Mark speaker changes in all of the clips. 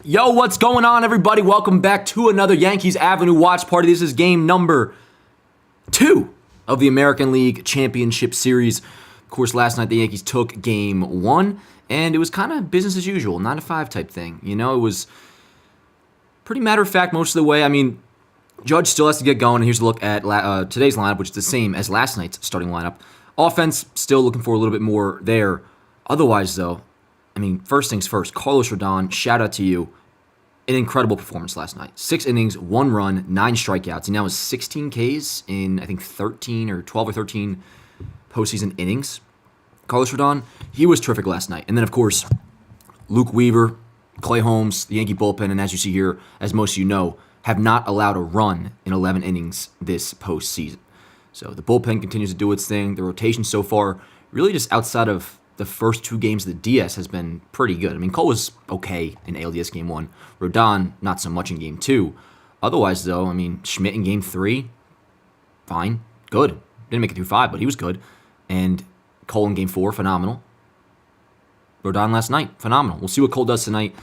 Speaker 1: Yo, what's going on, everybody? Welcome back to another Yankees Avenue watch party. This is game number 2 of the American League Championship Series. Of course, last night the Yankees took game 1, and it was kind of business as usual, 9-to-5 type thing. You know, it was pretty matter of fact most of the way. I mean, Judge still has to get going. Here's a look at today's lineup, which is the same as last night's starting lineup. Offense, still looking for a little bit more there. Otherwise, though, I mean, first things first, Carlos Rodon, shout out to you. An incredible performance last night. 6 innings, 1 run, 9 strikeouts. He now has 16 Ks in, I think, 13 or 12 or 13 postseason innings. Carlos Rodon, he was terrific last night. And then, of course, Luke Weaver, Clay Holmes, the Yankee bullpen, and as you see here, as most of you know, have not allowed a run in 11 innings this postseason. So the bullpen continues to do its thing. The rotation so far, really just outside of the first 2 games of the DS has been pretty good. I mean, Cole was okay in ALDS Game 1. Rodon, not so much in Game 2. Otherwise, though, I mean, Schmidt in Game 3, fine, good. Didn't make it through 5, but he was good. And Cole in Game 4, phenomenal. Rodon last night, phenomenal. We'll see what Cole does tonight.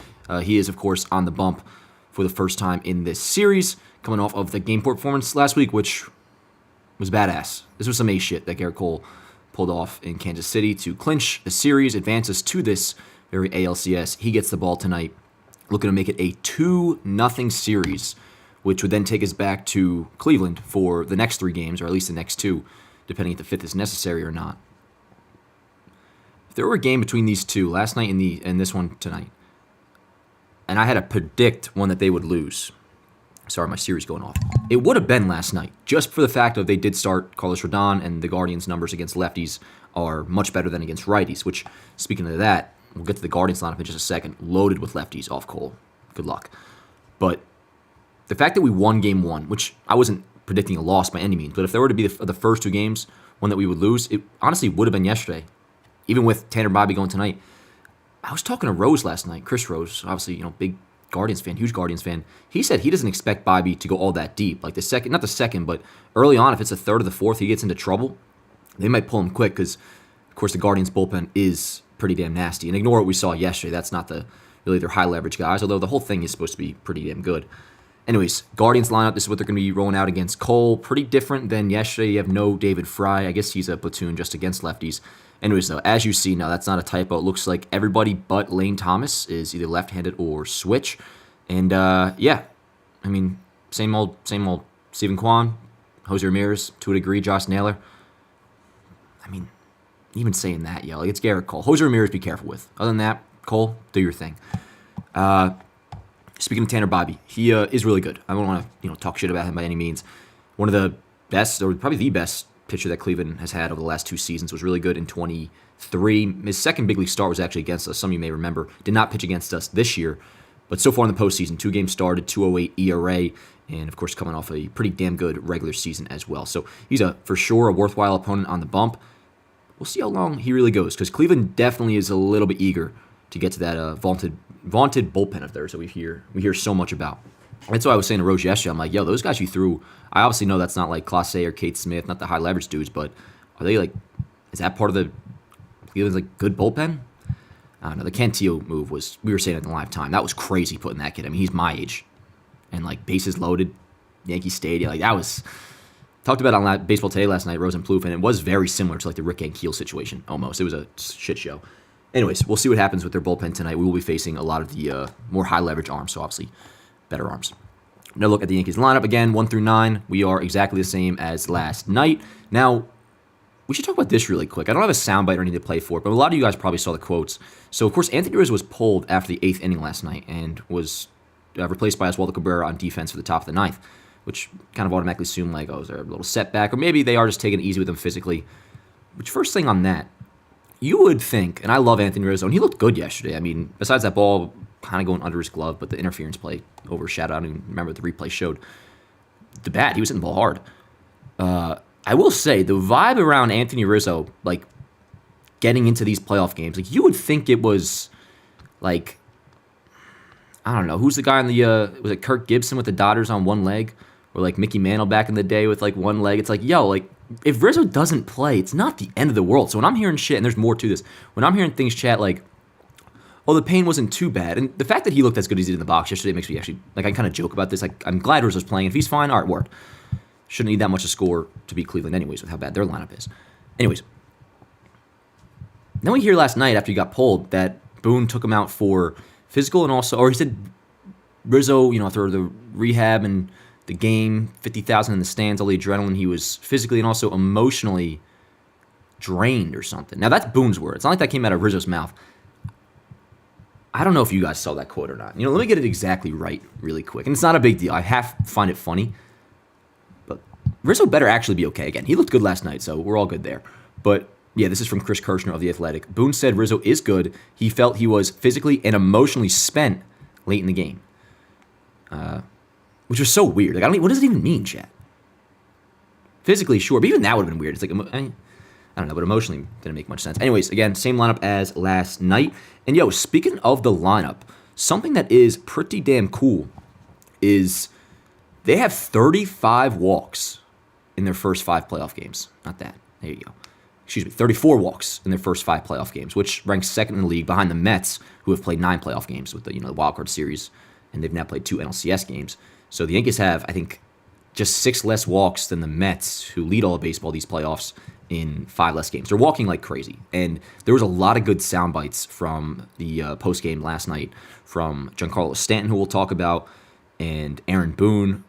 Speaker 1: He is, of course, on the bump for the first time in this series, coming off of the game performance last week, which was badass. This was some ace shit that Garrett Cole pulled off in Kansas City to clinch the series, advances to this very ALCS. He gets the ball tonight, looking to make it a 2-0 series, which would then take us back to Cleveland for the next 3 games, or at least the next 2, depending if the 5th is necessary or not. If there were a game between these 2, last night and this one tonight, and I had to predict one that they would lose, sorry, my series going off. It would have been last night, just for the fact that they did start Carlos Rodon, and the Guardians' numbers against lefties are much better than against righties, which, speaking of that, we'll get to the Guardians lineup in just a second, loaded with lefties off Cole. Good luck. But the fact that we won Game 1, which I wasn't predicting a loss by any means, but if there were to be the first 2 games, one that we would lose, it honestly would have been yesterday. Even with Tanner Bobby going tonight. I was talking to Rose last night, Chris Rose, obviously, big Guardians fan, huge Guardians fan. He said he doesn't expect Bobby to go all that deep. Like not the second, but early on, if it's the 3rd or the 4th, he gets into trouble. They might pull him quick because, of course, the Guardians bullpen is pretty damn nasty. And ignore what we saw yesterday. That's not really their high leverage guys, although the whole thing is supposed to be pretty damn good. Anyways, Guardians lineup, this is what they're going to be rolling out against Cole. Pretty different than yesterday. You have no David Fry. I guess he's a platoon just against lefties. Anyways, though, as you see now, that's not a typo. It looks like everybody but Lane Thomas is either left-handed or switch. And, yeah, I mean, same old Steven Kwan, Jose Ramirez, to a degree, Josh Naylor. I mean, even saying that, yo, like it's Garrett Cole. Jose Ramirez, be careful with. Other than that, Cole, do your thing. Speaking of Tanner Bobby, he is really good. I don't want to talk shit about him by any means. One of the best, or probably the best pitcher that Cleveland has had over the last 2 seasons. Was really good in 23. His second big league start was actually against us. Some of you may remember. Did not pitch against us this year. But so far in the postseason, 2 games started, 2.08 ERA, and of course coming off a pretty damn good regular season as well. So he's for sure a worthwhile opponent on the bump. We'll see how long he really goes, because Cleveland definitely is a little bit eager to get to that vaunted bullpen of theirs that we hear so much about. That's why I was saying to Rose yesterday, I'm like, yo, those guys you threw, I obviously know that's not like Clase or Kate Smith, not the high leverage dudes, but are they is that part of the Cleveland's good bullpen? I don't know. The Cantillo move was, we were saying it in the live time, that was crazy putting that kid. I mean, he's my age. And bases loaded, Yankee Stadium, that was, talked about on Baseball Today last night, Rose and Plouffe, and it was very similar to the Rick Ankiel situation, almost. It was a shit show. Anyways, we'll see what happens with their bullpen tonight. We will be facing a lot of the more high leverage arms, so obviously better arms. Now look at the Yankees lineup again, 1 through 9. We are exactly the same as last night. Now, we should talk about this really quick. I don't have a soundbite or anything to play for it, but a lot of you guys probably saw the quotes. So, of course, Anthony Rizzo was pulled after the 8th inning last night and was replaced by Oswaldo Cabrera on defense for the top of the 9th, which kind of automatically assumed, is there a little setback? Or maybe they are just taking it easy with him physically. Which, first thing on that, you would think, and I love Anthony Rizzo, and he looked good yesterday. I mean, besides that ball kind of going under his glove, but the interference play overshadowed. I don't even remember what the replay showed. The bat, he was hitting the ball hard. I will say, the vibe around Anthony Rizzo, getting into these playoff games, you would think it was, I don't know, who's the guy on the, was it Kirk Gibson with the Dodgers on one leg? Or, Mickey Mantle back in the day with, one leg? It's if Rizzo doesn't play, it's not the end of the world. So when I'm hearing shit, and there's more to this, when I'm hearing things chat the pain wasn't too bad. And the fact that he looked as good as he did in the box yesterday makes me actually, like, I kind of joke about this. Like, I'm glad Rizzo's playing. If he's fine, all right, work. Shouldn't need that much to score to beat Cleveland anyways with how bad their lineup is. Anyways. Then we hear last night after he got pulled that Boone took him out for physical and also, or he said Rizzo, after the rehab and the game, 50,000 in the stands, all the adrenaline, he was physically and also emotionally drained or something. Now, that's Boone's word. It's not like that came out of Rizzo's mouth. I don't know if you guys saw that quote or not. Let me get it exactly right really quick. And it's not a big deal. I find it funny. But Rizzo better actually be okay again. He looked good last night, so we're all good there. But yeah, this is from Chris Kirshner of The Athletic. Boone said Rizzo is good. He felt he was physically and emotionally spent late in the game. Which was so weird. Like, what does it even mean, chat? Physically, sure, but even that would have been weird. It's like, I don't know, but emotionally didn't make much sense. Anyways, again, same lineup as last night. And speaking of the lineup, something that is pretty damn cool is they have 35 walks in their first 5 playoff games. Not that. There you go. 34 walks in their first 5 playoff games, which ranks second in the league behind the Mets, who have played 9 playoff games with the the wild card series, and they've now played 2 NLCS games. So the Yankees have, I think, just 6 less walks than the Mets, who lead all of baseball these playoffs, in 5 less games. They're walking like crazy, and there was a lot of good sound bites from the post game last night from Giancarlo Stanton, who we'll talk about, and Aaron Boone.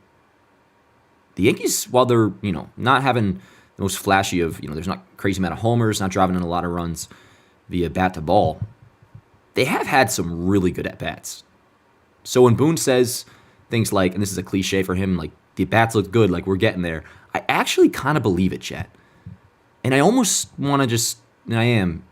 Speaker 1: The Yankees, while they're not having the most flashy of, there's not crazy amount of homers, not driving in a lot of runs via bat to ball, they have had some really good at-bats. So when Boone says things like, and this is a cliche for him, like, the at-bats look good, like, we're getting there, I actually kind of believe it, chat. And I almost want to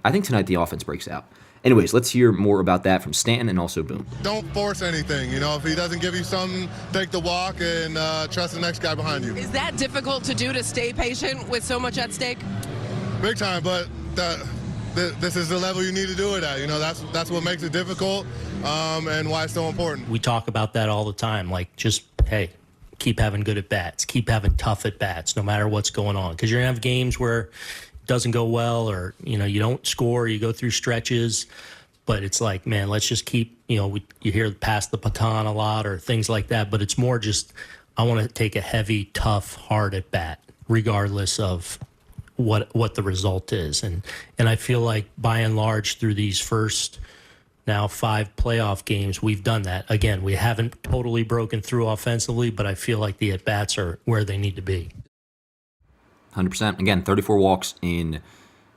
Speaker 1: I think tonight the offense breaks out. Anyways, let's hear more about that from Stanton and also Boone.
Speaker 2: Don't force anything. If he doesn't give you something, take the walk and trust the next guy behind you.
Speaker 3: Is that difficult to do, to stay patient with so much at stake?
Speaker 2: Big time, but this is the level you need to do it at. That's what makes it difficult and why it's so important.
Speaker 4: We talk about that all the time. Like, just, hey, keep having good at-bats. Keep having tough at-bats no matter what's going on. Because you're going to have games where doesn't go well, or you don't score, you go through stretches, but it's like, man, let's just keep, you hear pass the baton a lot or things like that, but it's more just, I want to take a heavy, tough, hard at bat regardless of what the result is, and I feel like by and large through these first now 5 playoff games we've done that. Again, we haven't totally broken through offensively, but I feel like the at bats are where they need to be.
Speaker 1: 100%. Again, 34 walks in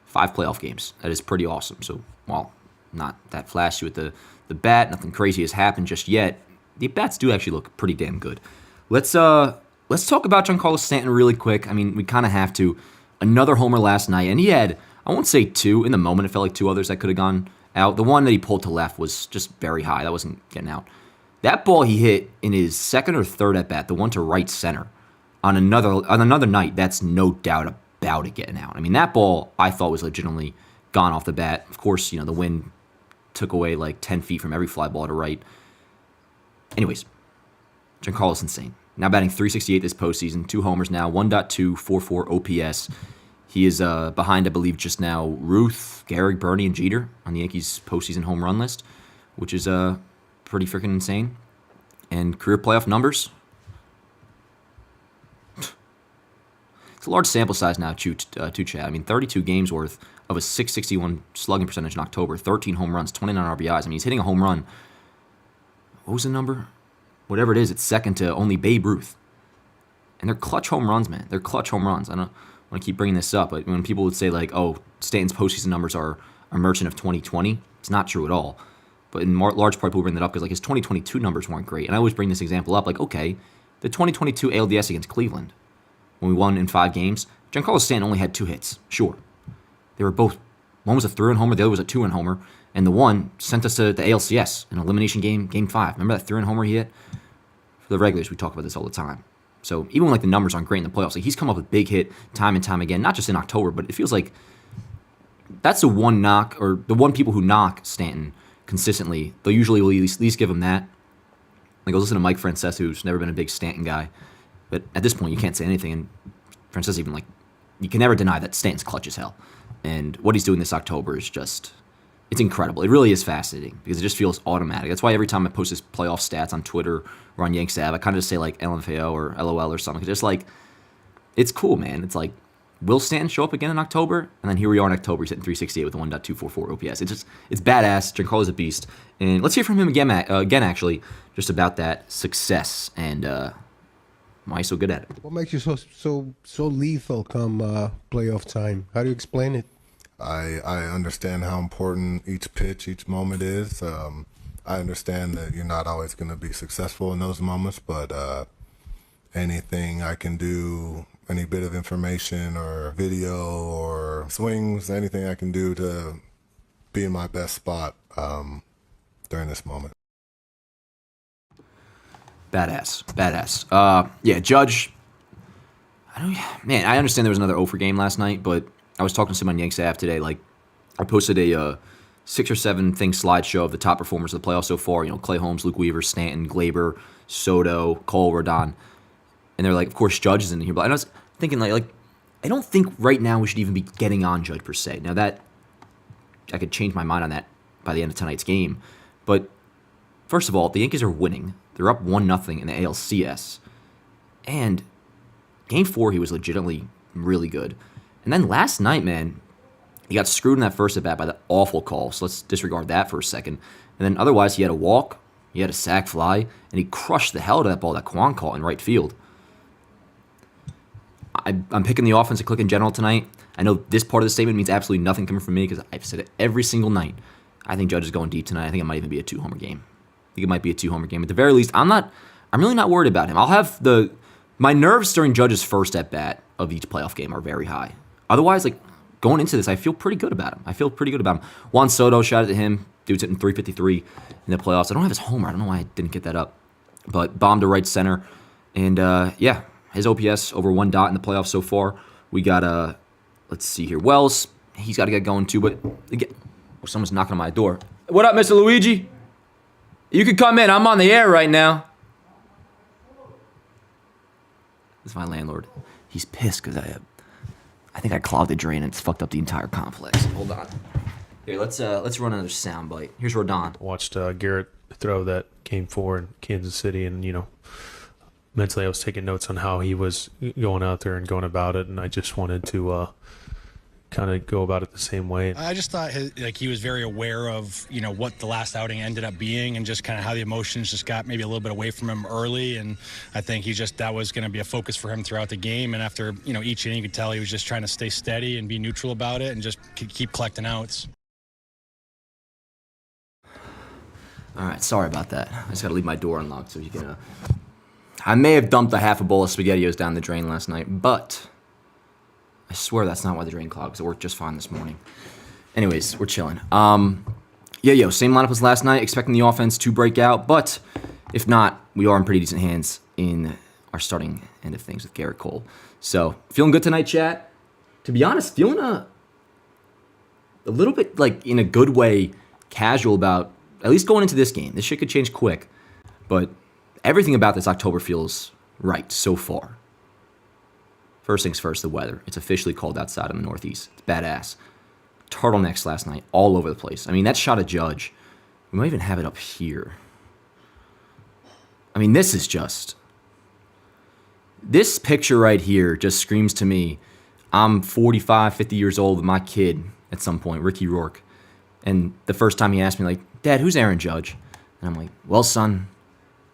Speaker 1: 5 playoff games. That is pretty awesome. So, while not that flashy with the bat, nothing crazy has happened just yet, the bats do actually look pretty damn good. Let's talk about Giancarlo Stanton really quick. I mean, we kind of have to. Another homer last night, and he had, I won't say 2 in the moment. It felt like 2 others that could have gone out. The one that he pulled to left was just very high. That wasn't getting out. That ball he hit in his second or third at bat, the one to right center, on another night, that's no doubt about it getting out. I mean, that ball I thought was legitimately gone off the bat. Of course, the wind took away like 10 feet from every fly ball to right. Anyways, Giancarlo's insane. Now batting .368 this postseason, 2 homers now, 1.244 OPS. He is behind, I believe, just now Ruth, Gehrig, Bernie, and Jeter on the Yankees' postseason home run list, which is pretty freaking insane. And career playoff numbers. It's a large sample size now, Chad. I mean, 32 games worth of a .661 slugging percentage in October, 13 home runs, 29 RBIs. I mean, he's hitting a home run. What was the number? Whatever it is, it's second to only Babe Ruth. And they're clutch home runs, man. They're clutch home runs. I don't want to keep bringing this up, but when people would say, like, oh, Stanton's postseason numbers are a merchant of 2020, it's not true at all. But in large part, people bring that up because, like, his 2022 numbers weren't great. And I always bring this example up, like, okay, the 2022 ALDS against Cleveland, when we won in 5 games, Giancarlo Stanton only had 2 hits. Sure. They were both, one was a 3-run homer, the other was a 2-run homer, and the one sent us to the ALCS, an elimination game, Game 5. Remember that 3-run homer he hit? For the regulars, we talk about this all the time. So even when, like, the numbers aren't great in the playoffs, like, he's come up with big hit time and time again, not just in October, but it feels like that's the one knock, or the one people who knock Stanton consistently, they'll usually will at least give him that. Like, I was listening to Mike Francesa, who's never been a big Stanton guy, but at this point, you can't say anything, and Francesa even, like, you can never deny that Stanton's clutch as hell. And what he's doing this October is just it's incredible. It really is fascinating because it just feels automatic. That's why every time I post this playoff stats on Twitter or on Yanks Av, I kind of just say like LMFAO or LOL or something. It's just like, it's cool, man. It's like, will Stanton show up again in October? And then here we are in October. He's hitting 368 with a 1.244 OPS. It's badass. Giancarlo's a beast. And let's hear from him again, actually, just about that success and why he's so good at it.
Speaker 5: What makes you so lethal come playoff time? How do you explain it?
Speaker 2: I understand how important each pitch, each moment is. I understand that you're not always going to be successful in those moments, but anything I can do, any bit of information or video or swings, anything I can do to be in my best spot during this moment.
Speaker 1: Badass. Yeah, Judge. I understand there was another 0 for game last night, but I was talking to someone on Yanks app today. Like, I posted a 6 or 7 thing slideshow of the top performers of the playoffs so far. You know, Clay Holmes, Luke Weaver, Stanton, Glaber, Soto, Cole, Rodon. And they're like, of course, Judge is in here. But I was thinking, like, I don't think right now we should even be getting on Judge per se. Now, that I could change my mind on that by the end of tonight's game. But first of all, the Yankees are winning. They're up 1-0 in the ALCS. And Game 4, he was legitimately really good. And then last night, man, he got screwed in that first at-bat by the awful call. So let's disregard that for a second. And then otherwise, he had a walk, he had a sac fly, and he crushed the hell out of that ball that Kwan caught in right field. I'm picking the offense and click in general tonight. I know this part of the statement means absolutely nothing coming from me because I've said it every single night. I think Judge is going deep tonight. I think it might even be a 2-homer game. I think it might be a 2-homer game. At the very least, I'm really not worried about him. I'll have my nerves during Judge's first at-bat of each playoff game are very high. Otherwise, like, going into this, I feel pretty good about him. Juan Soto, shout out to him. Dude's hitting 353 in the playoffs. I don't have his homer. I don't know why I didn't get that up. But bombed to right center. And, yeah, his OPS over 1 dot in the playoffs so far. We got, let's see here. Wells, he's got to get going too. But, again, someone's knocking on my door. What up, Mr. Luigi? You can come in. I'm on the air right now. This is my landlord. He's pissed because I think I clogged the drain and it's fucked up the entire complex. Hold on. Here, let's run another sound bite. Here's Rodon.
Speaker 6: Watched Garrett throw that Game 4 in Kansas City, and, mentally I was taking notes on how he was going out there and going about it, and I just wanted to kind of go about it the same way.
Speaker 7: I just thought he was very aware of, what the last outing ended up being and just kind of how the emotions just got maybe a little bit away from him early. And I think that was going to be a focus for him throughout the game. And after, each inning, you could tell he was just trying to stay steady and be neutral about it and just keep collecting outs.
Speaker 1: All right, sorry about that. I just got to leave my door unlocked so you can... I may have dumped a half a bowl of SpaghettiOs down the drain last night, but... I swear that's not why the drain clogged, because it worked just fine this morning. Anyways, we're chilling. Same lineup as last night, expecting the offense to break out, but if not, we are in pretty decent hands in our starting end of things with Garrett Cole. So, feeling good tonight, chat. To be honest, feeling a little bit, like, in a good way, casual about, at least going into this game. This shit could change quick, but everything about this October feels right so far. First things first, the weather. It's officially cold outside in the Northeast. It's badass. Turtlenecks last night, all over the place. I mean, that shot of Judge. We might even have it up here. I mean, this picture right here just screams to me, I'm 45, 50 years old with my kid at some point, Ricky Rourke. And the first time he asked me, like, Dad, who's Aaron Judge? And I'm like, well, son,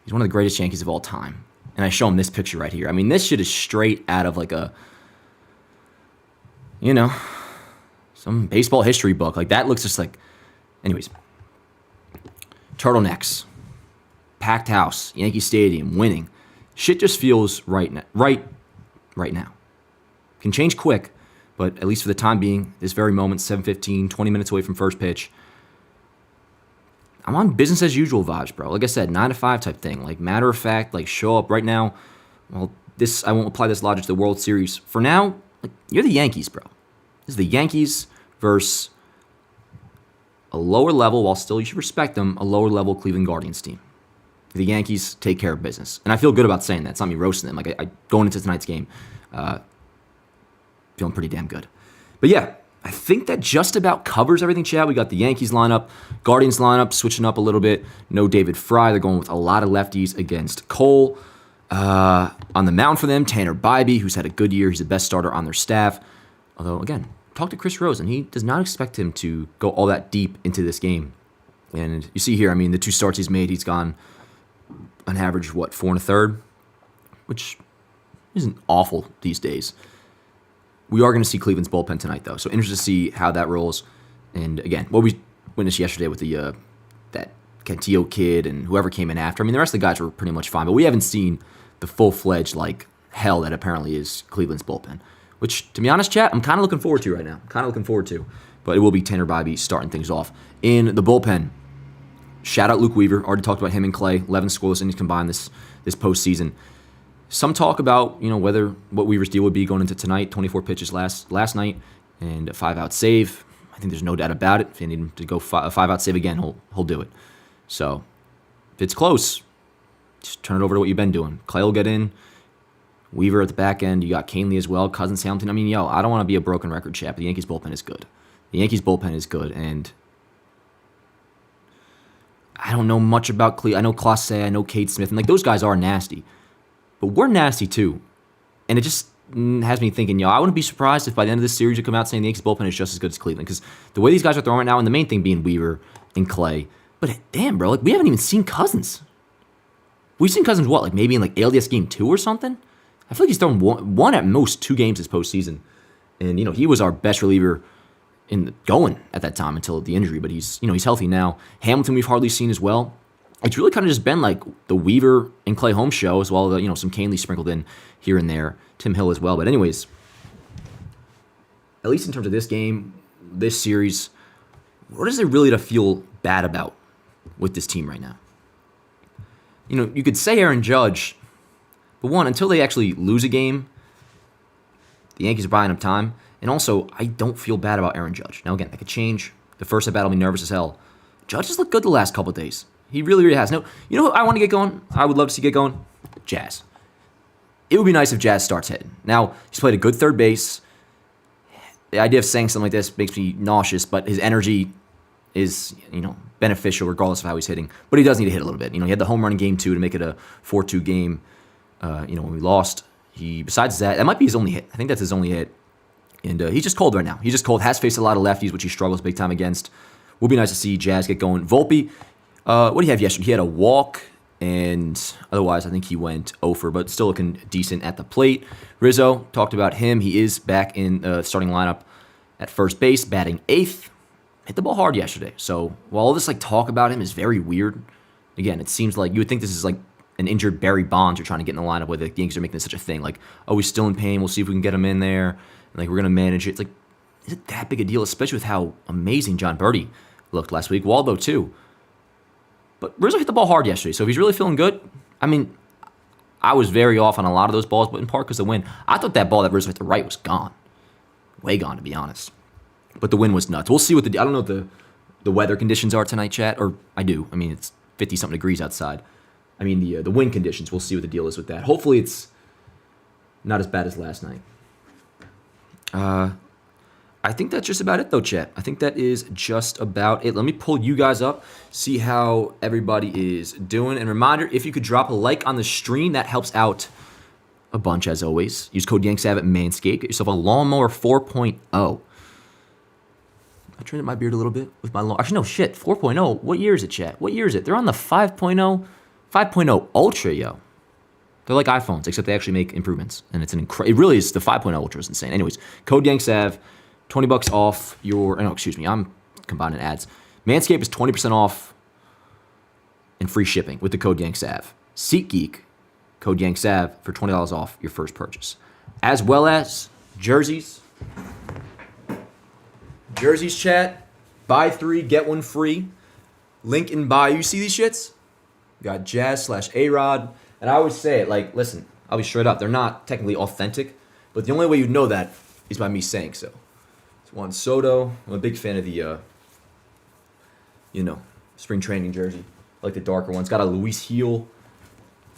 Speaker 1: he's one of the greatest Yankees of all time. And I show him this picture right here. I mean, this shit is straight out of like some baseball history book. Like, that looks just like... Anyways. Turtlenecks. Packed house. Yankee Stadium. Winning. Shit just feels right now. Can change quick, but at least for the time being, this very moment, 7:15, 20 minutes away from first pitch, I'm on business as usual vibes, bro. Like I said, 9 to 5 type thing. Like, matter of fact, like, show up right now. Well, I won't apply this logic to the World Series. For now, like, you're the Yankees, bro. This is the Yankees versus a lower level, while still you should respect them, a lower level Cleveland Guardians team. The Yankees take care of business. And I feel good about saying that. It's not me roasting them. Like, I going into tonight's game, feeling pretty damn good. But yeah, I think think that just about covers everything, Chad. We got the Yankees lineup, Guardians lineup, switching up a little bit. No David Fry. They're going with a lot of lefties against Cole. On the mound for them, Tanner Bybee, who's had a good year. He's the best starter on their staff. Although, again, talk to Chris Rose, and he does not expect him to go all that deep into this game. And you see here, I mean, the 2 starts he's made, he's gone on average, 4 1/3, which isn't awful these days. We are going to see Cleveland's bullpen tonight, though, so interested to see how that rolls. And again, what we witnessed yesterday with the that Cantillo kid and whoever came in after. I mean, the rest of the guys were pretty much fine, but we haven't seen the full-fledged hell that apparently is Cleveland's bullpen. Which, to be honest, chat, I'm kind of looking forward to right now. But it will be Tanner Bybee starting things off. In the bullpen, shout out Luke Weaver. Already talked about him and Clay. 11 scoreless innings combined this postseason. Some talk about what Weaver's deal would be going into tonight. 24 pitches last night and a 5-out save. I think there's no doubt about it. If you need him to go a 5-out save again, he'll do it. So if it's close, just turn it over to what you've been doing. Clay will get in. Weaver at the back end. You got Canely as well. Cousins, Hamilton. I mean, I don't want to be a broken record, chap. The Yankees bullpen is good. And I don't know much about Cle. I know Clase, I know Cade Smith, and those guys are nasty. But we're nasty too. And it just has me thinking, I wouldn't be surprised if by the end of this series you come out saying the Yankees bullpen is just as good as Cleveland. Because the way these guys are throwing right now, and the main thing being Weaver and Clay. But damn, bro, we haven't even seen Cousins. We've seen Cousins maybe in ALDS game 2 or something? I feel like he's thrown one at most 2 games this postseason. And, he was our best reliever going at that time until the injury, but he's healthy now. Hamilton we've hardly seen as well. It's really kind of just been the Weaver and Clay Holmes show, as well as some Canely sprinkled in here and there, Tim Hill as well. But anyways, at least in terms of this game, this series, what is there really to feel bad about with this team right now? You could say Aaron Judge, but one, until they actually lose a game, the Yankees are buying up time. And also, I don't feel bad about Aaron Judge. Now, again, that could change. The first at bat, I'll be nervous as hell. Judge has looked good the last couple of days. He really, really has. No, you know who I want to get going? I would love to see get going? Jazz. It would be nice if Jazz starts hitting. Now, he's played a good third base. The idea of saying something like this makes me nauseous, but his energy is, beneficial regardless of how he's hitting. But he does need to hit a little bit. He had the home run in game 2 to make it a 4-2 game, when we lost. Besides that might be his only hit. I think that's his only hit. And he's just cold right now. He's just cold. Has faced a lot of lefties, which he struggles big time against. Would be nice to see Jazz get going. Volpe, what did he have yesterday? He had a walk, and otherwise I think he went 0 but still looking decent at the plate. Rizzo, talked about him. He is back in the starting lineup at first base, batting 8th. Hit the ball hard yesterday. So while all this talk about him is very weird, again, it seems like you would think this is an injured Barry Bonds you're trying to get in the lineup with. The Yankees are making this such a thing. He's still in pain. We'll see if we can get him in there. We're going to manage it. It's is it that big a deal, especially with how amazing John Birdie looked last week? Waldo, too. But Rizzo hit the ball hard yesterday, so if he's really feeling good, I mean, I was very off on a lot of those balls, but in part because of the wind. I thought that ball that Rizzo hit the right was gone. Way gone, to be honest. But the wind was nuts. We'll see I don't know what the weather conditions are tonight, chat, or I do. I mean, it's 50-something degrees outside. I mean, the wind conditions, we'll see what the deal is with that. Hopefully it's not as bad as last night. I think that's just about it, though, chat. I think that is just about it. Let me pull you guys up, see how everybody is doing. And reminder, if you could drop a like on the stream, that helps out a bunch, as always. Use code YANKSAV at Manscaped. Get yourself a Lawnmower 4.0. I trimmed my beard a little bit with my Actually, no, shit. 4.0. What year is it, chat? What year is it? They're on the 5.0. 5.0 Ultra, yo. They're like iPhones, except they actually make improvements. And it's it really is, the 5.0 Ultra is insane. Anyways, code YANKSAV, $20 off I'm combining ads. Manscaped is 20% off and free shipping with the code YANKSAV. SeatGeek, code YANKSAV for $20 off your first purchase. As well as jerseys. Jerseys, chat. Buy 3, get 1 free. Link in bio. You see these shits? You got Jazz/A-Rod. And I always say it, listen, I'll be straight up. They're not technically authentic, but the only way you'd know that is by me saying so. It's Juan Soto. I'm a big fan of the, spring training jersey. I like the darker ones. Got a Luis Heel,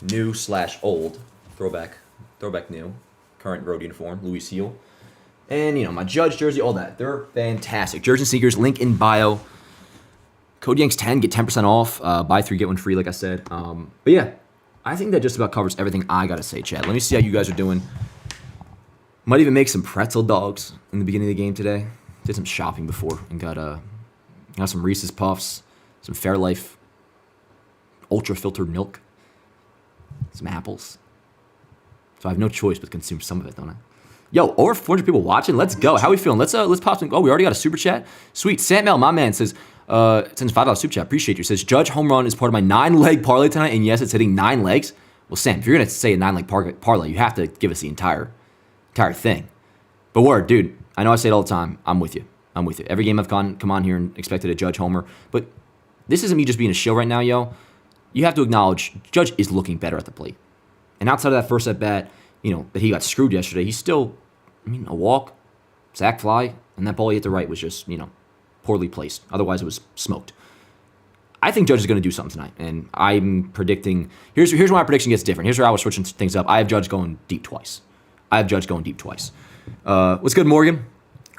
Speaker 1: new/old, throwback new, current road uniform, Luis Heel. And, my Judge jersey, all that. They're fantastic. Jersey and sneakers, link in bio. Code Yanks 10, get 10% off. Buy 3, get 1 free, like I said. But yeah, I think that just about covers everything I got to say, Chad. Let me see how you guys are doing. Might even make some pretzel dogs in the beginning of the game today. Did some shopping before and got some Reese's Puffs, some Fairlife ultra filtered milk, some apples. So I have no choice but to consume some of it, don't I? Yo, over 400 people watching. Let's go. How we feeling? Let's pop some. Oh, we already got a super chat. Sweet. Sam Mel, my man, says sends $5 super chat. Appreciate you. Says Judge home run is part of my 9-leg parlay tonight, and yes, it's hitting 9 legs. Well, Sam, if you're gonna say a 9-leg parlay, you have to give us the entire thing. But word, dude. I know I say it all the time. I'm with you. Every game I've come on here and expected a Judge homer, but this isn't me just being a shill right now, yo. You have to acknowledge Judge is looking better at the plate. And outside of that first at bat, that he got screwed yesterday, he's still, a walk, sac fly, and that ball he hit to right was just, poorly placed. Otherwise, it was smoked. I think Judge is going to do something tonight, and I'm predicting. Here's where my prediction gets different. Here's where I was switching things up. I have Judge going deep twice. What's good, Morgan?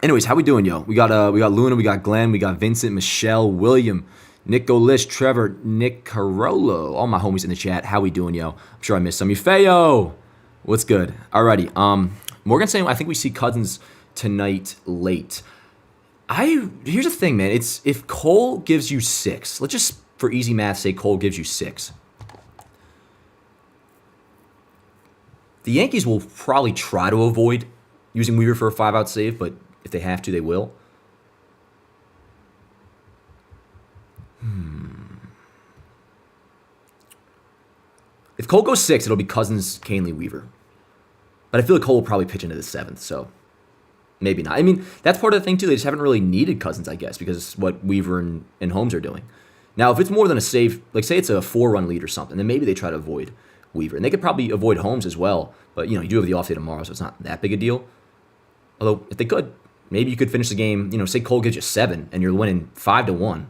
Speaker 1: Anyways, how we doing, yo? We got Luna, we got Glenn, we got Vincent, Michelle, William, Nick Golish, Trevor, Nick Carollo, all my homies in the chat. How we doing, yo? I'm sure I missed some. Feo, what's good? Alrighty. Morgan saying I think we see Cousins tonight late. Here's the thing, man. It's if Cole gives you 6. Let's just for easy math say Cole gives you 6. The Yankees will probably try to avoid using Weaver for a 5-out save, but if they have to, they will. If Cole goes 6, it'll be Cousins, Canely, Weaver. But I feel like Cole will probably pitch into the 7th, so maybe not. I mean, that's part of the thing, too. They just haven't really needed Cousins, I guess, because what Weaver and Holmes are doing. Now, if it's more than a save, like say it's a 4-run lead or something, then maybe they try to avoid Weaver. And they could probably avoid Holmes as well. But, you do have the off day tomorrow, so it's not that big a deal. Although, if they could, maybe you could finish the game, say Cole gives you 7 and you're winning 5-1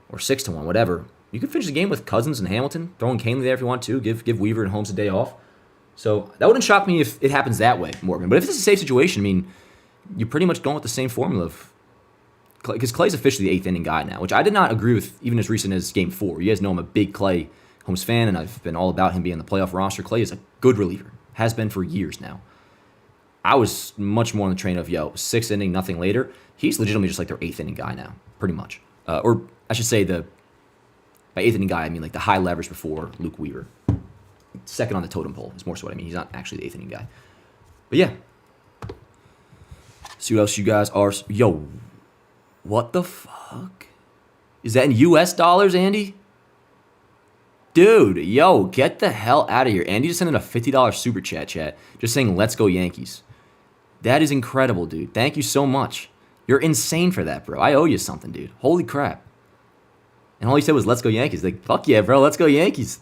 Speaker 1: or 6-1, whatever. You could finish the game with Cousins and Hamilton, throwing Canely there if you want to, give Weaver and Holmes a day off. So that wouldn't shock me if it happens that way, Morgan. But if it's a safe situation, you're pretty much going with the same formula of because Clay's officially the 8th inning guy now, which I did not agree with even as recent as Game 4. You guys know I'm a big Clay Holmes fan, and I've been all about him being on the playoff roster. Clay is a good reliever, has been for years now. I was much more on the train of, 6th inning, nothing later. He's legitimately just like their 8th inning guy now, pretty much. Or I should say by 8th inning guy, I mean like the high leverage before Luke Weaver. Second on the totem pole is more so what I mean. He's not actually the 8th inning guy. But yeah. See what else you guys are. Yo, what the fuck? Is that in US dollars, Andy? Dude, yo, get the hell out of here. Andy just sent in a $50 super chat, just saying, let's go Yankees. That is incredible, dude. Thank you so much. You're insane for that, bro. I owe you something, dude. Holy crap. And all he said was, let's go Yankees. Like, fuck yeah, bro. Let's go Yankees.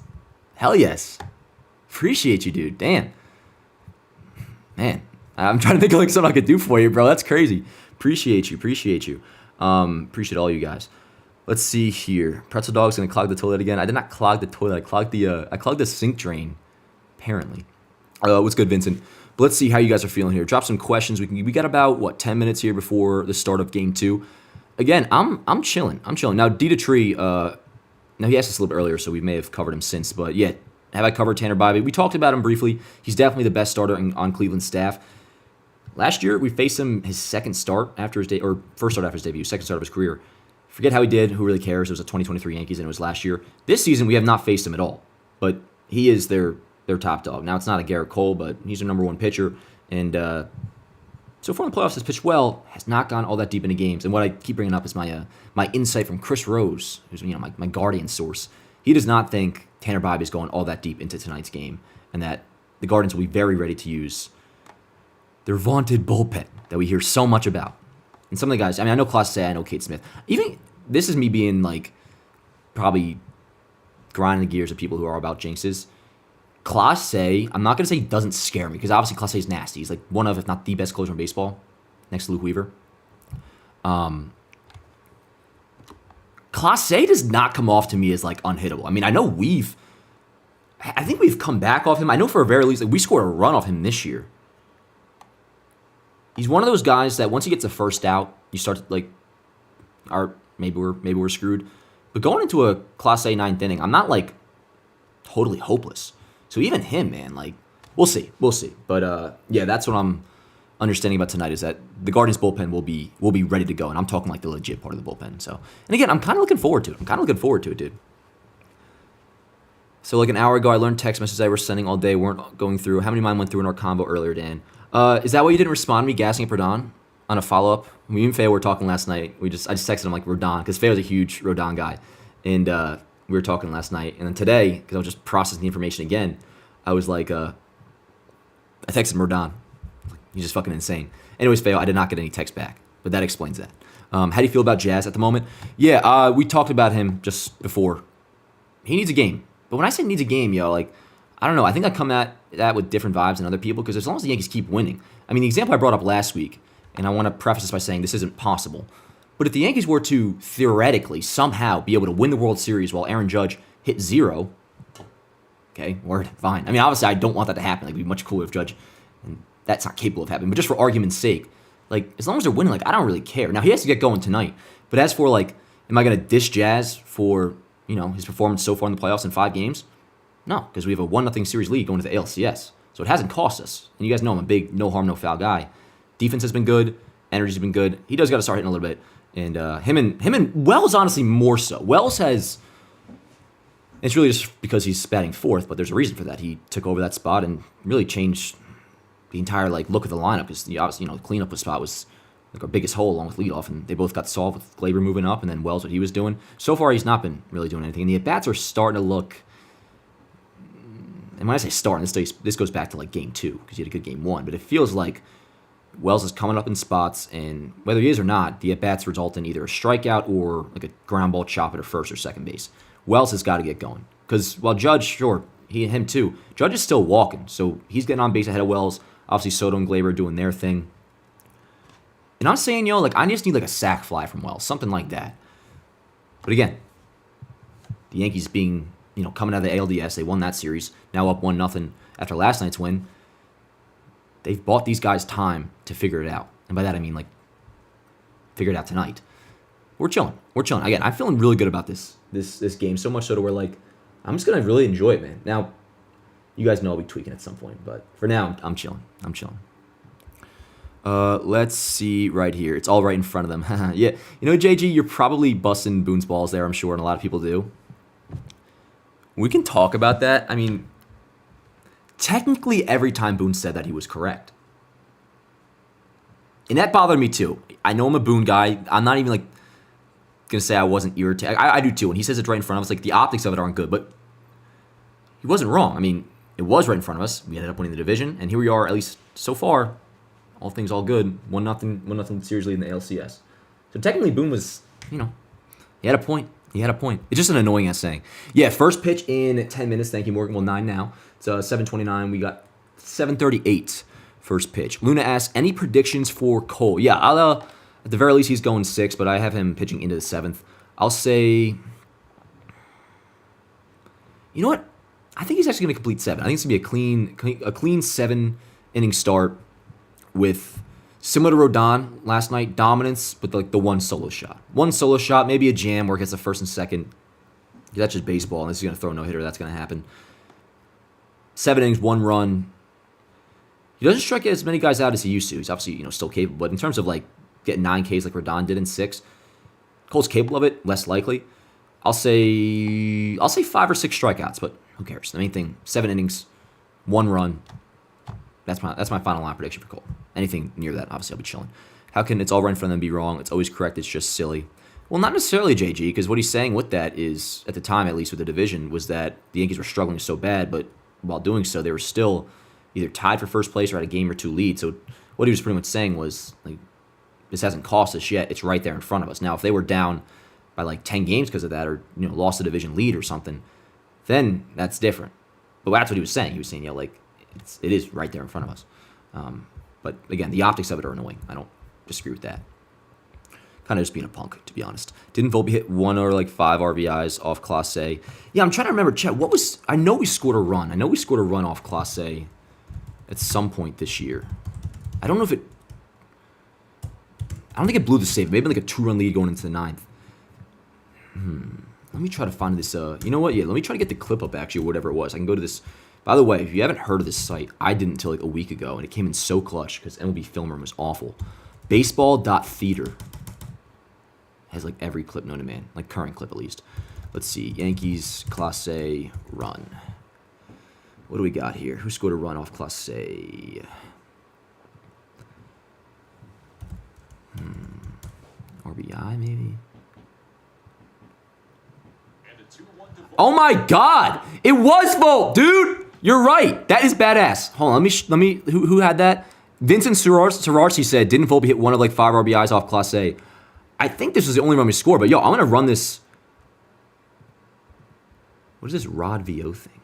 Speaker 1: Hell yes. Appreciate you, dude. Damn. Man, I'm trying to think of like something I could do for you, bro. That's crazy. Appreciate you. Appreciate all you guys. Let's see here. Pretzel Dog's gonna clog the toilet again. I did not clog the toilet. I clogged the sink drain. Apparently. What's good, Vincent? But let's see how you guys are feeling here. Drop some questions. We got about 10 minutes here before the start of Game 2. Again, I'm chilling. Now D Tree. Now he asked us a little bit earlier, so we may have covered him since. But yeah, have I covered Tanner Bybee? We talked about him briefly. He's definitely the best starter on Cleveland's staff. Last year, we faced him his second start after his first start after his debut, second start of his career. Forget how he did. Who really cares? It was a 2023 Yankees, and it was last year. This season, we have not faced him at all. But he is their top dog. Now, it's not a Garrett Cole, but he's their number 1 pitcher. And so far in the playoffs, has pitched well, has not gone all that deep into games. And what I keep bringing up is my insight from Chris Rose, who's my Guardian source. He does not think Tanner Bybee is going all that deep into tonight's game, and that the Guardians will be very ready to use their vaunted bullpen that we hear so much about. And some of the guys, I know Clase, I know Kate Smith. Even, this is me being probably grinding the gears of people who are all about jinxes. Clase, I'm not going to say he doesn't scare me, because obviously Clase is nasty. He's one of, if not the best closer in baseball, next to Luke Weaver. Clase does not come off to me as unhittable. I know I think we've come back off him. I know for a very least, we scored a run off him this year. he's one of those guys that once he gets the first out, you start to like, or maybe we're screwed. But going into a Class A ninth inning, I'm not like totally hopeless. So even him, man, like we'll see. But yeah, that's what I'm understanding about tonight is that the Guardians bullpen will be ready to go, and I'm talking like the legit part of the bullpen. So, and again, I'm kind of looking forward to it. Dude. So like an hour ago, I learned text messages I were sending all day weren't going through. How many of mine went through in our combo earlier, Dan? Is that why you didn't respond to me gassing at Rodon on a follow-up? Me and Feo were talking last night. I just texted him like Rodon, because Feo's a huge Rodon guy. And we were talking last night. And then today, because I was just processing the information again, I was like, I texted him Rodon. He's just fucking insane. Anyways, Feo, I did not get any text back. But that explains that. How do you feel about Jazz at the moment? Yeah, we talked about him just before. He needs a game. But when I say needs a game, like, I don't know. I think I come at that with different vibes than other people because as long as the Yankees keep winning. I mean, the example I brought up last week, and I want to preface this by saying this isn't possible. But if the Yankees were to theoretically somehow be able to win the World Series while Aaron Judge hit 0, okay, word, fine. I mean, obviously, I don't want that to happen. Like, it'd be much cooler if Judge, and that's not capable of happening. But just for argument's sake, like, as long as they're winning, like, I don't really care. Now, he has to get going tonight. But as for, like, am I going to dish Jazz for, his performance so far in the playoffs in 5 games? No, because we have a 1-0 series lead going to the ALCS. So it hasn't cost us. And you guys know I'm a big no harm, no foul guy. Defense has been good. Energy's been good. He does got to start hitting a little bit. And him and Wells, honestly, more so. Wells has... It's really just because he's batting 4th, but there's a reason for that. He took over that spot and really changed the entire look of the lineup. Because obviously, the cleanup spot was like our biggest hole along with leadoff, and they both got solved with Glaber moving up and then Wells, what he was doing. So far, he's not been really doing anything. And the at-bats are starting to look... And when I say starting, this goes back to like game 2 because he had a good game 1. But it feels like Wells is coming up in spots, and whether he is or not, the at-bats result in either a strikeout or like a ground ball chop at first or second base. Wells has got to get going because while Judge, sure, him too, Judge is still walking, so he's getting on base ahead of Wells. Obviously, Soto and Glaber doing their thing. And I'm saying, like I just need like a sac fly from Wells, something like that. But again, the Yankees being coming out of the ALDS, they won that series, now up 1-0 after last night's win. They've bought these guys time to figure it out. And by that I mean, like, figure it out tonight. We're chilling. Again, I'm feeling really good about this game, so much so to where, like, I'm just going to really enjoy it, man. Now, you guys know I'll be tweaking at some point, but for now, I'm chilling. Let's see right here. It's all right in front of them. Yeah, JG, you're probably busting Boone's balls there, I'm sure, and a lot of people do. We can talk about that. I mean, technically every time Boone said that, he was correct. And that bothered me too. I know I'm a Boone guy. I'm not even like going to say I wasn't irritated. I do too. And he says it's right in front of us. Like the optics of it aren't good, but he wasn't wrong. I mean, it was right in front of us. We ended up winning the division. And here we are, at least so far, all things all good. 1-0 series lead in the ALCS. So technically Boone was, he had a point. It's just an annoying ass saying. Yeah, first pitch in 10 minutes. Thank you, Morgan. Well, 9 now. It's 7:29. We got 7:38 first pitch. Luna asks, any predictions for Cole? Yeah, I'll, at the very least, he's going 6, but I have him pitching into the 7th. I'll say... You know what? I think he's actually going to complete 7. I think it's going to be a clean 7-inning start with... Similar to Rodon last night, dominance, but like the one solo shot. One solo shot, maybe a jam where it gets the first and second. That's just baseball, and this is going to throw a no-hitter. That's going to happen. 7 innings, 1 run. He doesn't strike as many guys out as he used to. He's obviously still capable, but in terms of like getting 9 Ks like Rodon did in 6, Cole's capable of it, less likely. I'll say 5 or 6 strikeouts, but who cares? The main thing, 7 innings, 1 run. That's my final line prediction for Cole. Anything near that, obviously, I'll be chilling. How can it's all right in front of them be wrong? It's always correct. It's just silly. Well, not necessarily, JG, because what he's saying with that is, at the time, at least with the division, was that the Yankees were struggling so bad, but while doing so, they were still either tied for first place or had a game or 2 lead. So what he was pretty much saying was, like, this hasn't cost us yet. It's right there in front of us. Now, if they were down by like 10 games because of that, or lost a division lead or something, then that's different. But that's what he was saying. He was saying, it is right there in front of us. But again, the optics of it are annoying. I don't disagree with that. Kind of just being a punk, to be honest. Didn't Volpe hit 1 or like 5 RBIs off Class A? Yeah, I'm trying to remember, Chet, I know we scored a run. I know we scored a run off Class A at some point this year. I don't know if it I don't think it blew the save. Maybe like a 2-run lead going into the 9th. Let me try to find this. You know what? Yeah, let me try to get the clip up, actually, or whatever it was. I can go to this. By the way, if you haven't heard of this site, I didn't until like a week ago, and it came in so clutch because MLB Film Room was awful. Baseball.theater has like every clip known to man, like current clip at least. Let's see. Yankees, Class A, run. What do we got here? Who scored a run off Class A? RBI, maybe? Oh my God! It was Volt, dude! You're right. That is badass. Hold on, let me. Who had that? Vincent Sararsi said, didn't Volpe hit one of like 5 RBIs off Class A? I think this was the only run we scored, but yo, I'm gonna run this. What is this Rod VO thing?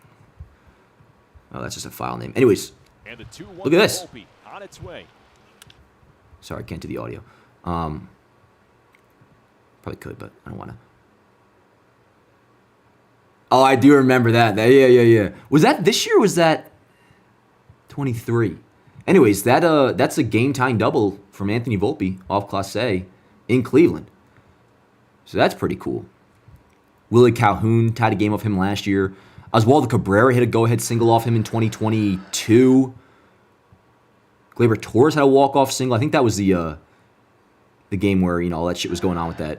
Speaker 1: Oh, that's just a file name. Anyways, look at this.
Speaker 8: On its way.
Speaker 1: Sorry, I can't do the audio. Probably could, but I don't want to. Oh, I do remember that. Yeah. Was that this year or was that 23? Anyways, that's a game-tying double from Anthony Volpe off Class A in Cleveland. So that's pretty cool. Willie Calhoun tied a game off him last year. Oswaldo Cabrera hit a go-ahead single off him in 2022. Gleyber Torres had a walk-off single. I think that was the game where, all that shit was going on with that.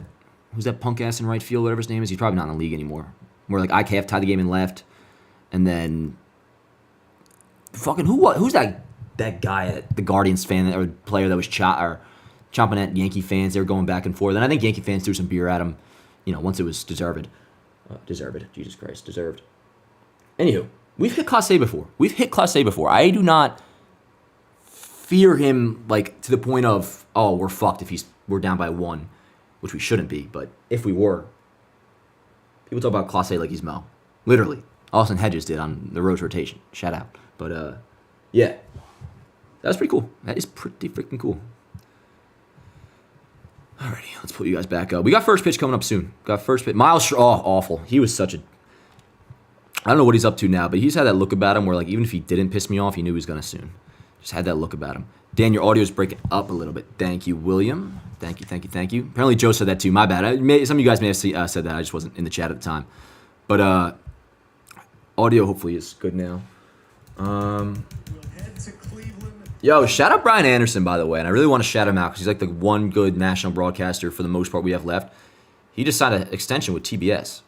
Speaker 1: Who's that punk ass in right field, whatever his name is? He's probably not in the league anymore. Where like IKF tied the game in left. And then fucking who's that guy, the Guardians fan or player that was chomping at Yankee fans? They were going back and forth. And I think Yankee fans threw some beer at him, once it was deserved. Jesus Christ, deserved. Anywho, we've hit Class A before. I do not fear him like to the point of, oh, we're fucked if we're down by 1, which we shouldn't be. But if we were, people talk about Class A like he's Mo. Literally. Austin Hedges did on the Rose rotation. Shout out. But yeah, that was pretty cool. That is pretty freaking cool. Alrighty, let's put you guys back up. We got first pitch coming up soon. Got first pitch. Miles, awful. He was such a. I don't know what he's up to now, but he's had that look about him where, like, even if he didn't piss me off, he knew he was going to soon. Just had that look about him. Dan, your audio is breaking up a little bit. Thank you, William. Thank you. Apparently, Joe said that too. My bad. Some of you guys may have said that. I just wasn't in the chat at the time. But audio hopefully is good now. Yo, shout out Brian Anderson, by the way. And I really want to shout him out because he's like the one good national broadcaster for the most part we have left. He just signed an extension with TBS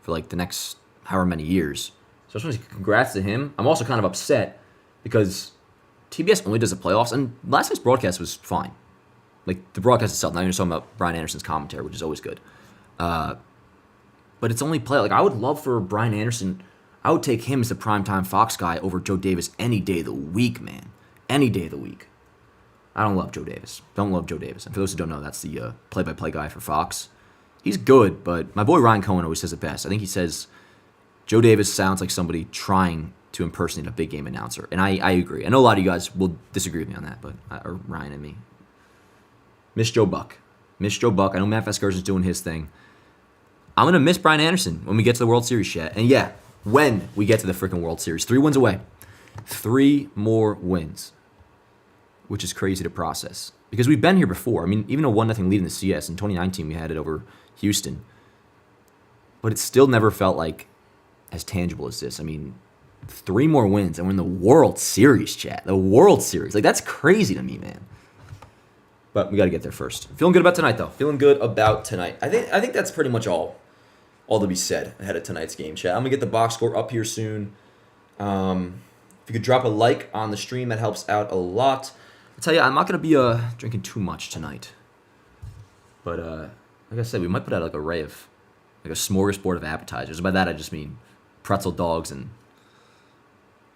Speaker 1: for like the next however many years. So I just want to say congrats to him. I'm also kind of upset because TBS only does the playoffs, and last night's broadcast was fine. Like, the broadcast itself, not even talking about Brian Anderson's commentary, which is always good. But it's only play. Like, I would love for Brian Anderson, I would take him as the primetime Fox guy over Joe Davis any day of the week, man. Any day of the week. I don't love Joe Davis. Don't love Joe Davis. And for those who don't know, that's the play-by-play guy for Fox. He's good, but my boy Ryan Cohen always says it best. I think he says Joe Davis sounds like somebody trying to impersonate a big game announcer. And I agree. I know a lot of you guys will disagree with me on that, but or Ryan and me. Miss Joe Buck. I know Matt Vasgersian's doing his thing. I'm going to miss Brian Anderson when we get to the World Series, chat. And yeah, when we get to the freaking World Series. 3 wins away. 3 more wins. Which is crazy to process. Because we've been here before. I mean, even a 1-0 lead in the CS. In 2019, we had it over Houston. But it still never felt like as tangible as this. I mean, 3 more wins and we're in the World Series, chat. The World Series. Like, that's crazy to me, man. But we got to get there first. Feeling good about tonight, though. I think that's pretty much all to be said ahead of tonight's game, chat. I'm going to get the box score up here soon. If you could drop a like on the stream, that helps out a lot. I'll tell you, I'm not going to be drinking too much tonight. But like I said, we might put out like an array of, like a smorgasbord of appetizers. By that, I just mean pretzel dogs and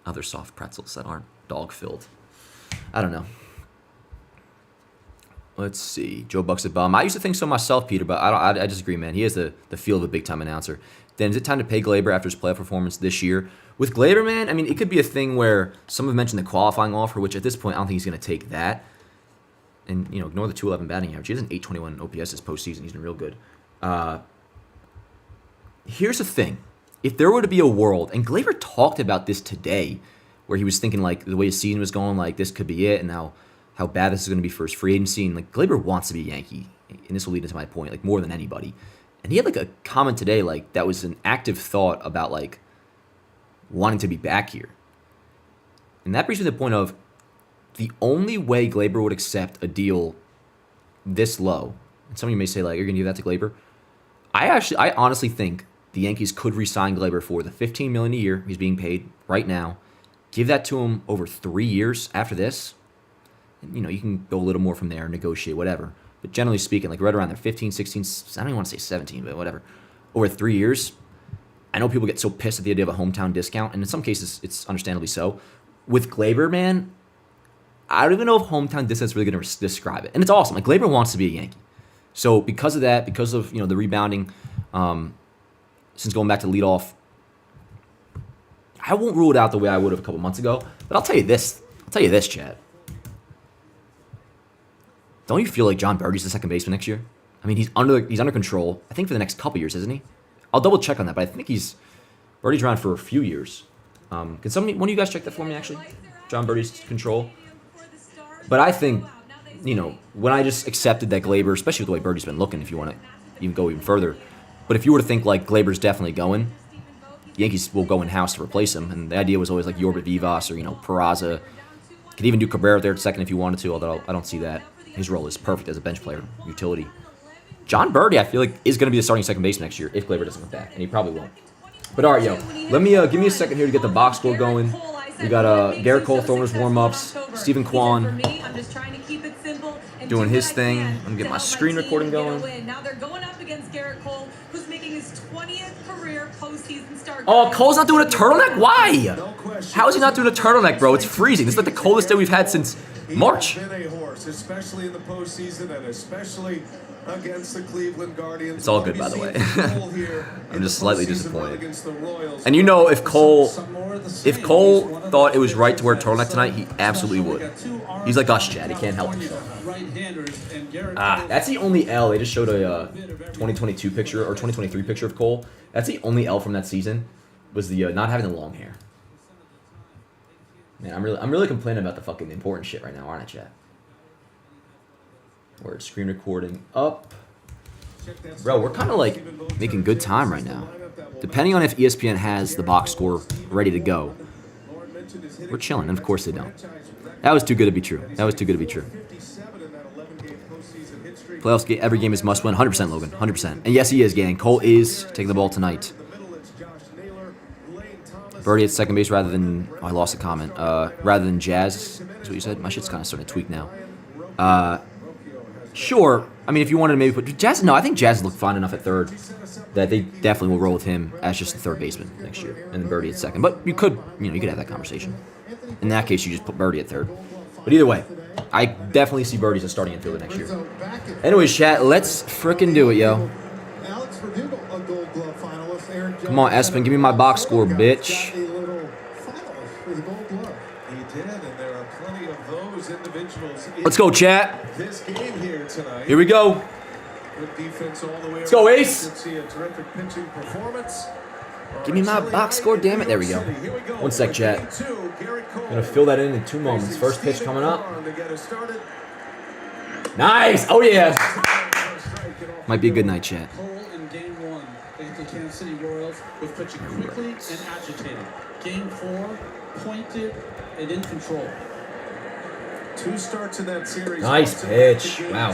Speaker 1: other soft pretzels that aren't dog-filled. I don't know. Let's see. Joe Buck's a bum. I used to think so myself, Peter, but I disagree, man. He has the feel of a big-time announcer. Then is it time to pay Gleyber after his playoff performance this year? With Gleyber, man, I mean, it could be a thing where some have mentioned the qualifying offer, which at this point, I don't think he's going to take that. And, ignore the 211 batting average. He has an 821 OPS this postseason. He's been real good. Here's the thing. If there were to be a world, and Gleyber talked about this today, where he was thinking, like, the way his season was going, like, this could be it, and now how bad this is going to be for his free agency. And like Glaber wants to be a Yankee, and this will lead into my point, like more than anybody. And he had like a comment today, like that was an active thought about like wanting to be back here. And that brings me to the point of the only way Glaber would accept a deal this low. And some of you may say like, you're going to give that to Glaber. I honestly think the Yankees could re-sign Glaber for the $15 million a year he's being paid right now. Give that to him over 3 years after this. And, you can go a little more from there, negotiate, whatever. But generally speaking, like right around there, 15, 16, I don't even want to say 17, but whatever. Over 3 years, I know people get so pissed at the idea of a hometown discount, and in some cases, it's understandably so. With Glaber, man, I don't even know if hometown discount is really going to describe it. And it's awesome. Like, Glaber wants to be a Yankee. So because of that, because of, the rebounding, since going back to leadoff, I won't rule it out the way I would have a couple months ago. But I'll tell you this, Chad. Don't you feel like John Birdie's the second baseman next year? I mean, he's under control. I think for the next couple years, isn't he? I'll double check on that, but I think Birdie's around for a few years. Can one of you guys check that for me? Actually, John Birdie's control. But I think, when I just accepted that Glaber, especially with the way Birdie's been looking, if you want to even go even further, but if you were to think like Glaber's definitely going, Yankees will go in house to replace him, and the idea was always like Yorba Vivas or Peraza. Could even do Cabrera there at second if you wanted to, although I don't see that. His role is perfect as a bench player, utility. John Birdie, I feel like, is going to be the starting second base next year if Glaber doesn't come back, and he probably won't. But all right, let me give me a second here to get the box score going. We got Garrett Cole throwing his warm-ups, Stephen Kwan doing his thing. I'm going to get my screen recording going.
Speaker 8: Now they're going up against Garrett Cole, who's making his 20th career postseason start.
Speaker 1: Oh, Cole's not doing a turtleneck? Why? How is he not doing a turtleneck, bro? It's freezing. This is like the coldest day we've had since March.
Speaker 9: Especially in the postseason and especially against the Cleveland Guardians.
Speaker 1: It's all good, by the way. I'm just slightly disappointed. And if Cole thought it was right to wear a turtleneck tonight, he absolutely would. He's like us, Chad. He can't help himself. That's the only L. They just showed a 2022 picture or 2023 picture of Cole. That's the only L from that season, was the not having the long hair. Man, I'm really complaining about the fucking important shit right now, aren't I, Chad? Word, screen recording up. Bro, we're kind of like making good time right now. Depending on if ESPN has the box score ready to go, we're chilling, and of course they don't. That was too good to be true. Playoffs game, every game is must win. 100%, Logan. 100%. And yes, he is, gang. Cole is taking the ball tonight. Birdie at second base rather than... Oh, I lost a comment. Rather than Jazz, is what you said? My shit's kind of starting to tweak now. Sure. I mean, if you wanted to maybe put Jazz, no, I think Jazz looked fine enough at third that they definitely will roll with him as just the third baseman next year, and then Birdie at second. But you could have that conversation. In that case, you just put Birdie at third. But either way, I definitely see Birdie as a starting infielder next year. Anyways, chat, let's frickin' do it, yo. Come on, Espen, give me my box score, bitch. Let's go, chat. Here we go. Let's go, Ace. Give me my box score, damn it. There we go. 1 sec, chat. Gonna fill that in 2 moments. First pitch coming up. Nice. Oh, yeah. Might be a good night, chat.
Speaker 10: Kansas City Royals was pitching quickly and agitated. Game 4, pointed and in control.
Speaker 9: 2 starts in that series.
Speaker 1: Nice pitch. Wow.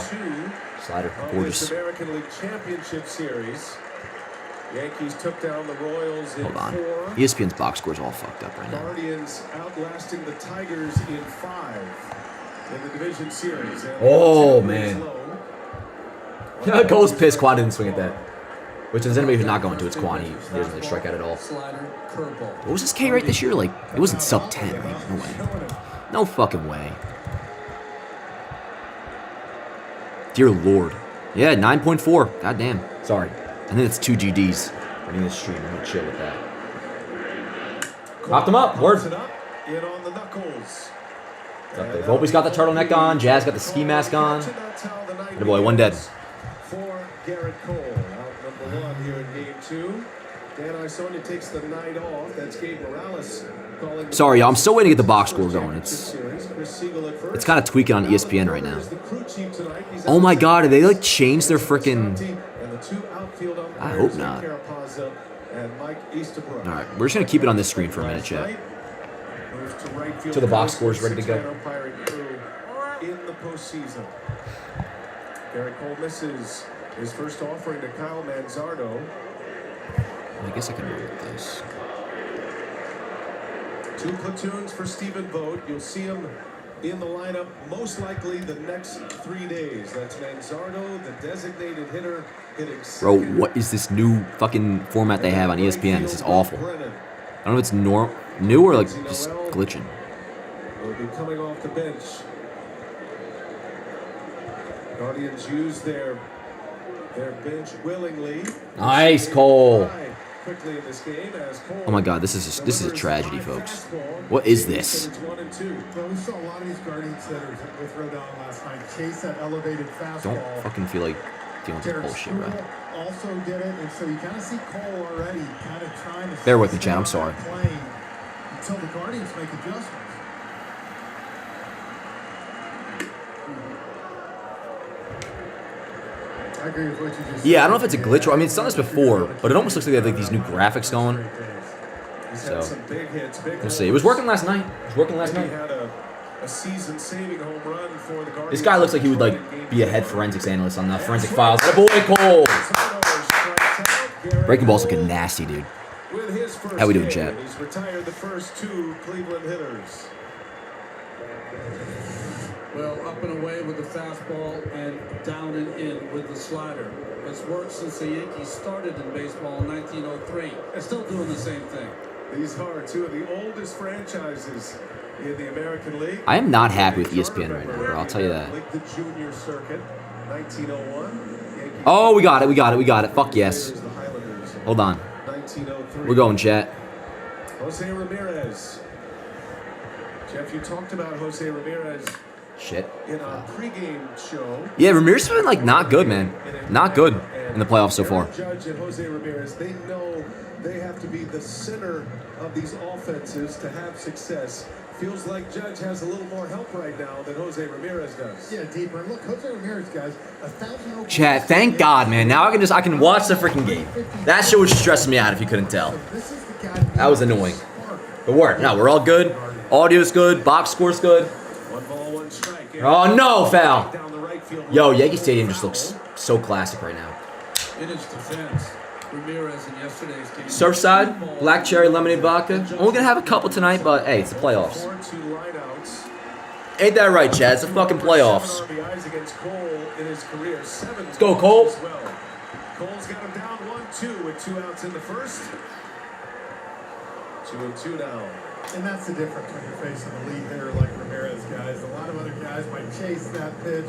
Speaker 1: Slider. Gorgeous.
Speaker 9: American League Championship Series. Yankees took down the Royals in
Speaker 1: Hold on.
Speaker 9: 4.
Speaker 1: ESPN's box score's all fucked up right now.
Speaker 9: Guardians outlasting the Tigers in 5 in the division series. And
Speaker 1: Oh, man. Cole's pissed. Quan didn't swing at that. Which is anybody who's not going to, it's Quan. He doesn't really strike out at all. What was his K rate this year? Like, it wasn't sub 10, right? No way. No fucking way. Dear Lord. Yeah, 9.4. God damn. Sorry. I think it's 2 GDs running this stream. I'm going to chill with that. Popped him up. Word.
Speaker 9: In on the knuckles.
Speaker 1: Volpe's got the turtleneck on. Jazz got the ski mask on. Good boy, 1 dead.
Speaker 9: For Garrett Cole. Out number 1 here in game 2. takes the night off. That's Gabe Morales calling.
Speaker 1: Sorry, y'all. I'm still waiting to get the box score going. It's kind of tweaking on ESPN right now. Oh my God, did they like change their freaking? I hope not. All right, we're just gonna keep it on this screen for a minute, chat. Till the box score is ready to go.
Speaker 9: In the postseason, Garrett Cole misses his first offering to Kyle Manzardo.
Speaker 1: I guess I can roll with this.
Speaker 9: 2 platoons for Stephen Vogt. You'll see him in the lineup most likely the next 3 days. That's Manzardo, the designated hitter, hitting
Speaker 1: Bro,
Speaker 9: second.
Speaker 1: what is this new fucking format they have on ESPN? This is awful. I don't know if it's new or like just glitching.
Speaker 9: Will be coming off the bench. Guardians use their bench willingly.
Speaker 1: Nice, Cole.
Speaker 9: Quickly in this game as Cole.
Speaker 1: Oh my God, this is a tragedy, folks. What is this?
Speaker 11: Well, we saw a lot of these Guardians hitters with Rodon last night chase that elevated fastball.
Speaker 1: Don't fucking feel like dealing with this bullshit, bro.
Speaker 11: Also did it, and so you kind of see Cole already kind of trying to.
Speaker 1: Bear with me, Chad. I'm sorry.
Speaker 11: Playing until the Guardians make adjustments. I agree with what you just said.
Speaker 1: Yeah, I don't know if it's a glitch or I mean it's done this before, but it almost looks like they have like these new graphics going. So we'll see. It was working last night. It was working last night. This guy looks like he would like be a head forensics analyst on the forensic files. That boy Cole. Breaking ball's looking nasty, dude. How we doing, chat?
Speaker 9: He's retired the first 2 Cleveland hitters.
Speaker 10: Well, up and away with the fastball and down and in with the slider. It's worked since the Yankees started in baseball in 1903. They're still doing the same thing.
Speaker 9: These are 2 of the oldest franchises in the American League.
Speaker 1: I am not happy with ESPN right now, bro. I'll tell you that.
Speaker 9: Like the junior circuit, 1901.
Speaker 1: Oh, we got it. Fuck yes. Hold on.
Speaker 9: 1903.
Speaker 1: We're going, chat.
Speaker 9: Jose Ramirez. Jeff, you talked about Jose Ramirez.
Speaker 1: Shit.
Speaker 9: In a pregame show.
Speaker 1: Yeah, Ramirez has been like not good, man. Not good in the playoffs so far.
Speaker 9: Judge and Jose Ramirez, they know they have to be the center of these offenses to have success. Feels like Judge has a little more help right now than Jose Ramirez does.
Speaker 11: Yeah, deeper. And look, Jose Ramirez, guys, 1,000.
Speaker 1: Chat, thank God, man. Now I can watch the freaking game. That shit was stressing me out if you couldn't tell. That was annoying. But we're all good. Audio's good. Box score's good.
Speaker 9: 1 ball, 1 strike.
Speaker 1: Oh no, foul. Yo, Yankee Stadium just looks so classic right now.
Speaker 10: In his defense, Ramirez in yesterday's game.
Speaker 1: Surfside, black cherry lemonade vodka. Only gonna have a couple tonight, but hey, it's the playoffs. Ain't that right, Chad? It's the fucking playoffs. Let's go, Cole.
Speaker 9: Cole's got him down 1-2 with 2 outs in the first. 2-2 now.
Speaker 11: And that's the difference when you're facing a lead hitter like Ramirez, guys. A lot of other guys might chase that pitch.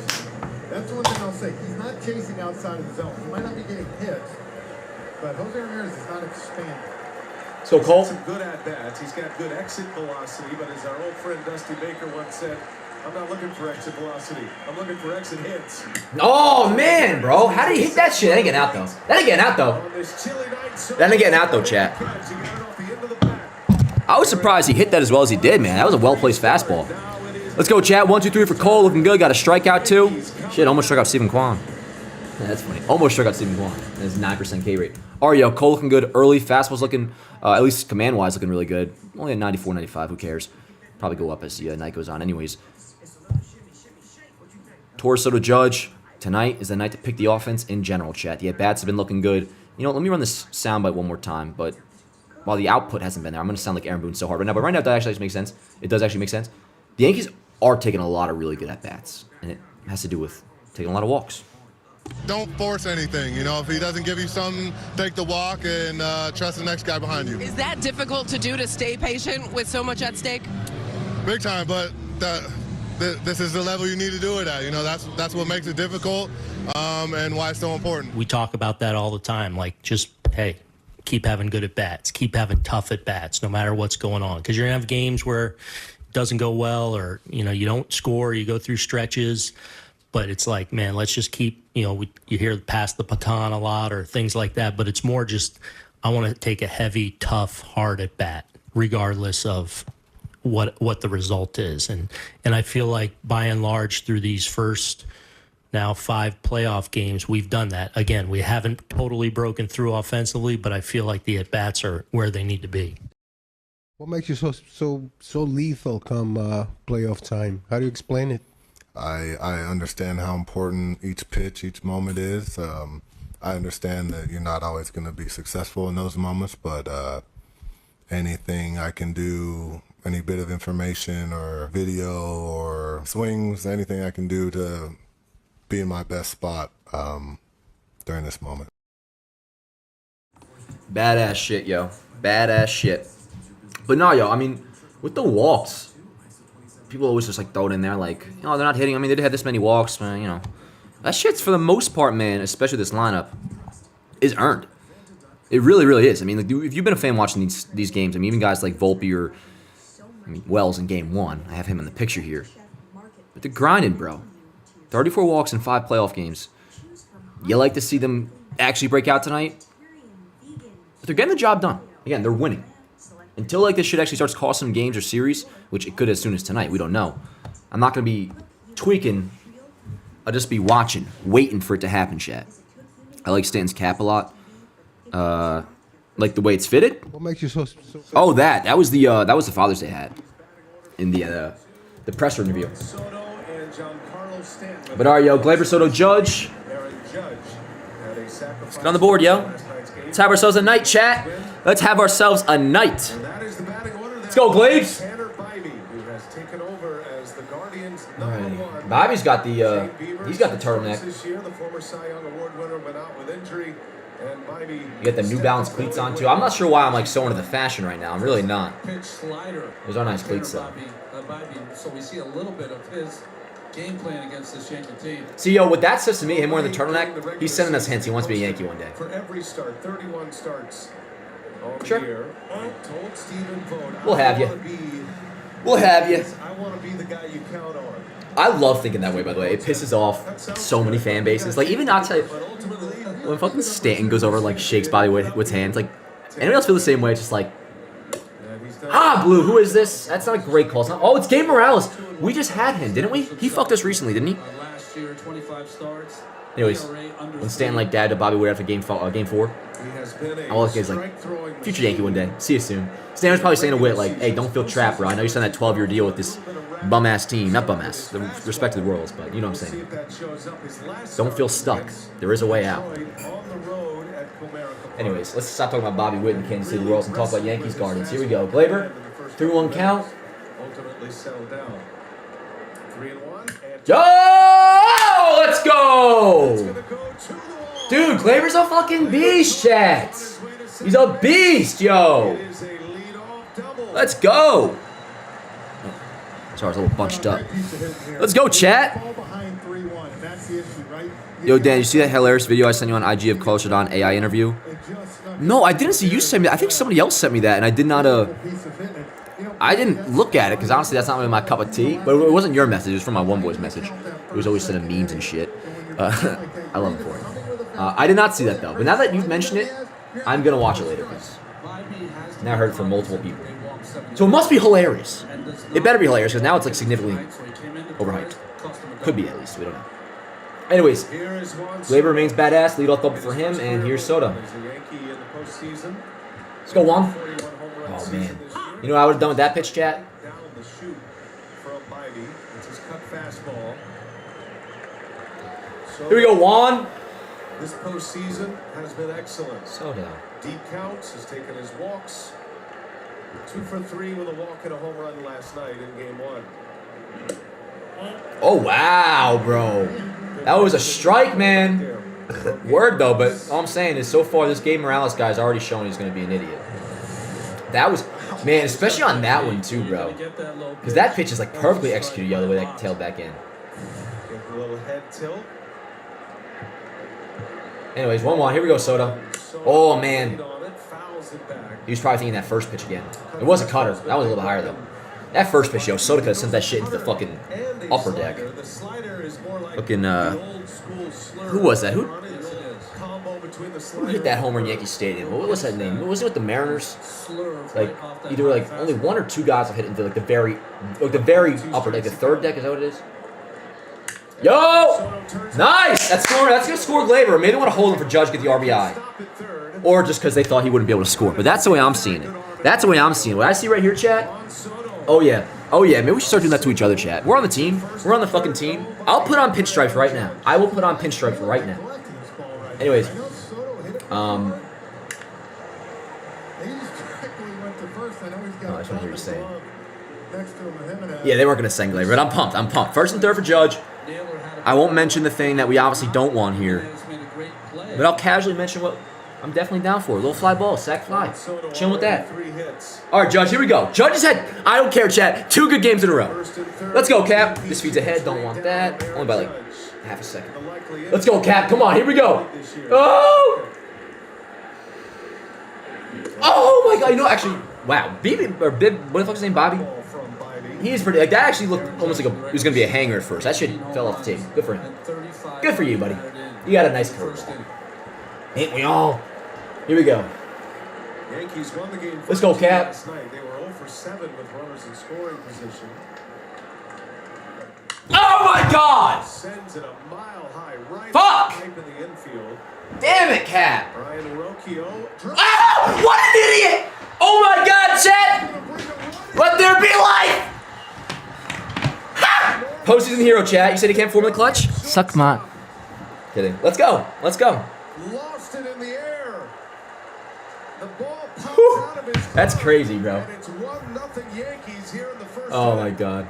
Speaker 11: That's one thing I'll say. He's not chasing outside of the zone. He might not be getting hits, but Jose Ramirez is not expanding.
Speaker 1: So Cole.
Speaker 9: Some good at bats. He's got good exit velocity, but as our old friend Dusty Baker once said, I'm not looking for exit velocity. I'm looking for exit hits.
Speaker 1: Oh man, bro, how did he hit that shit? That ain't getting out though. That ain't getting out though, chat. I was surprised he hit that as well as he did, man. That was a well-placed fastball. Let's go, chat. 1, 2, 3 for Cole. Looking good. Got a strikeout, too. Shit, almost struck out Stephen Kwan. Yeah, that's funny. Almost struck out Stephen Kwan. That's 9% K rate. Ario, Cole looking good early. Fastball's looking, at least command-wise, looking really good. Only at 94, 95. Who cares? Probably go up as the night goes on anyways. Torso to Judge. Tonight is the night to pick the offense in general, chat. The at-bats have been looking good. You know, let me run this soundbite one more time, but while the output hasn't been there, I'm going to sound like Aaron Boone so hard right now, but right now that actually makes sense. It does actually make sense. The Yankees are taking a lot of really good at-bats, and it has to do with taking a lot of walks.
Speaker 2: Don't force anything. You know, if he doesn't give you something, take the walk and trust the next guy behind you.
Speaker 3: Is that difficult to do, to stay patient with so much at stake?
Speaker 2: Big time, but this is the level you need to do it at. You know, that's what makes it difficult and why it's so important.
Speaker 4: We talk about that all the time. Like, just, hey, keep having good at bats, keep having tough at bats, no matter what's going on. Because you're gonna have games where it doesn't go well, or you don't score, you go through stretches. But it's like, man, let's just keep. You hear pass the baton a lot or things like that. But it's more just I want to take a heavy, tough, hard at bat, regardless of what the result is. And I feel like by and large through these first now 5 playoff games, we've done that. Again, we haven't totally broken through offensively, but I feel like the at bats are where they need to be.
Speaker 5: What makes you so lethal come playoff time? How do you explain it?
Speaker 2: I understand how important each pitch, each moment is. I understand that you're not always going to be successful in those moments, but anything I can do, any bit of information or video or swings, anything I can do to be in my best spot during this moment.
Speaker 1: Badass shit, yo. Badass shit. But no, yo, I mean, with the walks, people always just like throw it in there like, you know, they're not hitting. I mean, they did have this many walks, man, you know. That shit's for the most part, man, especially this lineup, is earned. It really, really is. I mean, like, if you've been a fan watching these games, I mean, even guys like Volpe or Wells in Game 1, I have him in the picture here. But they're grinding, bro. 34 walks in 5 playoff games. You like to see them actually break out tonight? But they're getting the job done. Again, they're winning. Until like this shit actually starts costing them games or series, which it could as soon as tonight, we don't know. I'm not going to be tweaking. I'll just be watching, waiting for it to happen, chat. I like Stanton's cap a lot. Like the way it's fitted.
Speaker 5: What makes you so?
Speaker 1: Oh, that was the Father's Day hat in the presser interview. But all right, yo, Gleyber, Soto, Judge. Let's get on the board, yo. Let's have ourselves a night, chat. Let's have ourselves a night. Let's go, Glebes. All right. Bobby's got the he's got the turtleneck. You got the New Balance cleats on too. I'm not sure why I'm like so into the fashion right now. I'm really not. Those are nice cleats though.
Speaker 10: So we see a little bit of his game plan against this Yankee team.
Speaker 1: See, yo, what that says to me, him wearing the turtleneck, he's sending us hints. He wants to be a Yankee one day.
Speaker 9: For every start, 31 starts.
Speaker 1: Sure. We'll have you. We'll have you.
Speaker 9: I want to be the guy you count on.
Speaker 1: I love thinking that way, by the way. It pisses off so many fan bases. Like, even I'll tell you, when fucking Stanton goes over, like, shakes Bobby Witt's hands, like, anyone else feel the same way? It's just like, Blue, who is this? That's not a great call. It's not, oh, it's Gabe Morales. We just had him, didn't we? He fucked us recently, didn't he?
Speaker 10: Last year, 25 starts.
Speaker 1: Anyways, when Stanton, like, dabbed to Bobby Witt after game 4, all the kids like, future Yankee one day. See you soon. Stan was probably saying to Witt, like, hey, don't feel trapped, bro. I know you signed that 12-year deal with this bum-ass team. Not bum-ass. The respect to the Royals, but you know what I'm saying. Don't feel stuck. There is a way out. Anyways, let's stop talking about Bobby Witt and Kansas City Royals and talk about Yankees Guardians. Here we go. Gleyber, 3-1 count. Yo! Let's go! Dude, Gleyber's a fucking beast, chat. He's a beast, yo. Let's go. Sorry, I was a little bunched up. Let's go, chat. Yo, Dan, you see that hilarious video I sent you on IG of Carlos Rodon AI interview? No, I didn't see you send me that. I think somebody else sent me that, and I did not, I didn't look at it, because honestly, that's not really my cup of tea. But it wasn't your message. It was from my one boy's message. He was always sending memes and shit. I love him for it. I did not see that, though. But now that you've mentioned it, I'm going to watch it later, because now I heard it from multiple people. So it must be hilarious. It better be hilarious, because now it's like significantly overhyped. Could be, at least. We don't know. Anyways, Gleyber remains badass. Leadoff double for him, and here's Soto. Let's go, Juan. Oh, man. You know what I would have done with that pitch, chat? Here we go, Juan.
Speaker 9: This postseason has been excellent.
Speaker 1: Soto.
Speaker 9: Deep counts, has taken his walks. 2 for 3 with a walk and a home run last night in Game 1.
Speaker 1: Oh, wow, bro. That was a strike, man. Word, though, but all I'm saying is so far this Gabe Morales guy's already shown he's going to be an idiot. That was, man, especially on that one, too, bro. Because that pitch is, like, perfectly executed, yo, the way that tailed back in.
Speaker 9: A little head tilt.
Speaker 1: Anyways, 1-1. Here we go, Soto. Oh, man. He was probably thinking that first pitch again. It was a cutter. That was a little higher, though. That first pitch, yo, Soto could have sent that shit into the fucking upper deck. Fucking, who was that? Who?
Speaker 9: between the
Speaker 1: Who hit that homer in Yankee Stadium? What was that name? What was it with the Mariners? Like either like only one or two guys have hit into like the very upper, like the third deck. Is that what it is? Yo, nice. That's gonna score Glaber. Maybe they want to hold him for Judge, get the RBI, or just because they thought he wouldn't be able to score. But that's the way I'm seeing it. That's the way I'm seeing it. What I see right here, chat. Oh yeah. Oh yeah. Maybe we should start doing that to each other, chat. We're on the team. We're on the fucking team. I'll put on pinstripes right now. I will put on pinstripes right now. Anyways, oh, I just want to hear you saying. Yeah, they weren't going to send Glaber, but I'm pumped. I'm pumped. First and third for Judge. I won't mention the thing that we obviously don't want here, but I'll casually mention what I'm definitely down for. A little fly ball, sack fly. Chilling with that. All right, Judge, here we go. Judge has had, I don't care, chat, 2 good games in a row. Let's go, Cap. This feeds ahead. Don't want that. Only by like half a second. Let's go, Cap. Come on, here we go. Oh! Oh, my God. You know, actually, wow. Bib, what the fuck's his name, Bobby? He's pretty, like, that actually looked almost like it was going to be a hanger at first. That shit fell off the tape. Good for him. Good for you, buddy. You got a nice curve. Ain't we all? Here we go.
Speaker 9: Yankees won the game.
Speaker 1: Let's go, Cap.
Speaker 9: Last night. They were 0 for 7 with runners in scoring position.
Speaker 1: Oh, my God!
Speaker 9: Sends it a mile high right
Speaker 1: Fuck!
Speaker 9: in the infield.
Speaker 1: Damn it, Cap.
Speaker 9: Brian Rocchio.
Speaker 1: Ah! What an idiot! Oh, my God, chat! Let there be life! Postseason hero, chat. You said he can't form the clutch? Suck my. Kidding. Let's go. Let's go.
Speaker 9: Lost it in the air. The ball pops out of his
Speaker 1: That's crazy, bro.
Speaker 9: and it's 1-0 Yankees here in the first
Speaker 1: Oh,
Speaker 9: inning.
Speaker 1: my God.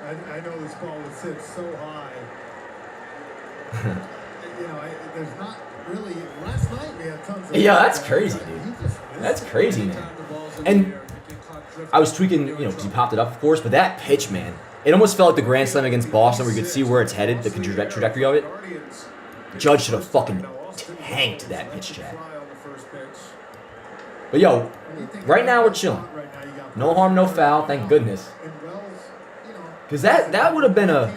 Speaker 11: I know this ball would sit so high. There's not really. Last night we had tons of.
Speaker 1: Yeah, that's crazy, dude. That's crazy, man. And I was tweaking, because he popped it up, of course, but that pitch, man, it almost felt like the Grand Slam against Boston where you could see where it's headed, the trajectory of it. Judge should have fucking tanked that pitch, chat. But, yo, right now we're chilling. No harm, no foul, thank goodness. Because that would have been a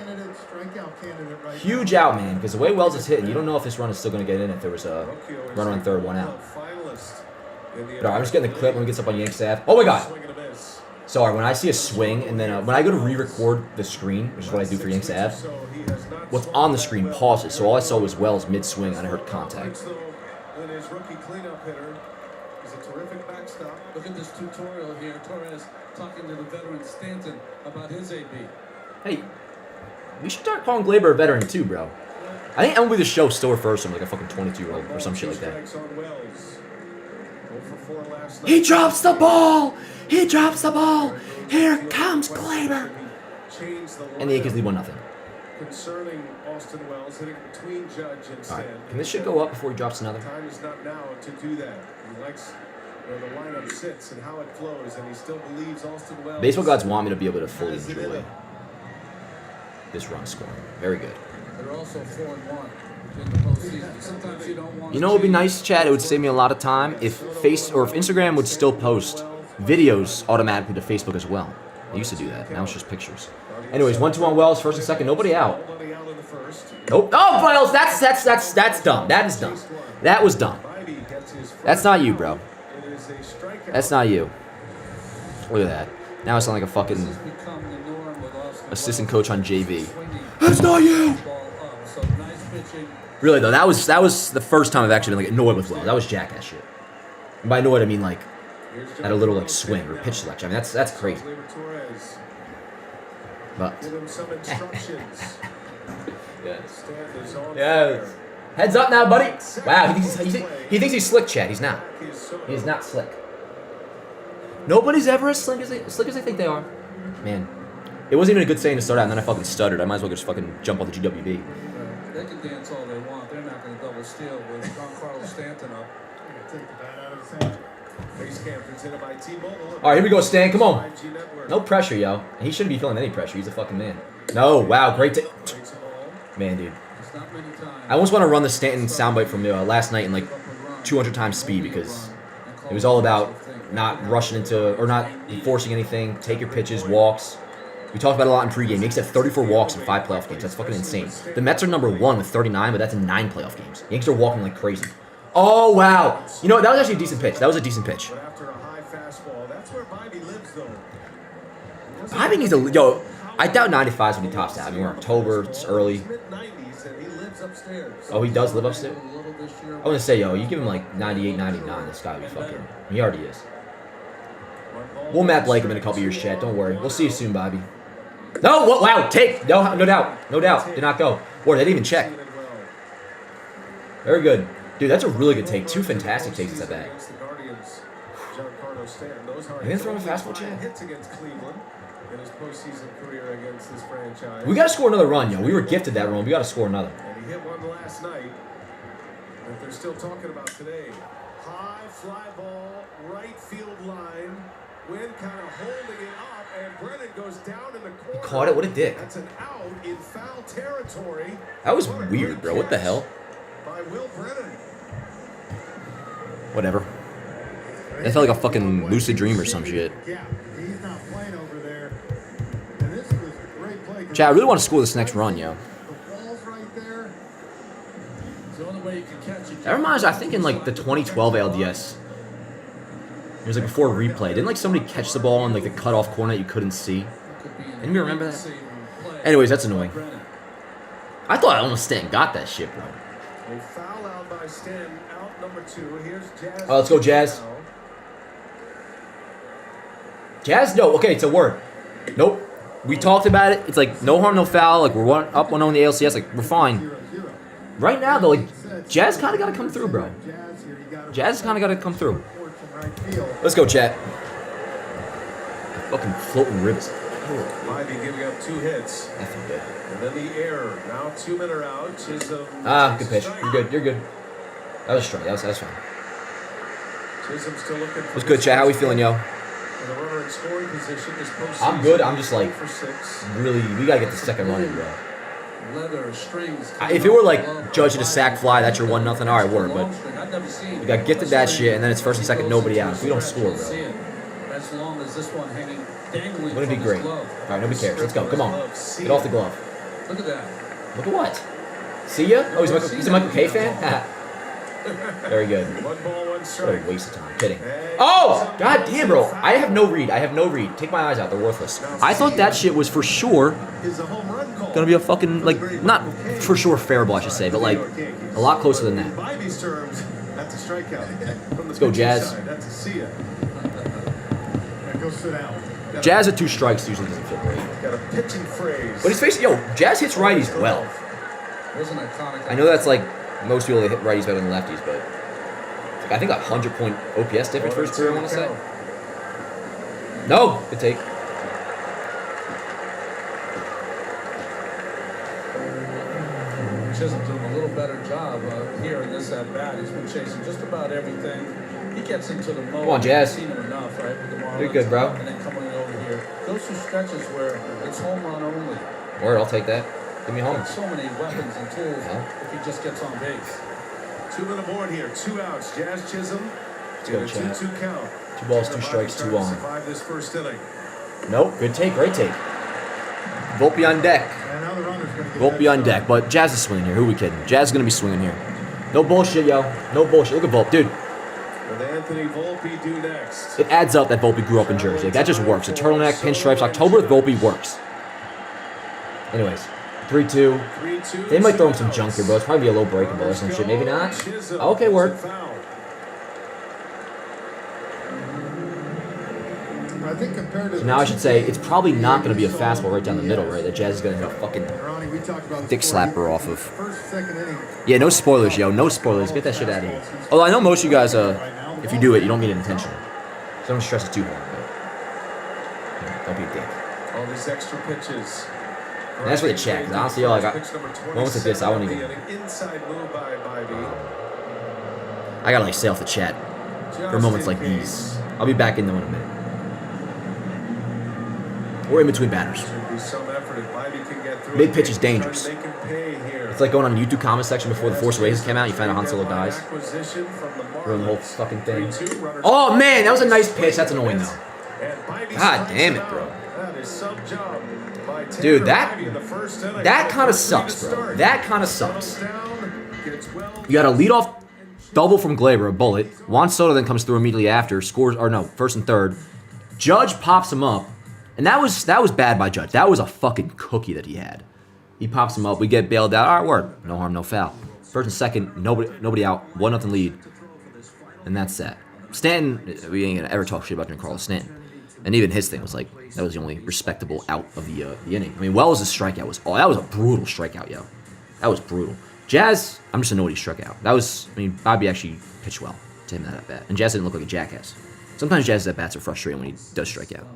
Speaker 1: huge out, man, because the way Wells is hitting, you don't know if this run is still going to get in if there was a runner on third, 1 out. But I'm just getting the clip when it gets up on Yankees Ave. Oh, my God. Sorry, when I see a swing, and then when I go to re-record the screen, which is what I do for Yankees Ave, what's on the screen pauses. So all I saw was Wells mid-swing, and I heard contact.
Speaker 10: Look at this tutorial here. Torres talking to the veteran Stanton about his AB.
Speaker 1: Hey, we should start calling Glaber a veteran too, bro. I think MLB The Show still refers to him like a fucking 22-year-old or some shit like that. He drops the ball! He drops the ball! Here comes Glaber! And the Yankees lead 1-0.
Speaker 9: Concerning Austin Wells hitting between Judge and Stan.
Speaker 1: Alright, can this shit go up before he drops another?
Speaker 9: Time is not now to do that. He likes where the lineup sits and how it flows, and he still believes Austin Wells.
Speaker 1: Baseball gods want me to be able to fully enjoy this run scoring. Very good.
Speaker 10: They're also 4-1 in the postseason. Sometimes you don't want.
Speaker 1: You know what would be nice, Chad? It would save me a lot of time if Instagram would still post videos automatically to Facebook as well. They used to do that. Now it's just pictures. Anyways, 1-2 on Wells, first and second, nobody out. Nope. Oh, Wells, that's dumb. That is dumb. That was dumb. That's not you, bro. That's not you. Look at that. Now I sound like a fucking assistant coach on JV. That's not you. Really though, that was the first time I've actually been like annoyed with Wells. That was jackass shit. And by annoyed I mean like at a little like swing or pitch selection. I mean that's crazy. But yes. Heads up now, buddy. Wow, he thinks he's slick, Chad. He's not. He is not slick. Nobody's ever as slick as they think they are. Man, it wasn't even a good saying to start out, and then I fucking stuttered. I might as well just fucking jump on the GWB.
Speaker 10: They can dance all they want. They're not going to double steal with Giancarlo Stanton up.
Speaker 11: Take the bat out of his hand.
Speaker 1: All right, here we go, Stan. Come on. No pressure, yo. And he shouldn't be feeling any pressure. He's a fucking man. No, wow, great. Man, dude. I almost want to run the Stanton soundbite from last night in like 200 times speed because it was all about not rushing into or not forcing anything. Take your pitches, walks. We talked about it a lot in pregame. Yankees have 34 walks in 5 playoff games. That's fucking insane. The Mets are number 1 with 39, but that's in 9 playoff games. Yankees are walking like crazy. Oh, wow. You know what? That was actually a decent pitch. That was a decent pitch.
Speaker 9: But after a high fastball, that's where Bobby lives, though.
Speaker 1: Bobby needs a... Yo, I doubt 95 is when he tops out. I mean, we're in October. It's early.
Speaker 9: Mid-90s, and he lives upstairs.
Speaker 1: Oh, he does live upstairs? I want to say, yo, you give him like 98, 99, this guy would be fucking... He already is. We'll map like him in a couple years, chat. Don't worry. We'll see you soon, Bobby. No! Wow! Take! No, no doubt. No doubt. Did not go. Or they didn't even check. Very good. Dude, that's a really good take. 2 fantastic takes at that. Are you gonna throw in a fastball, Chad?
Speaker 9: In his postseason career against this franchise.
Speaker 1: We gotta score another run, yo. We were gifted that run. We gotta score another.
Speaker 9: And he hit one last night that they're still talking about today. High fly ball, right field line. Wind kind of holding it up, and Brennan goes down in the corner.
Speaker 1: He caught it. What a dick.
Speaker 9: That's an out in foul territory.
Speaker 1: That was weird, bro. What the hell?
Speaker 9: By Will Brennan.
Speaker 1: Whatever. That felt like a fucking lucid dream or some shit.
Speaker 11: Yeah, he's not playing over there. And this was a great play.
Speaker 1: Chad, I really want to score this next run, yo.
Speaker 11: The ball's right there.
Speaker 10: It's the only way you can catch it.
Speaker 1: That reminds me, I think in like the 2012 LDS. It was like before replay. Didn't like somebody catch the ball in like the cutoff corner that you couldn't see? Anybody remember that? Anyways, that's annoying. I thought almost Stanton got that shit, bro.
Speaker 9: A foul out by Stanton, out number 2. Here's Jazz.
Speaker 1: Oh, let's go, Jazz. Jazz, no. Okay, it's a word. Nope. We talked about it. It's like no harm, no foul. Like we're up 1-0 in the ALCS. Like we're fine. Right now, though, like Jazz kind of got to come through, bro. Jazz kind of got to come through. Let's go, chat. Fucking floating ribs.
Speaker 9: Bobby giving up 2 hits.
Speaker 1: That felt good.
Speaker 9: And then the error. Now 2 men are out. Chisholm.
Speaker 1: Good pitch. You're good. You're good. That was strong. That was fine.
Speaker 9: Chisholm still looking for.
Speaker 1: What's good, chat? How we feeling, yo?
Speaker 9: The runner in scoring position this postseason.
Speaker 1: I'm good. I'm just like
Speaker 9: 4-6.
Speaker 1: really. We gotta get the second run in, bro.
Speaker 10: Leather strings.
Speaker 1: If it were like judging a sack fly, that's your 1-0. All right, word. But we got gifted that shit, and then it's first and second, nobody out. If we don't score, bro,
Speaker 10: As long as this one hanging dangling.
Speaker 1: wouldn't it be great? All right, nobody cares. Let's go. Come on, get off the glove.
Speaker 10: Look at that.
Speaker 1: Look at what? See ya? Oh, he's a Michael K fan. Very good.
Speaker 9: 1 ball, 1
Speaker 1: What
Speaker 9: strike.
Speaker 1: a waste of time. Kidding. Oh, god damn, bro. I have no read. Take my eyes out. They're worthless. I thought that shit was for sure
Speaker 9: Is a home run call.
Speaker 1: gonna be a fucking, like, not for sure fair ball, I should say, but like a lot closer than that.
Speaker 9: Bobby's terms, that's a strikeout. From the
Speaker 1: Let's go,
Speaker 9: pitching
Speaker 1: Jazz.
Speaker 9: side, that's a see ya.
Speaker 11: Now go sit down.
Speaker 1: Jazz at 2 strikes usually doesn't feel great.
Speaker 9: Got a pitching phrase.
Speaker 1: But he's facing, Jazz hits righties well.
Speaker 10: Wasn't iconic.
Speaker 1: I know that's like most people hit righties better than lefties, but I think like 100-point OPS difference for his career, I want to say. No, good take.
Speaker 10: Chisholm doing a little better job here in this at bat. He's been chasing just about everything. He gets into the mode.
Speaker 1: Come on, Jazz.
Speaker 10: Seen him enough, right? With the Marlins.
Speaker 1: You're good, bro.
Speaker 10: And then coming over here, goes through stretches where it's home run only.
Speaker 1: Word, I'll take that. Give me home.
Speaker 10: Got so many weapons and tools
Speaker 1: Yeah.
Speaker 10: if he just gets on base.
Speaker 9: 2 men aboard here, 2 outs. Jazz Chisholm.
Speaker 1: Let's go,
Speaker 9: And a
Speaker 1: Chad.
Speaker 9: 2-2 count.
Speaker 1: 2 balls, 2 strikes, 2 on.
Speaker 9: Survive this first inning.
Speaker 1: Nope, good take, great take. Volpe on deck.
Speaker 11: And now the runner's going to get
Speaker 1: Volpe on deck, but Jazz is swinging here. Who we kidding? Jazz is going to be swinging here. No bullshit, yo. No bullshit. Look at Volpe. Dude,
Speaker 9: With Anthony Volpe due next.
Speaker 1: it adds up that Volpe grew up in Jersey. Like, that just works. A turtleneck, pinstripes, October with Volpe works. Anyways, 3-2.
Speaker 9: 3-2.
Speaker 1: They might throw him some junk here, bro. It's probably a low breakable or some shit. Maybe not. Okay, word.
Speaker 11: I think compared to
Speaker 1: So now I should say it's probably not going to be a fastball right down the middle, right? That Jazz is going to hit a fucking
Speaker 11: Ronnie, we talked about this
Speaker 1: dick
Speaker 11: before.
Speaker 1: slapper off of.
Speaker 11: First, second inning.
Speaker 1: Yeah, no spoilers, yo. No spoilers. Get that shit out of here. Although I know most of you guys, if you do it, you don't mean it intentionally. So don't stress it too hard. But, don't be a dick.
Speaker 9: All these extra pitches.
Speaker 1: And that's for the check. 'Cause honestly, yo, like, moments like this, I won't even.
Speaker 9: Inside move by Bobby.
Speaker 1: I gotta like stay off the chat for moments like these. I'll be back in though in a minute. We're in between batters.
Speaker 9: Should be some effort if Bobby can get through.
Speaker 1: Mid pitch is dangerous.
Speaker 9: They can pay here.
Speaker 1: It's like going on the YouTube comment section before the Force Awakens came out. You find out Han Solo dies.
Speaker 9: Acquisition from the
Speaker 1: Ruin the whole
Speaker 9: Marlins.
Speaker 1: fucking thing.
Speaker 9: 3-2, runners-
Speaker 1: Oh man, that was a nice pitch. That's annoying though.
Speaker 9: And Bobby
Speaker 1: God
Speaker 9: strikes
Speaker 1: damn
Speaker 9: him
Speaker 1: it, bro.
Speaker 9: out. That is some job.
Speaker 1: Dude, that kind of sucks, bro. That kind of sucks. You got a leadoff double from Glaber, a bullet. Juan Soto then comes through immediately after, scores, or no, first and third. Judge pops him up, and that was bad by Judge. That was a fucking cookie that he had. He pops him up. We get bailed out. All right, word. No harm, no foul. First and second, nobody out. 1-0 lead, and that's that. Stanton, we ain't gonna ever talk shit about Giancarlo Stanton. And even his thing was like, that was the only respectable out of the inning. I mean, Wells' strikeout that was a brutal strikeout, yo. That was brutal. Jazz, I'm just annoyed he struck out. Bobby actually pitched well to him at bat. And Jazz didn't look like a jackass. Sometimes Jazz's at bats are frustrating when he does strike out.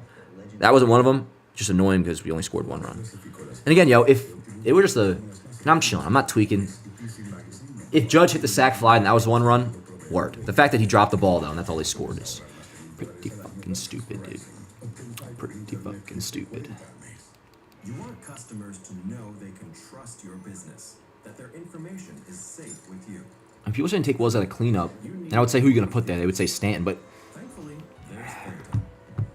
Speaker 1: That wasn't one of them. Just annoying because we only scored 1 run. And again, yo, if it were just and I'm chilling, I'm not tweaking. If Judge hit the sac fly and that was 1 run, word. The fact that he dropped the ball, though, and that's all he scored is pretty fucking stupid, dude. Pretty fucking stupid.
Speaker 12: You want customers to know they can trust your business, that their information is safe with you.
Speaker 1: And people shouldn't take Wells out of cleanup. And I would say, who are you going to put there? They would say Stanton, but
Speaker 12: Thankfully, there's Vanta.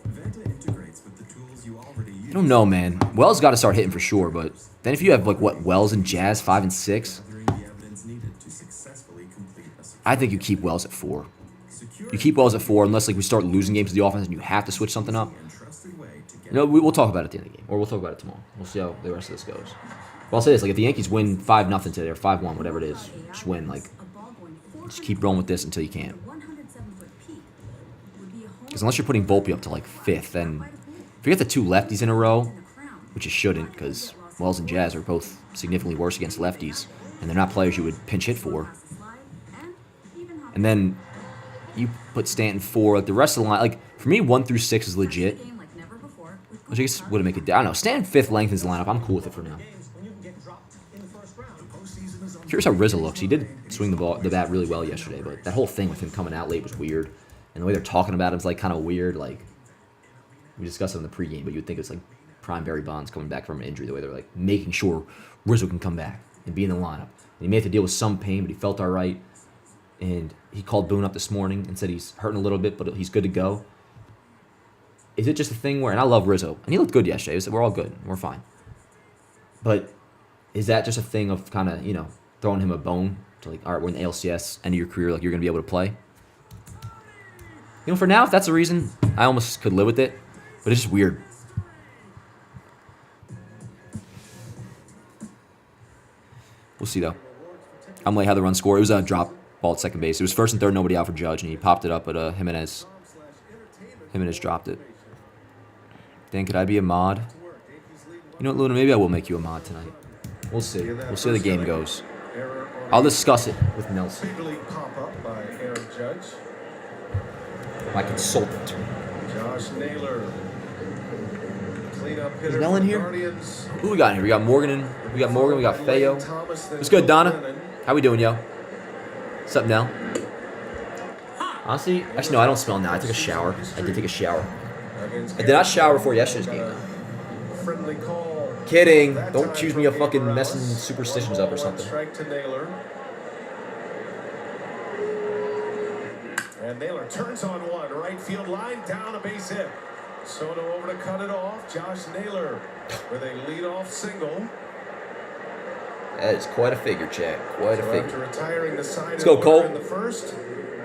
Speaker 12: Vanta integrates with the tools you already use.
Speaker 1: I don't know, man. Wells got to start hitting for sure, but then if you have, Wells and Jazz 5 and 6, I think you keep Wells at 4. You keep Wells at 4 unless we start losing games to the offense and you have to switch something up. We'll talk about it at the end of the game, or we'll talk about it tomorrow. We'll see how the rest of this goes. But I'll say this: if the Yankees win 5-0 today or 5-1, whatever it is, just win. Just keep rolling with this until you can't. Because unless you're putting Volpe up to 5th, then if you get the 2 lefties in a row, which you shouldn't, because Wells and Jazz are both significantly worse against lefties, and they're not players you would pinch hit for. And then you put Stanton 4. The rest of the line, for me, 1 through 6 is legit. Which I guess would make it. I don't know. Stanton 5th lengthens the lineup. I'm cool with it for now. Curious how Rizzo looks. He did swing the bat really well yesterday, but that whole thing with him coming out late was weird. And the way they're talking about him is kind of weird. We discussed it in the pregame, but you'd think it's prime Barry Bonds coming back from an injury. The way they're making sure Rizzo can come back and be in the lineup. And he may have to deal with some pain, but he felt all right. And he called Boone up this morning and said he's hurting a little bit, but he's good to go. Is it just a thing where, and I love Rizzo, and he looked good yesterday. We're all good. We're fine. But is that just a thing of kind of, throwing him a bone to all right, we're in the ALCS, end of your career, you're going to be able to play? For now, if that's the reason, I almost could live with it. But it's just weird. We'll see, though. I'm have the run score. It was a drop ball at second base. It was first and third, nobody out for Judge, and he popped it up, but Jimenez dropped it. Dan, could I be a mod? You know what, Luna? Maybe I will make you a mod tonight. We'll see. We'll see how the game goes. I'll discuss it with Nelson, my consultant.
Speaker 9: Josh Naylor.
Speaker 1: Is Nell in here? Who we got in here? We got Morgan. We got Feo. What's good, Donna? How we doing, yo? What's up, Nell? Honestly, actually, no, I don't smell now. I took a shower. I did take a shower. I did not shower before yesterday's game, though. Kidding. Don't accuse me of fucking messing superstitions up or something.
Speaker 9: And Naylor turns on one. Right field line, down a base hit. Soto over to cut it off. Josh Naylor with a leadoff single.
Speaker 1: That is quite a figure, Chad. Quite a figure.
Speaker 9: After retiring the side
Speaker 1: Let's go, Cole.
Speaker 9: In the first,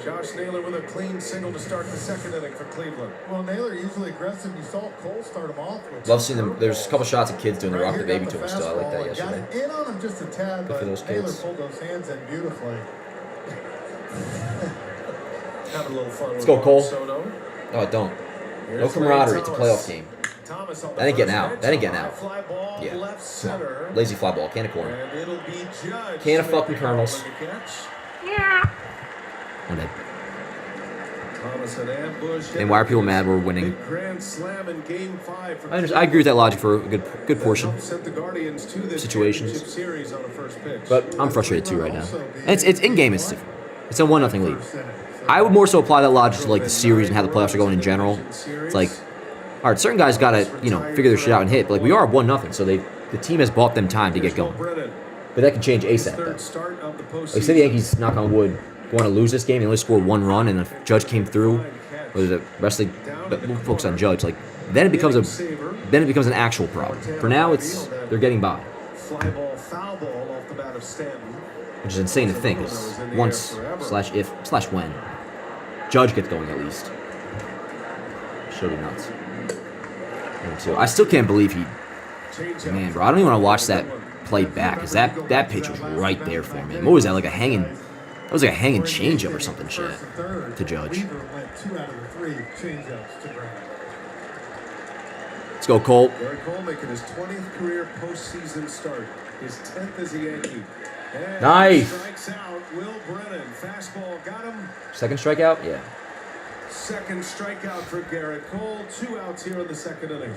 Speaker 9: Josh Naylor with a clean single to start the second inning for Cleveland.
Speaker 11: Well, Naylor usually aggressive. You saw Cole start him off with.
Speaker 1: Love seeing them. There's a couple shots of kids doing the rock the baby to him still. I like that yesterday.
Speaker 11: Got in on him just a tad,
Speaker 1: Good for those
Speaker 11: but Naylor
Speaker 1: kids.
Speaker 11: pulled those hands in beautifully.
Speaker 9: Having a little fun.
Speaker 1: Let's go, Cole.
Speaker 9: Soto.
Speaker 1: Oh, don't. No camaraderie. It's a playoff game. That ain't getting out. That ain't getting out. Yeah. Come on. Lazy fly ball. Can of corn. Can of fucking kernels. Yeah. I'm dead. And why are people mad we're winning? I agree with that logic for a good portion of situations. But I'm frustrated too right now. And it's in game. It's different. It's a 1-0 lead. I would more so apply that logic to the series and how the playoffs are going in general. It's all right, certain guys gotta figure their shit out and hit. But we are 1-0, so the team has bought them time to get going. But that can change ASAP. Though. Say the Yankees, knock on wood, want to lose this game. They only scored 1 run, and if Judge came through, or the rest of we'll focus on Judge. then it becomes an actual problem. For now, they're getting by,
Speaker 9: Fly ball, foul ball off the bat of Stanton.
Speaker 1: which is insane to think. Because once/if/when Judge gets going, at least should be nuts. And two, I still can't believe he. Man, bro, I don't even want to watch that play back because that pitch was right there for me. What was that? Like a hanging. That was like a hanging changeup or something shit to Judge.
Speaker 11: Weaver went 2 out of the 3 changeups to Brandon.
Speaker 1: Let's go, Cole.
Speaker 9: Garrett Cole making his 20th career postseason start. His 10th as a Yankee. And
Speaker 1: Nice.
Speaker 9: Strikes out Will Brennan. Fastball got him.
Speaker 1: Second strikeout? Yeah.
Speaker 9: Second strikeout for Garrett Cole. 2 outs here in the second inning.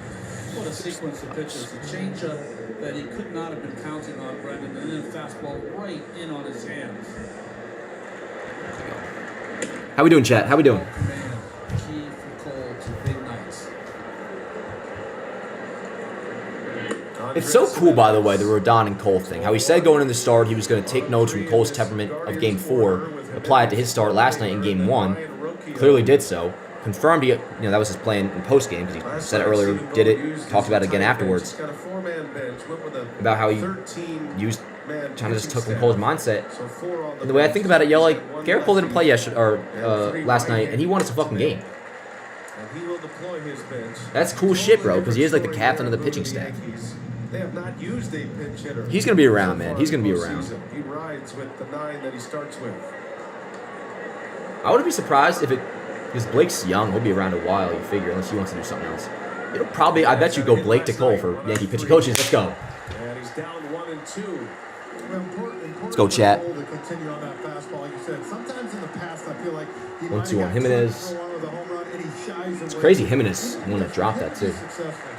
Speaker 10: What a sequence of pitches. A changeup that he could not have been counting on, Brendan, and then fastball right in on his hands.
Speaker 1: How we doing, chat? How we doing?
Speaker 10: Man, key for Cole to big nights.
Speaker 1: It's so cool, by the way, the Rodon and Cole thing. How he said going in the start he was going to take notes from Cole's temperament of Game 4, apply it to his start last night in Game 1. Clearly did so. Confirmed he, that was his plan in post game because he said it earlier, did it, talked about it again afterwards. About how he used, kind of just took from Cole's mindset. And the way I think about it, like Garrett Cole didn't play last night, and he won us a fucking game. That's cool shit, bro, because he is like the captain of the pitching staff.
Speaker 9: They have not used a pinch hitter.
Speaker 1: He's going to be around, man. He's going to be around.
Speaker 9: He rides with the 9 that he starts with.
Speaker 1: I wouldn't be surprised if it, because Blake's young, he'll be around a while, you figure, unless he wants to do something else. It'll probably, I bet you go Blake to Cole for Yankee pitching coaches. Let's go.
Speaker 9: And he's down 1 and 2.
Speaker 1: Let's go, chat.
Speaker 11: To continue on that fastball, like you said. Sometimes in the past, I feel like he
Speaker 1: 1-2 on Jimenez. It's crazy Jimenez wanted to drop that too.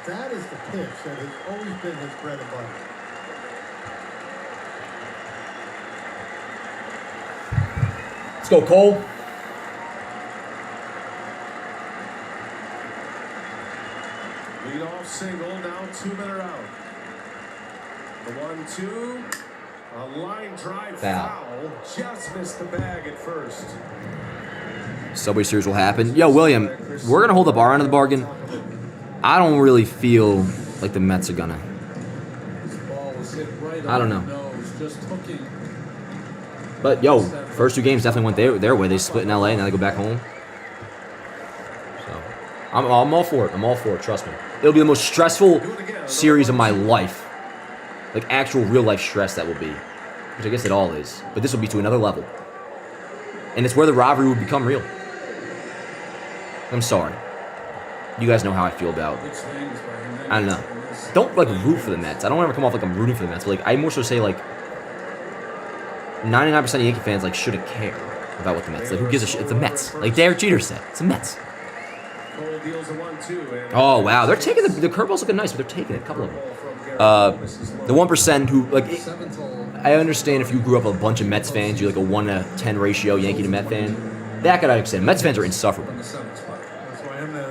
Speaker 11: That is the pitch that has always been his bread and butter.
Speaker 1: Let's go, Cole.
Speaker 9: Leadoff single, now 2 men are out. The 1-2, a line drive foul, just missed the bag at first.
Speaker 1: Subway Series will happen. Yo, William, we're going to hold up our end of the bargain. I don't really feel like the Mets are going to. I don't know. But, yo, first 2 games definitely went their way. They split in L.A., and now they go back home. So, I'm all for it. I'm all for it. Trust me. It'll be the most stressful series of my life. Like, actual real-life stress that will be. Which I guess it all is. But this will be to another level. And it's where the rivalry would become real. I'm sorry. You guys know how I feel about. I don't know. Don't like root for the Mets. I don't ever come off like I'm rooting for the Mets, but like I more so say like 99% of Yankee fans like shouldn't care about what the Mets. Like who gives a shit? It's the Mets. Like Derek Jeter said, it's the Mets. Oh wow, they're taking the curveballs looking nice, but they're taking it. A couple of them. The 1% who like. I understand if you grew up with a bunch of Mets fans, you're like a 1-to-10 ratio Yankee to Met fan. That could I understand. Mets fans are insufferable.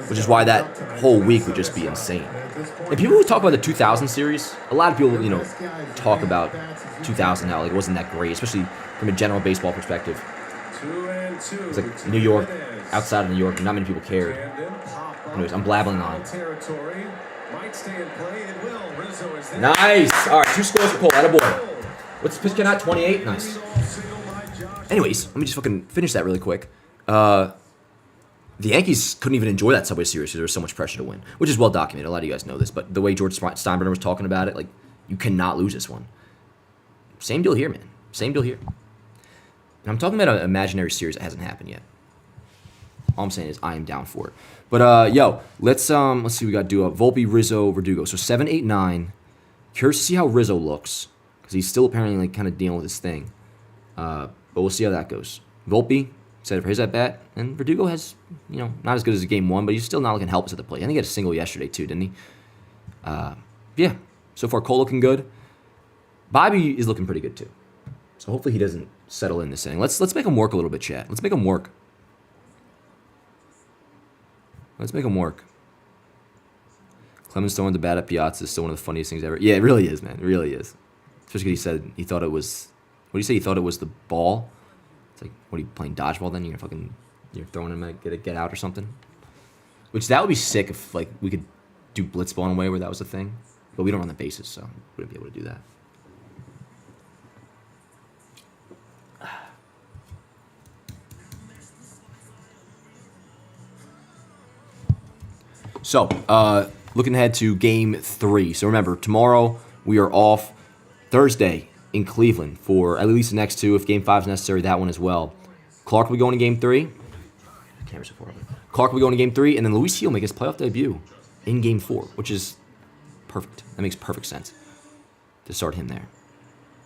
Speaker 1: Which is why that whole week would just be insane. And people who talk about the 2000 series, a lot of people, talk about 2000 how like it wasn't that great, especially from a general baseball perspective. It's like New York, outside of New York, not many people cared. Anyways, I'm blabbling on. Nice! All right, 2 scores for Cole. Attaboy. What's the pitch count at? 28? Nice. Anyways, let me just fucking finish that really quick. The Yankees couldn't even enjoy that Subway Series because there was so much pressure to win, which is well documented. A lot of you guys know this, but the way George Steinbrenner was talking about it, like, you cannot lose this one. Same deal here, man. Same deal here. And I'm talking about an imaginary series that hasn't happened yet. All I'm saying is I am down for it. But, yo, let's see, we got to do a Volpe, Rizzo, Verdugo. So 7, 8, 9. Curious to see how Rizzo looks because he's still apparently like kind of dealing with his thing. But we'll see how that goes. Volpe, excited for his at bat, and Verdugo has, not as good as Game 1, but he's still not looking helpless at the plate. I think he had a single yesterday too, didn't he? Yeah. So far, Cole looking good. Bobby is looking pretty good too. So hopefully he doesn't settle in this inning. Let's make him work a little bit, chat. Let's make him work. Let's make him work. Clemens throwing the bat at Piazza is still one of the funniest things ever. Yeah, it really is, man. It really is. Especially because he said he thought it was. What do you say? He thought it was the ball. It's like, what are you playing dodgeball? Then you're throwing him at get out or something. Which that would be sick if like we could do blitzball in a way where that was a thing. But we don't run the bases, so we wouldn't be able to do that. So, looking ahead to Game 3. So remember, tomorrow we are off. Thursday in Cleveland for at least the next 2. If Game 5 is necessary, that one as well. Clark will be going to Game 3. Camera's so far over. Clark will be going to Game 3, and then Luis Gil make his playoff debut in Game 4, which is perfect. That makes perfect sense to start him there.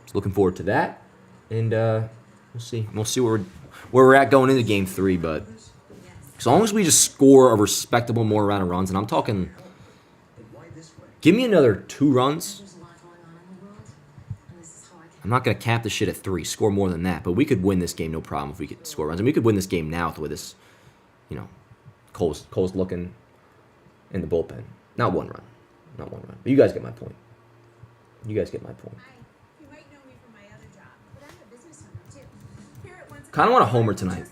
Speaker 1: So looking forward to that, and we'll see. We'll see where we're at going into Game 3, but as long as we just score a respectable more amount of runs, and I'm talking, give me another 2 runs. I'm not going to cap the shit at 3, score more than that, but we could win this game no problem if we could score runs. And we could win this game now with this, Cole's looking in the bullpen. Not 1 run. Not 1 run. But you guys get my point. Kind of want a homer tonight.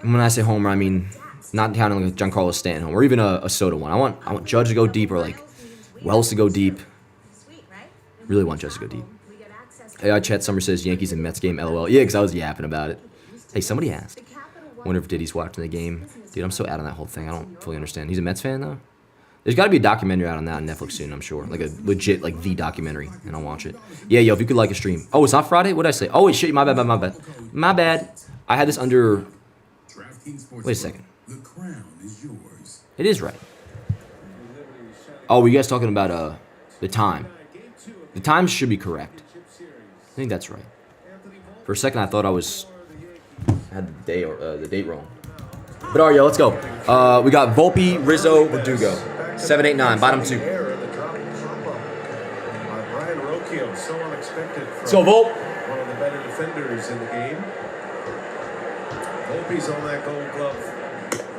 Speaker 1: And when I say homer, I mean not counting like a Giancarlo Stanton homer, or even a Soto one. I want Judge to go deep, or like Wells to go deep. Really want Judge to go deep. AI Chat Summer says Yankees and Mets game, LOL. Yeah, because I was yapping about it. Hey, somebody asked. Wonder if Diddy's watching the game. Dude, I'm so out on that whole thing. I don't fully understand. He's a Mets fan, though? There's got to be a documentary out on that on Netflix soon, I'm sure. Like a legit, like the documentary, and I'll watch it. Yeah, yo, if you could like a stream. Oh, it's not Friday? What did I say? Oh, wait, shit, my bad. I had this under... Wait a second. It is right. Oh, were you guys talking about the time? The time should be correct. I think that's right. For a second, I thought I had the date wrong. But all right, yo, let's go. We got Volpe, Rizzo, Verdugo. 7, 8, 9, bottom 2. So Volpe.
Speaker 9: One of the better defenders in the game. Volpe's on that Gold Glove.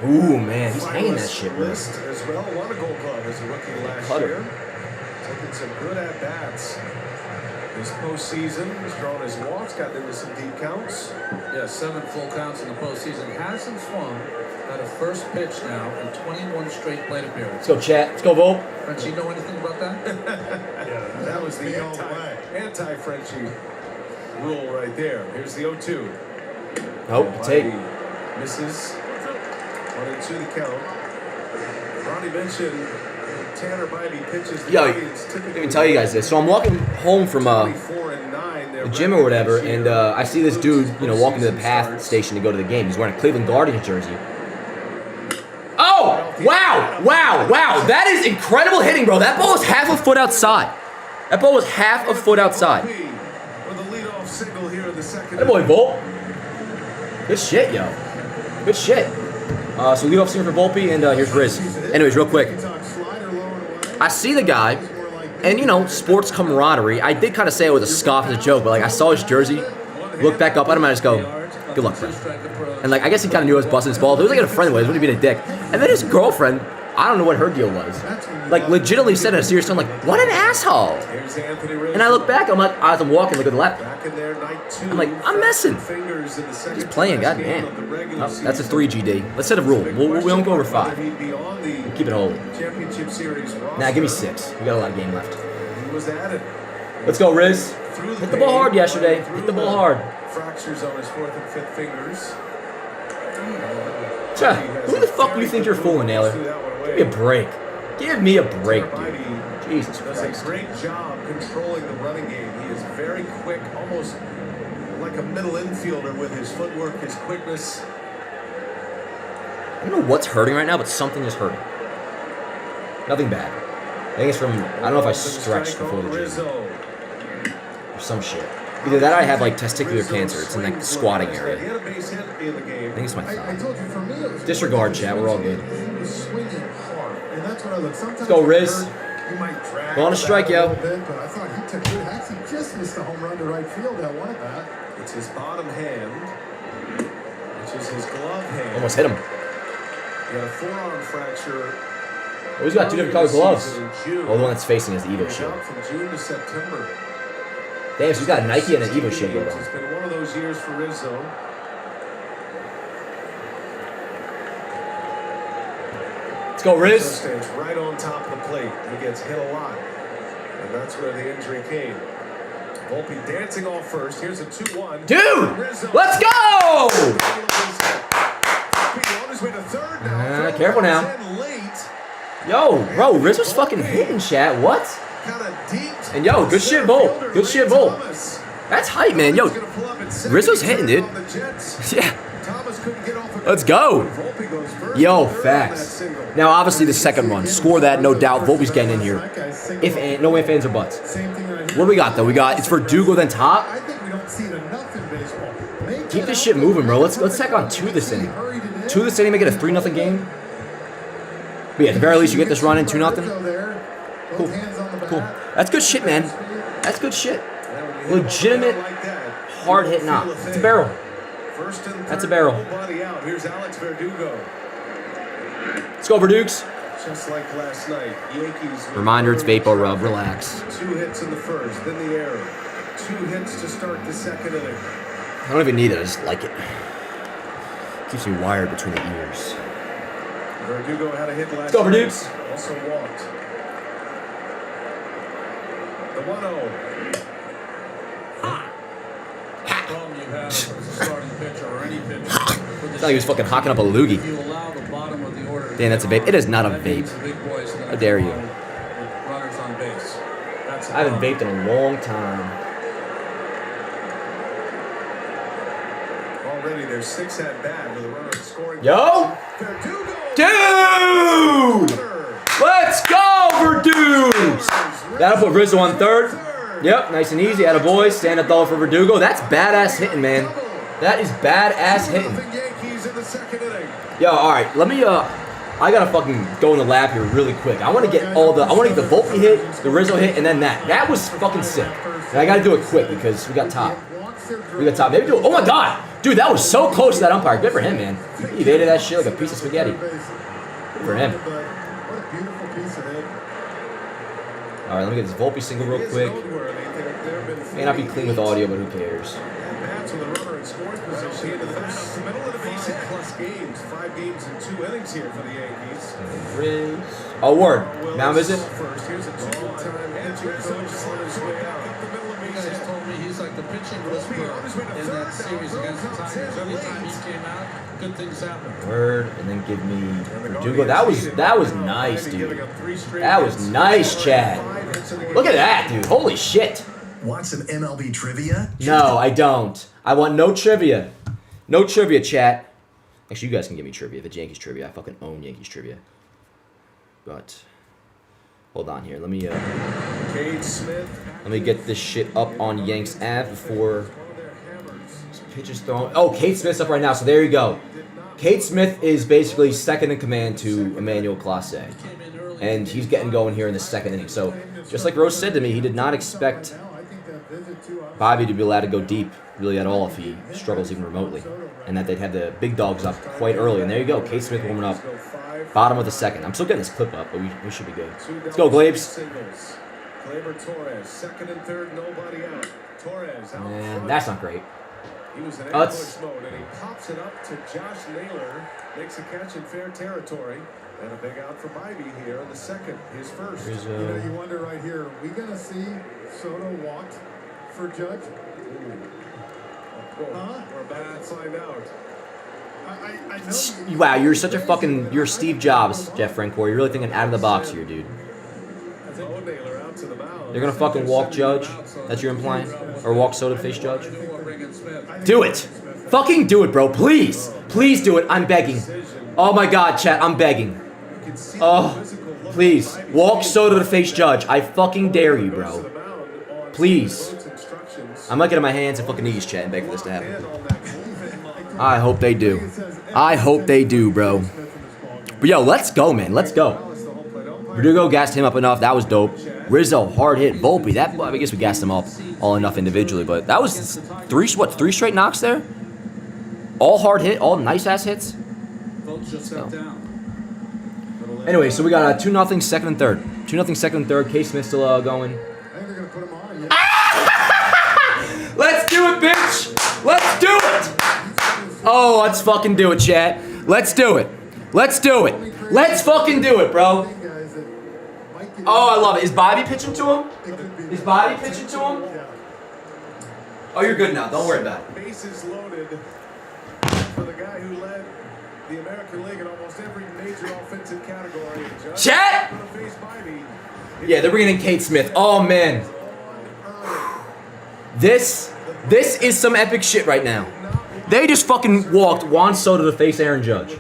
Speaker 1: Ooh, man, he's hanging that shit, bro.
Speaker 9: List as well. Won a Gold Glove as a rookie last year. Taking some good at bats. This postseason, has drawn his walks, gotten into some deep counts.
Speaker 10: Yeah, 7 full counts in the postseason. Hasn't swung at a first pitch now in 21 straight plate appearances.
Speaker 1: Let's go, chat. Let's go, Volpe.
Speaker 10: Frenchie, know anything about that?
Speaker 9: Yeah, that was the anti-Frenchie rule right there. Here's the 0-2.
Speaker 1: Nope, take.
Speaker 9: Misses. 1-2 the count. Ronnie mentioned Tanner Bybee pitches.
Speaker 1: Yo, let me tell you guys this. So I'm walking home from the gym or whatever, and I see this dude, walking to the path station to go to the game. He's wearing a Cleveland Guardians jersey. Oh! Wow! That is incredible hitting, bro. That ball was half a foot outside. That boy, Volpe. Good shit, yo. Good shit. So leadoff singer for Volpe, and here's Riz. Anyways, real quick. I see the guy, and sports camaraderie. I did kind of say it was a scoff as a joke, but I saw his jersey, look back up at him, and I just go, good luck, friend. And I guess he kind of knew I was busting his ball. But it was a friendly way. It wasn't being a dick. And then his girlfriend, I don't know what her deal was. Legitimately said in a serious tone, what an asshole. And I look back, as I'm walking, look at the left. I'm I'm messing. He's playing, goddamn. Oh, that's a 3 GD. Let's set a rule. We don't go over 5. We'll keep it holy. Nah, give me 6. We got a lot of game left. Let's go, Riz. Hit the ball hard yesterday. Hit the ball hard.
Speaker 9: Fractures on his 4th and 5th fingers.
Speaker 1: Who the fuck do you think you're fooling, Naylor? Give me a break. Give me a break, dude. Jesus Christ.
Speaker 9: Does a great job controlling the running game. He is very quick, almost like a middle infielder with his footwork, his quickness.
Speaker 1: I don't know what's hurting right now, but something is hurting. Nothing bad. I think it's from, I don't know if I stretched before the gym. Or some shit. Either that or I have testicular cancer. It's in the squatting area. I think it's my thigh. Disregard, chat. We're all good. Let's go, Riz. Go on a strike, yo.
Speaker 11: I thought he took good hacks. He just missed a home run to right field that one at bat.
Speaker 9: It's his bottom hand, which is his glove hand.
Speaker 1: Almost hit him.
Speaker 9: He got a forearm fracture.
Speaker 1: Oh, he's got 2 different colored gloves. Oh, the one that's facing is the Evo Shield.
Speaker 9: From June to September.
Speaker 1: Damn, so he's got a Nike and an Evo Shield going on.
Speaker 9: It's been one of those years for Rizzo.
Speaker 1: go, Riz.
Speaker 9: Stands right on top of the plate. He gets hit a lot. And that's where the injury came. Volpe dancing off first. Here's a 2-1.
Speaker 1: Dude, let's go!
Speaker 9: On his way to third now.
Speaker 1: Careful now. Yo, bro, Riz was fucking hitting, chat. What? And yo, good shit, Vol. Good shit, Vol. That's hype, man. Yo, Riz was hitting, dude. Yeah. Let's go. Yo, facts. Now, obviously, the second run. Score that, no doubt. Volpe's getting in here. No ifs, ands, or buts. What do we got, though? We got, it's Verdugo, then top. Keep this shit moving, bro. Let's tack on 2 this inning. 2 this inning, make it a 3-0 game. But yeah, at the very least, you get this run in 2-0. Cool. Cool. That's good shit, man. That's good shit. Legitimate, hard-hit knock. It's a barrel. That's a barrel.
Speaker 9: Here's Alcs Verdugo.
Speaker 1: Let's go, Verdukes.
Speaker 9: Just like last night, Yankees.
Speaker 1: Reminder, it's Vapor Rub. Relax.
Speaker 9: 2 hits in the first, then the error. 2 hits to start the second inning.
Speaker 1: I don't even need it. I just like it. Keeps me wired between the ears.
Speaker 9: Verdugo had a hit last
Speaker 1: Let's go, Verdukes.
Speaker 9: Also walked. The 1-0.
Speaker 10: Problem you have as a starting pitcher or any pitcher.
Speaker 1: It's not like he was fucking hocking up a loogie.
Speaker 10: If you allow the bottom of the order.
Speaker 1: Damn, that's a vape. It is not a vape. How dare you?
Speaker 10: Runners on base.
Speaker 1: I haven't vaped in a long time.
Speaker 9: Already there's 6 at bat with a runner scoring.
Speaker 1: Yo! Dude! Let's go, Verdugo! That'll put Rizzo on third. Yep, nice and easy. Atta boy, stand up dollar for Verdugo. That's badass hitting, man. That is badass hitting. Yo, all right. Let me. I gotta fucking go in the lab here really quick. I want to get all the. I want to get the Volpe hit, the Rizzo hit, and then that. That was fucking sick. And I gotta do it quick because we got top. We got top. Maybe do it. Oh my god, dude, that was so close to that umpire. Good for him, man. He evaded that shit like a piece of spaghetti. Good for him. All right, let me get this Volpe single real quick. May not be clean with audio, but who cares?
Speaker 9: Bats with a runner in scoring position. The middle of the base hit. 5+ games. 5 games in 2 innings here for the Yankees.
Speaker 1: Riz. Oh, word. Now is it?
Speaker 9: First, here's a 2-1. And Rizzo just on his way out. The middle of the base hit.
Speaker 10: Told me he's like the pitching whisperer in that series against the Tigers. Every time he came out, good things happened.
Speaker 1: Word, and then give me Verdugo. That was nice, dude. That was nice, Chad. Look at that, dude. Holy shit.
Speaker 13: Want some MLB trivia?
Speaker 1: No, I don't. I want no trivia. No trivia, chat. Actually, you guys can give me trivia. If it's Yankees trivia, I fucking own Yankees trivia. But hold on here. Let me get this shit up on Yanks Ave before pitches thrown. Oh, Kate Smith's up right now. So there you go. Kate Smith is basically second in command to Emmanuel Clase. And he's getting going here in the second inning. So just like Rose said to me, he did not expect Bobby to be allowed to go deep really at all if he struggles even remotely. And that they'd have the big dogs up quite early. And there you go. Kate Smith warming up. Bottom of the second. I'm still getting this clip up, but we should be good. Let's go, Glabes.
Speaker 9: Gleyber Torres, second and third, nobody out. Torres out.
Speaker 1: And that's not great.
Speaker 9: He was in ambush mode, and he pops it up to Josh Naylor. Makes a catch in fair territory. And a big out for Bybee here in the second, his first.
Speaker 11: You know, you wonder right here, are we going to see Soto walked for Judge?
Speaker 9: Huh? We're about to find out.
Speaker 11: I know.
Speaker 1: Wow, you're such a fucking... You're Steve Jobs, Jeff Francoeur. You're really thinking out of the box here, dude.
Speaker 9: Naylor out to the mound.
Speaker 1: They're going to fucking walk Judge? That's you're implying? Or walk Soto to face Judge? Do it! Fucking do it, bro. Please! Please do it. I'm begging. Oh my god, chat. I'm begging. Oh, please. Walk Soto to face Judge. I fucking dare you, bro. Please. I might get in my hands and fucking knees, chat, and beg for this to happen. I hope they do. I hope they do, bro. But yo, let's go, man. Let's go. Verdugo gassed him up enough. That was dope. Rizzo, hard hit. Volpe. That, I guess we gassed them up all enough individually, but that was three straight knocks there? All hard hit, all nice ass hits. Anyway, so we got a 2-0 second and third. 2-0 second and third. Case Smith still going. Let's do it, bitch! Let's do it! Oh, let's fucking do it, chat. Let's do it. Let's do it. Let's fucking do it, bro. Oh, I love it. Is Bobby pitching to him? Is Bobby pitching to him? Oh, you're good now. Don't worry about it.
Speaker 9: Bases loaded for the guy who led the American League in almost every major offensive category.
Speaker 1: Chat! Yeah, they're bringing in Kate Smith. Oh, man. This is some epic shit right now. They just fucking walked Juan Soto to face Aaron Judge.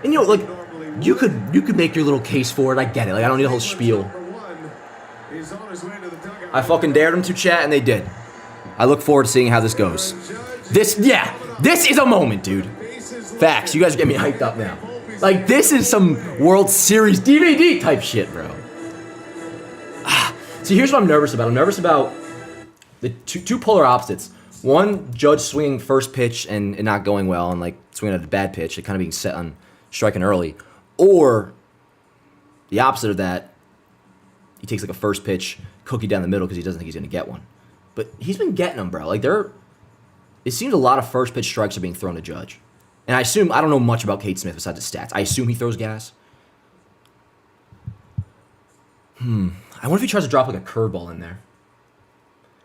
Speaker 1: And you know, like, you could make your little case for it. I get it. Like, I don't need a whole spiel. I fucking dared them to chat, and they did. I look forward to seeing how this goes. This is a moment, dude. Facts. You guys are getting me hyped up now. Like, this is some World Series DVD type shit, bro. See, here's what I'm nervous about. I'm nervous about the two polar opposites. One, Judge swinging first pitch and not going well, and, like, swinging at a bad pitch, and kind of being set on striking early. Or the opposite of that, he takes, like, a first pitch cookie down the middle because he doesn't think he's going to get one. But he's been getting them, bro. Like, it seems a lot of first pitch strikes are being thrown to Judge. And I don't know much about Kate Smith besides his stats. I assume he throws gas. I wonder if he tries to drop, like, a curveball in there.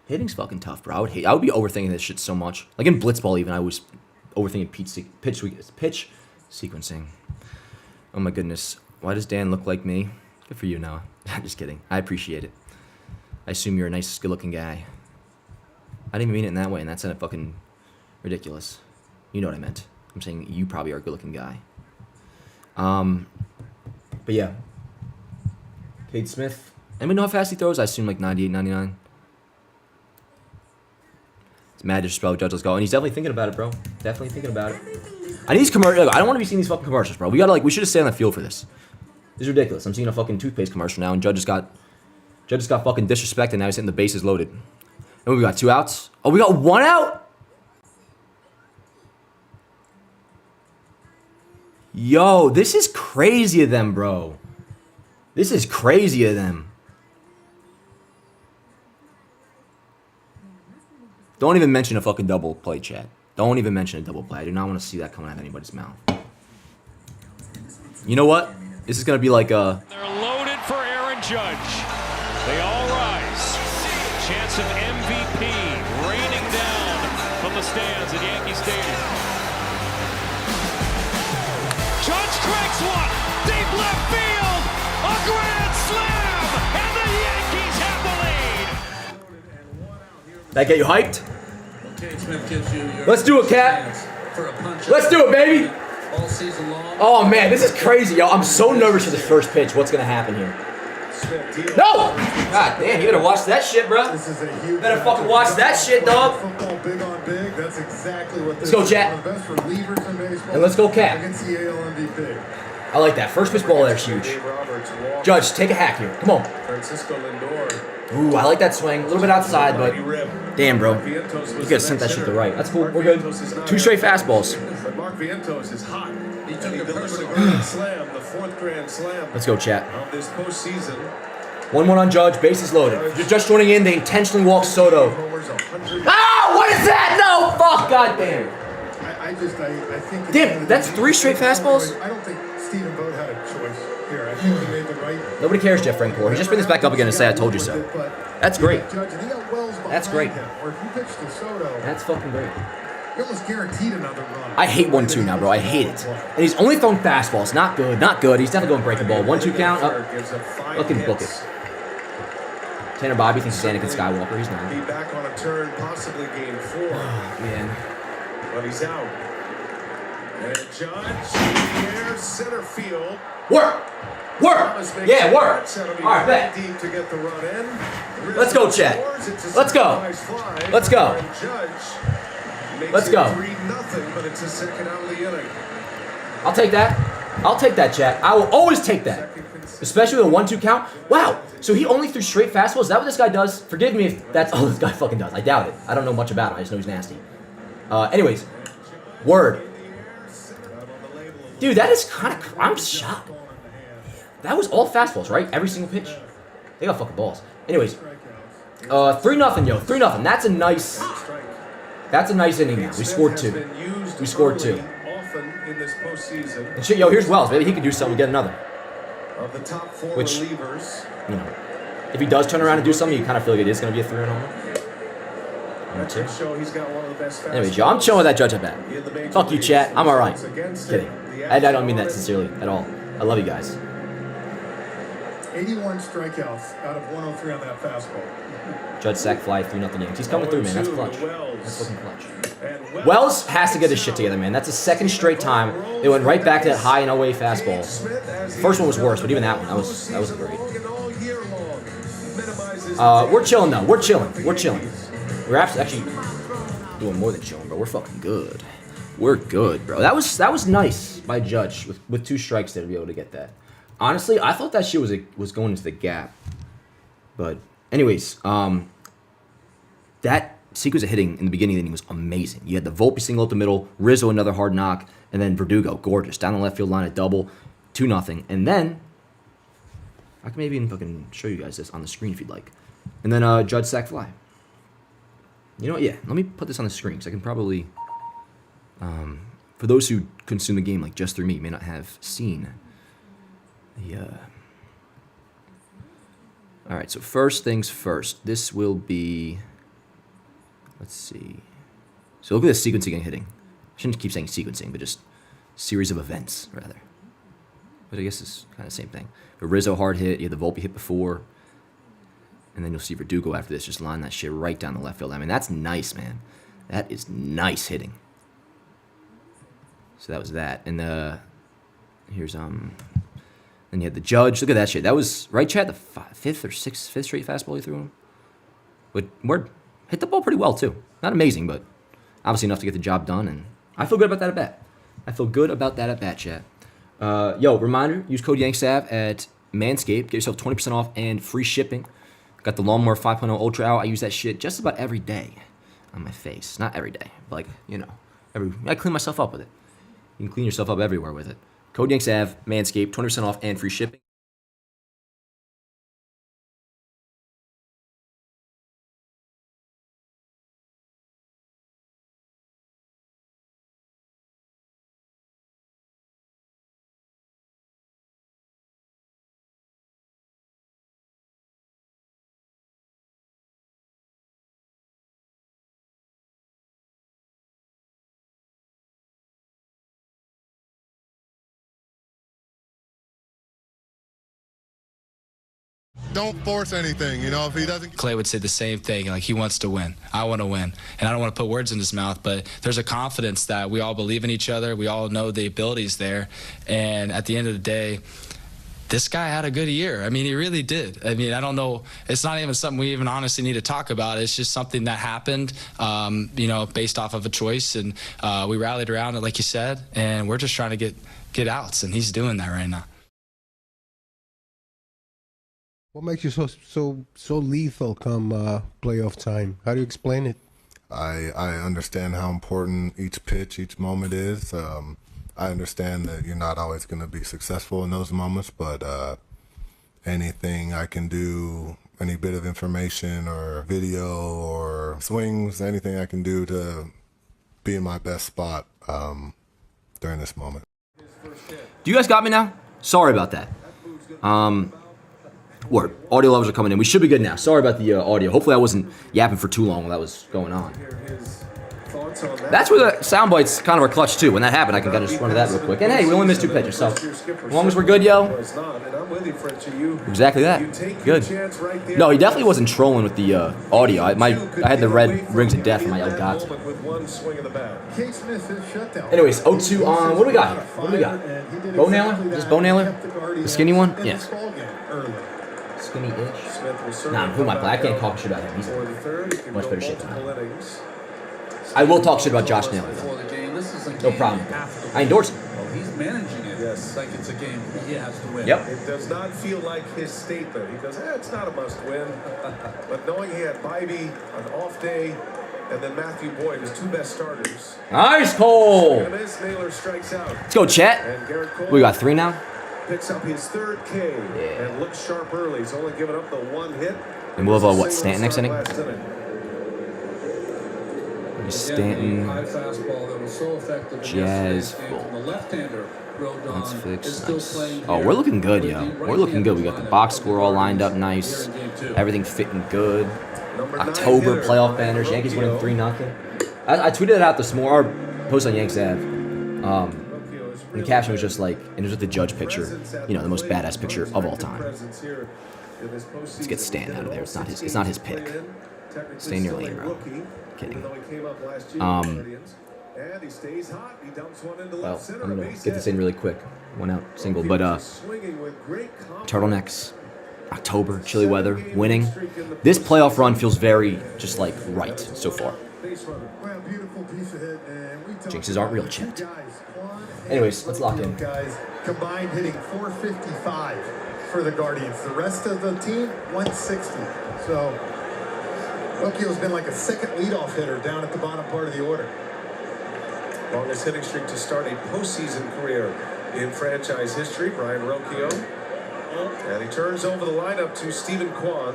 Speaker 1: Hitting's fucking tough, bro. I would be overthinking this shit so much. Like, in blitzball even, I was overthinking pitch sequencing. Oh my goodness. Why does Dan look like me? Good for you, Noah. I'm just kidding. I appreciate it. I assume you're a nice, good-looking guy. I didn't even mean it in that way, and that sounded fucking ridiculous. You know what I meant. I'm saying you probably are a good-looking guy. But yeah. Cade Smith. Anybody know how fast he throws? I assume like 98, 99. It's mad disrespect. Judge, let's go. And he's definitely thinking about it, bro. Definitely thinking about it. I need these commercials. I don't want to be seeing these fucking commercials, bro. We should have stayed on the field for this. This is ridiculous. I'm seeing a fucking toothpaste commercial now, and Judge just got fucking disrespected. Now he's hitting the bases loaded. And we got 2 outs. Oh, we got 1 out? Yo, this is crazy of them, bro. This is crazy of them. Don't even mention a fucking double play, chat. Don't even mention a double play. I do not want to see that coming out of anybody's mouth. You know what? This is going to be like a...
Speaker 14: They're loaded for Aaron Judge. They all rise. Chance of MVP raining down from the stands at Yankee Stadium. Judge cranks one. Deep left field. A grand slam. And the Yankees have the lead.
Speaker 1: That get you hyped? Let's do it, Cap. Let's do it, baby. Oh, man, this is crazy, yo. I'm so nervous for this first pitch. What's going to happen here? No! God damn, you better watch that shit, bro.
Speaker 11: This is a huge
Speaker 1: better fucking watch that shit, dog.
Speaker 11: Football big on big. That's exactly what.
Speaker 1: Let's go, Chat.
Speaker 11: One of the best relievers in baseball.
Speaker 1: And let's go, Cap.
Speaker 11: Against the AL MVP.
Speaker 1: I like that. First pitch ball there's huge. Judge, take a hack here. Come on.
Speaker 9: Francisco Lindor.
Speaker 1: Ooh, I like that swing. A little bit outside, but damn, bro. You could have sent that shit to right. That's cool. We're good. 2 straight fastballs.
Speaker 9: But Mark Vientos is hot. He took a personal grand slam, the 4th grand slam.
Speaker 1: Let's go, chat.
Speaker 9: Of this postseason.
Speaker 1: 1-1 on Judge. Bases loaded. You're just joining in. They intentionally walk Soto. Ah! What is that? No! Fuck! Goddamn.
Speaker 11: I think.
Speaker 1: Damn, that's 3 straight fastballs?
Speaker 11: I don't think Stephen Vogt had a choice here. I think he made the right.
Speaker 1: Nobody cares, Jeff Francoeur. He just bring this back up again and say, I told you so. That's great. That's great. That's fucking great.
Speaker 11: You almost guaranteed another run.
Speaker 1: I hate 1-2 now, bro. I hate it. And he's only throwing fastballs. Not good. Not good. He's definitely going breaking ball. 1-2 count. Up. Fucking book it. Tanner Bobby thinks he's Anakin Skywalker. He's not.
Speaker 9: Be back on a turn, possibly game 4.
Speaker 1: Oh, man.
Speaker 9: But he's out. And Judge in the air, center field.
Speaker 1: Work! Work! Yeah, work! Alright, bet.
Speaker 9: Deep to get the run in.
Speaker 1: Let's go, chat. Let's go. Let's go. Let's go.
Speaker 9: 3-0, but it's a second out of the inning.
Speaker 1: I'll take that. I'll take that, chat. I will always take that. Especially with a 1-2 count. Wow. So he only threw straight fastballs? Is that what this guy does? Forgive me if that's all this guy fucking does. I doubt it. I don't know much about him. I just know he's nasty. Anyways. Word. Dude, that is kind of... I'm shocked. That was all fastballs, right? Every single pitch? They got fucking balls. Anyways. 3-0, yo. 3-0. That's a nice... That's a nice inning now. We scored 2. We scored 2.
Speaker 9: in this postseason.
Speaker 1: And shit, yo, here's Wells. Maybe he could do something, get another.
Speaker 9: Of the top 4
Speaker 1: Which,
Speaker 9: relievers.
Speaker 1: you know, if he does turn around and do something, you kind of feel like it is going to be a 3-run homer.
Speaker 9: Metrics show he's got one of the best.
Speaker 1: Anyways, yo, I'm chilling with that Judge at bat. Fuck you, chat. I'm alright. Kidding. I don't mean that sincerely at all. I love you guys.
Speaker 11: 81 strikeouts out of 103 on that fastball.
Speaker 1: Judge sack fly 3-0 Yankees. He's coming through, man. That's clutch. That's fucking clutch. Wells has to get his shit together, man. That's the second straight time they went right back to that high and away fastball. The first one was worse, but even that one, that was great. We're chilling though. We're chilling. We're actually doing more than chilling, bro. We're fucking good. We're good, bro. That was nice by Judge with 2 strikes there to be able to get that. Honestly, I thought that shit was going into the gap. But anyways, that sequence of hitting in the beginning of the inning was amazing. You had the Volpe single up the middle, Rizzo another hard knock, and then Verdugo, gorgeous, down the left field line, a double, 2-0. And then, I can maybe even fucking show you guys this on the screen if you'd like. And then Judge sack fly. You know what, yeah, let me put this on the screen, because I can probably, for those who consume the game like just through me, may not have seen the, Alright, so first things first, this will be, let's see. So look at this sequencing and hitting. I shouldn't keep saying sequencing, but just series of events, rather. But I guess it's kind of the same thing. A Rizzo hard hit, you had the Volpe hit before. And then you'll see Verdugo after this just line that shit right down the left field. I mean, that's nice, man. That is nice hitting. So that was that. And here's then you had the Judge. Look at that shit. That was right, Chad. The fifth straight fastball he threw him. But Word hit the ball pretty well too. Not amazing, but obviously enough to get the job done. And I feel good about that at bat. Chat. Yo, reminder: use code YANKSAV at Manscaped. Get yourself 20% off and free shipping. Got the Lawnmower 5.0 Ultra out. I use that shit just about every day on my face. Not every day, but like, you know, I clean myself up with it. You can clean yourself up everywhere with it. Code YANKSAV, Manscaped, 20% off and free shipping.
Speaker 2: Don't force anything, you know, if he doesn't.
Speaker 15: Clay would say the same thing, like he wants to win. I want to win. And I don't want to put words in his mouth, but there's a confidence that we all believe in each other. We all know the abilities there. And at the end of the day, this guy had a good year. I mean, he really did. I mean, I don't know. It's not even something we even honestly need to talk about. It's just something that happened, you know, based off of a choice. And we rallied around it, like you said, and we're just trying to get outs, and he's doing that right now.
Speaker 5: What makes you so lethal come playoff time? How do you explain it?
Speaker 2: I understand how important each pitch, each moment is. I understand that you're not always going to be successful in those moments, but anything I can do, any bit of information or video or swings, anything I can do to be in my best spot during this moment.
Speaker 1: Do you guys got me now? Sorry about that. Word. Audio levels are coming in. We should be good now. Sorry about the audio. Hopefully I wasn't yapping for too long while that was going on. That's where the sound bites kind of are clutch too. When that happened, I can kind of just run to that real quick. And hey, we only missed 2 pitches, so as long as we're good, yo. Exactly that. Good. No, he definitely wasn't trolling with the audio. I had the red rings of death in my Elgato. Anyways, 0-2 on. What do we got here? What do we got? Bow nailer? Is this bow nailer? The skinny one? Yes. Skinny-ish. Nah, who am I playing? I can't talk shit about him. He's much better shit than I. I will talk shit about Josh Naylor, though. No problem. I endorse him.
Speaker 10: Well, he's managing it. Yes. Like it's a game he has to win.
Speaker 1: Yep.
Speaker 9: It does not feel like his statement. He goes, it's not a must-win. But knowing he had Bybee an off day, and then Matthew Boyd, his 2 best starters.
Speaker 1: Nice, Cole.
Speaker 9: Naylor strikes out.
Speaker 1: Let's go, Chet. We got 3 now.
Speaker 9: Picks up his 3rd K and looks sharp early. He's only given up the 1 hit.
Speaker 1: And we'll have, what, Stanton next inning? Stanton.
Speaker 10: High fastball that was so effective in
Speaker 1: Jazz.
Speaker 10: yesterday's game from the left-hander, Rodon,
Speaker 1: That's
Speaker 10: is
Speaker 1: fixed.
Speaker 10: still
Speaker 1: Nice.
Speaker 10: playing
Speaker 1: Oh,
Speaker 10: here
Speaker 1: we're looking good,
Speaker 10: with
Speaker 1: yo.
Speaker 10: the
Speaker 1: We're looking good. We got the box
Speaker 10: lineup of
Speaker 1: score all lined up
Speaker 10: Guardians
Speaker 1: nice.
Speaker 10: here in game 2.
Speaker 1: Everything fitting good.
Speaker 9: Number 9
Speaker 1: October
Speaker 9: hitter,
Speaker 1: playoff
Speaker 9: Ryan
Speaker 1: banners. Yankees winning
Speaker 9: Rocchio.
Speaker 1: 3-0. I tweeted it out this morning. Or post on Yanks Ave. The caption was just like, and it was just the Judge picture. You know, the most badass picture of all time. Let's get Stan out of there. It's not his pick. Stay in your lane, bro. Kidding. Well, I'm gonna get this in really quick. One out single, but turtlenecks, October, chilly weather, winning. This playoff run feels very just like right so far. Jinxes aren't real, chat. Anyways, let's lock in.
Speaker 11: Guys combined hitting 455 for the Guardians. The rest of the team 160. So Rocchio's been like a second leadoff hitter down at the bottom part of the order.
Speaker 9: Longest hitting streak to start a postseason career in franchise history, Brian Rocchio. And he turns over the lineup to Stephen Kwan.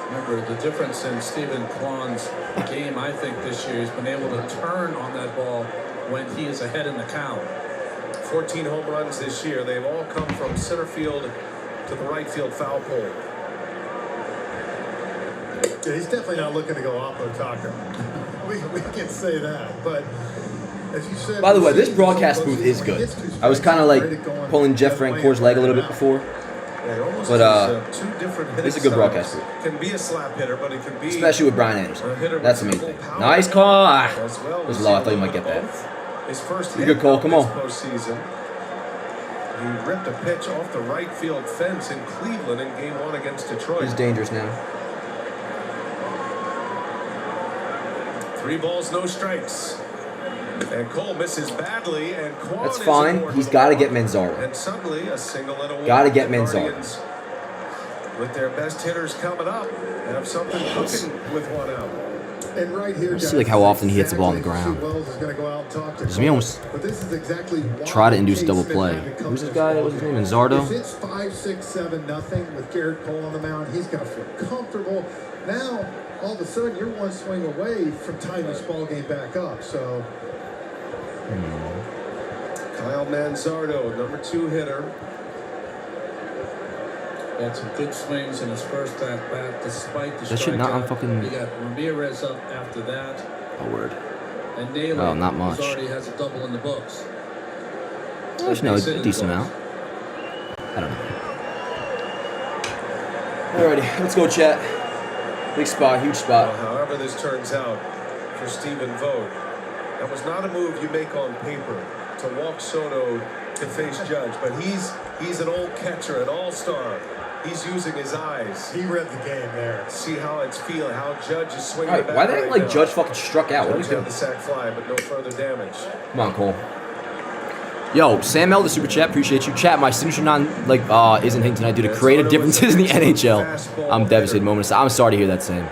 Speaker 10: Remember, the difference in Stephen Kwan's game, I think, this year, he's been able to turn on that ball when he is ahead in the count.
Speaker 9: 14 home runs this year. They've all come from center field to the right field foul pole.
Speaker 11: Yeah, he's definitely not looking to go off Otaka. we can say that, but as you said.
Speaker 1: By the way, this broadcast booth is good. I was kind of like pulling Jeff Francoeur's leg a little bit before. But this is a good broadcast booth.
Speaker 9: Can be a slap hitter, but it can be
Speaker 1: especially with Brian Anderson. That's the main thing. Nice call. It was low. I thought you might get that.
Speaker 9: His first
Speaker 1: Pretty good call. Come on.
Speaker 9: Postseason. He ripped a pitch off the right field fence in Cleveland in Game 1 against Detroit.
Speaker 1: He's dangerous now.
Speaker 9: 3 balls, no strikes. And Cole misses badly, and Kwan
Speaker 1: That's fine. He's got to get Manzardo.
Speaker 9: And suddenly, a single and a walk.
Speaker 1: Got to get Manzardo.
Speaker 9: With their best hitters coming up, have something cooking with 1 out.
Speaker 11: And right here,
Speaker 1: see like how often he hits the ball on the ground. Does he almost try to induce a double play? Who's this guy? What's his name? Manzardo?
Speaker 11: If it's 5-6-7-0 with Garrett Cole on the mound, he's going to feel comfortable. Now, all of a sudden, you're one swing away from tying this ball game back up. So.
Speaker 9: Kyle Manzardo, number 2 hitter.
Speaker 10: Had some good swings in his first at bat, despite the
Speaker 1: that shit not on fucking.
Speaker 10: You got Ramirez up after that.
Speaker 1: Oh word.
Speaker 10: And Naylor,
Speaker 1: oh, not much.
Speaker 10: already has a double in the books.
Speaker 1: There's no decent amount. I don't know. Alrighty, let's go, chat. Big spot, huge spot.
Speaker 9: Well, however this turns out for Stephen Vogt, that was not a move you make on paper to walk Soto to face Judge, but he's an old catcher, an all-star. He's using his eyes.
Speaker 11: He read the game there.
Speaker 9: See how it's feeling, how Judge is swinging.
Speaker 1: All right, why they act like Judge fucking struck out? What are we doing?
Speaker 9: The sack fly, but no further damage.
Speaker 1: Come on, Cole. Yo, Sam L, the super chat, appreciate you. Chat, my signature isn't hitting tonight due to creative differences in the NHL. I'm devastated moment. I'm sorry to hear that, Sam.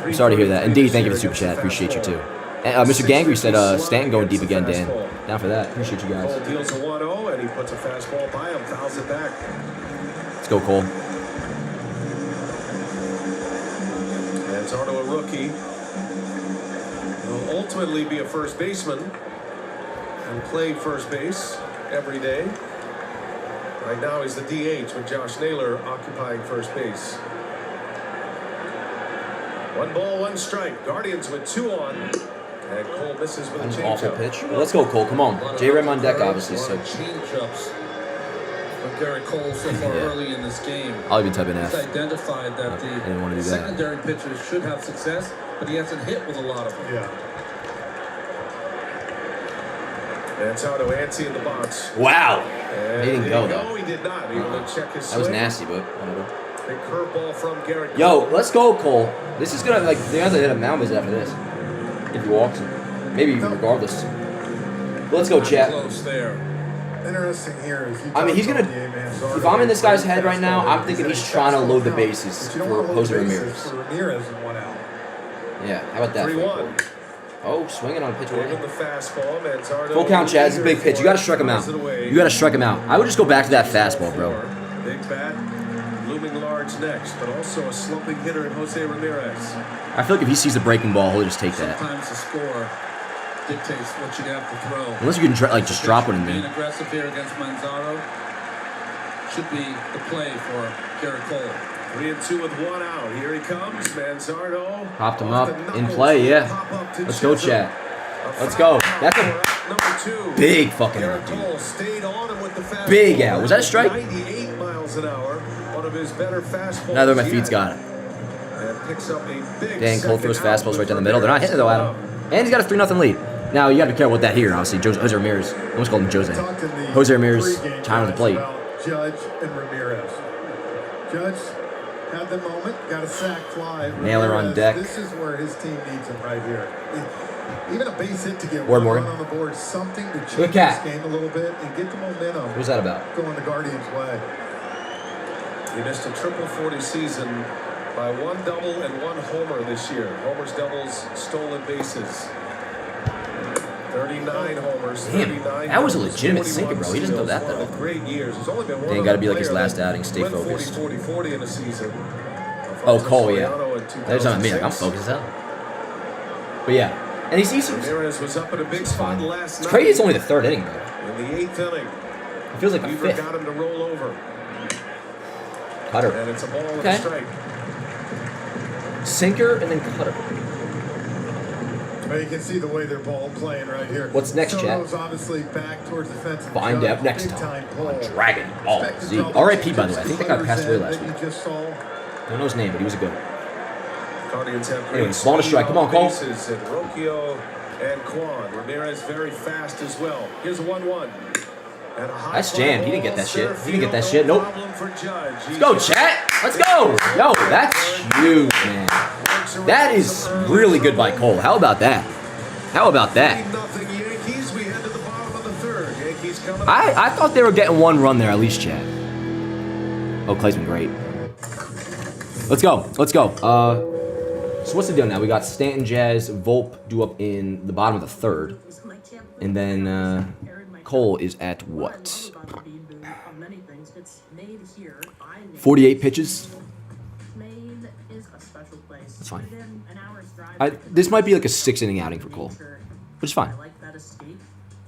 Speaker 1: I'm sorry to hear that. Indeed, thank you for the super chat. Appreciate you too. And, Mr. Gangry said Stanton going deep again, Dan. Down for that. Appreciate you guys.
Speaker 9: Cole deals a 1-0 and he puts a fastball by him, fouls it back.
Speaker 1: Let's go, Cole.
Speaker 9: Manzardo, a rookie, will ultimately be a first baseman and play first base every day. Right now he's the DH with Josh Naylor occupying first base. 1 ball, 1 strike. Guardians with 2 on. And Cole misses with a changeup.
Speaker 1: Awful pitch. Well, let's go, Cole. Come on. J-Ram on deck, obviously. So.
Speaker 10: Change-ups from Garrett Cole so far early in this game.
Speaker 1: I'll even type in F.
Speaker 10: He's identified that the secondary pitchers should have success, but he hasn't hit with a lot of them.
Speaker 11: Yeah.
Speaker 9: Manzardo antsy in the box.
Speaker 1: Wow.
Speaker 9: And
Speaker 1: he didn't go, though.
Speaker 9: No, he did not. He will check his swing.
Speaker 1: That was nasty, but whatever.
Speaker 9: Big curveball from Garrett Cole.
Speaker 1: Yo, let's go, Cole. This is gonna they have to hit a mound visit after this. If he walks, maybe regardless. But let's go, chat.
Speaker 10: Close there.
Speaker 11: Interesting here is
Speaker 1: I mean, he's gonna. If I'm in this guy's head right now, I'm thinking he's trying to load the bases for Jose Ramirez.
Speaker 11: Ramirez in 1 out.
Speaker 1: Yeah, how about that?
Speaker 9: 3-1.
Speaker 1: Oh, swinging on a pitch away.
Speaker 9: The fastball, Manzardo.
Speaker 1: Full count, Chad. It's a big pitch. You gotta strike him out. You gotta strike him out. I would just go back to that fastball, bro.
Speaker 9: Big bat. looming large next, but also a slumping hitter in Jose Ramirez.
Speaker 1: I feel like if he sees the breaking ball, he'll just take that.
Speaker 10: Sometimes the score dictates what you have to throw.
Speaker 1: Unless you can just drop one in
Speaker 10: Being
Speaker 1: there.
Speaker 10: aggressive here against Manzaro should be the play for Garrett Cole.
Speaker 9: 3-2 with one out. Here he comes, Manzardo.
Speaker 1: Popped him up in play, yeah. Let's go, chat. Let's go. That's a big fucking out, dude. Big out. Was that a strike?
Speaker 9: 98 miles an hour. One of his better fastballs.
Speaker 1: Neither of my feet's got it.
Speaker 9: And picks up a big
Speaker 1: Dang, Cole throws fastballs right down the middle. They're not hitting it though, Adam. And he's got a 3-0 lead. Now, you got to be careful with that here, obviously. Jose Ramirez. I almost called him Jose. Jose Ramirez, time on the plate.
Speaker 11: Judge and Ramirez. Judge had the moment, got a sac fly.
Speaker 1: Naylor on deck.
Speaker 11: This is where his team needs him right here. Even a base hit to get
Speaker 1: Ward
Speaker 11: one
Speaker 1: Morgan.
Speaker 11: run on the board, something to change
Speaker 1: Good
Speaker 11: this
Speaker 1: cat.
Speaker 11: game a little bit and get the momentum.
Speaker 1: What was that about?
Speaker 11: Going the Guardians' way.
Speaker 9: He missed a triple 40 season by one double and one homer this year. Homers, doubles, stolen bases. 39 homers,
Speaker 1: Damn,
Speaker 9: 39
Speaker 1: that was a
Speaker 9: doubles,
Speaker 1: legitimate
Speaker 9: 41
Speaker 1: sinker, bro. He doesn't throw that,
Speaker 9: steals,
Speaker 1: though.
Speaker 9: one of great years. There's only been one
Speaker 1: Dang,
Speaker 9: other
Speaker 1: gotta be like his
Speaker 9: player
Speaker 1: last outing. Stay
Speaker 9: went
Speaker 1: focused.
Speaker 9: 40 in a season.
Speaker 1: Oh, Cole, yeah.
Speaker 9: Soriano in
Speaker 1: That's not me. Like, I'm
Speaker 9: 2006.
Speaker 1: focused as hell. But yeah. And he's
Speaker 9: Ramirez was up in a big spot last
Speaker 1: It's
Speaker 9: night.
Speaker 1: crazy it's only the third inning, bro.
Speaker 9: In the 8th inning.
Speaker 1: It feels like a
Speaker 9: Weaver
Speaker 1: fifth.
Speaker 9: got him to roll over.
Speaker 1: Cutter.
Speaker 9: And it's a ball and
Speaker 1: Okay.
Speaker 9: a strike.
Speaker 1: Sinker and then cutter.
Speaker 11: Well, you can see the way they're ball playing right here.
Speaker 1: What's next, Chad?
Speaker 11: Soto's obviously back towards the fence.
Speaker 1: Find
Speaker 11: Judge,
Speaker 1: out next
Speaker 11: big
Speaker 1: time
Speaker 11: pull.
Speaker 1: on Dragon Ball
Speaker 11: Expected
Speaker 1: Z.
Speaker 11: double
Speaker 1: R.I.P. by the way. I
Speaker 11: changes
Speaker 1: think that guy passed away
Speaker 11: that
Speaker 1: last
Speaker 11: you
Speaker 1: week.
Speaker 11: just saw.
Speaker 1: Don't know his name, but he was a good one.
Speaker 9: Guardians have great
Speaker 1: Anyways, ball to strike. Come on, Cole.
Speaker 9: bases and Rocchio and Quan. Ramirez very fast as well. Here's a 1-1. And a high
Speaker 1: That's jammed. He didn't get that shit. He didn't get that shit. Nope. Let's
Speaker 9: Let's
Speaker 1: go, chat. Let's go. Yo, that's huge, man. That is really good by Cole. How about that? How about that?
Speaker 9: Yankees. We head to the bottom of the third. Yankees coming
Speaker 1: I thought they were getting one run there at least, Chad. Oh, Clay's been great. Let's go. Let's go. So what's the deal now? We got Stanton, Jazz, Volpe due up in the bottom of the third. And then Cole is at what? 48 pitches? That's fine. This might be like a 6-inning outing for Cole, which is fine.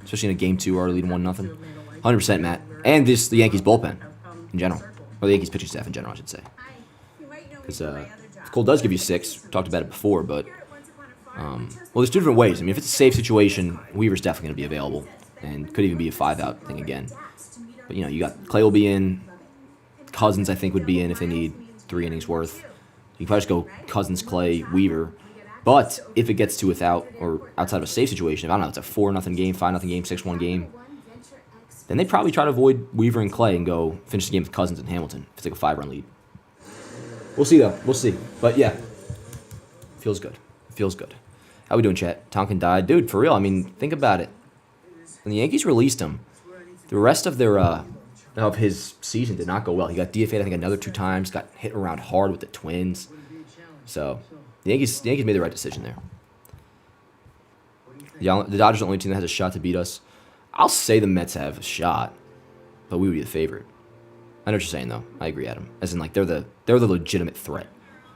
Speaker 1: Especially in a game 2 already leading 1-0. 100% Matt. And the Yankees bullpen in general. Or the Yankees pitching staff in general, I should say. Because if Cole does give you 6, we talked about it before, but well, there's 2 different ways. I mean, if it's a safe situation, Weaver's definitely going to be available, and could even be a 5-out thing again. But you know, you got Clay will be in, Cousins I think would be in if they need 3 innings worth. You can probably just go Cousins, Clay, Weaver. But if it gets to without or outside of a safe situation, if I don't know, it's a 4-0 game, 5-0 game, 6-1 game, then they probably try to avoid Weaver and Clay and go finish the game with Cousins and Hamilton if it's like a 5-run lead. We'll see, though. We'll see. But, yeah. Feels good. Feels good. How we doing, chat? Tonkin died. Dude, for real, I mean, think about it. When the Yankees released him, the rest of their of his season did not go well. He got DFA'd, I think, another 2 times. Got hit around hard with the Twins. So, the Yankees made the right decision there. The Dodgers are the only team that has a shot to beat us. I'll say the Mets have a shot, but we would be the favorite. I know what you're saying, though. I agree, Adam. As in, like, they're the legitimate threat.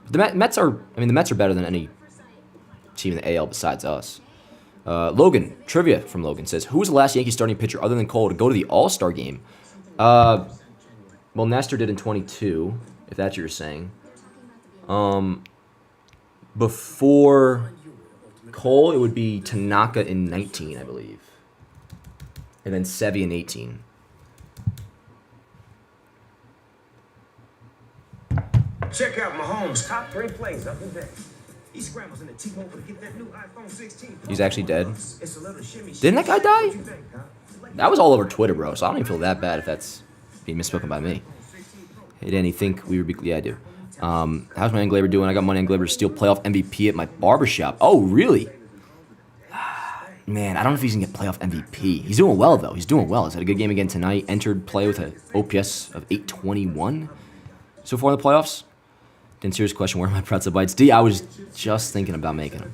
Speaker 1: But the Mets are better than any team in the AL besides us. Logan, trivia from Logan says, who was the last Yankees starting pitcher other than Cole to go to the All-Star game? Well, Nestor did in 22, if that's what you're saying. Before Cole, it would be Tanaka in 19, I believe. And then Sevy in 18.
Speaker 16: Check out Mahomes' top 3 plays up and down. He scrambles in the T-Mobile to get that new iPhone 16.
Speaker 1: He's actually dead. Didn't that guy die? That was all over Twitter, bro, so I don't even feel that bad if that's being misspoken by me. Hey, Danny, think we would be... Yeah, I do. How's my Englaber doing? I got money on Englaber to steal playoff MVP at my barbershop. Oh, really? Man, I don't know if he's going to get playoff MVP. He's doing well, though. He's doing well. He's had a good game again tonight. Entered play with an OPS of 821 so far in the playoffs. Then serious question, where are my pretzel bites? D, I was just thinking about making them.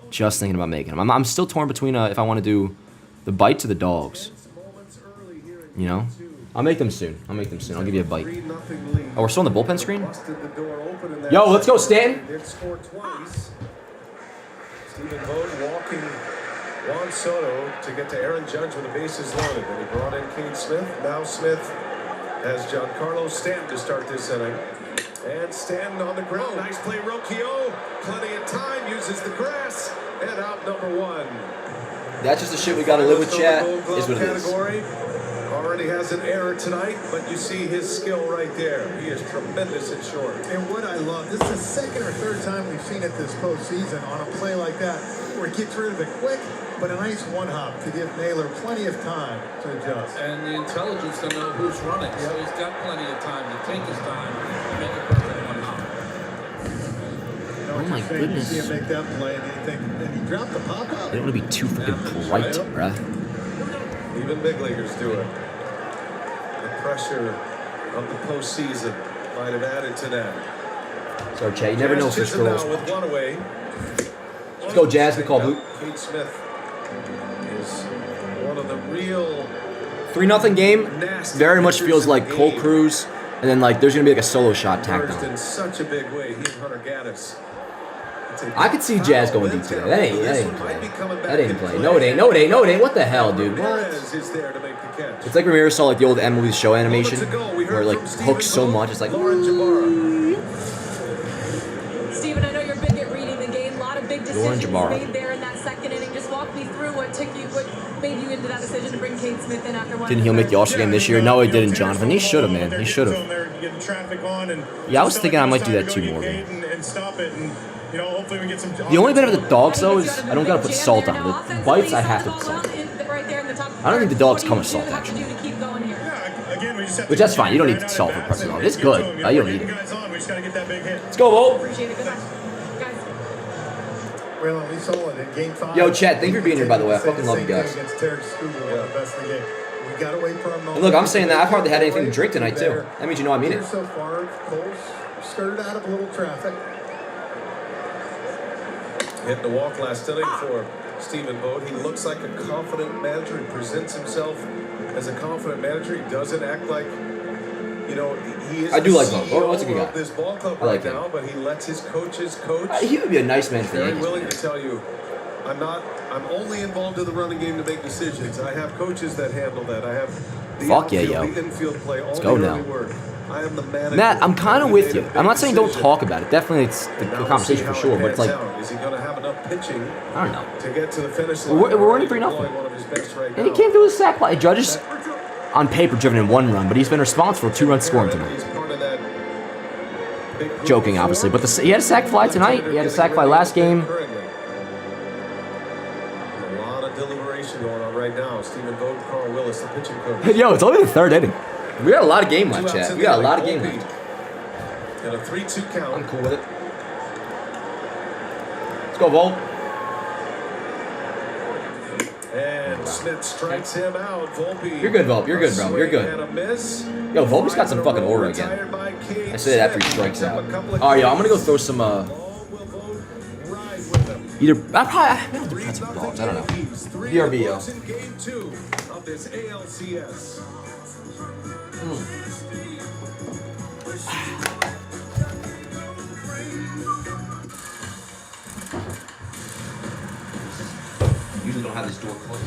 Speaker 1: Just thinking about making them. I'm still torn between if I want to do the bites or the dogs. You know? I'll make them soon. I'll give you a bite.
Speaker 9: 3-0 lead.
Speaker 1: Oh, we're still on the bullpen screen?
Speaker 9: Busted the door open in that
Speaker 1: Yo, let's go,
Speaker 9: second.
Speaker 1: Stanton.
Speaker 9: Did score twice. Stephen Vogt walking Juan Soto to get to Aaron Judge with the bases loaded. And he brought in Kane Smith. Now Smith has Giancarlo Stanton to start this inning. And Stanton on the ground. Nice play, Rocchio. Plenty of time. Uses the grass. And out number 1.
Speaker 1: That's just the shit we gotta live with, chat. Is what it is.
Speaker 9: Already has an error tonight, but you see his skill right there. He is tremendous at short.
Speaker 11: And what I love, this is the second or third time we've seen it this postseason on a play like that, where he gets rid of it quick, but a nice one-hop to give Naylor plenty of time to adjust.
Speaker 10: And the intelligence to know who's running. So he's got plenty of time to take his time and make a perfect one-hop.
Speaker 1: Oh my goodness.
Speaker 11: You see him make that play, and he dropped the pop-up.
Speaker 1: I don't want to be too freaking bright, bruh.
Speaker 9: Even big leaguers do it. The pressure of the postseason might have added to that.
Speaker 1: Sorry, Chad. You never know if this girl is.
Speaker 9: with one away.
Speaker 1: Let's go, Jazz. Good call, Boot.
Speaker 9: Kate Smith is one of the real
Speaker 1: 3-0 game. Very much feels like Cole Cruz, and then like there's gonna be like a solo shot tacked on.
Speaker 9: in such a big way. He and Hunter Gaddis.
Speaker 1: I could see Jazz going deep today. That ain't play. That ain't play. No, it ain't. No, it ain't. No, it ain't. What the hell, dude? What? It's like Ramirez saw like the old MLB Show animation where it like hooks so much. It's like.
Speaker 8: Steven, I know you're big at reading the game. A lot of big decisions made there in that second inning. Just walk me through what made you into that decision to bring Kane Smith in after one.
Speaker 1: Didn't he make the All-Star game this year? No, he didn't, Jonathan. He should have, man. He should have. Yeah, I was thinking I might do that too, Morgan. The only benefit of the dogs, though, is I don't gotta put salt on it. The bites, I have to put salt on. I don't think the dogs come with salt, actually. Which, that's fine. You don't need salt for pretzel dog. It's good. You don't need it. Let's go, Volt.
Speaker 11: Well, at least solid in Game 5.
Speaker 1: Yo, Chad, thank you for being here, by the way. I fucking love you guys. And look, I'm saying that I've hardly had anything to drink tonight, too. That means you know I mean it.
Speaker 11: So far, Cole's skirted out of a little traffic.
Speaker 9: Hit the walk last inning for Stephen Vogt. He looks like a confident manager. He presents himself as a confident manager. He doesn't act like, he is.
Speaker 1: I do like Vogt. What's a good guy?
Speaker 9: This ball club
Speaker 1: I like
Speaker 9: right
Speaker 1: him.
Speaker 9: now, but he lets his coaches coach.
Speaker 1: He would be a nice man for the
Speaker 9: Very
Speaker 1: Yankees.
Speaker 9: willing to tell you, I'm only involved in the running game to make decisions. I have coaches that handle that. I have the the infield play, all
Speaker 1: Let's
Speaker 9: the
Speaker 1: go
Speaker 9: early
Speaker 1: now.
Speaker 9: work. I am the manager.
Speaker 1: Matt, I'm kind of with you. I'm not saying don't talk about it. Definitely, it's the conversation for sure. But it's like,
Speaker 9: is he going to have enough pitching?
Speaker 1: I don't know.
Speaker 9: To get to the finish line.
Speaker 1: We're winning 3-0. And he came through his sack fly. Judges on paper driven in 1 run, but he's been responsible for 2 runs scoring tonight. Joking, obviously, but he had a sack fly tonight. He had a sack fly last game.
Speaker 9: A lot of deliberation going on right now. Stephen Vogt, Carl Willis, the pitching coach.
Speaker 1: Yo, it's only the 3rd inning. We got a lot of game left, Chad. We got a lot of game left.
Speaker 9: And a 3-2 count.
Speaker 1: I'm cool with it. Let's go, Volt.
Speaker 9: And Smith strikes him out. Volpe.
Speaker 1: You're good, Volpe. You're good, bro. You're good. Yo, Volpe's got some fucking aura again. I say that after he strikes out. All right, yo, I'm gonna go throw some. Either I don't do pretzel dogs. I don't know. BRB, yo.
Speaker 9: Game 2 of this ALCS.
Speaker 1: Usually don't have this door closed.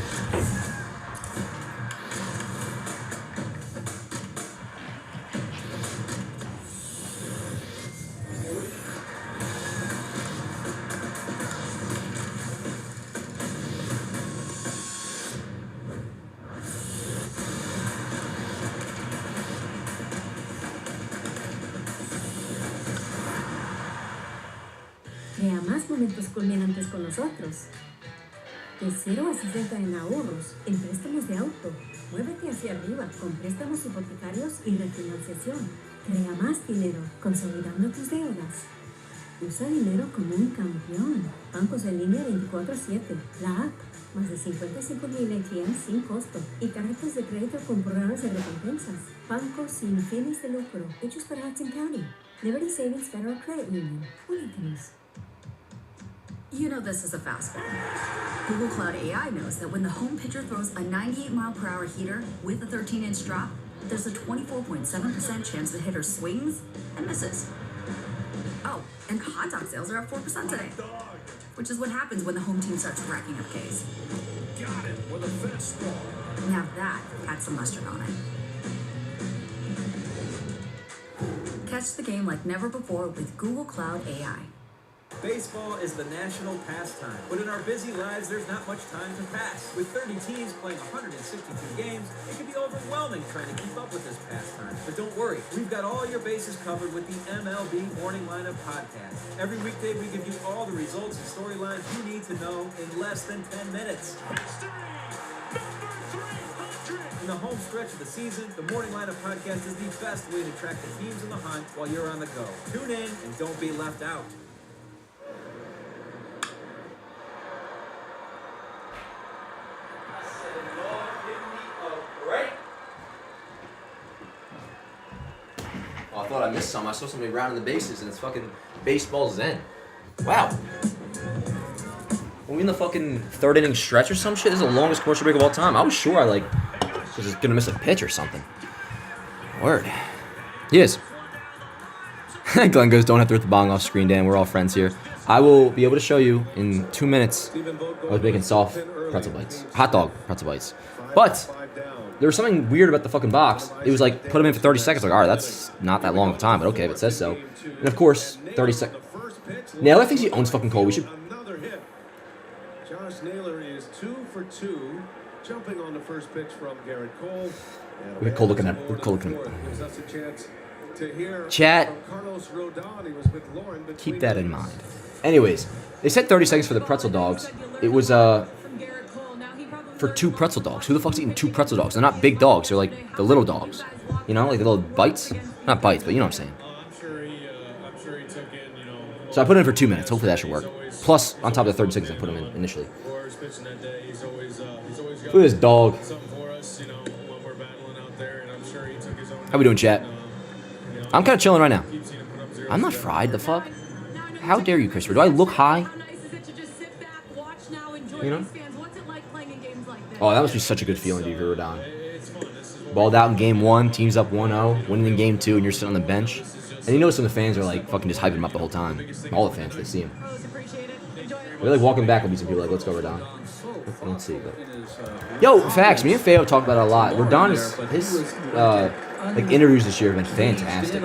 Speaker 17: Crea más momentos culminantes con nosotros. De 0 a 60 en ahorros, en préstamos de auto. Muévete hacia arriba con préstamos hipotecarios y refinanciación. Crea más dinero, consolidando tus deudas. Usa dinero como un campeón. Bancos en línea 24/7. La app. Más de 55,000 ATMs sin costo. Y tarjetas de crédito con programas de recompensas. Bancos sin fines de lucro. Hechos para Hudson County. Liberty Savings Federal Credit Union. Únete.
Speaker 18: You know this is a fastball. Google Cloud AI knows that when the home pitcher throws a 98-mile-per-hour heater with a 13-inch drop, there's a 24.7% chance the hitter swings and misses. Oh, and hot dog sales are up 4% today, which is what happens when the home team starts racking up Ks.
Speaker 9: Got it with a fastball.
Speaker 18: Now that had some mustard on it. Catch the game like never before with Google Cloud AI.
Speaker 19: Baseball is the national pastime, but in our busy lives, there's not much time to pass. With 30 teams playing 162 games, it can be overwhelming trying to keep up with this pastime. But don't worry, we've got all your bases covered with the MLB Morning Lineup podcast. Every weekday, we give you all the results and storylines you need to know in less than 10 minutes. In the home stretch of the season, the Morning Lineup podcast is the best way to track the teams in the hunt while you're on the go. Tune in and don't be left out.
Speaker 1: Oh, I thought I missed something. I saw somebody rounding the bases, and it's fucking baseball zen. Wow. Are we in the fucking third inning stretch or some shit? This is the longest commercial break of all time. I was sure I was gonna miss a pitch or something. Word. He is. Glenn goes, don't have to rip the bong off screen, Dan. We're all friends here. I will be able to show you in 2 minutes. I was making soft pretzel bites. Hot dog pretzel bites. But there was something weird about the fucking box. It was like, put them in for 30 seconds. Like, all right, that's not that long of a time, but okay, if it says so. And of course, 30 seconds. Naylor thinks he owns fucking Cole. We should.
Speaker 9: Josh Naylor is 2 for 2, jumping on the first pitch from Garrett Cole.
Speaker 1: Look at Cole looking at him.
Speaker 9: Gives us a chance to hear
Speaker 1: Chat.
Speaker 9: from Carlos Rodon. He was with Lauren
Speaker 1: Keep that in mind. Anyways, they said 30 seconds for the pretzel dogs. It was for 2 pretzel dogs. Who the fuck's eating 2 pretzel dogs? They're not big dogs. They're like the little dogs. You know, like the little bites. Not bites, but you know what I'm saying.
Speaker 9: I'm sure he took in,
Speaker 1: So I put it in for 2 minutes. Hopefully that should work. Plus, on top of the 30 seconds I put him in initially. Look at this dog. How we doing, chat? I'm kind of chilling right now. I'm not fried. The fuck? How dare you, Christopher? Do I look high? You know? Oh, that must be such a good feeling to hear Rodon. Balled out in game 1, team's up 1-0, winning in game 2, and you're sitting on the bench. And you notice when the fans are like fucking just hyping him up the whole time. All the fans, they see him. We're like walking back with some people like, let's go Rodon. I don't see, but yo, facts. Me and Feo talk about it a lot. Rodon is his like interviews this year have been fantastic.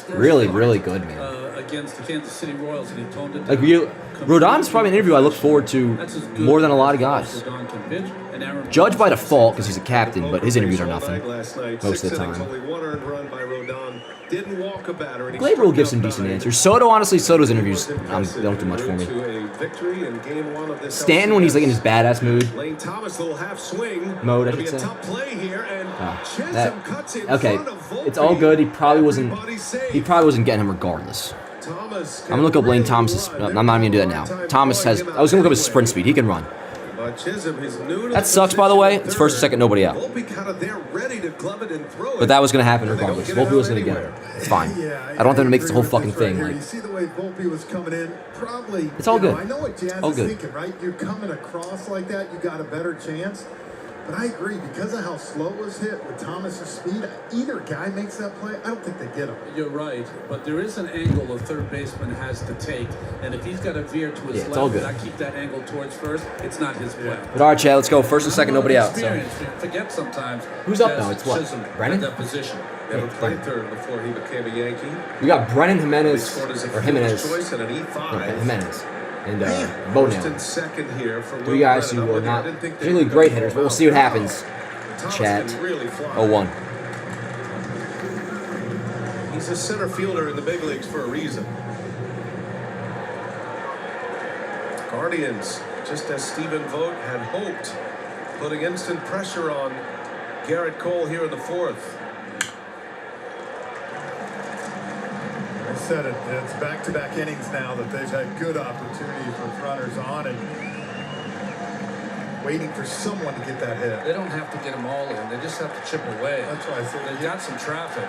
Speaker 1: Really, really good, man.
Speaker 10: Against the Kansas City Royals, and he toned it
Speaker 1: like Rodon's probably an interview I look forward to more than a lot of guys. Judge by default because he's a captain, but his interviews are nothing most of the time. Glaber will give some decent answers. Soto, honestly, Soto's interviews don't do much for me. Stanton, when he's like in his badass mode, I should say. Okay, it's all good. He probably wasn't getting him regardless. I'm gonna look up Lane Thomas's. I'm not even gonna do that now. Thomas has. I was gonna look up his sprint speed. He can run. That sucks, by the way. It's first and second, nobody out. But that was gonna happen regardless. Volpe was gonna get it. It's fine. I don't want them to make this whole fucking thing. Like,
Speaker 11: you see the way Volpe was coming in? Probably.
Speaker 1: It's all good.
Speaker 11: I know what Jazz
Speaker 1: all
Speaker 11: is
Speaker 1: good.
Speaker 11: thinking, right? You're coming across like that, you got a better chance. But I agree, because of how slow it was hit with Thomas's speed, either guy makes that play, I don't think they get him.
Speaker 10: You're right, but there is an angle a third baseman has to take, and if he's got to veer to his
Speaker 1: it's all
Speaker 10: left
Speaker 1: good.
Speaker 10: and not keep that angle towards first, it's not his play.
Speaker 1: But all right, Chad, let's go. First and second, nobody out. So.
Speaker 10: Forget sometimes.
Speaker 1: Who's up now? It's what? Brennan?
Speaker 10: That position.
Speaker 9: Never played third before he became a Yankee.
Speaker 1: We got Brennan Jimenez,
Speaker 9: or
Speaker 1: Jimenez.
Speaker 9: Choice and an E5.
Speaker 1: No, Jimenez. And Bonell.
Speaker 9: Second here for
Speaker 1: 3 guys who are not particularly great hitters, but we'll see what happens. Chat 01.
Speaker 9: He's a center fielder in the big leagues for a reason. Guardians, just as Stephen Vogt had hoped, putting instant pressure on Garrett Cole here in the 4th.
Speaker 11: I said it, it's back-to-back innings now that they've had good opportunities with runners on and waiting for someone to get that hit.
Speaker 10: They don't have to get them all in. They just have to chip away.
Speaker 11: That's why I said
Speaker 10: they've got some traffic.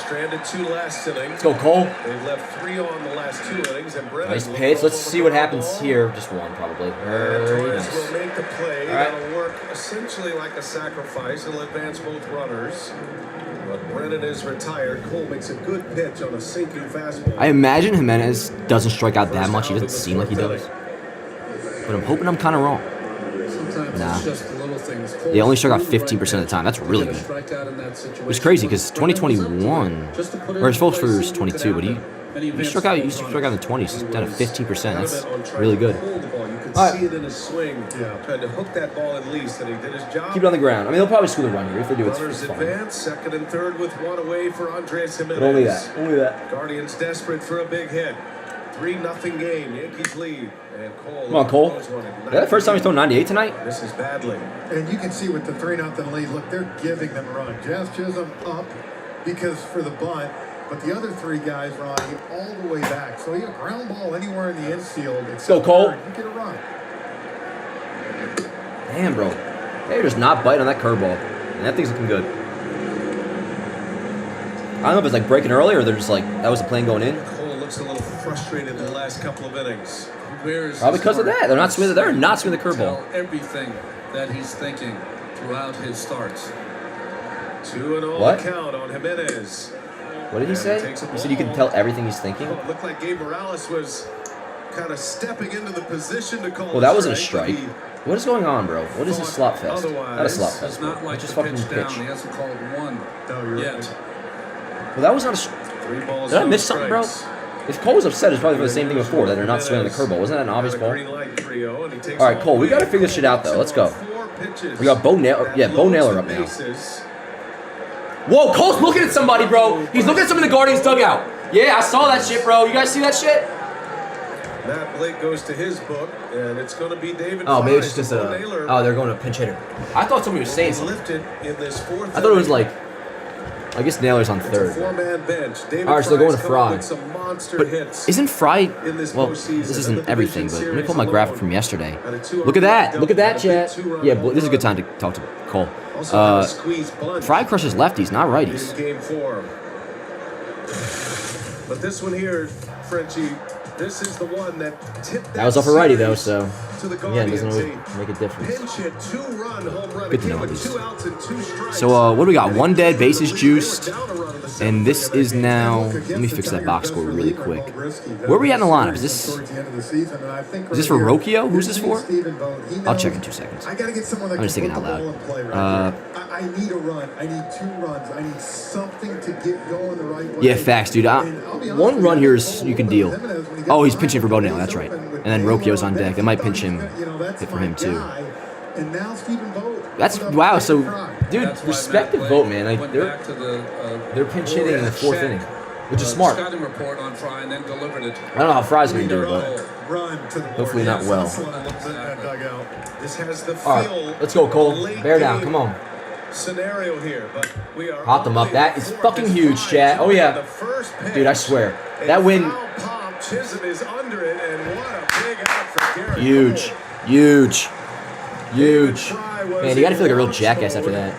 Speaker 9: stranded 2 last inning.
Speaker 1: Let's go, Cole.
Speaker 9: They've left 3 on the last 2 innings, and Brennan.
Speaker 1: Nice pitch. Let's see what happens here. Just one, probably. Very
Speaker 9: Torres
Speaker 1: nice.
Speaker 9: will make the play.
Speaker 1: All right.
Speaker 9: That'll work essentially like a sacrifice. It'll advance both runners. But Brennan is retired. Cole makes a good pitch on a sinking fastball.
Speaker 1: I imagine Jimenez doesn't strike out that much. He doesn't seem like he does. But I'm hoping I'm kind of wrong.
Speaker 10: Sometimes
Speaker 1: Nah.
Speaker 10: it's just the little things.
Speaker 1: They only struck out 15% of the time. That's really good. It was crazy because 2021, or his first career was 22, but he struck out in the 20s. He's down to 15%. That's really good.
Speaker 9: You could
Speaker 1: All right.
Speaker 9: see it in his swing. Tried to hook that ball at least, and he did his job.
Speaker 1: Keep it on the ground. I mean, they'll probably score the run here. If they do, it's
Speaker 9: Runners
Speaker 1: fine.
Speaker 9: advance, second and third with 1 away for Andres Jimenez.
Speaker 1: But only that. Only that.
Speaker 9: Guardians desperate for a big hit. 3-0 game. Yankees lead. And Cole.
Speaker 1: Come on, Cole. Is that the first time he's thrown 98 tonight?
Speaker 9: This is badly.
Speaker 11: And you can see with the 3-0 lead, look, they're giving them a run. Jazz Chisholm up because for the bunt, but the other 3 guys, Ronnie, all the way back. So you ground ball anywhere in the infield.
Speaker 1: Let's go, Cole.
Speaker 11: You get a run.
Speaker 1: Damn, bro. They're just not biting on that curveball. And that thing's looking good. I don't know if it's like breaking early or they're just like, that was the plan going in.
Speaker 9: Cole looks a little frustrated in the last couple of innings.
Speaker 1: Probably because of that. They're not swinging the curveball.
Speaker 10: Tell everything that he's thinking throughout his starts.
Speaker 9: 2-0
Speaker 1: What?
Speaker 9: count on Jimenez.
Speaker 1: What did he say? He said you can tell everything he's thinking?
Speaker 9: It looked like Gabe Morales was kind of stepping into the position to call.
Speaker 1: Well, that wasn't a strike. What is going on, bro? What is this slop fest?
Speaker 9: Otherwise,
Speaker 1: Not a slop
Speaker 10: It's
Speaker 1: fest.
Speaker 10: not
Speaker 1: Bro.
Speaker 10: like
Speaker 1: Just
Speaker 10: the
Speaker 1: fucking
Speaker 10: pitch down.
Speaker 1: pitch.
Speaker 10: He hasn't called one yet.
Speaker 1: Well, that was not a.
Speaker 9: 3 balls,
Speaker 1: Did I
Speaker 9: no
Speaker 1: miss something, bro?
Speaker 9: strikes.
Speaker 1: If Cole was upset, it's probably for the same thing before, that they're not swinging the curveball. Wasn't that an obvious ball? All right, Cole, we got to figure this shit out, though. Let's go. We got Bo Naylor. Yeah, Bo Naylor up now. Whoa, Cole's looking at somebody, bro. He's looking at somebody in the Guardians dugout. Yeah, I saw that shit, bro. You guys see that shit?
Speaker 9: Matt Blake goes to his book, and it's going to be David.
Speaker 1: Oh, maybe it's
Speaker 9: Fries.
Speaker 1: just a. Oh, they're going to pinch hitter. I thought somebody was saying something.
Speaker 9: Lifted in this 4th
Speaker 1: I thought it was like. I guess Naylor's on
Speaker 9: It's a
Speaker 1: third.
Speaker 9: 4-man bench. David
Speaker 1: All right, so they're going to
Speaker 9: Fries coming
Speaker 1: Fry.
Speaker 9: with some monster
Speaker 1: But
Speaker 9: hits
Speaker 1: isn't Fry?
Speaker 9: in this
Speaker 1: Well,
Speaker 9: postseason.
Speaker 1: this
Speaker 9: And
Speaker 1: isn't
Speaker 9: the
Speaker 1: everything, but
Speaker 9: division
Speaker 1: let me pull
Speaker 9: series
Speaker 1: my graphic
Speaker 9: alone.
Speaker 1: from yesterday.
Speaker 9: At a 2-run
Speaker 1: Look at that.
Speaker 9: lead,
Speaker 1: Look at that,
Speaker 9: doubled, had a
Speaker 1: chat.
Speaker 9: big 2-run
Speaker 1: Yeah,
Speaker 9: home
Speaker 1: this is a good
Speaker 9: run.
Speaker 1: time to talk to Cole.
Speaker 9: Also had a squeeze bunt
Speaker 1: Fry crushes lefties, not righties.
Speaker 9: in game 4. But this one here, Frenchie, this is the one that tipped
Speaker 1: That was off a righty, though,
Speaker 9: series
Speaker 1: so.
Speaker 9: to the
Speaker 1: Yeah, it
Speaker 9: Guardians.
Speaker 1: doesn't really make a difference.
Speaker 9: Pinch hit, 2-run home run.
Speaker 1: Good to know
Speaker 9: Again
Speaker 1: at
Speaker 9: with
Speaker 1: least.
Speaker 9: 2 outs and 2 strikes.
Speaker 1: So, what do we got? 1 dead, bases juiced. And this is now. Let me fix that box score really quick. Where are we at in the lineup? Is this for Rocchio? Who's this for? I'll check in 2 seconds.
Speaker 11: I got to get someone that
Speaker 1: I'm just
Speaker 11: can
Speaker 1: thinking
Speaker 11: put
Speaker 1: out
Speaker 11: the
Speaker 1: loud.
Speaker 11: ball in play right here. I need a run. I need 2 runs. I need something to get going the right way.
Speaker 1: Yeah, facts, dude. 1 run here is you can deal. Oh, he's pinching for Bo Naylor. That's right. And then Rocchio's on deck. They might pinch him. Hit for him too.
Speaker 11: And now Stephen Vogt.
Speaker 1: That's wow. So, dude,
Speaker 10: That's why
Speaker 1: respect the
Speaker 10: Matt
Speaker 1: vote,
Speaker 10: Blake
Speaker 1: man. Like
Speaker 10: went
Speaker 1: they're
Speaker 10: back to the,
Speaker 1: they're pinch hitting in the 4th inning, which is smart.
Speaker 10: Scouting report on Fry and then delivered it.
Speaker 1: I don't know how Fry's gonna do it, but
Speaker 11: Run to the
Speaker 1: hopefully not well.
Speaker 9: This has the
Speaker 1: All
Speaker 9: feel
Speaker 1: right, let's go, Cole.
Speaker 9: late
Speaker 1: Bear down.
Speaker 9: game
Speaker 1: Come on.
Speaker 9: scenario here, but we are
Speaker 1: Hop them up.
Speaker 9: only
Speaker 1: That is
Speaker 9: 4
Speaker 1: fucking
Speaker 9: as
Speaker 1: huge,
Speaker 9: Fries
Speaker 1: chat. Oh
Speaker 9: the
Speaker 1: yeah,
Speaker 9: first pitch.
Speaker 1: dude. I swear
Speaker 9: A
Speaker 1: that win.
Speaker 9: foul pop. Chisholm is under it, and what a big out for Garrett
Speaker 1: Huge,
Speaker 9: Cole.
Speaker 1: huge, huge. Man, you gotta feel like a real jackass after that.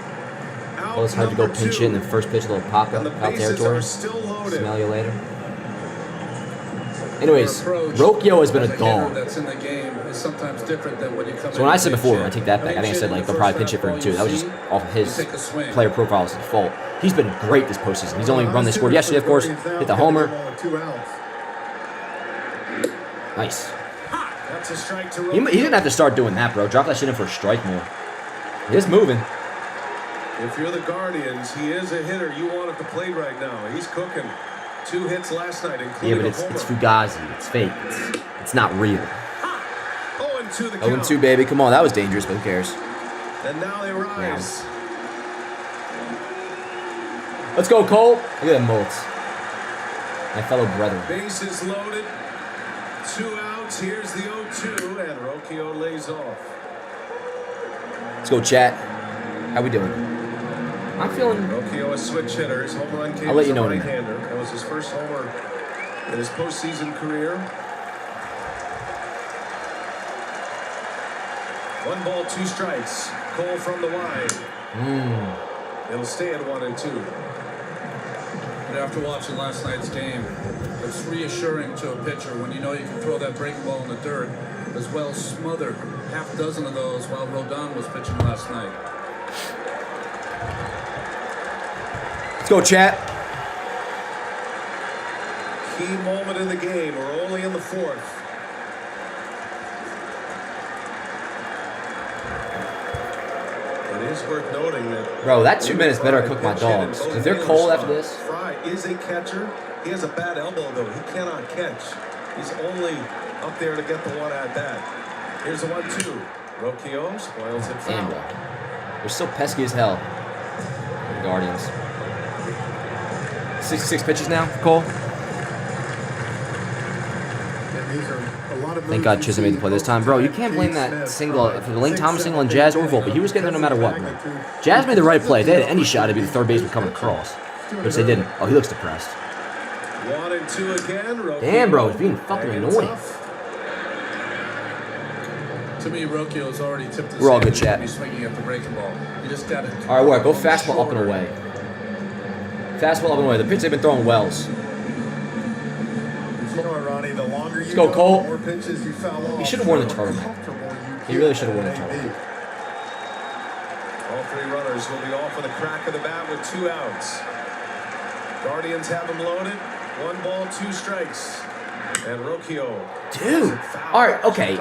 Speaker 1: Well, it's hard to go pinch it in the first pitch, a little pop up, foul territory. Smell you later. Anyways, Rocchio has been a dog.
Speaker 10: That's in the game is sometimes different than when you come
Speaker 1: So when I said before, I take that back. I think I said like they'll probably pinch it for him too. That was just off of his player profile as default. He's been great this postseason. He's only run they scored yesterday, of course. Hit the homer. Nice.
Speaker 9: That's a strike to
Speaker 1: He didn't have to start doing that, bro. Drop that shit in for a strike more. He is moving.
Speaker 9: If you're the Guardians, he is a hitter. You want at the plate right now. He's cooking. 2 hits last night, including
Speaker 1: Yeah, but
Speaker 9: a
Speaker 1: it's
Speaker 9: homer.
Speaker 1: Fugazi. It's fake. It's not real.
Speaker 9: 0-2 the
Speaker 1: 0-2,
Speaker 9: count.
Speaker 1: baby. Come on, that was dangerous, but who cares?
Speaker 9: And now they rise.
Speaker 1: Let's go, Cole. Look at that mullet. My fellow brethren.
Speaker 9: Bases loaded. 2 outs. Here's the 0-2, and Rocchio lays off.
Speaker 1: Let's go, chat. How we doing? I'm feeling.
Speaker 9: Rocchio, a switch hitter. His home run came
Speaker 1: I'll let
Speaker 9: as
Speaker 1: you
Speaker 9: a
Speaker 1: know in a minute.
Speaker 9: right-hander. That was his first homer in his postseason career. 1 ball, 2 strikes. Cole from the wide. It'll stay at 1-2.
Speaker 10: after watching last night's game, it's reassuring to a pitcher when you know you can throw that breaking ball in the dirt, as well as smother half a dozen of those while Rodon was pitching last night.
Speaker 1: Let's go, chat.
Speaker 9: Key moment in the game. We're only in the fourth. It is worth noting that...
Speaker 1: Bro, that 2 minutes better cook my dogs. If they're cold after this...
Speaker 9: Fry is a catcher. He has a bad elbow, though. He cannot catch. He's only up there to get the one at bat. Here's the 1-2. Rocchio spoils it foul.
Speaker 1: They're still pesky as hell. The Guardians. 66 pitches now for Cole. Thank God Chisholm made the play this time. Bro, you can't blame that single for the Lane Thomas single on Jazz or Volpe. He was getting there no matter what, bro. Jazz made the right play. If they had any shot, it'd be the third baseman coming across. Which they didn't. Oh, he looks depressed.
Speaker 9: 1-2 again.
Speaker 1: Damn, bro, it's being fucking annoying.
Speaker 10: To me, Rocchio's already tipped his
Speaker 1: We're all
Speaker 10: hand
Speaker 1: good, chat.
Speaker 10: to be swinging at the breaking ball. You just got to.
Speaker 1: All right, go fastball up and away. Fastball up and away. The pitch they've been throwing wells.
Speaker 11: You know what, Ronnie? The longer
Speaker 1: Let's go, Cole.
Speaker 11: more pitches you foul off.
Speaker 1: He should have worn the turtleneck. He really should have worn the turtleneck.
Speaker 9: All three runners will be off with a crack of the bat with 2 outs. Guardians have him loaded. 1 ball, 2 strikes. And Rocchio.
Speaker 1: Dude. Alright, okay.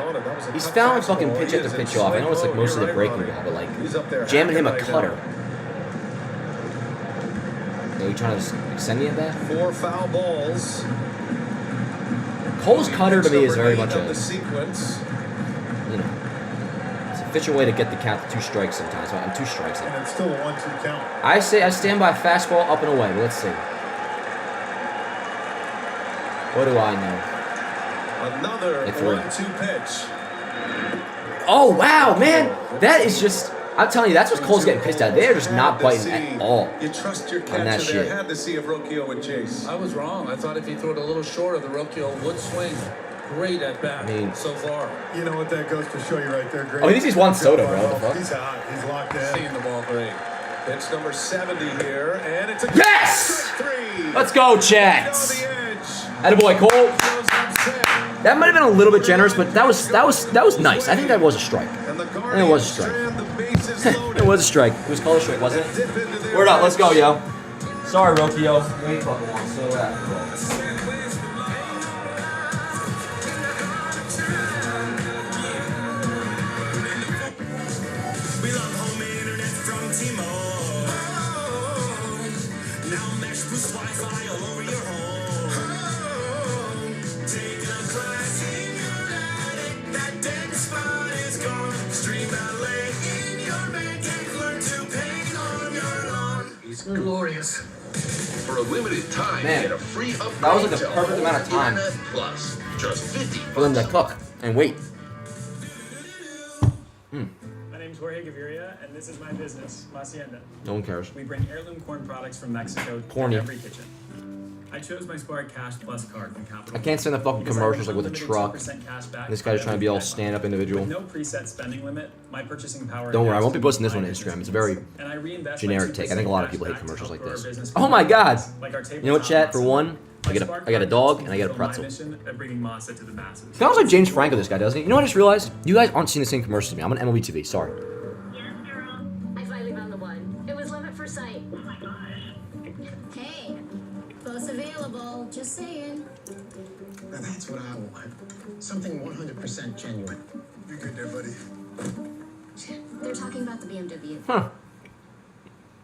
Speaker 1: He's fouling fucking pitch after pitch off. I know it's like mostly the breaking ball, but like jamming him a cutter. Are you trying to extend me at that?
Speaker 9: 4 foul balls.
Speaker 1: Cole's cutter to me is very much
Speaker 9: the
Speaker 1: a,
Speaker 9: sequence.
Speaker 1: you know, it's an efficient way to get the count to 2 strikes sometimes. So I'm 2 strikes.
Speaker 11: And it's still a 1-2 count.
Speaker 1: I stand by fastball up and away. But let's see. What do I know?
Speaker 9: Another 1-2 pitch.
Speaker 1: Oh, wow, man. That is just... I'm telling you, that's what Cole's getting pissed at. They're just not biting at all.
Speaker 9: You trust your
Speaker 1: on that
Speaker 9: catcher there.
Speaker 1: shit.
Speaker 9: Had to see if Rocchio would chase.
Speaker 10: I was wrong. I thought if he threw it a little shorter, the Rocchio would swing. Great at bat so far.
Speaker 11: You know what that goes to show you right there. Great.
Speaker 1: Oh, he thinks he's Juan Soto, bro. What the fuck?
Speaker 11: He's hot. He's locked in.
Speaker 10: Seeing the ball great.
Speaker 9: Pitch number 70 here, and it's a
Speaker 1: Yes!
Speaker 9: strike 3.
Speaker 1: Let's go, Chats. Attaboy, Cole. That might have been a little bit generous, but that was nice. I think that was a strike. I think it was a strike. It was a strike. It was called a strike, wasn't it? Word up, let's go, yo. Sorry, Rocchio. You ain't fucking won, so after all.
Speaker 16: We love home internet from T-Mobile. Now Mesh boosts Wi-Fi all over your home. Take a class in your attic. That dead spot is gone. Stream ballet in your bed. Take learn to paint on your lawn. He's glorious. For a limited time,
Speaker 1: Man,
Speaker 16: get a free upgrade
Speaker 1: that was like
Speaker 16: to
Speaker 1: the perfect amount of time
Speaker 16: Internet Plus. Just 50
Speaker 1: for them to cook and wait.
Speaker 20: My name's Jorge Gaviria, and this is my business, La Hacienda.
Speaker 1: No one cares.
Speaker 20: We bring heirloom corn products from Mexico
Speaker 1: Corny.
Speaker 20: to every kitchen. I chose my Spark Cash Plus card from Capital.
Speaker 1: I can't stand the fucking
Speaker 20: because I
Speaker 1: commercials
Speaker 20: get
Speaker 1: like with a
Speaker 20: unlimited
Speaker 1: truck.
Speaker 20: 2% cash back
Speaker 1: This guy's
Speaker 20: for
Speaker 1: trying to be all
Speaker 20: every
Speaker 1: stand-up individual.
Speaker 20: With no preset spending limit, my purchasing power.
Speaker 1: Don't worry, I won't be
Speaker 20: enhances
Speaker 1: posting this one
Speaker 20: my
Speaker 1: on Instagram. It's a
Speaker 20: business.
Speaker 1: very
Speaker 20: And I reinvest
Speaker 1: generic
Speaker 20: my
Speaker 1: take. I think a lot of
Speaker 20: 2%
Speaker 1: people hate
Speaker 20: cash
Speaker 1: commercials
Speaker 20: back
Speaker 1: like
Speaker 20: to our
Speaker 1: this.
Speaker 20: business
Speaker 1: Oh my god!
Speaker 20: like our
Speaker 1: You know what, chat? For one, I get a dog and I get a
Speaker 20: fulfill my
Speaker 1: pretzel.
Speaker 20: mission of bringing Masa to the masses.
Speaker 1: He sounds like James Franco, this guy, doesn't he? You know what I just realized? You guys aren't seeing the same commercials as me. I'm on MLB TV, sorry.
Speaker 17: I finally found the one. It was love at first sight. Hey, both available. Just saying.
Speaker 16: Now that's what I want. Something 100% genuine.
Speaker 11: You're good there, buddy.
Speaker 17: They're talking about the BMW.
Speaker 1: Huh.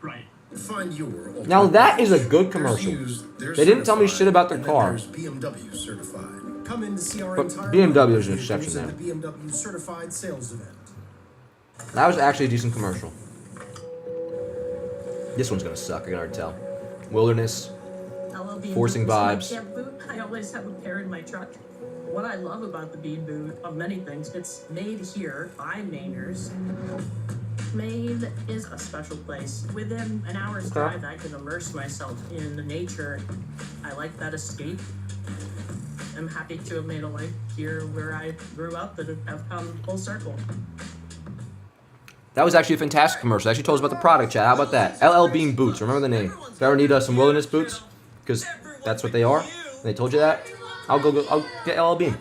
Speaker 16: Right. Find your
Speaker 1: Now that is a good commercial. They didn't tell me shit about their car.
Speaker 13: BMW certified. Come in to see our
Speaker 1: But
Speaker 13: entire
Speaker 1: BMW is an
Speaker 13: line of
Speaker 1: exception
Speaker 13: vehicles at
Speaker 1: there.
Speaker 13: the BMW certified sales event.
Speaker 1: That was actually a decent commercial. This one's gonna suck, I can already tell. Wilderness. Forcing vibes.
Speaker 21: I always have a pair in my truck. What I love about the Bean Boot, of many things, it's made here by Mainers. Maine is a special place. Within an hour's drive, I can immerse myself in the nature. I like that escape. I'm happy to have made a life here where I grew up and have come full circle.
Speaker 1: That was actually a fantastic commercial. They actually told us about the product, chat. How about that? LL Bean Boots. Remember the name. If you ever need some wilderness boots, because that's what they are. And they told you that. I'll get LL Bean.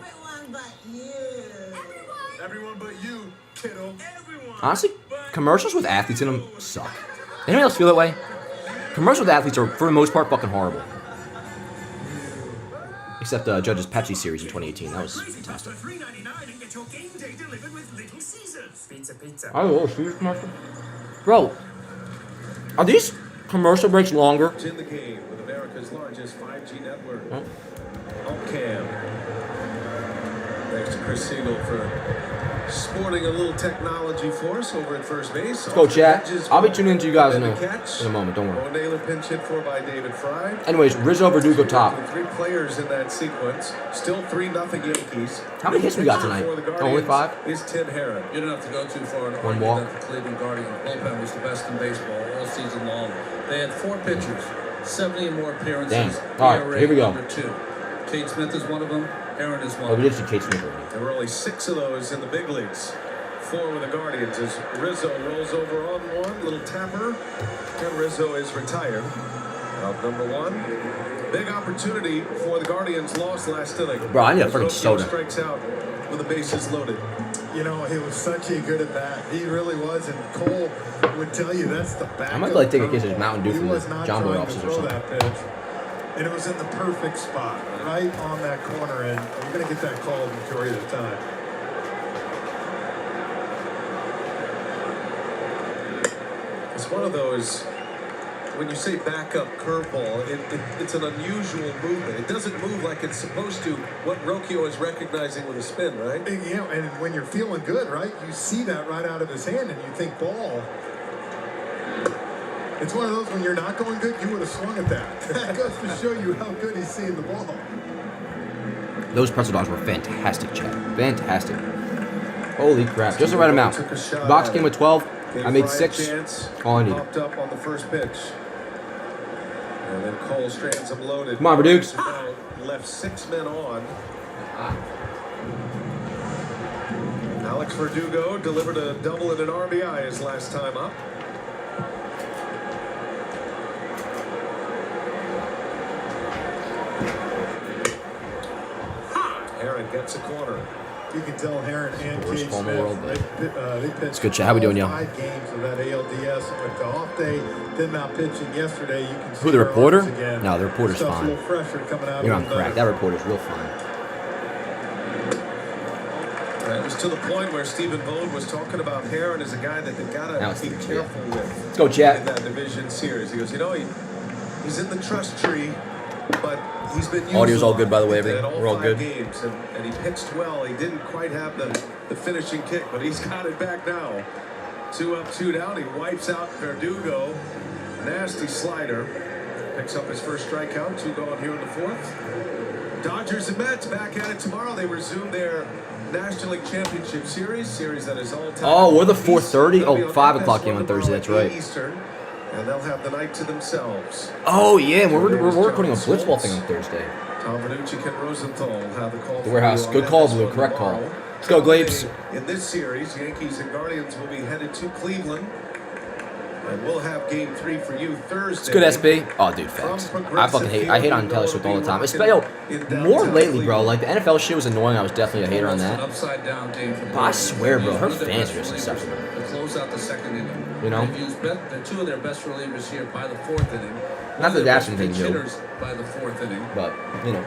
Speaker 9: Everyone but you, kiddo.
Speaker 1: Honestly, commercials with athletes in them suck. Anyone else feel that way? Commercials with athletes are, for the most part, fucking horrible. Except Judge's Pepsi series in 2018. That was fantastic. I don't know, Caesars commercial? Bro, are these commercial breaks longer?
Speaker 9: In the game with America's largest 5G network. Cam. Thanks to Chris Siegel for sporting a little technology for us over at first base.
Speaker 1: Let's go, chat. I'll be tuning into you guys in a moment. Don't worry.
Speaker 9: Naylor pinch hit for by David Fry.
Speaker 1: Anyways, Rizzo Verdugo top.
Speaker 9: 3 players in that sequence. Still 3-0 Yankees.
Speaker 1: How many hits we got tonight? Only 5?
Speaker 9: Is Tim Herron.
Speaker 10: You don't have to go too far to
Speaker 1: One
Speaker 10: argue
Speaker 1: walk.
Speaker 10: that the Cleveland Guardians bullpen was the best in baseball all season long. They had 4 pitchers, 70 and more appearances.
Speaker 1: Damn. All right,
Speaker 10: ERA
Speaker 1: here we go.
Speaker 10: number 2. Kate Smith is one of them. Herron is one.
Speaker 1: Oh, we did see Kate Smith already.
Speaker 9: There were only 6 of those in the big leagues. 4 with the Guardians as Rizzo rolls over on one. Little tapper. And Rizzo is retired. Out number 1. Big opportunity for the Guardians. Lost last inning.
Speaker 1: Bro, I need a freaking soda.
Speaker 9: Strikes out with the bases loaded.
Speaker 11: You know, he was such a good at bat. He really was, and Cole would tell you that's the back.
Speaker 1: I might like take a kiss of Mountain Dew from the John Boy offices or something.
Speaker 11: That pitch. And it was in the perfect spot, right on that corner, and you're going to get that call the majority of the time.
Speaker 9: It's one of those, when you say backup curveball, it's an unusual movement. It doesn't move like it's supposed to. What Rocchio is recognizing with a spin, right?
Speaker 11: Yeah, and when you're feeling good, right, you see that right out of his hand, and you think ball. It's one of those when you're not going good, you would have swung at that. That goes to show you how good he's seeing the ball.
Speaker 1: Those pretzel dogs were fantastic, Chad. Fantastic. Holy crap. Just the right amount. Box came with 12. I made 6. All I needed.
Speaker 9: Popped up on the first pitch. And then Cole strands him loaded.
Speaker 1: Come on, Verdukes.
Speaker 9: Left 6 men on. Alex Verdugo delivered a double and an RBI his last time up. Herron gets a corner.
Speaker 11: You can tell Herron and Kate Smith, they pitched
Speaker 1: it's good, chat. How we doing, y'all?
Speaker 11: 5 games of that ALDS. With the off day, them not pitching yesterday, you can see
Speaker 1: Who, the
Speaker 11: their
Speaker 1: reporter?
Speaker 11: arms again.
Speaker 1: No, the reporter's
Speaker 11: Stuff's
Speaker 1: fine.
Speaker 11: a little fresher coming out
Speaker 1: You're
Speaker 11: of
Speaker 1: on
Speaker 11: him,
Speaker 1: crack. That reporter's real fine.
Speaker 9: It was to the point where Stephen Bone was talking about Herron as a guy that they gotta be careful with.
Speaker 1: Let's go, chat.
Speaker 9: In that division series, he goes, you know, he's in the trust tree, but he's been used
Speaker 1: Audio's all good, by the way,
Speaker 9: in
Speaker 1: everything. We're all
Speaker 9: 5
Speaker 1: good.
Speaker 9: games, and he pitched well. He didn't quite have the finishing kick, but he's got it back now. 2 up, 2 down. He wipes out Verdugo. Nasty slider. Picks up his first strikeout. 2 gone here in the 4th. Dodgers and Mets back at it tomorrow. They resume their National League Championship Series that is all time.
Speaker 1: Oh, we're the 4:30? Oh, 5 o'clock game on Thursday. That's right.
Speaker 9: Eastern, and they'll have the night to themselves.
Speaker 1: Oh, yeah. We're recording a Blitzball thing on Thursday.
Speaker 9: Tom Benucci, Ken Rosenthal have the call.
Speaker 1: The warehouse. Good call, Blue. Correct call. Let's go, Glapes.
Speaker 9: In this series, Yankees and Guardians will be headed to Cleveland. And we'll have game 3 for you Thursday.
Speaker 1: It's good, SB. Oh, dude, facts. I hate on Taylor Swift all the time. Yo, more lately, bro. Like, the NFL shit was annoying. I was definitely a hater on that.
Speaker 10: Upside down game for
Speaker 1: But I swear, bro, her fans are just insufferable.
Speaker 10: To close out the second inning.
Speaker 1: You know?
Speaker 10: They've used the 2 of their best relievers here by the 4th inning.
Speaker 1: Not that that's anything new.
Speaker 10: Hitters by the 4th inning.
Speaker 1: But, you know.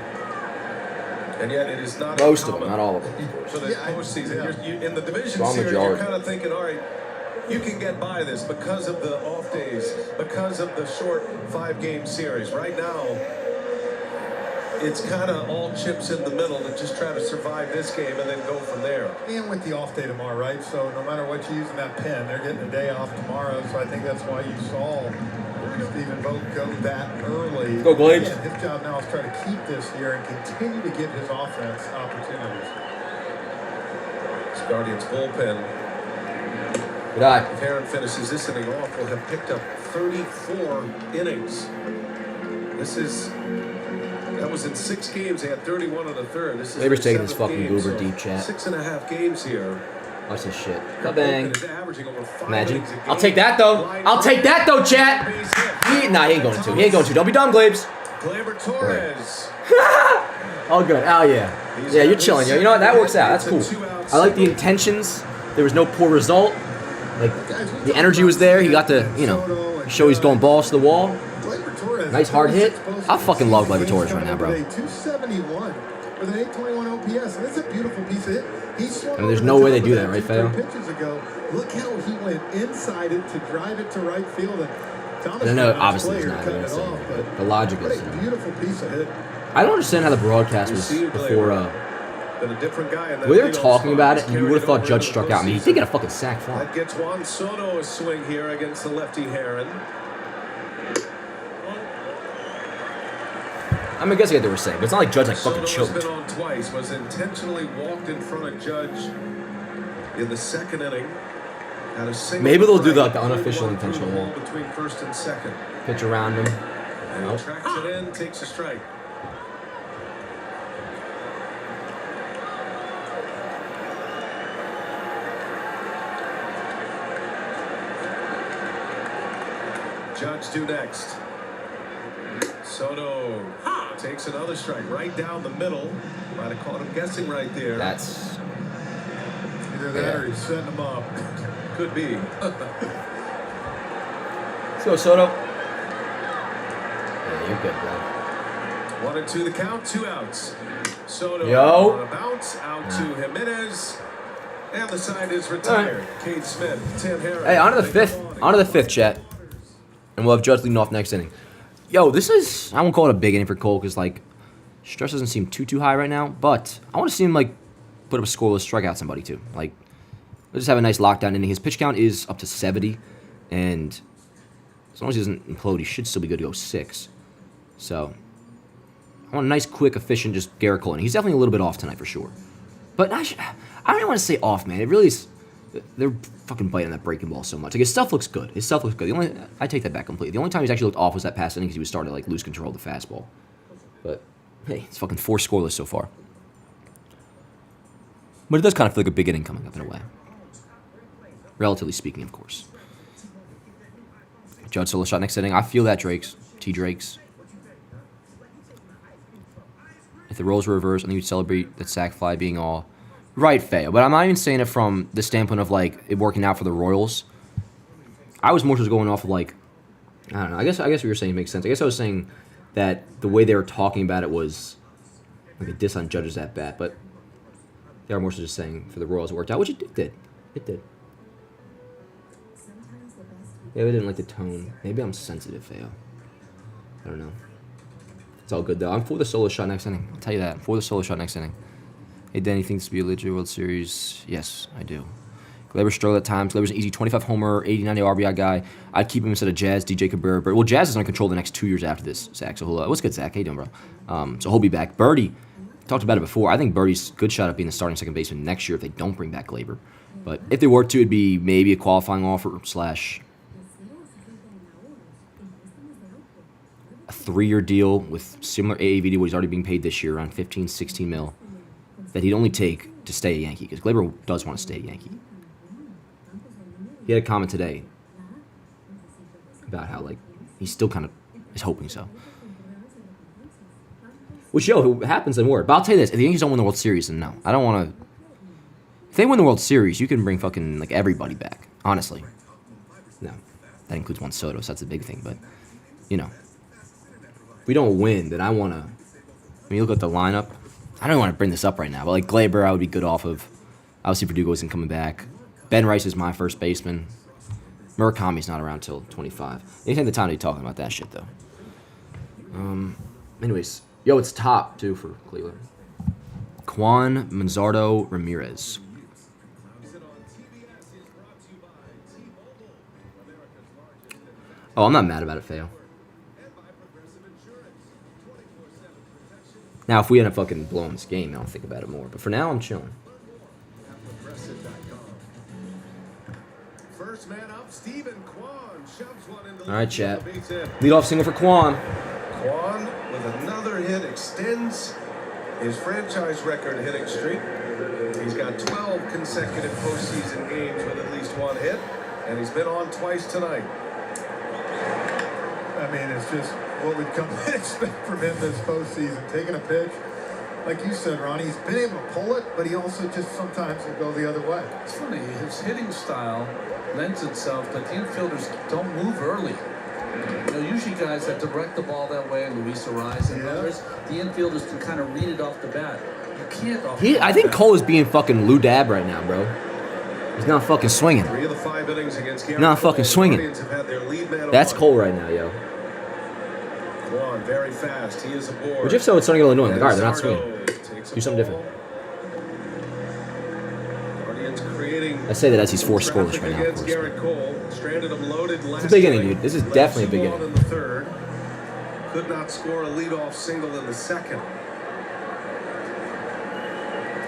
Speaker 9: And yet it is not
Speaker 1: Most of them, not all of them.
Speaker 9: For the postseason. You're in the division
Speaker 1: Strong
Speaker 9: series, you're
Speaker 1: majority.
Speaker 9: kind of thinking, all right, you can get by this because of the off days, because of the short 5-game series. Right now, it's kind of all chips in the middle to just try to survive this game and then go from there.
Speaker 11: And with the off day tomorrow, right? So no matter what you use in that pen, they're getting a day off tomorrow. So I think that's why you saw Stephen Vogt go that early.
Speaker 1: Go, Glades.
Speaker 11: Again, his job now is try to keep this here and continue to give his offense opportunities.
Speaker 9: This Guardians bullpen.
Speaker 1: Good eye.
Speaker 9: If Herron finishes this inning off, we'll have picked up 34 innings. That was in 6 games. They had 31 in the 3rd. This is
Speaker 1: Labor's taking this
Speaker 9: 7th
Speaker 1: fucking
Speaker 9: game,
Speaker 1: goober
Speaker 9: so
Speaker 1: deep, chat.
Speaker 9: 6.5 games here.
Speaker 1: Watch this shit. Bang.
Speaker 9: Is averaging over 5
Speaker 1: Imagine.
Speaker 9: innings a game.
Speaker 1: I'll take that, though. I'll take that, though, chat. He ain't going to. He ain't going to. Don't be dumb, Glabes.
Speaker 9: Gleyber Torres.
Speaker 1: All good. Oh, yeah. Yeah, you're chilling. You know what? That works out. That's cool. I like the intentions. There was no poor result. Like, the energy was there. He got to, you know, show he's going balls to the wall. Nice hard hit. I fucking love Gleyber Torres right now, bro.
Speaker 11: 271 with an 821 OPS. That's a beautiful piece of hit.
Speaker 1: I mean, there's no way they do that, right, Feo?
Speaker 11: Pitches ago. Look how he went inside it to drive it to right field.
Speaker 1: And I know, obviously, it's not. But the logic is.
Speaker 11: Beautiful piece of hit.
Speaker 1: I don't understand how the broadcast was before. When they were talking about it, you would have thought Judge struck out. I mean, he did get a fucking sack for
Speaker 9: That gets Juan Soto a swing here against the lefty Heron.
Speaker 1: I mean, I guess I get what they were saying, but it's not like Judge like fucking
Speaker 9: Soto
Speaker 1: choked.
Speaker 9: has been on twice, was intentionally walked in front of Judge in the second inning. Had a single
Speaker 1: Maybe they'll do
Speaker 9: strike,
Speaker 1: the unofficial intentional
Speaker 9: ball
Speaker 1: walk.
Speaker 9: between first and second.
Speaker 1: Pitch around him.
Speaker 9: And he tracks it in, takes a strike. Judge due next. Soto takes another strike right down the middle. Might have caught him guessing right there.
Speaker 1: That's
Speaker 11: either that or he's setting him up.
Speaker 9: Could be.
Speaker 1: Let's go, Soto. Yeah, you're good, bro.
Speaker 9: 1-2 the count, 2 outs. Soto
Speaker 1: Yo.
Speaker 9: on a bounce, out to Jimenez. And the side is retired. Cade Smith, Tim Harris.
Speaker 1: Hey, on to the fifth, chat. And we'll have Judge leading off next inning. Yo, this is, I won't call it a big inning for Cole because, like, stress doesn't seem too high right now. But I want to see him, like, put up a scoreless, strike out somebody, too. Like, let's just have a nice lockdown inning. His pitch count is up to 70. And as long as he doesn't implode, he should still be good to go 6. So, I want a nice, quick, efficient, just Garrett Cole inning. He's definitely a little bit off tonight for sure. But I don't even want to say off, man. It really is. They're fucking biting that breaking ball so much. Like, his stuff looks good. I take that back completely. The only time he's actually looked off was that past inning because he was starting to, like, lose control of the fastball. But, hey, it's fucking 4 scoreless so far. But it does kind of feel like a big inning coming up in a way. Relatively speaking, of course. Judge solo shot next inning. I feel that, Drakes. Drakes. If the roles were reversed, I think you'd celebrate that sack fly being all right, Feo. But I'm not even saying it from the standpoint of, like, it working out for the Royals. I was more just going off of, like, I don't know. I guess what you're saying makes sense. I guess I was saying that the way they were talking about it was like a diss on Judge's at bat. But they are more so just saying for the Royals it worked out, which it did. It did. Maybe I didn't like the tone. Maybe I'm sensitive, Feo. I don't know. It's all good, though. I'm for the solo shot next inning. I'll tell you that. I'm for the solo shot next inning. Hey, Danny thinks to be a legit World Series. Yes, I do. Gleyber struggled at times. Gleyber's an easy 25 homer, 89 RBI guy. I'd keep him instead of Jazz, DJ Cabrera. But, well, Jazz is under control the next 2 years after this, Zach. So, what's good, Zach? How you doing, bro? So, he'll be back. Birdie, talked about it before. I think Birdie's good shot at being the starting second baseman next year if they don't bring back Gleyber. But if they were to, it'd be maybe a qualifying offer / a 3-year deal with similar AAV to what he's already being paid this year, around 15, 16 mil, that he'd only take to stay a Yankee, because Gleyber does want to stay a Yankee. He had a comment today about how, like, he still kind of is hoping so. Which, if it happens, then work. But I'll tell you this, if the Yankees don't win the World Series, then no. I don't want to... If they win the World Series, you can bring fucking, like, everybody back, honestly. No, that includes Juan Soto, so that's a big thing, but, you know. If we don't win, then I want to... When you look at the lineup, I don't want to bring this up right now, but like Gleyber, I would be good off of. Obviously, Verdugo isn't coming back. Ben Rice is my first baseman. Murakami's not around till 25. Anytime the time to be talking about that shit, though. Anyways, yo, it's top, too, for Cleveland. Juan Manzardo Ramirez. Oh, I'm not mad about it, Feo. Now, if we end up fucking blowing this game, I'll think about it more. But for now, I'm chilling.
Speaker 9: First man up, Stephen Kwan shoves one into
Speaker 1: all right, chat. Leadoff single for Kwan.
Speaker 9: Kwan, with another hit, extends his franchise record hitting streak. He's got 12 consecutive postseason games with at least one hit, and he's been on twice tonight.
Speaker 11: I mean, it's just what we've come to expect from him this postseason. Taking a pitch, like you said, Ronnie, he's been able to pull it, but he also just sometimes will go the other way.
Speaker 10: It's funny, his hitting style lends itself that the infielders don't move early. You know, usually guys that direct the ball that way, Luis Ariz and others, the infielders can kind of read it off the bat. You can't off the
Speaker 1: I think
Speaker 10: bat.
Speaker 1: Cole is being fucking Lou Dab right now, bro. He's not fucking swinging.
Speaker 9: 3 of the 5 innings against Garrett
Speaker 1: Not
Speaker 9: Cole.
Speaker 1: fucking swinging.
Speaker 9: Guardians have had their lead man
Speaker 1: That's
Speaker 9: on.
Speaker 1: Cole right now, yo.
Speaker 9: Juan very fast. He is aboard.
Speaker 1: Which if so, it's starting to get annoying. Like, all right, they're not swinging.
Speaker 9: Takes
Speaker 1: Do something different.
Speaker 9: Guardians creating
Speaker 1: I say that as he's forced scoreless
Speaker 9: traffic
Speaker 1: right now, of
Speaker 9: against
Speaker 1: course.
Speaker 9: Garrett Cole. Stranded him loaded
Speaker 1: It's
Speaker 9: last
Speaker 1: a big inning,
Speaker 9: inning.
Speaker 1: dude. This is
Speaker 9: Led
Speaker 1: definitely a big
Speaker 9: 2-1
Speaker 1: inning.
Speaker 9: in the third. Could not score a leadoff single in the second.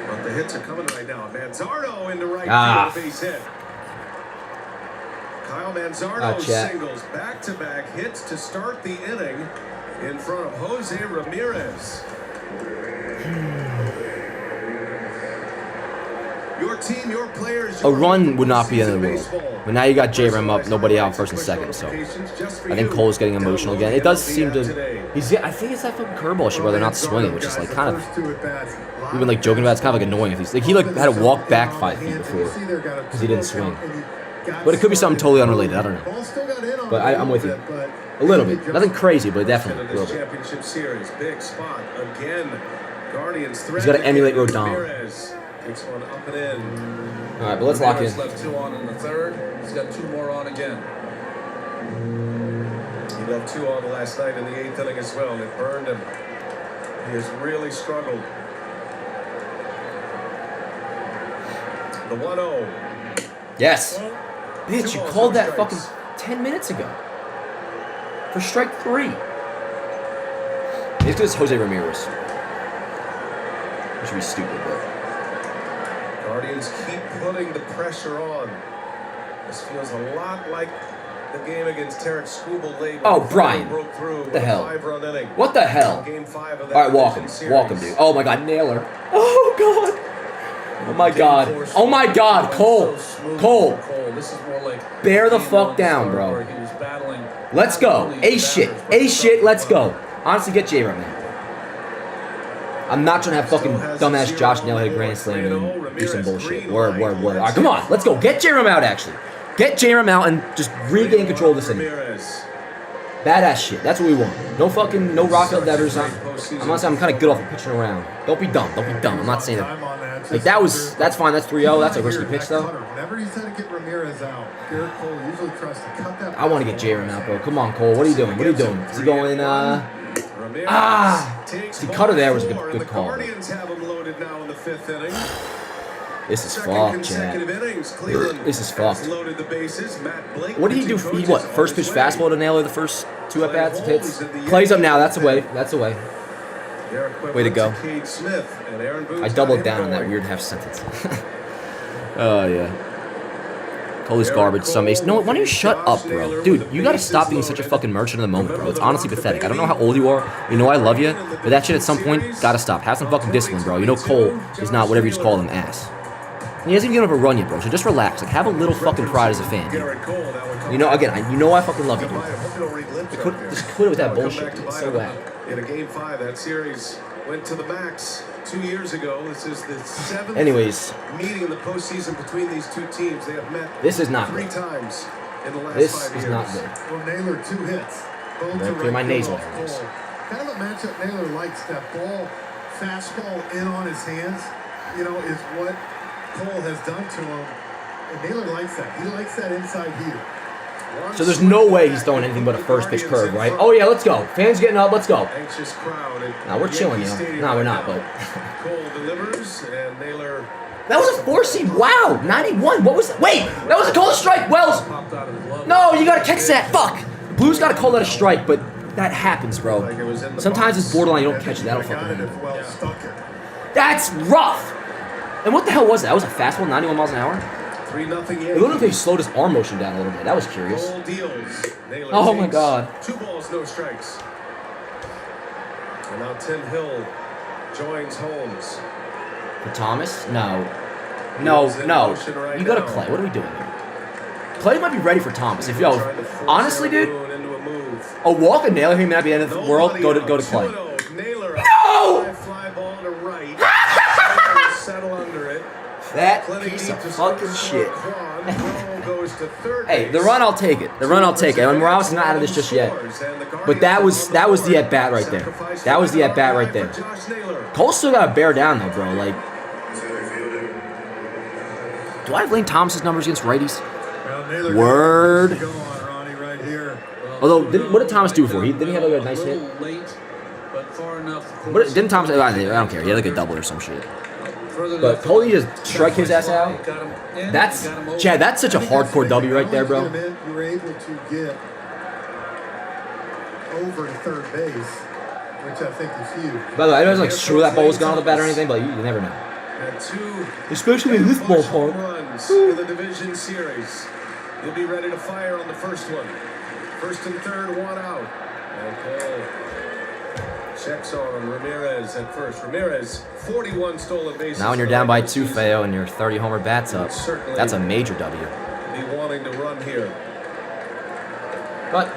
Speaker 9: But the hits are coming right now. Manzardo into right field, base hit. Kyle Manzardo
Speaker 1: chat.
Speaker 9: singles back-to-back hits to start the inning in front of Jose Ramirez. Your team, your players.
Speaker 1: A run would not be the end of the world. But now you got J-Ram up, nobody out first and second, so I think Cole's getting emotional again. It does seem to. I think it's that fucking curveball shit where they're not swinging, which is like kind of. We've been like joking about. It's kind of like annoying. If he's like he like had to walk back 5 feet before because he didn't swing. But it could be something totally unrelated. I don't know. But I'm with you. A little bit. Nothing crazy, but definitely a little bit.
Speaker 9: Championship series, big spot again. Guardians.
Speaker 1: He's got to emulate Rodon.
Speaker 9: Takes one up and in.
Speaker 1: All right, but let's lock in.
Speaker 10: Ramirez left 2 on in the third. He's got 2 more on again.
Speaker 9: He left 2 on last night in the 8th inning as well. It burned him. He has really struggled. The 1-0.
Speaker 1: Yes. Bitch, you called that fucking 10 minutes ago. For strike 3. It's because it's Jose Ramirez. Which would be stupid, but.
Speaker 9: Guardians keep putting the pressure on. This feels a lot like the game against Tarek Skubal late.
Speaker 1: Oh, Brian. What the hell? What the hell? All right, walk him. Walk him, dude. Oh, my God. Naylor. Oh, God. Oh, my God. Oh, my God. Cole. Cole. Bear the fuck down, bro. Let's go. A-shit. A-shit. Let's go. Honestly, get J-Ram now. I'm not trying to have fucking dumbass Josh Naylor hit a grand slam and do some bullshit. Word. All right, come on. Let's go. Get J-Ram out, actually. Get J-Ram out and just regain control of this inning. Badass shit. That's what we want. No Rafael Devers. I'm not saying I'm kind of good off of pitching around. Don't be dumb. I'm not saying that. Like, that's fine. That's 3-0. That's a risky pitch, though.
Speaker 11: Whenever he's had to get Ramirez out, Garrett Cole usually tries to cut that.
Speaker 1: I want to get J-Ram out, bro. Come on, Cole. What are you doing? Is he going, See, cutter there was a good call.
Speaker 9: Guardians have him loaded now in the 5th inning.
Speaker 1: This is fucked, Chad. This is fucked. What did he do? He what? First pitch fastball to Naylor the first 2 at-bats of hits? Plays up now. That's away. Way to go. I doubled down on that weird half sentence. Oh, yeah. Cole's garbage. Some ace. No, why don't you shut up, bro? Dude, you gotta stop being such a fucking merchant of the moment, bro. It's honestly pathetic. I don't know how old you are. You know I love you, but that shit at some point gotta stop. Have some fucking discipline, bro. You know Cole is not whatever you just call him, ass. And he hasn't even given up a run yet, bro. So just relax. Like, have a little fucking pride as a fan, dude. You know, again, I fucking love you, dude. Just quit it with that bullshit, dude. It's so whack.
Speaker 9: In a game 5, that series went to the max 2 years ago. This is the 7th meeting in the postseason between these two teams. They have met
Speaker 1: this is not
Speaker 9: 3
Speaker 1: good.
Speaker 9: times in the last 5
Speaker 1: This
Speaker 9: years.
Speaker 1: is not good.
Speaker 11: Well, Naylor 2 hits. Both
Speaker 1: Right,
Speaker 11: to
Speaker 1: clear my
Speaker 11: right
Speaker 1: nasal
Speaker 11: field off
Speaker 1: hairs.
Speaker 11: Cole. Kind of a matchup Naylor likes. That ball, fastball in on his hands, is what Cole has done to him. And Naylor likes that. He likes that inside heater.
Speaker 1: So there's no way he's throwing anything but a first pitch curve, right? Oh yeah, let's go. Fans getting up, let's go.
Speaker 9: Anxious crowd.
Speaker 1: Nah, we're chilling, you know. Nah, we're not, but.
Speaker 9: Cole delivers and Naylor.
Speaker 1: That was a 4-seam. Wow, 91. What was that? Wait, that was a called strike. Wells. No, you gotta catch that. Fuck. Blues gotta call that a strike, but that happens, bro. Sometimes it's borderline. You don't catch it. That'll fucking happen. That's rough. And what the hell was that? That was a fastball, 91 miles an hour.
Speaker 9: 3-0 Yankees.
Speaker 1: It looked like they slowed his arm motion down a little bit. That was curious.
Speaker 9: Cole deals. Naylor
Speaker 1: Oh my
Speaker 9: takes
Speaker 1: God.
Speaker 9: 2 balls, no strikes. And now Tim Hill joins Holmes.
Speaker 1: For Thomas? No. You gotta Clay. What are we doing here? Clay might be ready for Thomas. Honestly, dude. A walk and Naylor, he may not be the end of the world. Go to Clay.
Speaker 9: Naylor.
Speaker 1: No!
Speaker 9: Fly ball to right. Settle under it.
Speaker 1: That piece of fucking shit. Hey, the run, I'll take it. The run, I'll take it. I mean, we're obviously not out of this just yet. But that was the at-bat right there. That was the at-bat right there. Cole still got to bear down, though, bro. Like, do I have Lane Thomas's numbers against righties? Word. Although, what did Thomas do before? Didn't he have like a nice hit? Didn't Thomas? I don't care. He had like a double or some shit. But Cole just strike his ass out. That's Chad. That's such a hardcore W right there, bro.
Speaker 11: You were able to get over to third base, which I think is huge.
Speaker 1: By the way, I don't like sure that ball was gone on the bat or anything, but you never know. Especially in this ballpark.
Speaker 9: Runs in the division series. He'll be ready to fire on the first one. First and third, one out. And Cole checks on Ramirez at first. Ramirez, 41 stolen bases.
Speaker 1: Now when you're down by 2, Feo, and your 30 homer bats up, that's a major W.
Speaker 9: Be wanting to run here.
Speaker 1: But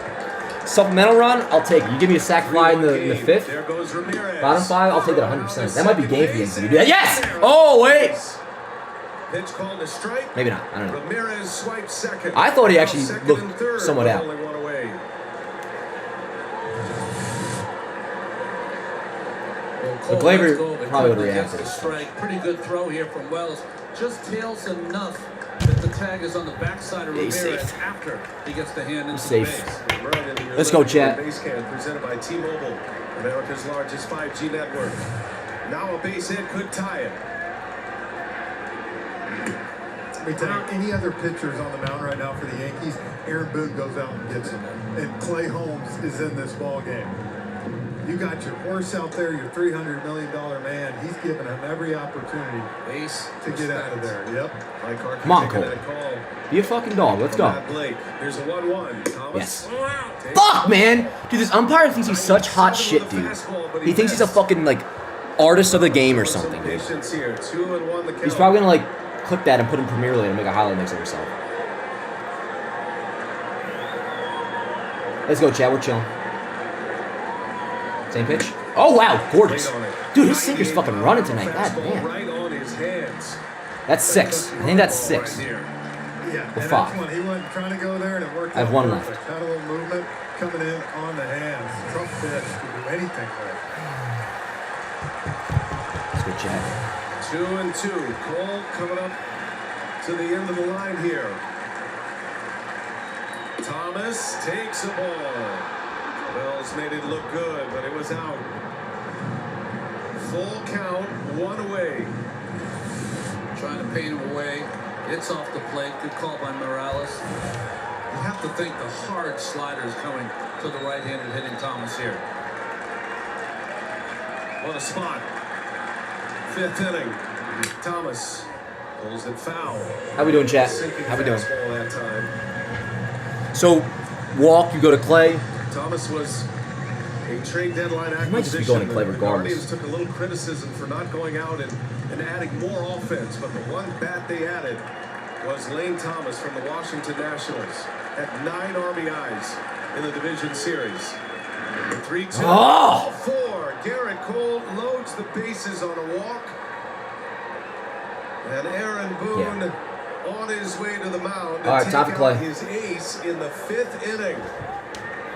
Speaker 1: supplemental run, I'll take it. You give me a sac fly in the 5th.
Speaker 9: There goes Ramirez.
Speaker 1: Bottom 5, I'll take it 100%. That might be game for the Yankees if you do that. Yes! Oh, wait!
Speaker 9: Pitch called a strike.
Speaker 1: Maybe not. I don't know.
Speaker 9: Ramirez swipes second.
Speaker 1: I thought he actually looked somewhat out. The Glaber probably would react to this.
Speaker 10: Pretty good throw here from Wells. Just tails enough that the tag is on the backside of Ramirez after he gets the hand into the base.
Speaker 1: Let's go, chat.
Speaker 9: Base camp presented by T-Mobile, America's largest 5G network. Now a base hit could tie it.
Speaker 11: Let me tell you, any other pitchers on the mound right now for the Yankees, Aaron Boone goes out and gets them. And Clay Holmes is in this ball game. You got your horse out there, your $300 million man. He's giving him every opportunity to get out of there. Yep.
Speaker 1: Come on, Cole. Be a fucking dog. Let's go.
Speaker 9: Here's a 1-1.
Speaker 1: Yes. Fuck, man. Dude, this umpire thinks he's such hot shit, dude. He thinks he's a fucking, like, artist of the game or something, dude. He's probably gonna, like, clip that and put in Premier League and make a highlight mix of himself. Let's go, Chad. We're chilling. Same pitch. Oh, wow. Gorgeous. Dude, his sinker's fucking running tonight. God damn. That's 6. I think that's 6.
Speaker 11: Yeah,
Speaker 1: Or
Speaker 11: and
Speaker 1: 5.
Speaker 11: He wasn't trying to go there, and it worked
Speaker 1: I have
Speaker 11: out
Speaker 1: 1
Speaker 11: perfect.
Speaker 1: left.
Speaker 11: Had a little movement coming in on the hands. Tough pitch to do anything with.
Speaker 1: Let's go, Chad.
Speaker 9: 2-2. Cole coming up to the end of the line here. Thomas takes a ball. Wells made it look good, but it was out. Full count, 1 away.
Speaker 10: Trying to paint him away. It's off the plate. Good call by Morales. You have to think the hard slider is coming to the right-handed hitting Thomas here.
Speaker 9: What a spot. 5th inning. Thomas pulls it foul.
Speaker 1: How we doing, chat?
Speaker 9: Sinking
Speaker 1: How we doing?
Speaker 9: fastball that time.
Speaker 1: So, walk, you go to Clay.
Speaker 9: Thomas was a trade deadline acquisition.
Speaker 1: Might just be going to Clay
Speaker 9: The
Speaker 1: regardless.
Speaker 9: Guardians took a little criticism for not going out and adding more offense, but the one bat they added was Lane Thomas from the Washington Nationals. Had 9 RBIs in the division series. The 3-2.
Speaker 1: Oh!
Speaker 9: 4. Garrett Cole loads the bases on a walk. And Aaron Boone on his way to the mound to
Speaker 1: All right,
Speaker 9: take
Speaker 1: top of Clay.
Speaker 9: out his ace in the 5th inning.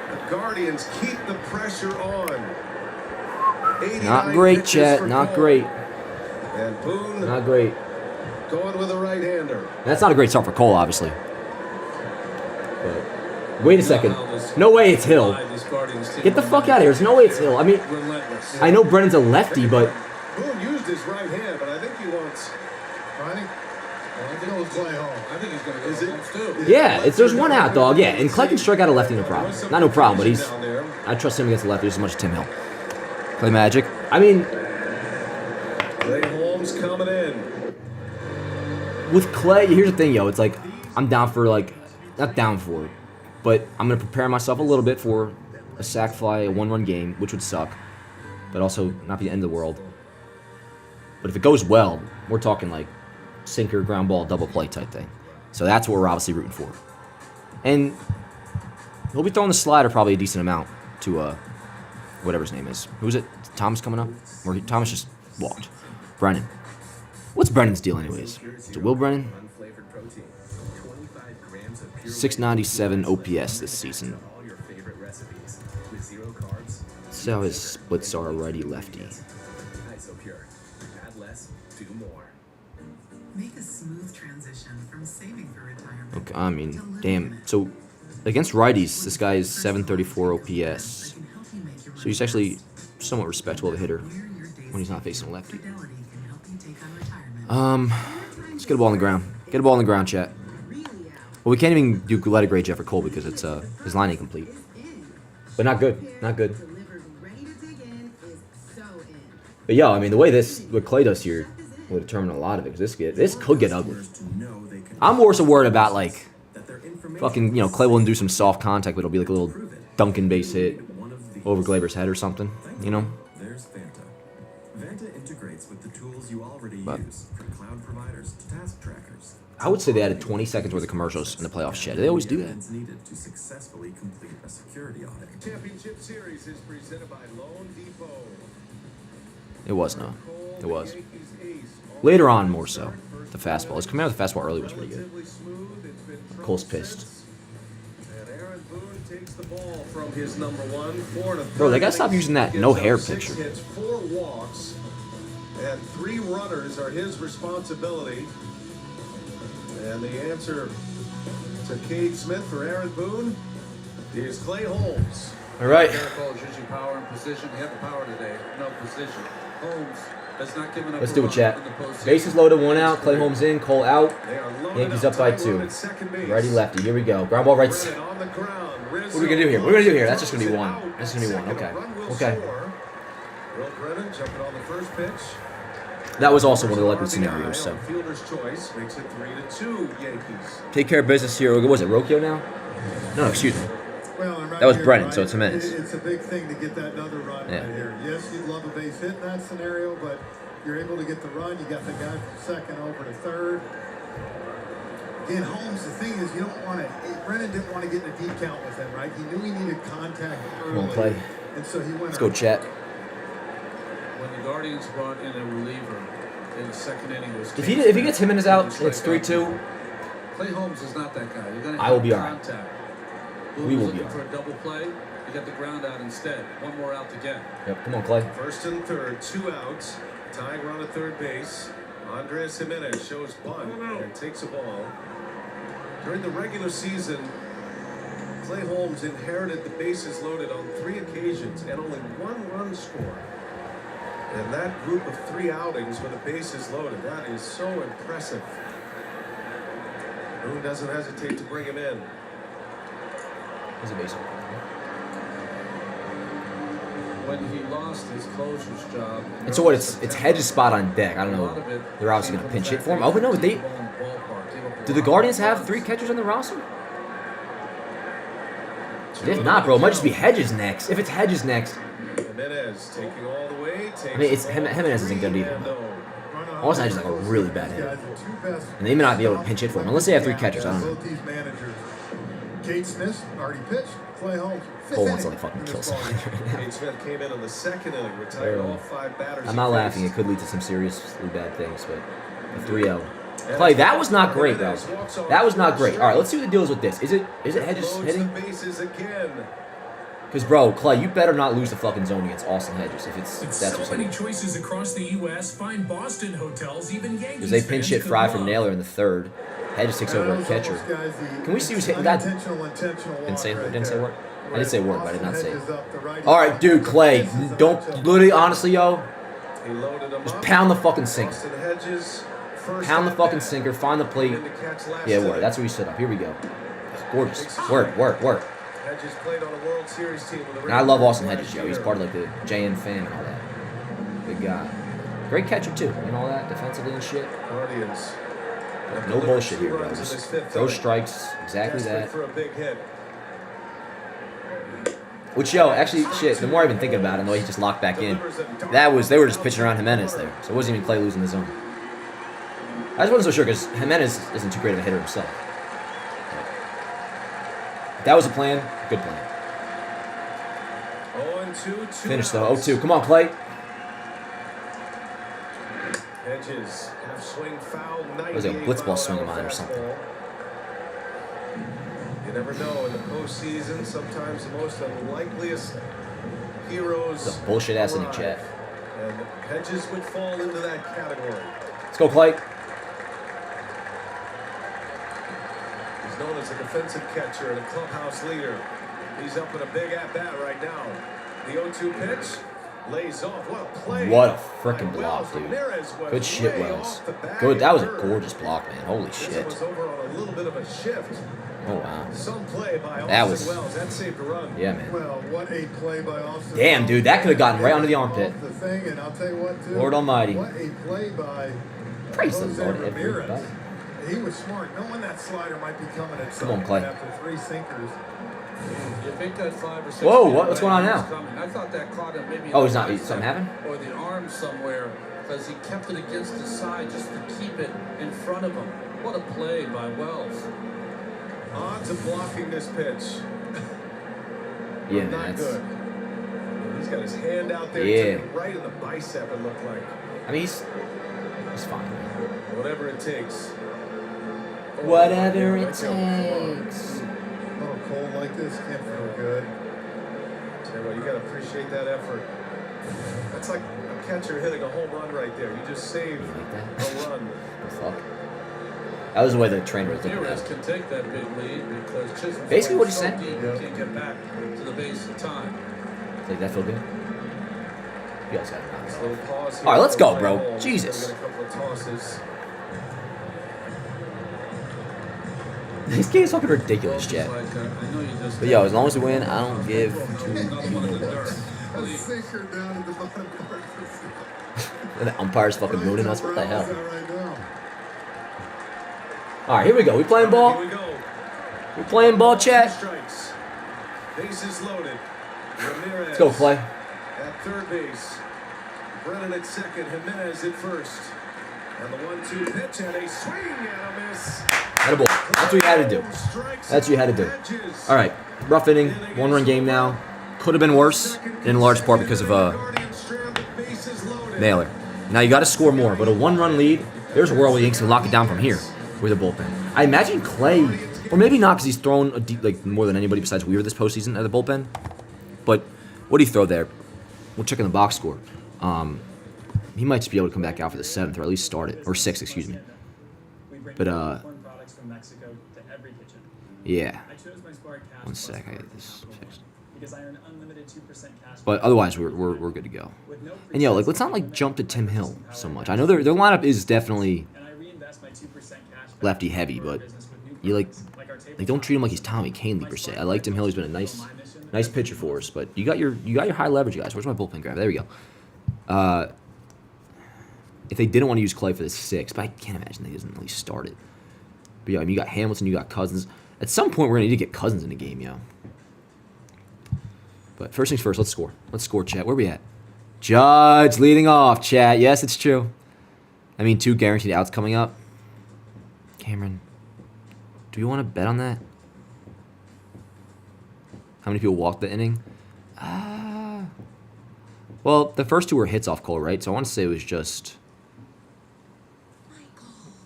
Speaker 9: The Guardians keep the pressure on.
Speaker 1: Not great, chat. Not great.
Speaker 9: And Boone
Speaker 1: Not great.
Speaker 9: going with a right-hander.
Speaker 1: That's not a great start for Cole, obviously. But wait a second. No way it's Hill. Get the fuck out of here. There's no way it's Hill. I mean, I know Brennan's a lefty, but
Speaker 9: Boone used his right hand, but I think he wants.
Speaker 11: I think it was Clay Hall.
Speaker 10: I think he's going to go Holmes too.
Speaker 1: yeah, there's 1 out, dog. Yeah, and Clay can strike out a lefty, no problem. Not no problem, but I trust him against the lefty as much as Tim Hill. Clay Magic. I mean,
Speaker 9: Clay Holmes coming in.
Speaker 1: with Clay, here's the thing, yo. It's like, I'm down for, like, not down for it, but I'm going to prepare myself a little bit for a sac fly, a 1-run game, which would suck, but also not be the end of the world. But if it goes well, we're talking, like, sinker, ground ball, double play type thing. So that's what we're obviously rooting for. And He'll be throwing the slider probably a decent amount to whatever his name is. Who's it? Thomas coming up? Or Thomas just walked. Brennan. What's Brennan's deal anyways? Is it Will Brennan? 697 OPS this season. Let's see how his splits are righty-lefty.
Speaker 6: Make a smooth transition from saving for retirement.
Speaker 1: Okay, I mean, damn. So, against righties, this guy is 734 OPS. So he's actually somewhat respectable of a hitter when he's not facing a lefty. Let's get a ball on the ground. Get a ball on the ground, chat. Well, we can't even do let a great Jeffrey Cole because it's his line ain't complete. But not good. Not good. But yo, I mean, the way what Clay does here will determine a lot of it. Because this could get ugly. I'm more so worried about, like, fucking, Clay will do some soft contact, but it'll be like a little Duncan base hit over Glaber's head or something,
Speaker 12: There's Vanta. Vanta integrates with the tools you already use, from cloud providers to task trackers.
Speaker 1: I would say they added 20 seconds worth of commercials in the playoffs, chat. They always do that.
Speaker 12: Needed to successfully complete a security audit.
Speaker 9: Championship Series is presented by Loan Depot.
Speaker 1: It was, no. It was. Later on, more so. The fastball. His command of the fastball early was pretty good. Cole's pissed.
Speaker 9: From his number one,
Speaker 1: Bro, they gotta stop using that no hair picture.
Speaker 9: Hits 4 walks, and 3 runners are his responsibility. And the answer to Cade Smith for Aaron Boone is Clay Holmes.
Speaker 1: All right.
Speaker 10: Cole gives you power and position. He had the power today. No position. Holmes has not given up.
Speaker 1: Let's do it, chat. Bases loaded, 1 out. Clay Holmes in. Cole out. Yankees up by 2. Righty lefty. Here we go. Ground ball right. What are we gonna do here? What are we gonna do here? That's just gonna be 1. That's gonna be 1. Okay. Okay.
Speaker 9: Will Brennan jumping on the first pitch.
Speaker 1: That was also one of the likely scenarios. So.
Speaker 9: Fielder's choice makes it 3-2 Yankees.
Speaker 1: Take care of business here. What was it? Rocchio now? No, excuse me.
Speaker 11: Well, and right
Speaker 1: that was
Speaker 11: here,
Speaker 1: Brennan,
Speaker 11: right,
Speaker 1: so it's Jimenez.
Speaker 11: It's a big thing to get that another run right here. Yes, you'd love a base hit in that scenario, but you're able to get the run. You got the guy from second over to third. Again, Holmes, the thing is, you don't want to. Brennan didn't want to get in a deep count with him, right? He knew he needed contact early.
Speaker 1: Come on, Clay.
Speaker 11: And so he went.
Speaker 1: Let's go, chat.
Speaker 10: When the Guardians brought in a reliever in the second inning, was
Speaker 1: if he gets Jimenez out, it's 3-2.
Speaker 10: Clay Holmes is not that guy. You're gonna
Speaker 1: I will be alright. We will be
Speaker 10: alright. For a double play, you got the ground out instead. 1 more out to get.
Speaker 1: Yep. Come on, Clay.
Speaker 9: First and third, 2 outs. Tying run at third base. Andres Jimenez shows bunt and takes a ball. During the regular season, Clay Holmes inherited the bases loaded on 3 occasions and only 1 run scored. And that group of 3 outings with the bases loaded, that is so impressive. Who doesn't hesitate to bring him in?
Speaker 1: He's a base.
Speaker 10: When he lost his closer's job.
Speaker 1: And so what? It's Hedges' spot on deck. I don't know. They're obviously gonna pinch hit for him. Oh, but no, do the Guardians have 3 catchers on the roster? If not, bro, it might just be Hedges next. If it's Hedges next.
Speaker 9: Jimenez taking all the way.
Speaker 1: I mean, Jimenez isn't good either. Also, Hedges is like a really bad hitter. And they may not be able to pinch hit for him unless they have 3 catchers. I don't know.
Speaker 11: Cade Smith already pitched. Clay Holmes.
Speaker 1: Cole wants to like fucking kill somebody.
Speaker 9: Cade Smith came in on the second inning, retired all 5 batters.
Speaker 1: I'm not laughing. It could lead to some seriously bad things, but a 3-0. Clay, that was not great, bro. That was not great. All right, let's see what the deal is with this. Is it Hedges hitting? Because, bro, Clay, you better not lose the fucking zone against Austin Hedges if that's what's
Speaker 16: many choices across the U.S. Find Boston hotels, even Yankees.
Speaker 1: Because they pinch hit Fry from Naylor in the 3rd. Hedges takes over at catcher. Can we see who's hitting that? Didn't say word. I did say word, but I did not say it. All right, dude, Clay, don't literally, honestly, yo, just pound the fucking sinker. Pound the fucking sinker. Find the plate. Yeah, word. That's where we set up. Here we go. Gorgeous. Work.
Speaker 9: Hedges played on a World Series team with the
Speaker 1: And I love Austin Hedges, yo. He's part of like the JN fan and all that. Good guy. Great catcher too, and all that defensively and shit.
Speaker 9: Guardians.
Speaker 1: No bullshit here, bro. Just throw strikes, exactly that.
Speaker 9: For a big hit.
Speaker 1: Which, yo, actually, shit, the more I've been thinking about it, the way he just locked back in, they were just pitching around Jimenez there. So it wasn't even Clay losing the zone. I just wasn't so sure because Jimenez isn't too great of a hitter himself. That was a plan. Good plan.
Speaker 9: 0-2,
Speaker 1: Finish though. 0-2. Come on, Clay.
Speaker 9: Hedges, half swing foul, 98
Speaker 1: was a blitz ball swing of mine or
Speaker 9: fastball.
Speaker 1: something.
Speaker 9: You never know. In the postseason, sometimes the most unlikeliest heroes.
Speaker 1: It's a bullshit ass inning,
Speaker 9: arrive.
Speaker 1: chat.
Speaker 9: And Hedges would fall into that category.
Speaker 1: Let's go, Clay.
Speaker 9: He's known as a defensive catcher and a clubhouse leader. He's up in a big at-bat right now. The 0-2 pitch lays off. What a play.
Speaker 1: What a freaking block, dude. Good shit, Wells. Good. That was a gorgeous block, man. Holy shit.
Speaker 9: Was over on a little bit of a shift.
Speaker 1: Oh, wow.
Speaker 9: Some play by
Speaker 1: That
Speaker 9: Austin
Speaker 1: was...
Speaker 9: Wells. That saved a run.
Speaker 1: Yeah, man.
Speaker 11: Well, what a play by Austin.
Speaker 1: Damn, dude. That could have gotten right under the armpit.
Speaker 11: The thing, and I'll tell you what, too.
Speaker 1: Lord Almighty.
Speaker 11: What a play by
Speaker 1: Praise the
Speaker 11: Jose
Speaker 1: Lord,
Speaker 11: Ramirez.
Speaker 1: everybody.
Speaker 11: He was smart, knowing that slider might be coming at some
Speaker 1: Come on, Clay.
Speaker 11: point after 3 sinkers.
Speaker 10: You think that 5 or 6
Speaker 1: Whoa,
Speaker 10: feet
Speaker 1: what's going on
Speaker 10: away,
Speaker 1: now?
Speaker 10: he was coming. I thought that caught him maybe.
Speaker 1: Oh, he's not. Something happened?
Speaker 10: Or the arm somewhere, because he kept it against his side just to keep it in front of him. What a play by Wells.
Speaker 9: Odds of blocking this pitch.
Speaker 1: Yeah,
Speaker 9: Not
Speaker 1: man.
Speaker 9: good. He's got his hand out there.
Speaker 1: Yeah.
Speaker 9: Took it right in the bicep, it looked like.
Speaker 1: I mean, he's fine, man.
Speaker 9: Whatever it takes.
Speaker 1: Whatever it takes.
Speaker 11: Oh, cold like this can't feel good.
Speaker 9: Tell you what, you got to appreciate that effort. That's like a catcher hitting a home run right there. You just saved a run.
Speaker 1: Fuck. That was the way the trainer was looking
Speaker 10: Ramirez
Speaker 1: at it.
Speaker 10: can take that big lead because Chisholm's
Speaker 1: Basically what he
Speaker 10: so
Speaker 1: said.
Speaker 10: deep, he can't get back to the base in time.
Speaker 1: Like, that feel good? You guys got it.
Speaker 9: Nice little pause here.
Speaker 1: All right, let's go, bro.
Speaker 9: Home.
Speaker 1: Jesus.
Speaker 9: Got a couple of tosses.
Speaker 1: This game's fucking ridiculous, chat. But yo, as long as we win, I don't give two.
Speaker 11: A sinker down at the bottom part of the field.
Speaker 1: And the umpire's fucking mooning us. What the hell?
Speaker 11: Right now.
Speaker 1: All right, here we go. We playing ball?
Speaker 9: Here we go.
Speaker 1: We playing ball, chat?
Speaker 9: Strikes. Bases loaded. Ramirez.
Speaker 1: Let's go, Clay.
Speaker 9: At third base. Brennan at second. Jimenez at first. And the 1-2 pitch and a swing and a miss.
Speaker 1: Attaboy. That's what you had to do. That's what you had to do. All right, rough inning, 1-run game now. Could have been worse, in large part because of Naylor. Now you got to score more, but a 1-run lead, there's a world where the Yankees can lock it down from here with a bullpen. I imagine Clay, or maybe not because he's thrown a deep, like more than anybody besides Weaver this postseason at the bullpen. But what do you throw there? We'll check in the box score. He might just be able to come back out for the 7th, or at least start it, or 6th, excuse me. But yeah. One sec, I get this fixed. But otherwise, we're good to go. And yo, like let's not like jump to Tim Hill so much. I know their lineup is definitely lefty heavy, but you like don't treat him like he's Tommy Kahnle per se. I like Tim Hill. He's been a nice pitcher for us. But you got your high leverage guys. Where's my bullpen grab? There we go. If they didn't want to use Clay for the 6th, but I can't imagine they doesn't at least start it. But yeah, I mean, you got Hamilton, you got Cousins. At some point, we're gonna need to get Cousins in the game, yo. But first things first, let's score. Let's score, chat. Where we at? Judge leading off, chat. Yes, it's true. I mean, 2 guaranteed outs coming up. Cameron, do you want to bet on that? How many people walked the inning? Well, the first 2 were hits off Cole, right? So I want to say it was just...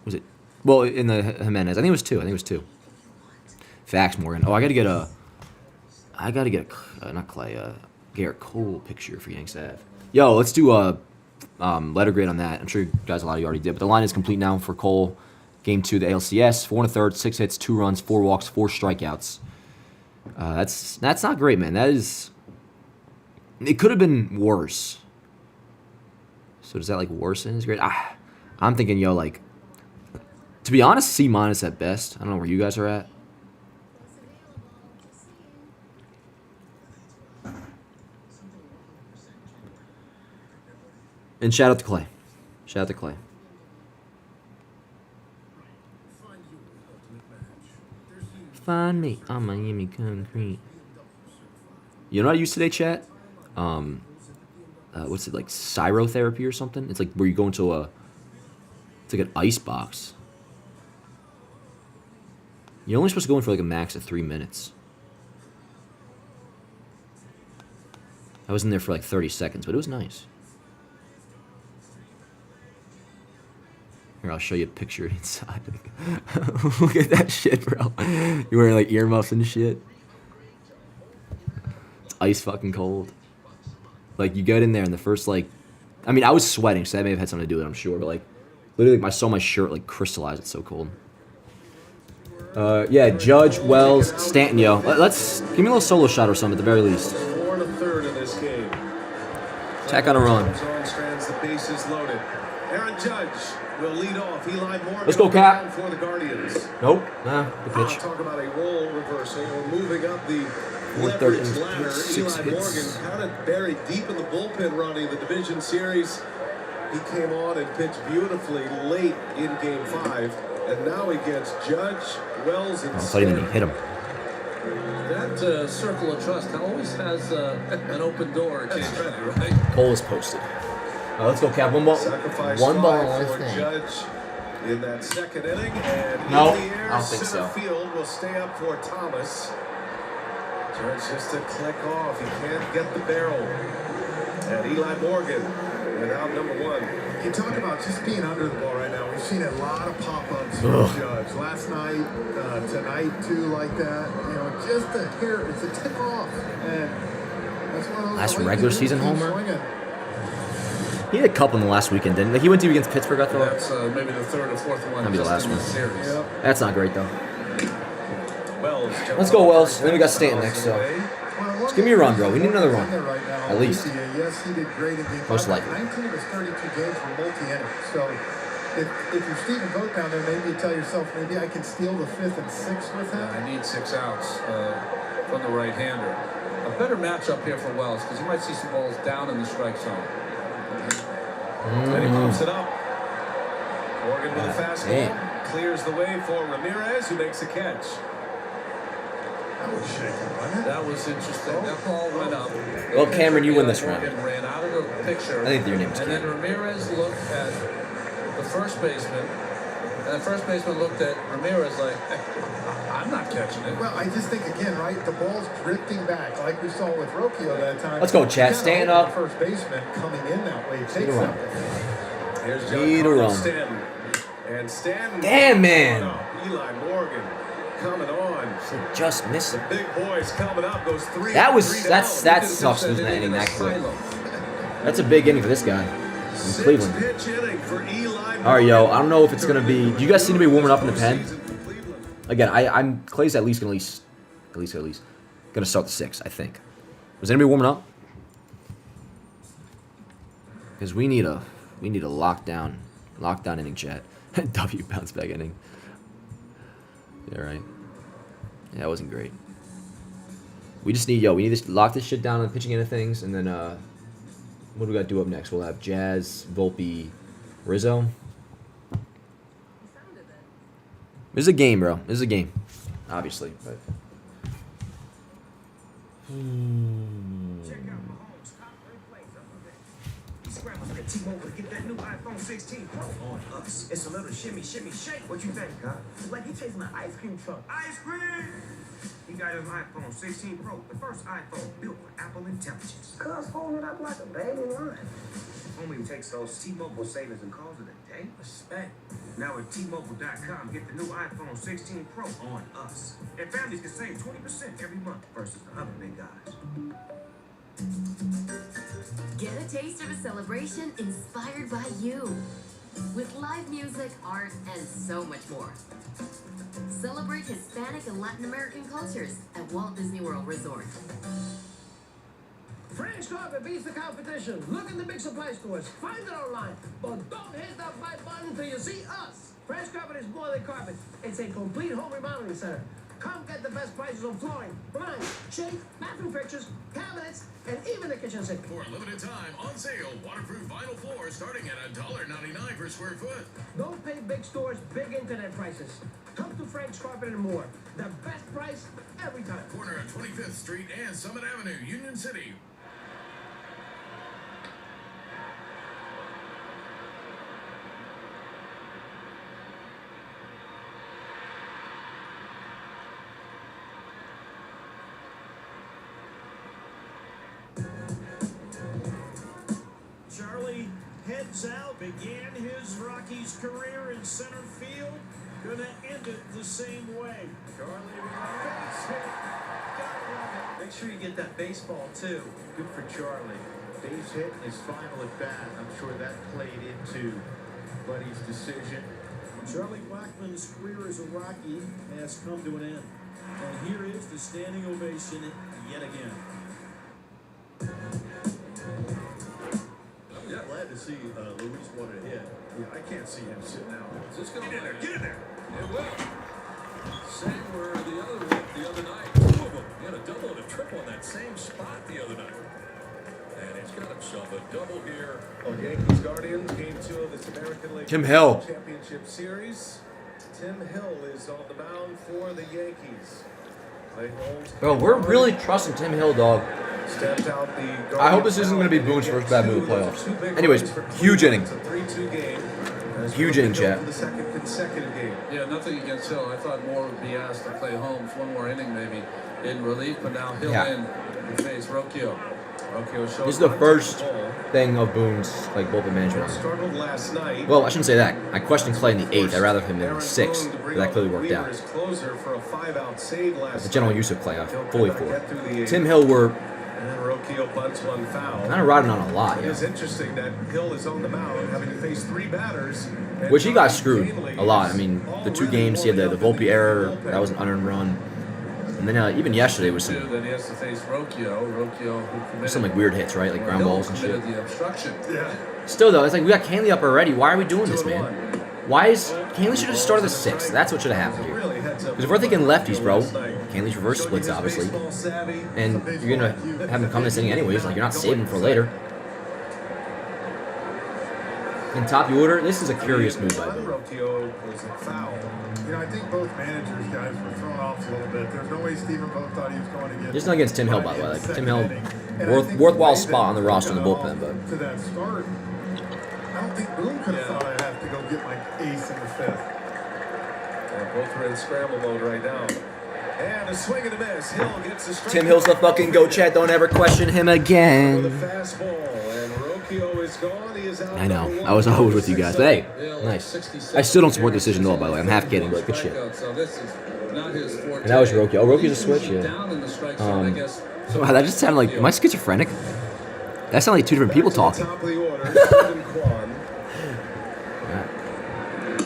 Speaker 1: Was it? Well, in the Jimenez. I think it was 2. Facts, Morgan. Oh, I got to get a... not Clay, Garrett Cole picture for Yanks Ave. Yo, let's do a letter grade on that. I'm sure you guys, a lot of you already did. But the line is complete now for Cole. Game 2, the ALCS. 4 1/3, 6 hits, 2 runs, 4 walks, 4 strikeouts. That's not great, man. That is... It could have been worse. So does that like worsen his grade? I'm thinking, yo, like... To be honest, C- at best. I don't know where you guys are at. And shout out to Clay. Shout out to Clay. Find me on Miami Concrete. You know what I used today, chat? What's it, like cyrotherapy or something? It's like where you go into it's like an ice box. You're only supposed to go in for like a max of 3 minutes. I was in there for like 30 seconds, but it was nice. Here, I'll show you a picture inside. Look at that shit, bro. You're wearing like earmuffs and shit. It's ice fucking cold. Like, you get in there and the first, like... I mean, I was sweating, so that may have had something to do with it, I'm sure. But, like, literally, I saw my shirt, like, crystallize. It's so cold. Yeah, Judge, Wells, Stanton, yo. Let's... Give me a little solo shot or something, at the very least.
Speaker 9: 4 1/3 in this game.
Speaker 1: Tack on a run.
Speaker 9: Strands, the bases loaded. Aaron Judge will lead off. Eli Morgan.
Speaker 1: Let's go, Cap.
Speaker 9: For the Guardians.
Speaker 1: Nope. Nah, good pitch.
Speaker 9: Talk about a role reversal. We're moving up the
Speaker 1: 4/3
Speaker 9: leverage ladder.
Speaker 1: 6
Speaker 9: Eli
Speaker 1: hits.
Speaker 9: Morgan kind of buried deep in the bullpen running the division series. He came on and pitched beautifully late in Game 5. And now he gets Judge, Wells, and
Speaker 1: I thought he didn't hit him.
Speaker 10: That circle of trust always has an open door at Case Ready, right?
Speaker 1: Cole is posted. Let's go, Cap. One ball.
Speaker 9: Sacrifice
Speaker 1: One ball.
Speaker 9: fly
Speaker 1: Last
Speaker 9: for
Speaker 1: thing.
Speaker 9: Judge in that second inning, and
Speaker 1: No,
Speaker 9: in the air,
Speaker 1: I don't think
Speaker 9: center
Speaker 1: so.
Speaker 9: field will stay up for Thomas. Judge just to click off. He can't get the barrel. And Eli Morgan without number 1.
Speaker 11: You talk about just being under the ball right now. We've seen a lot of pop-ups from Judge. Last night, tonight too, like that. You know, just a hair, it's a tip off. And that's one of those
Speaker 1: Last
Speaker 11: ways
Speaker 1: regular
Speaker 11: to
Speaker 1: season
Speaker 11: keep
Speaker 1: homer?
Speaker 11: swinging.
Speaker 1: He had a couple in the last weekend, didn't he? Like, he went to against Pittsburgh, I thought.
Speaker 10: That's maybe the third or fourth one.
Speaker 1: That'd be the last
Speaker 10: just in
Speaker 1: one.
Speaker 10: the series.
Speaker 11: Yep.
Speaker 1: That's not great, though.
Speaker 9: Wells.
Speaker 1: Let's go, Wells. And then we got Stanton next, so.
Speaker 11: Well,
Speaker 1: Just give me a run, bro. We need another run.
Speaker 11: Right now,
Speaker 1: At least.
Speaker 11: Yes, he did great in game 5.
Speaker 1: Most likely.
Speaker 11: 19 of his 32 games were multi-innings. So if you're Stephen Vogt down there, maybe you tell yourself, maybe I can steal the 5th and 6th with him.
Speaker 10: I need 6 outs from the right-hander. A better matchup here for Wells because you might see some balls down in the strike zone.
Speaker 9: And he moves it up. Morgan with a fastball.
Speaker 1: Damn.
Speaker 9: Clears the way for Ramirez, who makes a catch.
Speaker 11: That was shaky, wasn't it?
Speaker 10: That was interesting. That ball went up.
Speaker 1: Well, Cameron, you win this round.
Speaker 10: Morgan ran out of the picture.
Speaker 1: I think your name is
Speaker 10: And then Ramirez looked at the first baseman, and the first baseman looked at Ramirez like, I'm not catching it.
Speaker 11: Well, I just think, again, right, the ball's drifting back, like we saw with Rocchio that time.
Speaker 1: Let's go, Chad.
Speaker 11: You
Speaker 1: Stand
Speaker 11: gotta
Speaker 1: up.
Speaker 11: hope the first baseman coming in that way
Speaker 1: Need
Speaker 11: takes
Speaker 1: a run.
Speaker 11: something.
Speaker 9: Here's
Speaker 1: Need a
Speaker 9: John
Speaker 1: run.
Speaker 9: Stanton. And Stanton.
Speaker 1: Damn, man.
Speaker 9: Eli Morgan coming on.
Speaker 1: Just missed
Speaker 9: The
Speaker 1: it.
Speaker 9: big boys coming up. Goes 3.
Speaker 1: That was
Speaker 9: 3
Speaker 1: that
Speaker 9: down.
Speaker 1: sucks losing that inning that quick.
Speaker 10: Silo.
Speaker 1: That's a big inning for this guy in Cleveland.
Speaker 9: 6-pitch inning for Eli
Speaker 1: All right, yo. I don't know if it's gonna be. Do you guys seem to be warming up in the pen? Again, I'm Clay's at least gonna gonna start the 6th, I think. Was anybody warming up? Because we need a lockdown inning, chat. W bounce back inning. Yeah, right. Yeah, that wasn't great. We just need we need to lock this shit down on the pitching end of things, and then what do we got to do up next? We'll have Jazz, Volpe, Rizzo. This is a game, bro. This is a game, obviously. But
Speaker 16: Scramble to T-Mobile to get that new iPhone 16 Pro on us. It's a little shimmy, shimmy, shake. What you think, huh? It's like he chasing an ice cream truck. Ice cream! He got his iPhone 16 Pro, the first iPhone built with Apple Intelligence. Cuz holding it up like a baby lion. Homie takes those T-Mobile savings and calls it a day. Respect. Now at T-Mobile.com, get the new iPhone 16 Pro on us. And families can save 20% every month versus the other big guys.
Speaker 7: Get a taste of a celebration inspired by you. With live music, art, and so much more. Celebrate Hispanic and Latin American cultures at Walt Disney World Resort.
Speaker 22: French carpet beats the competition. Look in the big supply stores. Find it online. But don't hit that buy button until you see us. French carpet is more than carpet. It's a complete home remodeling center. Come get the best prices on flooring, blinds, shade, bathroom fixtures, cabinets, and even the kitchen sink.
Speaker 23: For a limited time, on sale, waterproof vinyl floors starting at $1.99 per square foot.
Speaker 22: Don't pay big stores, big internet prices. Come to French Carpet and More. The best price every time.
Speaker 23: Corner of 25th Street and Summit Avenue, Union City.
Speaker 3: heads out, began his Rockies career in center field, gonna end it the same way. Charlie with a base hit. Gotta love it.
Speaker 4: Make sure you get that baseball too. Good for Charlie. Base hit in his final at bat. I'm sure that played into Buddy's decision.
Speaker 3: Charlie Blackmon's career as a Rocky has come to an end. And here is the standing ovation yet again.
Speaker 9: I'm glad to see Luis want to hit. Yeah, I can't see him sitting out. Is this going to get in there?
Speaker 14: It will. Same were the other one the other night. Two of them. He had a double and a triple in that same spot the other night. And he's got himself a double here.
Speaker 9: On Yankees Guardians, Game 2 of this American League
Speaker 1: Tim Hill.
Speaker 9: Championship Series. Tim Hill is on the mound for the Yankees.
Speaker 1: Bro, we're really trusting Tim Hill, dog.
Speaker 9: Stepped out the
Speaker 1: I hope this isn't going to be Boone's first bad move of the playoffs. Anyways, huge inning. Huge inning, chat.
Speaker 9: The second consecutive game.
Speaker 10: Yeah, nothing against Hill. I thought Moore would be asked to play Holmes one more inning maybe in relief, but now Hill in to face Rocchio.
Speaker 1: This is the first thing of Boone's bullpen management.
Speaker 9: Struggled last night.
Speaker 1: Well, I shouldn't say that. I questioned Clay in the 8th. I'd rather have him in the 6th, but that clearly worked out. The general use of Clay, I fully for. Tim Hill were kind of riding on a lot,
Speaker 9: It is interesting that Hill is on the mound, having to face 3 batters.
Speaker 1: Which he got screwed a lot. I mean, the 2 games, he had the Volpe error. That was an unearned run. And then even yesterday was some
Speaker 10: Then he has to face Rocchio. Rocchio who committed
Speaker 1: some weird hits, right? Like ground balls and shit.
Speaker 10: the obstruction.
Speaker 9: Yeah.
Speaker 1: Still though, it's like we got Canley up already. Why are we doing this, man? Why is Canley should have started the 6th? That's what should have happened here. Because if we're thinking lefties, bro, Canley's reverse splits obviously, and you're gonna have him come this inning anyways. Like you're not saving him for later. In top order, this is a curious move by Boone.
Speaker 11: I think both managers, guys, were thrown off a little bit. There's no way Stephen both thought he was going to get.
Speaker 1: Just not against Tim Hill, by the way. Like Tim Hill, worthwhile spot on the roster in the bullpen, but
Speaker 11: To that start, I don't think Boone could have thought I'd have to go get my ace in the 5th.
Speaker 9: Both are in scramble mode right now. And a swing and a miss. Hill gets a strike.
Speaker 1: Tim Hill's the fucking GOAT, chat. Don't ever question him again.
Speaker 9: Fastball, and Rocchio is gone. He is out.
Speaker 1: I know. I was always with you guys. But hey, nice. I still don't support the decision at all, by the way. I'm half kidding, but good shit. And that was Rocchio. Oh, Rocchio's a switch? Yeah. Wow, that just sounded like... Am I schizophrenic? That sounded like 2 different people talking.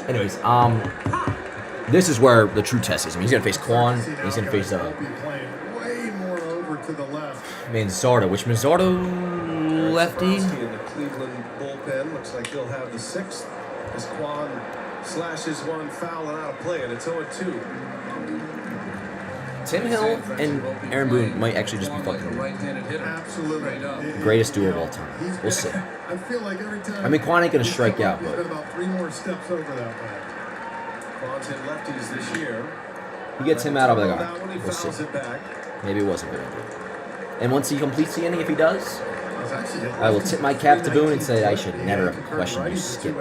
Speaker 1: Anyways, this is where the true test is. I mean, he's going to face Quan. He's going to face...
Speaker 11: Way more over to the left.
Speaker 1: Manzardo. Which Manzardo lefty?
Speaker 9: In the Cleveland bullpen. Looks like he'll have the 6th as Quan slashes one foul and out of play, and it's 0-2.
Speaker 1: Tim Hill and Aaron Boone might actually just be fucking
Speaker 11: Absolutely.
Speaker 1: greatest duo of all time. We'll see.
Speaker 11: I feel like every time.
Speaker 1: I mean, Quan ain't going to strike out,
Speaker 11: He's
Speaker 1: but...
Speaker 11: been about 3 more steps over that way.
Speaker 9: Quan's hit lefties this year.
Speaker 1: He gets him out, I'll be like, all right, we'll see. Maybe it was a good idea. And once he completes the inning, if he does, I will tip my cap to Boone and say I should never have questioned you, Skip.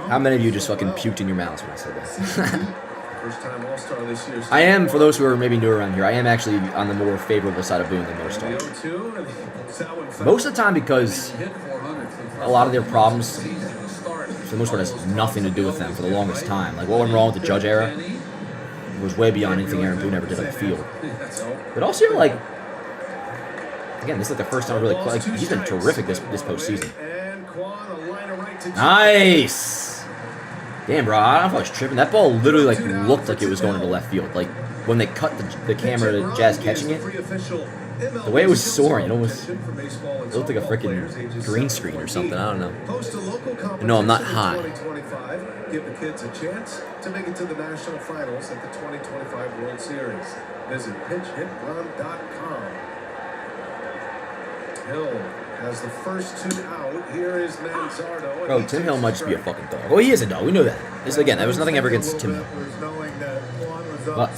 Speaker 1: How many of you just fucking puked in your mouths when I said that?
Speaker 9: First time All-Star this year.
Speaker 1: I am, for those who are maybe new around here, I am actually on the more favorable side of Boone than most are. Most of the time because a lot of their problems, for the most part, has nothing to do with them for the longest time. Like what went wrong with the Judge era was way beyond anything Aaron Boone ever did on the field. But also, like, again, this is like the first time I really, like, he's been terrific this postseason. Nice! Damn, bro, I don't know if I was tripping. That ball literally, like, looked like it was going into left field. Like, when they cut the camera to Jazz catching it, the way it was soaring, it looked like a freaking green screen or something. I don't know. No, I'm not high.
Speaker 9: Give the kids a chance to make it to the national finals at the 2025 World Series. Visit pitchhitrun.com. Hill has the first 2 out. Here is Manzardo.
Speaker 1: Bro, Tim Hill might just be a fucking dog. Well, he is a dog. We know that. This, again, there was nothing ever against Tim Hill. But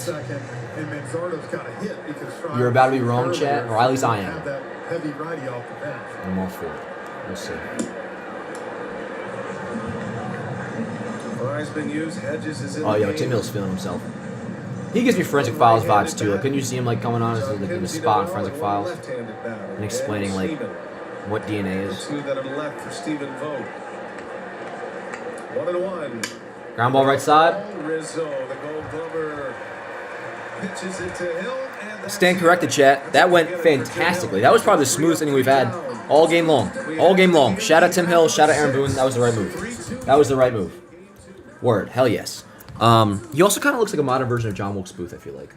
Speaker 1: you're about to be wrong, chat, or at least I am. I'm all for it. We'll see. Oh, yo, Tim Hill's feeling himself. He gives me Forensic Files vibes too. Like, couldn't you see him like coming on as like in the spot in Forensic Files and explaining like what DNA is.
Speaker 9: Two that are left for Stephen Vogt. 1-1.
Speaker 1: Ground ball right side.
Speaker 9: Rizzo, the Gold Glover, pitches it to Hill. And
Speaker 1: Stand corrected, chat. That went fantastically. That was probably the smoothest inning we've had all game long. All game long. Shout out Tim Hill. Shout out Aaron Boone. That was the right move. That was the right move. Word. Hell yes. He also kind of looks like a modern version of John Wilkes Booth, I feel like.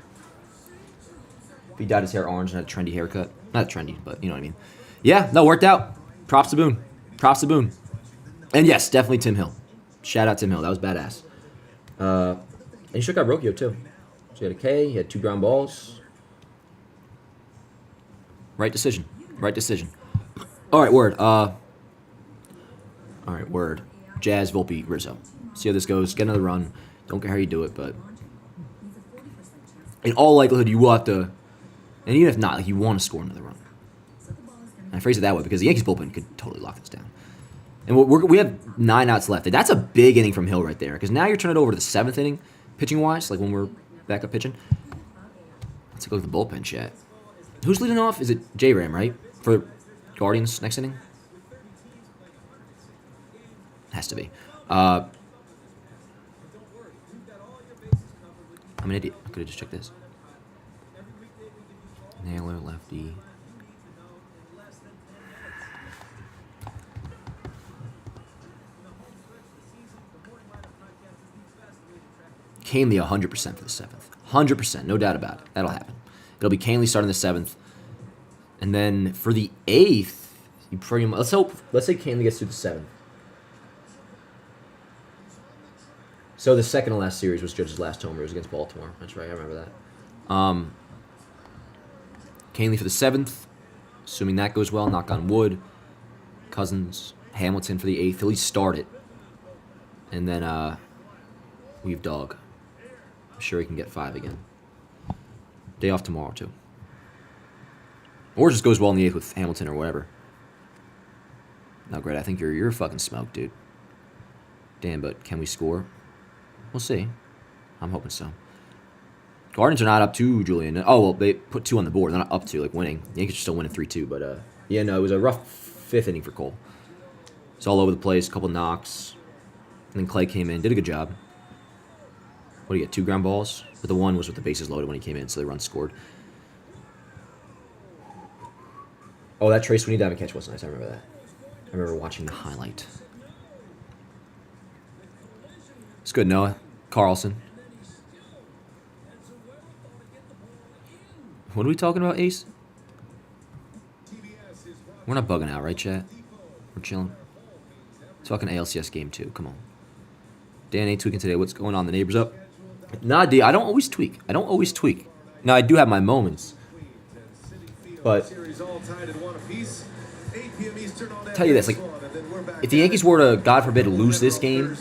Speaker 1: If he dyed his hair orange and had a trendy haircut. Not trendy, but you know what I mean. Yeah, no, worked out. Props to Boone. Props to Boone. And yes, definitely Tim Hill. Shout out Tim Hill. That was badass. And he struck out Rocchio, too. So he had a K. He had 2 ground balls. Right decision. Right decision. All right, word. All right, word. Jazz, Volpe, Rizzo. See how this goes. Get another run. Don't care how you do it, but in all likelihood, you will have to, and even if not, like, you want to score another run. And I phrase it that way because the Yankees bullpen could totally lock this down. And we have 9 outs left. That's a big inning from Hill right there because now you're turning it over to the 7th inning, pitching-wise, like when we're back up pitching. Let's take a look at the bullpen, chat. Who's leading off? Is it J-Ram, right? For Guardians next inning? Has to be. I'm an idiot. I could have just checked this. Naylor, lefty. Canely 100% for the 7th. 100%, no doubt about it. That'll happen. It'll be Canely starting the 7th. And then for the 8th, you pretty much, let's say Canely gets through the 7th. So the second to last series was Judge's last homer. It was against Baltimore. That's right, I remember that. Canely for the 7th. Assuming that goes well, knock on wood. Cousins, Hamilton for the 8th. He'll at least start it. And then we've Dog. I'm sure he can get 5 again. Day off tomorrow, too. Or just goes well in the 8th with Hamilton or whatever. No, great. I think you're fucking smoked, dude. Damn, but can we score? We'll see. I'm hoping so. Guardians are not up 2, Julian. Oh, well, they put 2 on the board. They're not up 2, like winning. The Yankees are still winning 3-2, but yeah, no, it was a rough 5th inning for Cole. It's all over the place, a couple knocks. And then Clay came in, did a good job. What do you get, 2 ground balls? But the one was with the bases loaded when he came in, so the run scored. Oh, that Trey Sweeney diving catch was nice. I remember that. I remember watching the highlight. It's good, Noah. Carlson. What are we talking about, Ace? We're not bugging out, right, chat? We're chilling. Talking ALCS game 2. Come on. Dan ain't tweaking today. What's going on? The neighbors up? Nah, D. I don't always tweak. Now, I do have my moments. But tell you this, like, if the Yankees were to, God forbid, lose this game,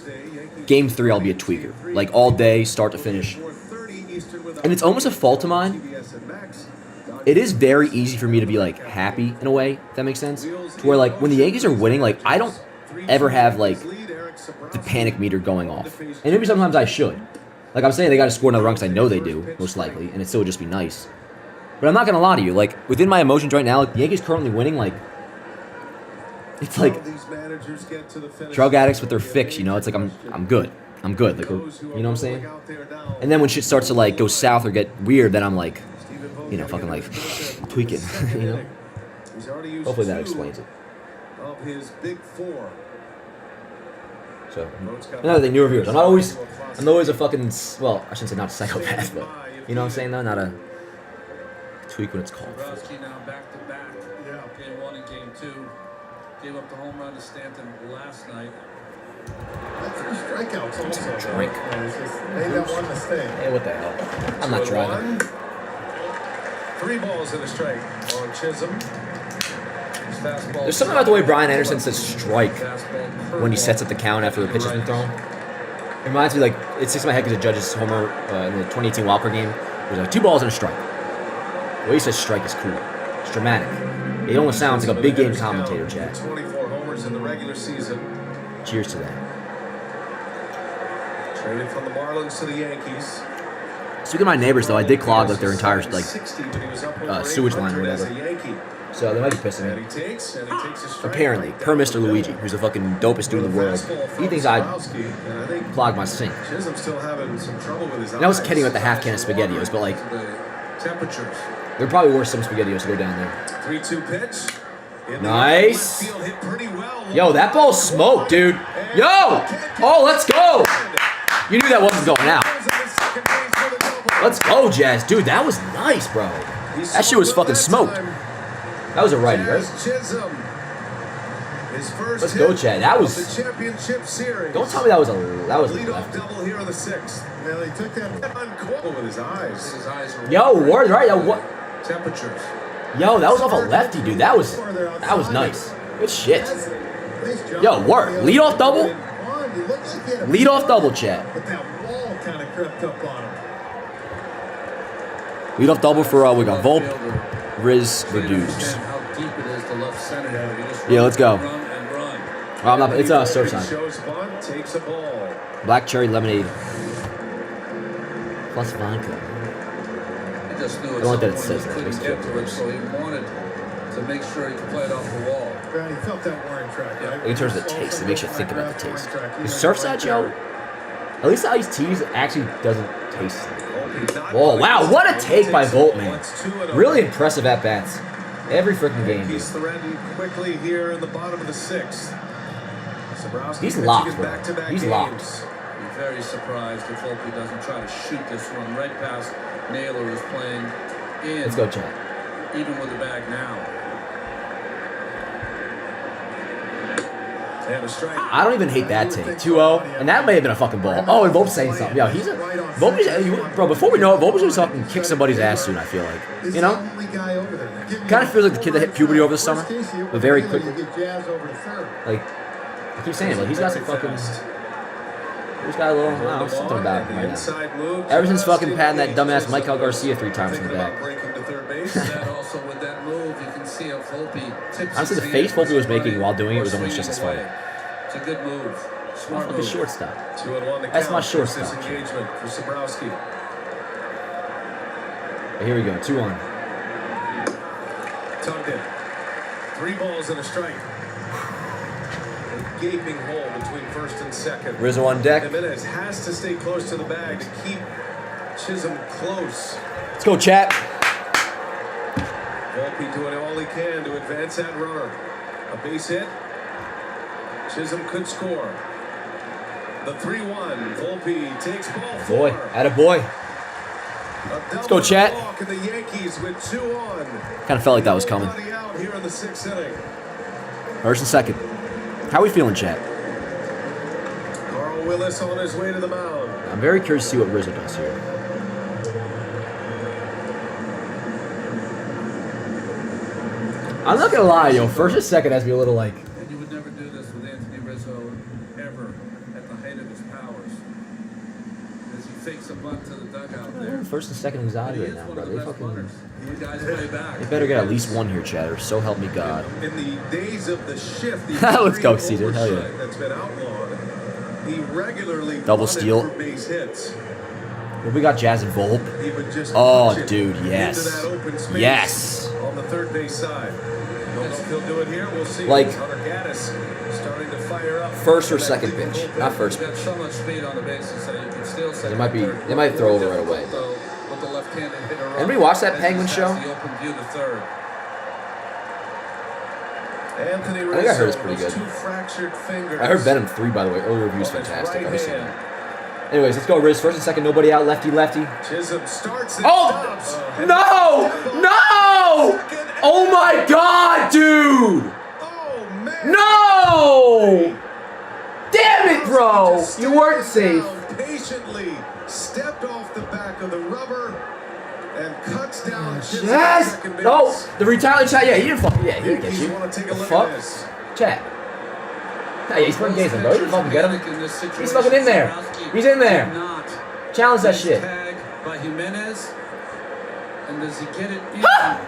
Speaker 1: Game 3, I'll be a tweaker. Like, all day, start to finish. And it's almost a fault of mine. It is very easy for me to be, like, happy in a way, if that makes sense. To where, like, when the Yankees are winning, like, I don't ever have, like, the panic meter going off. And maybe sometimes I should. Like, I'm saying they got to score another run because I know they do, most likely. And it still would just be nice. But I'm not going to lie to you. Like, within my emotions right now, like, the Yankees currently winning, like, it's like drug addicts with their fix, you know? It's like, I'm good. I'm good. Like, you know what I'm saying? And then when shit starts to, like, go south or get weird, then I'm like, you know, fucking, like, tweaking, you know? Hopefully that explains it.
Speaker 9: Of his big 4.
Speaker 1: So, another thing, new reviewers. I'm not always a fucking, well, I shouldn't say not a psychopath, but, you know what I'm saying, though? Not a tweak when it's called.
Speaker 10: Dombrowski now back-to-back. Game 1 and Game 2. Gave up the home run to Stanton last night.
Speaker 11: That's 3 strikeouts also.
Speaker 1: Drink.
Speaker 11: Made that one mistake.
Speaker 1: Hey, what the hell? I'm not driving.
Speaker 9: 3 balls and a strike on Chisholm.
Speaker 1: There's something about the way Brian Anderson says strike when he sets up the count after the pitch has been thrown. It reminds me, like, it sticks in my head because the Judge's homer in the 2018 Walker game. It was like 2 balls and a strike. The way he says strike is cool. It's dramatic. It almost sounds like a big game commentator, Chad.
Speaker 9: 24 homers in the regular season.
Speaker 1: Cheers to that.
Speaker 9: Traded from the Marlins to the Yankees.
Speaker 1: Speaking of my neighbors, though, I did clog like their entire like sewage line or whatever. So they might be pissing
Speaker 9: And
Speaker 1: me.
Speaker 9: he takes a strike.
Speaker 1: Apparently, per Mr. Luigi, who's the fucking dopest dude in the world. He thinks I
Speaker 9: And I think
Speaker 1: clog my sink.
Speaker 9: Chisholm's still having some trouble with his eyes.
Speaker 1: And I was kidding with the half can of SpaghettiOs, but like,
Speaker 9: Temperatures.
Speaker 1: they're probably worth some SpaghettiOs to go down there.
Speaker 9: 3-2 pitch. In the
Speaker 1: Nice.
Speaker 9: left field, hit pretty well.
Speaker 1: Yo, that ball's smoked, dude. Yo! Oh, let's go! You knew that wasn't going out. Let's go, Jazz. Dude, that was nice, bro. That shit was fucking smoked. That was a righty, right?
Speaker 9: Chisholm. His first
Speaker 1: Let's go,
Speaker 9: hit
Speaker 1: Chad. That
Speaker 9: of
Speaker 1: was.
Speaker 9: the championship series.
Speaker 1: Don't tell me that was a
Speaker 9: Leadoff
Speaker 1: lefty.
Speaker 9: double here on the 6th.
Speaker 11: Well, he took that
Speaker 9: Unquote with his eyes. His eyes are
Speaker 1: Yo, word, right? What?
Speaker 9: temperatures.
Speaker 1: Yo, that was off a lefty, dude. That was nice. Good shit. Yo, word. Leadoff double? Leadoff double, Chad.
Speaker 11: But that wall kind of crept up on him.
Speaker 1: Leadoff double for, we got Volpe, Riz, Reduce.
Speaker 10: How deep it is to left center here. You just
Speaker 1: Yeah, let's go.
Speaker 10: run and run.
Speaker 1: Oh, I'm not, it's a surf sign.
Speaker 9: Shows bunt, takes a ball.
Speaker 1: Black cherry lemonade. Plus vodka.
Speaker 10: He just knew
Speaker 1: I
Speaker 10: at
Speaker 1: don't like that
Speaker 10: some
Speaker 1: it says
Speaker 10: point
Speaker 1: that.
Speaker 10: he
Speaker 1: Makes
Speaker 10: couldn't
Speaker 1: me
Speaker 10: get
Speaker 1: feel
Speaker 10: to it,
Speaker 1: gross.
Speaker 10: so he wanted to make sure he could play it off the wall.
Speaker 11: Brad, he felt that warning track, right?
Speaker 1: In terms of the taste, it makes you think about the taste. The Surfside
Speaker 11: show.
Speaker 1: Joe, at least the iced teas actually doesn't taste like. Oh, wow, what a take by Volt, man. Really impressive at bats. Every freaking game.
Speaker 9: He's threatened quickly here in the bottom of the 6th. Zabrowski
Speaker 1: He's
Speaker 9: pitching
Speaker 1: locked,
Speaker 9: in
Speaker 1: bro.
Speaker 9: back-to-back
Speaker 1: He's
Speaker 9: games.
Speaker 1: locked.
Speaker 10: Be very surprised if Volpe doesn't try to shoot this one right past Naylor, who's playing in.
Speaker 1: Let's go, Chad.
Speaker 10: Even with the bag now.
Speaker 9: And a strike.
Speaker 1: I don't even hate that take. 2-0, and that may have been a fucking ball. Oh, and Volpe's saying something. Yo, he's a Volpe's, bro. Before we know it, Volpe's gonna fucking kick somebody's ass soon. I feel like, you know, kind of feels like the kid that hit puberty over the summer, but very quickly. Like, I keep saying, like he's got some fucking. He's got a little, I don't know, something about him right now. Ever since fucking patting that dumbass Michael Garcia 3 times in the back.
Speaker 10: That also with that move, you can see how Volpe tips.
Speaker 1: Honestly, the face Volpe was making while doing it was almost just as funny.
Speaker 10: It's a good move. Smart
Speaker 1: Fucking
Speaker 10: move.
Speaker 1: shortstop.
Speaker 9: 2-1 the
Speaker 1: That's my
Speaker 9: count.
Speaker 1: shortstop.
Speaker 9: Disengagement for Zabrowski.
Speaker 1: Here we go, 2-1.
Speaker 9: Tugged in. 3 balls and a strike. A gaping hole between first and second.
Speaker 1: Rizzo on deck.
Speaker 9: Jimenez has to stay close to the bag to keep Chisholm close.
Speaker 1: Let's go, chat.
Speaker 9: Volpe doing all he can to advance that runner. A base hit. Chisholm could score. The 3-1. Volpe takes ball 4.
Speaker 1: Boy, atta boy. Let's go, chat.
Speaker 9: And the Yankees with 2 on.
Speaker 1: Kind of felt like that was coming.
Speaker 9: Nobody out here in the 6th inning.
Speaker 1: First and second. How we feeling, chat?
Speaker 9: Carl Willis on his way to the mound.
Speaker 1: I'm very curious to see what Rizzo does here. I'm not gonna lie, yo. First and second has me a little like.
Speaker 10: And you would never do this with Anthony Rizzo ever at the height of his powers. As he fakes a bunt to the dugout there.
Speaker 1: First and second is out
Speaker 10: But he
Speaker 1: right
Speaker 10: is
Speaker 1: now,
Speaker 10: one
Speaker 1: bro.
Speaker 10: of the
Speaker 1: They
Speaker 10: best
Speaker 1: fucking.
Speaker 10: runners. You guys play back.
Speaker 1: They better get at least one here, chatter. So help me God.
Speaker 9: In the days of the shift, the
Speaker 1: Let's go,
Speaker 9: extreme
Speaker 1: Caesar. Hell yeah.
Speaker 9: oversight that's been outlawed, he regularly
Speaker 1: Double
Speaker 9: bunted
Speaker 1: steal.
Speaker 9: for base hits.
Speaker 1: Well, we got Jazz and Volpe.
Speaker 9: He would just
Speaker 1: Oh,
Speaker 9: punch it
Speaker 1: dude,
Speaker 9: into
Speaker 1: yes.
Speaker 9: that open space
Speaker 1: Yes.
Speaker 9: on the third base side. Don't know if he'll do it here. We'll see.
Speaker 1: Like-
Speaker 9: Hunter Gaddis starting to fire up.
Speaker 1: First or second pitch, not first
Speaker 10: He's
Speaker 1: pitch.
Speaker 10: got so much speed on the bases that you can still say.
Speaker 1: They might be. They might throw over right away.
Speaker 10: With the left-handed hitter.
Speaker 1: Anybody watch that Penguin show?
Speaker 10: The open view to third.
Speaker 9: Anthony
Speaker 1: I think I heard it's
Speaker 9: Rizzo
Speaker 1: pretty
Speaker 9: with
Speaker 1: good.
Speaker 9: 2 fractured fingers.
Speaker 1: I heard Venom 3, by the way. Early review's
Speaker 9: on his
Speaker 1: fantastic.
Speaker 9: right
Speaker 1: I've seen
Speaker 9: hand.
Speaker 1: that. Anyways, let's go, Riz. First and second, nobody out. Lefty, lefty.
Speaker 9: Chisholm starts and
Speaker 1: Oh!
Speaker 9: stops.
Speaker 1: No! No! Oh my God, dude! No! Damn it, bro! You weren't safe.
Speaker 9: Patiently stepped off the back of the rubber and cuts down Chisholm at
Speaker 1: Yes!
Speaker 9: second base.
Speaker 1: No! The retaliation shot. Yeah, he didn't fucking. Yeah, he didn't get
Speaker 9: Yankees
Speaker 1: you.
Speaker 9: want to take a
Speaker 1: The
Speaker 9: look
Speaker 1: fuck?
Speaker 9: at this.
Speaker 1: Chat. Yeah, he's playing games, bro. He didn't fucking get him. He's fucking in there. He's in there. Challenge that shit.
Speaker 10: Tag by Jimenez. And does he get it in?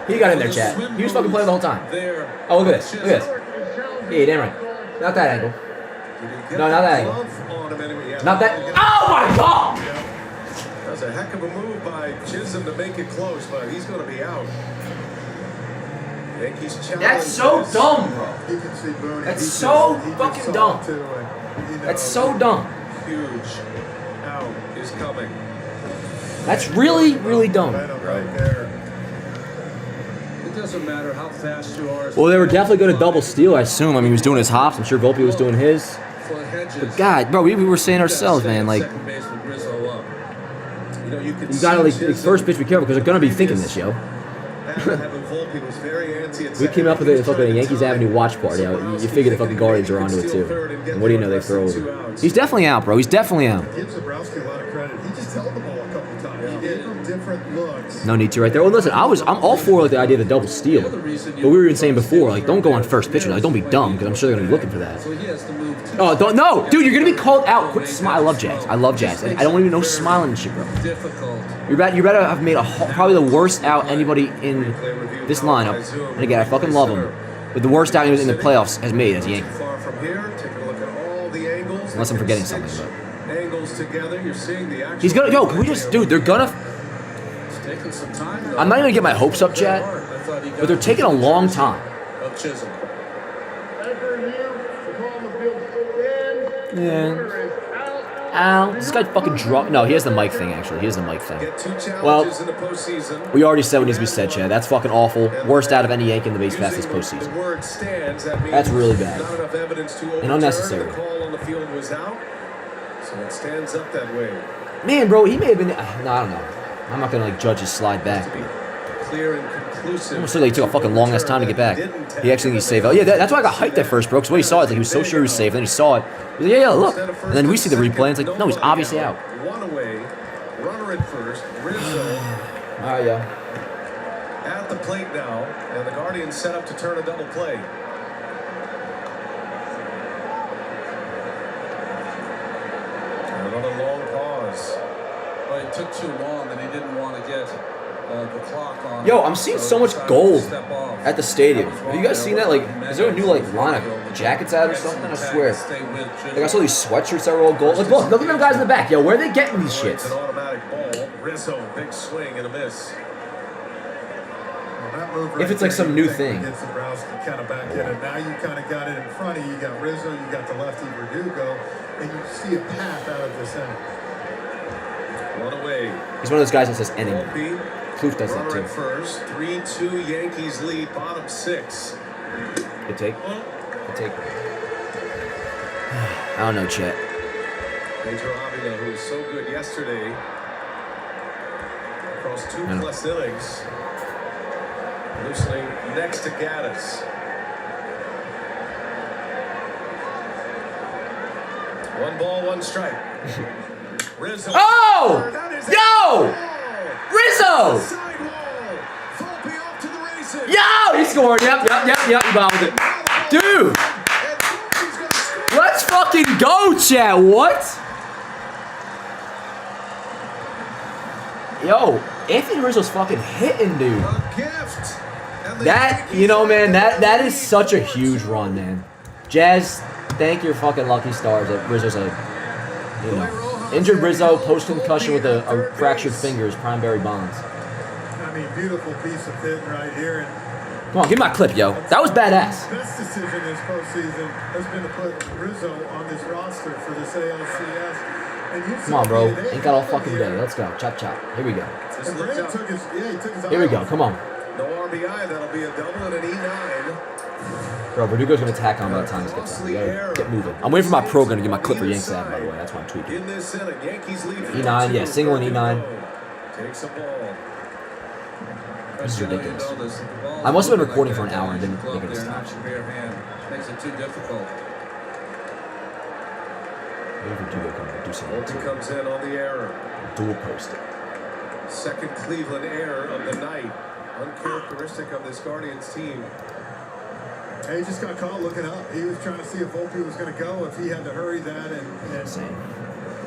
Speaker 1: He got in there, chat. He was fucking playing the whole time.
Speaker 10: There.
Speaker 1: Oh, look at this. Look at this. Yeah, damn right. Not that angle. No, not that angle. Not that. Oh my God!
Speaker 9: That was a heck of a move by Chisholm to make it close, but he's going to be out. Yankees challenge
Speaker 1: That's so
Speaker 9: this.
Speaker 1: dumb, bro.
Speaker 11: He can see Boone.
Speaker 1: That's
Speaker 11: He
Speaker 1: so
Speaker 11: just
Speaker 1: fucking
Speaker 11: saw
Speaker 1: dumb.
Speaker 11: it too, and, you know,
Speaker 1: That's so dumb.
Speaker 9: Huge out is coming.
Speaker 1: That's really, really dumb.
Speaker 11: Momentum right there.
Speaker 10: It doesn't matter how fast you are.
Speaker 1: Well, they were definitely going to double steal, I assume. I mean, he was doing his hops. I'm sure Volpe was doing his. But God, bro, we were saying ourselves, man, like,
Speaker 10: Second base with Rizzo up.
Speaker 9: You know, you can
Speaker 1: you gotta, like,
Speaker 9: see
Speaker 1: first pitch, be careful, because they're going to be thinking this, yo.
Speaker 9: Having Volpe was very antsy at
Speaker 1: We
Speaker 9: second.
Speaker 1: came up with
Speaker 9: He
Speaker 1: a
Speaker 9: was
Speaker 1: fucking
Speaker 9: trying to
Speaker 1: Yankees
Speaker 9: time
Speaker 1: Avenue watch party. You figure the fucking Guardians are onto it, too. And what do you know, they throw over. He's definitely out, bro. He's definitely out.
Speaker 11: Give Zabrowski a lot of credit. He just held the ball a couple of times. He gave him different looks.
Speaker 1: No need to right there. Well, listen, I'm all for like the idea of the double steal, but we were even saying before, like, don't go on first pitch. Like, don't be dumb, because I'm sure they're gonna be looking for that.
Speaker 10: So he has to move to
Speaker 1: Oh, don't no, dude, you're gonna be called out. Quit smile. I love Jazz. I love Jazz. I don't even know smiling and shit, bro.
Speaker 10: difficult.
Speaker 1: You better have made probably the worst out anybody in this lineup. And again, I fucking love him, but the worst out he was in the playoffs has made as a Yankee.
Speaker 9: Far from here, take a look at all the angles.
Speaker 1: Unless I'm forgetting something, but
Speaker 9: Angles together, you're seeing the actual.
Speaker 1: he's gonna. Yo, can we just, dude? They're gonna.
Speaker 10: It's taking some time. Though.
Speaker 1: I'm not even gonna get my hopes up, Chad, but they're taking a long time.
Speaker 10: Of Chisholm.
Speaker 1: Yeah. Ow. This guy fucking drunk. No, he has the mic thing, actually. He has the mic thing. Well,
Speaker 9: In the postseason.
Speaker 1: we already said what needs to be said, Chad. That's fucking awful. Worst out of any Yankee in the base pass this postseason.
Speaker 9: The word stands, that means
Speaker 1: That's really bad.
Speaker 9: not enough evidence to
Speaker 1: And
Speaker 9: overturn.
Speaker 1: unnecessary.
Speaker 9: The call on the field was out, so it stands up that way.
Speaker 1: Man, bro, he may have been. No, I don't know. I'm not gonna like judge his slide back.
Speaker 9: Clear and conclusive.
Speaker 1: Almost like he took a fucking long ass time to get back. He actually needs to save. Oh yeah, that's why I got hyped at first, bro. Because when he saw it, like he was so sure he was safe. Then he saw it. He was like, yeah, look. And then we see the replay. And it's like, no, he's obviously out.
Speaker 9: One away, runner at first. Rizzo
Speaker 1: All right, yeah.
Speaker 9: at the plate now, and the Guardians set up to turn a double play. Another long pause.
Speaker 10: Well, it took too long, and he didn't want to get the clock on.
Speaker 1: Yo, I'm seeing so much
Speaker 10: decided to
Speaker 1: gold
Speaker 10: step off.
Speaker 1: at the stadium. Have you guys seen that? Like, is there a new like line of jackets out or something? I swear. Like I saw these sweatshirts that were all gold. Like, look at them guys in the back. Yo, where are they getting these
Speaker 9: It's
Speaker 1: shits?
Speaker 9: an automatic ball. Rizzo, big swing and a miss.
Speaker 1: If it's like some new thing.
Speaker 11: Get Zabrowski kind of back in it. Now you kind of got it in front of you. You got Rizzo, you got the lefty Verdugo, and you see a path out of this end.
Speaker 9: One away.
Speaker 1: He's one of those guys that says inning.
Speaker 9: Volpe,
Speaker 1: Kloof does that
Speaker 9: runner
Speaker 1: too.
Speaker 9: at first. 3-2 Yankees lead, bottom six.
Speaker 1: Good take. Good take. I don't know, Chet.
Speaker 9: Major Avila, who was so good yesterday, across 2+ innings, loosening next to Gaddis. 1 ball, 1 strike. Rizzo.
Speaker 1: Oh! Yo! Rizzo!
Speaker 9: Volpe off to the races.
Speaker 1: Yo! He scored. Yep. He bobbled it. Dude! Let's fucking go, chat. What? Yo, Anthony Rizzo's fucking hitting, dude. That, you know, man, that is such a huge run, man. Jazz, thank your fucking lucky stars that Rizzo's a, you know, injured Rizzo, post-concussion with a fractured finger is prime Barry Bonds.
Speaker 11: I mean, beautiful piece of hitting right here. And
Speaker 1: Come on, give me my clip, yo. That was badass.
Speaker 11: best decision this postseason has been to put Rizzo on this roster for this ALCS. And you
Speaker 1: Come on, bro.
Speaker 11: saw
Speaker 1: Ain't got all fucking day. Let's go. Chop, chop. Here we go.
Speaker 11: And Brandon took his, he took his
Speaker 1: Here we
Speaker 11: eye
Speaker 1: go.
Speaker 11: off.
Speaker 1: Come on.
Speaker 9: No RBI, that'll be a double and an E9.
Speaker 1: Bro, Verdugo's going to attack on by the time this gets out. We got to get moving. I'm waiting for my program to get my clip for Yanks ad, by the way. That's why I'm tweaking.
Speaker 9: In this inning, Yankees lead
Speaker 1: E9, yeah, single and E9.
Speaker 9: Takes a ball.
Speaker 1: This is ridiculous. I must have been recording for an hour and didn't make it stop.
Speaker 10: Makes it too difficult.
Speaker 1: Maybe Verdugo can do something
Speaker 9: Volpe
Speaker 1: too.
Speaker 9: comes in on the error.
Speaker 1: Dual post.
Speaker 9: Second Cleveland error of the night. Uncharacteristic of this Guardians team.
Speaker 11: He just got caught looking up. He was trying to see if Volpe was going to go, if he had to hurry that. And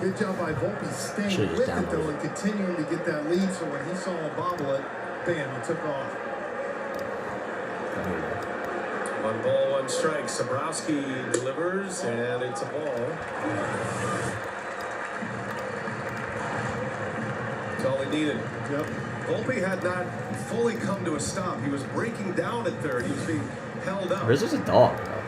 Speaker 11: good job by Volpe staying
Speaker 1: Should've
Speaker 11: with
Speaker 1: just
Speaker 11: it, though, and continuing to get that lead. So when he saw him bobble it, bam, he took off.
Speaker 9: 1 ball, 1 strike. Zabrowski delivers, and it's a ball. That's all he needed.
Speaker 11: Yep.
Speaker 9: Volpe had not fully come to a stop. He was breaking down at third. He was being held up.
Speaker 1: Rizzo's a dog, bro.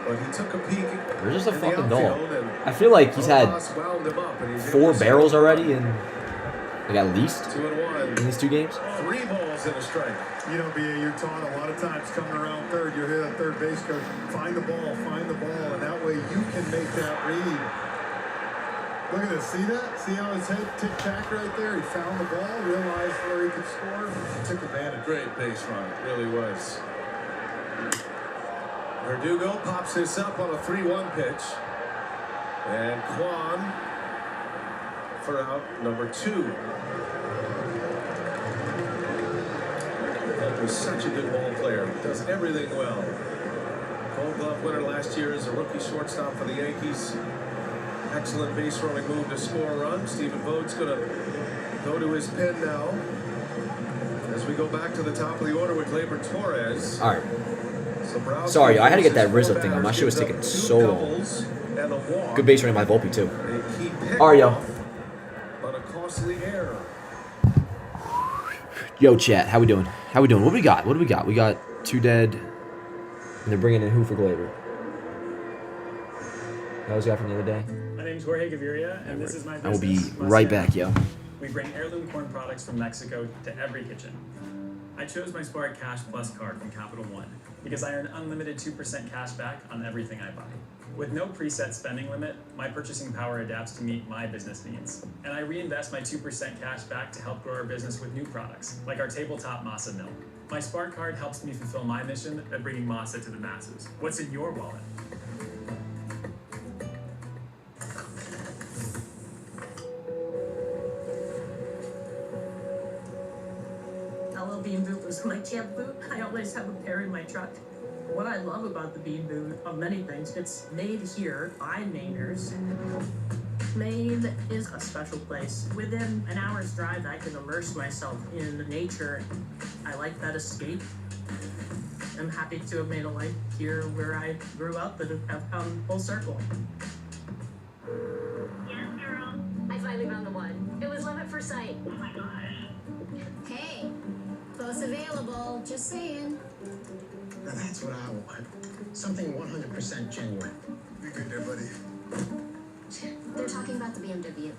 Speaker 9: But he took a peek.
Speaker 1: Rizzo's a
Speaker 9: in the
Speaker 1: fucking
Speaker 9: outfield,
Speaker 1: dog.
Speaker 9: and
Speaker 1: I feel like he's had
Speaker 9: Rojas wound him up, and he's
Speaker 1: 4
Speaker 9: able to
Speaker 1: barrels
Speaker 9: score.
Speaker 1: already in, like, at least
Speaker 9: 2-1.
Speaker 1: in these 2 games.
Speaker 9: 3 balls and a strike.
Speaker 11: You know, BA, you're taught a lot of times coming around third, you'll hear that third base coach, find the ball, and that way you can make that read. Look at this, see that? See how his head tick-tack right there? He found the ball, realized where he could score, and took advantage.
Speaker 9: Great base run, it really was. Verdugo pops this up on a 3-1 pitch. And Kwan for out number 2. He's such a good ball player. Does everything well. Gold Glove winner last year as a rookie shortstop for the Yankees. Excellent base running move to score a run. Stephen Vought's going to go to his pen now. As we go back to the top of the order with Gleyber Torres.
Speaker 1: All right. Sorry, I had to get that Rizzo thing on. My shit was taking so long. Good base running by Volpe, too. All right, yo.
Speaker 9: But a costly error.
Speaker 1: Yo, chat, how we doing? How we doing? What do we got? What do we got? We got 2 dead. And they're bringing in who for Gleyber? That was the guy from the other day.
Speaker 20: My name's Jorge Gaviria, and this is my business.
Speaker 1: I will be right back, yo.
Speaker 20: We bring heirloom corn products from Mexico to every kitchen. I chose my Spark Cash Plus card from Capital One because I earn unlimited 2% cash back on everything I buy. With no preset spending limit, my purchasing power adapts to meet my business needs. And I reinvest my 2% cash back to help grow our business with new products, like our tabletop masa mill. My Spark card helps me fulfill my mission of bringing masa to the masses. What's in your wallet?
Speaker 21: LL Bean Boot was my camp boot. I always have a pair in my truck. What I love about the Bean Boot, of many things, it's made here by Mainers. Maine is a special place. Within an hour's drive, I can immerse myself in nature. I like that escape. I'm happy to have made a life here where I grew up and have come full circle.
Speaker 7: Yes, girl. I finally found the one. It was love at first sight. Oh my gosh. Hey, both available. Just saying.
Speaker 13: Now that's what I want. Something 100% genuine.
Speaker 11: Be good there, buddy.
Speaker 7: They're talking about the BMW.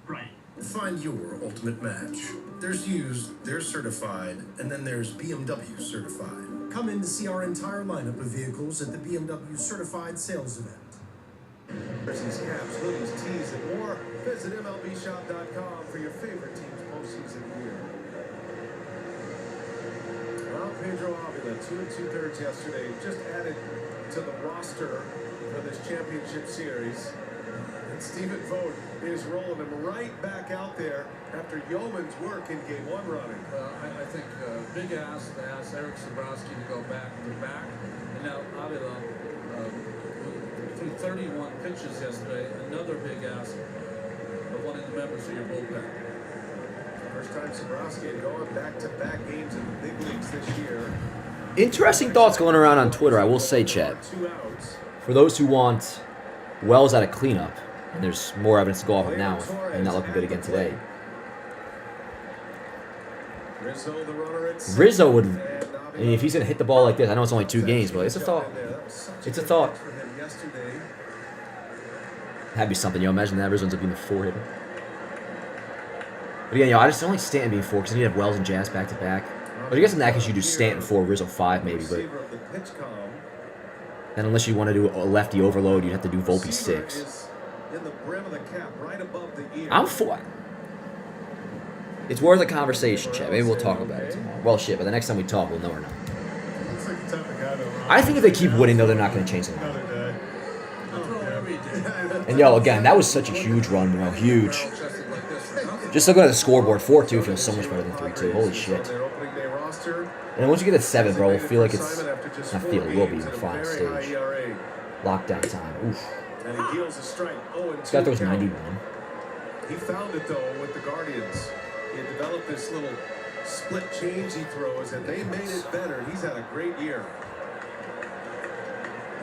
Speaker 13: Right.
Speaker 12: Find your ultimate match. There's used, there's certified, and then there's BMW certified.
Speaker 13: Come in to see our entire lineup of vehicles at the BMW Certified Sales Event.
Speaker 9: Jerseys, caps, hoodies, tees, and more. Visit MLBshop.com for your favorite team's postseason gear. Well, Pedro Avila, 2 2/3 yesterday, just added to the roster for this championship series. And Stephen Vogt is rolling him right back out there after Yeoman's work in Game 1 running.
Speaker 10: I think big ass to ask Eric Sabrowski to go back to back. And now Avila, through 31 pitches yesterday, another big ask of one of the members of your bullpen.
Speaker 9: First time Sabrowski had gone back-to-back games in the big leagues this year.
Speaker 1: Interesting thoughts going around on Twitter, I will say, chat. For those who want Wells out of cleanup, and there's more evidence to go off of now, and not looking good again today.
Speaker 9: Rizzo, the runner at
Speaker 1: Rizzo would, I mean, if he's going to hit the ball like this, I know it's only 2 games, but it's a thought. It's a thought. That'd be something, yo. Imagine that Rizzo ends up being the 4-hitter. But again, yo, I just don't like Stanton being 4 because then you have Wells and Jazz back to back. But I guess in that case you do Stanton 4, Rizzo 5 maybe, but then unless you want to do a lefty overload, you'd have to do Volpe 6. I'm 4. It's worth a conversation, chat. Maybe we'll talk about it tomorrow. Well, shit, but the next time we talk, we'll know or not.
Speaker 11: Looks like the type of guy that
Speaker 1: I think if they keep winning, though, they're not going to change anything.
Speaker 11: another day.
Speaker 1: And yo, again, that was such a huge run, bro. Huge. Just looking at the scoreboard, 4-2 feels so much better than 3-2. Holy shit. And once you get to 7, bro, we'll feel like it's... Not feel, it will be in the final stage. Lockdown time. Oof.
Speaker 9: And he deals a strike.
Speaker 1: This guy throws 91.
Speaker 9: He found it, though, with the Guardians. He had developed this little split change he throws, and they made it better. He's had a great year.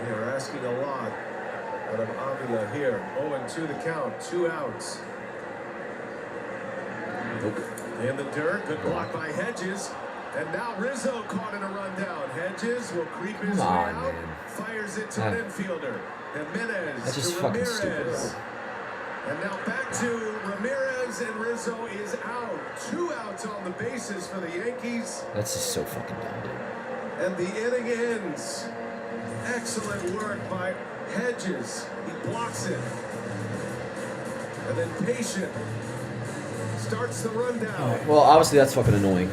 Speaker 9: They are asking a lot out of Avila here. 0-2 the count. 2 outs.
Speaker 1: Nope.
Speaker 9: In the dirt, good block by Hedges. And now Rizzo caught in a rundown. Hedges will creep his way out. Fires it to an infielder. Jimenez
Speaker 1: That's just
Speaker 9: to
Speaker 1: fucking
Speaker 9: Ramirez.
Speaker 1: stupid.
Speaker 9: And now back to Ramirez, and Rizzo is out. 2 outs on the bases for the Yankees.
Speaker 1: That's just so fucking dumb, dude.
Speaker 9: And the inning ends. Excellent work by Hedges. He blocks it. And then Patient starts the rundown.
Speaker 1: Well, obviously that's fucking annoying.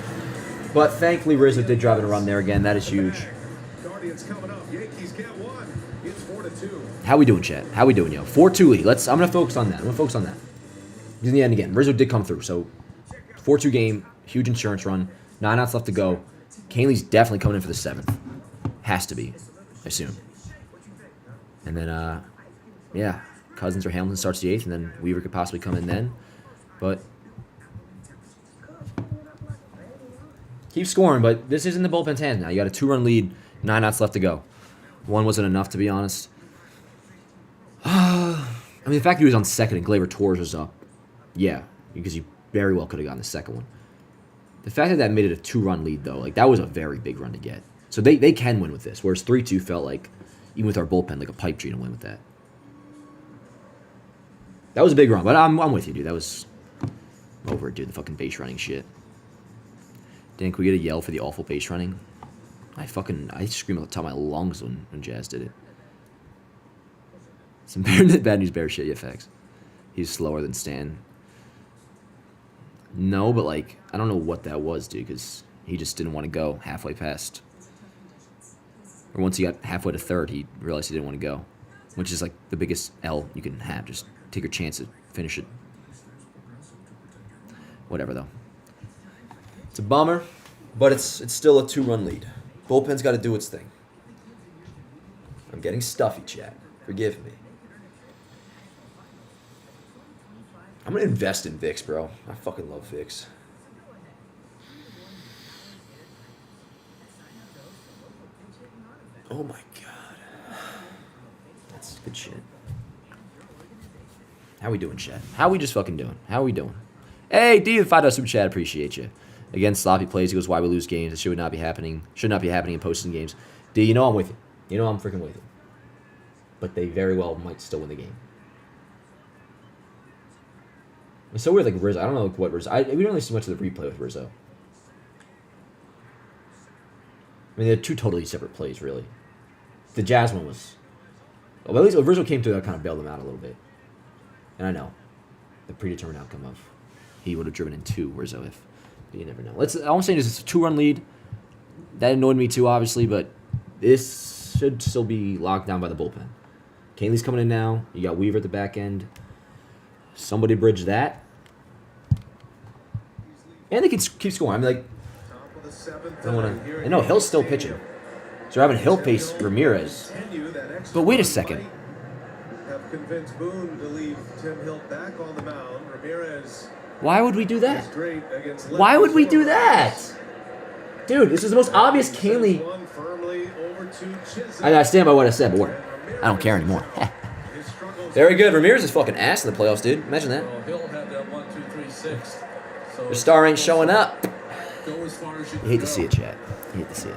Speaker 1: But thankfully Rizzo did drive in a run there again. That is huge.
Speaker 9: Guardians coming up. Yankees get 1. It's 4-2.
Speaker 1: How we doing, chat? How we doing, yo? 4-2 lead. I'm gonna focus on that. In the end again, Rizzo did come through. So 4-2 game, huge insurance run. 9 outs left to go. Canley's definitely coming in for the 7th. Has to be, I assume. And then yeah, Cousins or Hamilton starts the 8th, and then Weaver could possibly come in then. But keep scoring, but this isn't the bullpen's hands now. You got a 2-run lead, 9 outs left to go. 1 wasn't enough, to be honest. I mean, the fact that he was on second and Gleyber Torres was up, yeah, because you very well could have gotten the second one. The fact that made it a 2-run lead, though, like, that was a very big run to get. So they can win with this, whereas 3-2 felt like, even with our bullpen, like a pipe dream to win with that. That was a big run, but I'm with you, dude. That was over it, dude. The fucking base running shit. Dan, can we get a yell for the awful base running? I screamed at the top of my lungs when Jazz did it. Some bad news bear shit, yeah, facts. He's slower than Stan. No, but like, I don't know what that was, dude, because he just didn't want to go halfway past. Or once he got halfway to third, he realized he didn't want to go, which is like the biggest L you can have. Just take your chance to finish it. Whatever, though. It's a bummer, but it's still a 2-run lead. Bullpen's got to do its thing. I'm getting stuffy, chat. Forgive me. I'm going to invest in VIX, bro. I fucking love VIX. Oh my god. That's good shit. How we doing, chat? How we just fucking doing? How we doing? Hey, D, $5 super chat. Appreciate you. Again, sloppy plays. He goes, why we lose games. It should not be happening. Should not be happening in postseason games. D, you know I'm with you. You know I'm freaking with you. But they very well might still win the game. It's so weird, like Rizzo. I don't know what Rizzo. We don't really see much of the replay with Rizzo. I mean, they're 2 totally separate plays, really. The Jazz one was. Well, at least Rizzo came through, that kind of bailed them out a little bit. And I know the predetermined outcome of he would have driven in 2 Rizzo if. But you never know. All I'm saying is it's a 2-run lead. That annoyed me too, obviously, but this should still be locked down by the bullpen. Canley's coming in now. You got Weaver at the back end. Somebody bridge that. And they can keep scoring. I mean, like, I don't want to. I know Hill's still pitching. So we're having Hill face Ramirez. But wait a second.
Speaker 9: Have convinced Boone to leave Tim Hill back on the mound. Ramirez.
Speaker 1: Why would we do that? Why would we do that? Dude, this is the most obvious Canley. I stand by what I said, but I don't care anymore. Very good. Ramirez is fucking ass in the playoffs, dude. Imagine that. The star ain't showing up. You hate to see it, Chad. You hate to see it.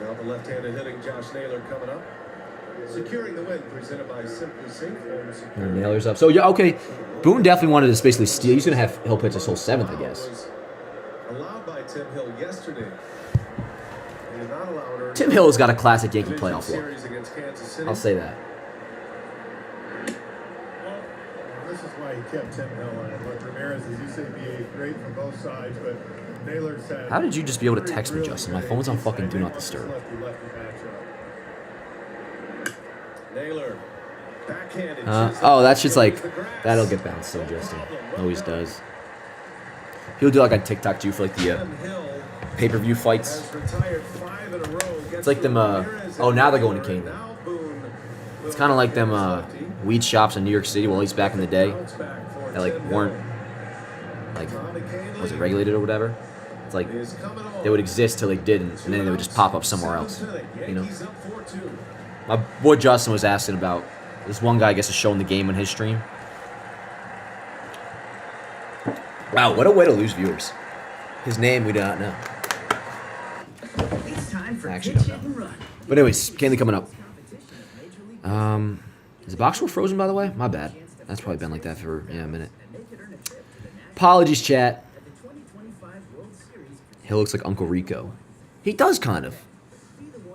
Speaker 9: Now the left-handed hitting Josh Naylor coming up. Securing the win, presented by Simply Safe.
Speaker 1: Naylor's up. So, yeah, okay. Boone definitely wanted to basically steal. He's going to have Hill pitch this whole 7th, I guess.
Speaker 9: Allowed by Tim Hill yesterday. He is not allowed her.
Speaker 1: Tim Hill has got a classic Yankee playoff look. I'll say that.
Speaker 11: This is why he kept Tim Hill and let Ramirez, as you say, be great from both sides, but Naylor said.
Speaker 1: How did you just be able to text me, Justin? My phone's on fucking Do Not Disturb.
Speaker 9: Naylor, backhanded.
Speaker 1: Oh, that's just like, that'll get bounced still, Justin. Always does. He'll do like on TikTok too for like the pay-per-view fights. It's like them, oh, now they're going to Caney. It's kind of like them weed shops in New York City, well, at least back in the day, that like weren't, like, was it regulated or whatever? It's like, they would exist till they didn't, and then they would just pop up somewhere else, you know? My boy Justin was asking about this one guy, I guess, is showing the game on his stream. Wow, what a way to lose viewers. His name we do not know.
Speaker 16: It's time for
Speaker 1: I actually
Speaker 16: pitch
Speaker 1: don't
Speaker 16: hit and run.
Speaker 1: But anyways, Canley coming up. Is the box score frozen, by the way? My bad. That's probably been like that for a minute. Apologies, chat. He looks like Uncle Rico. He does kind of.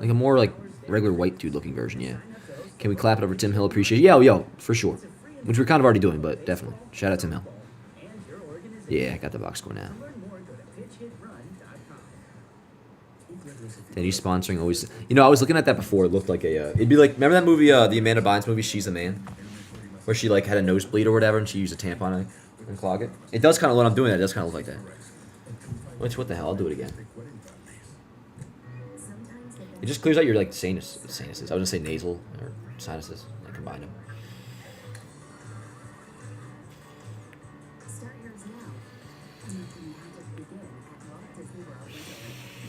Speaker 1: Like a more like regular white dude looking version, yeah. Can we clap it over Tim Hill? Appreciate it. Yo, for sure. Which we're kind of already doing, but definitely. Shout out Tim Hill. Yeah, I got the box score now. And he's sponsoring always. You know, I was looking at that before. It looked like a. It'd be like, remember that movie, the Amanda Bynes movie, She's the Man, where she like had a nosebleed or whatever, and she used a tampon and clog it. It does kind of. When I'm doing that, it does kind of look like that. Which, what the hell? I'll do it again. It just clears out your like sinuses. I was gonna say nasal or sinuses. I combine them.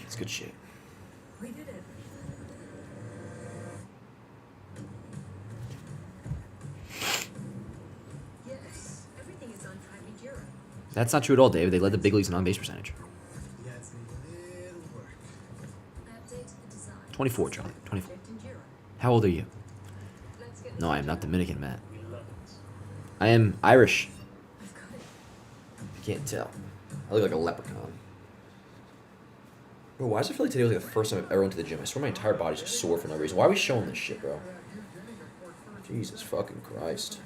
Speaker 1: It's good shit.
Speaker 18: We did it. Yes, everything is on time in Jira.
Speaker 1: That's not true at all, David. They led the big leagues in on-base percentage. 24, Charlie. 24. How old are you? No, I am not Dominican, Matt. I am Irish. I can't tell. I look like a leprechaun. Bro, why does it feel like today was like the first time I've ever went to the gym? I swear my entire body's just sore for no reason. Why are we showing this shit, bro? Jesus fucking Christ.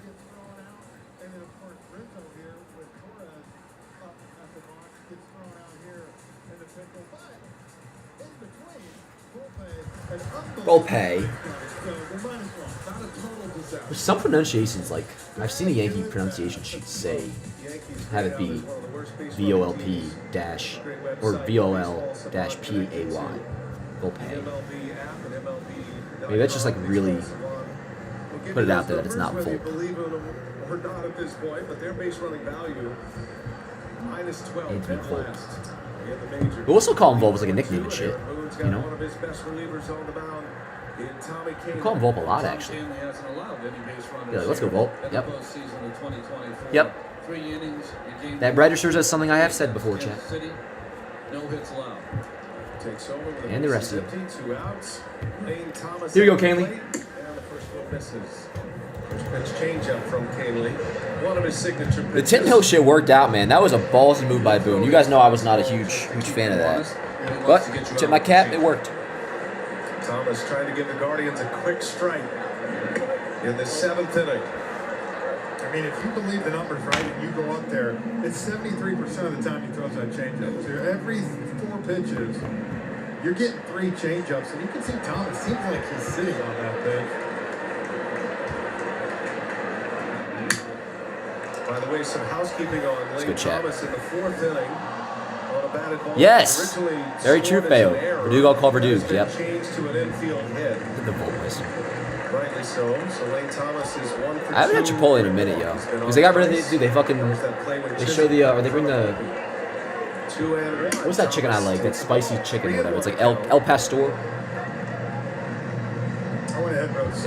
Speaker 1: Volpe. There's some pronunciations, like, I've seen a Yankee pronunciation sheet say, have it be VOLP dash, or VOL dash PAY. Volpe. Maybe that's just like really put it out there that it's not Volpe.
Speaker 9: Or not at this point, but their base running value -12.
Speaker 1: Anthony Volpe. But we'll still call him Volpe as like a nickname and shit, you know? We call him Volpe a lot, actually. Yeah, let's go Volpe. Yep. Yep. That registers as something I have said before, chat. And the rest of it. Here we go, Canley. The Tim Hill shit worked out, man. That was a ballsy move by Boone. You guys know I was not a huge fan of that. But, tip my cap, it worked.
Speaker 9: Thomas trying to give the Guardians a quick strike in the 7th inning.
Speaker 11: I mean, if you believe the numbers right and you go up there, it's 73% of the time he throws that changeup. So every 4 pitches, you're getting 3 changeups, and you can see Thomas seems like he's sitting on that pitch.
Speaker 9: By the way, some housekeeping on Lane Thomas in the 4th inning. On a batted ball.
Speaker 1: Yes! Very true, Feo. Verdugo called Verdugo, yep.
Speaker 9: Changed to an infield hit.
Speaker 1: The Volpes.
Speaker 9: Rightly so. So Lane Thomas is 1 for 2.
Speaker 1: I haven't had Chipotle in a minute, yo. Because they got rid of the dude. They fucking. They show the. Or they bring the. What's that chicken I like? That spicy chicken or whatever. It's like El Pastor.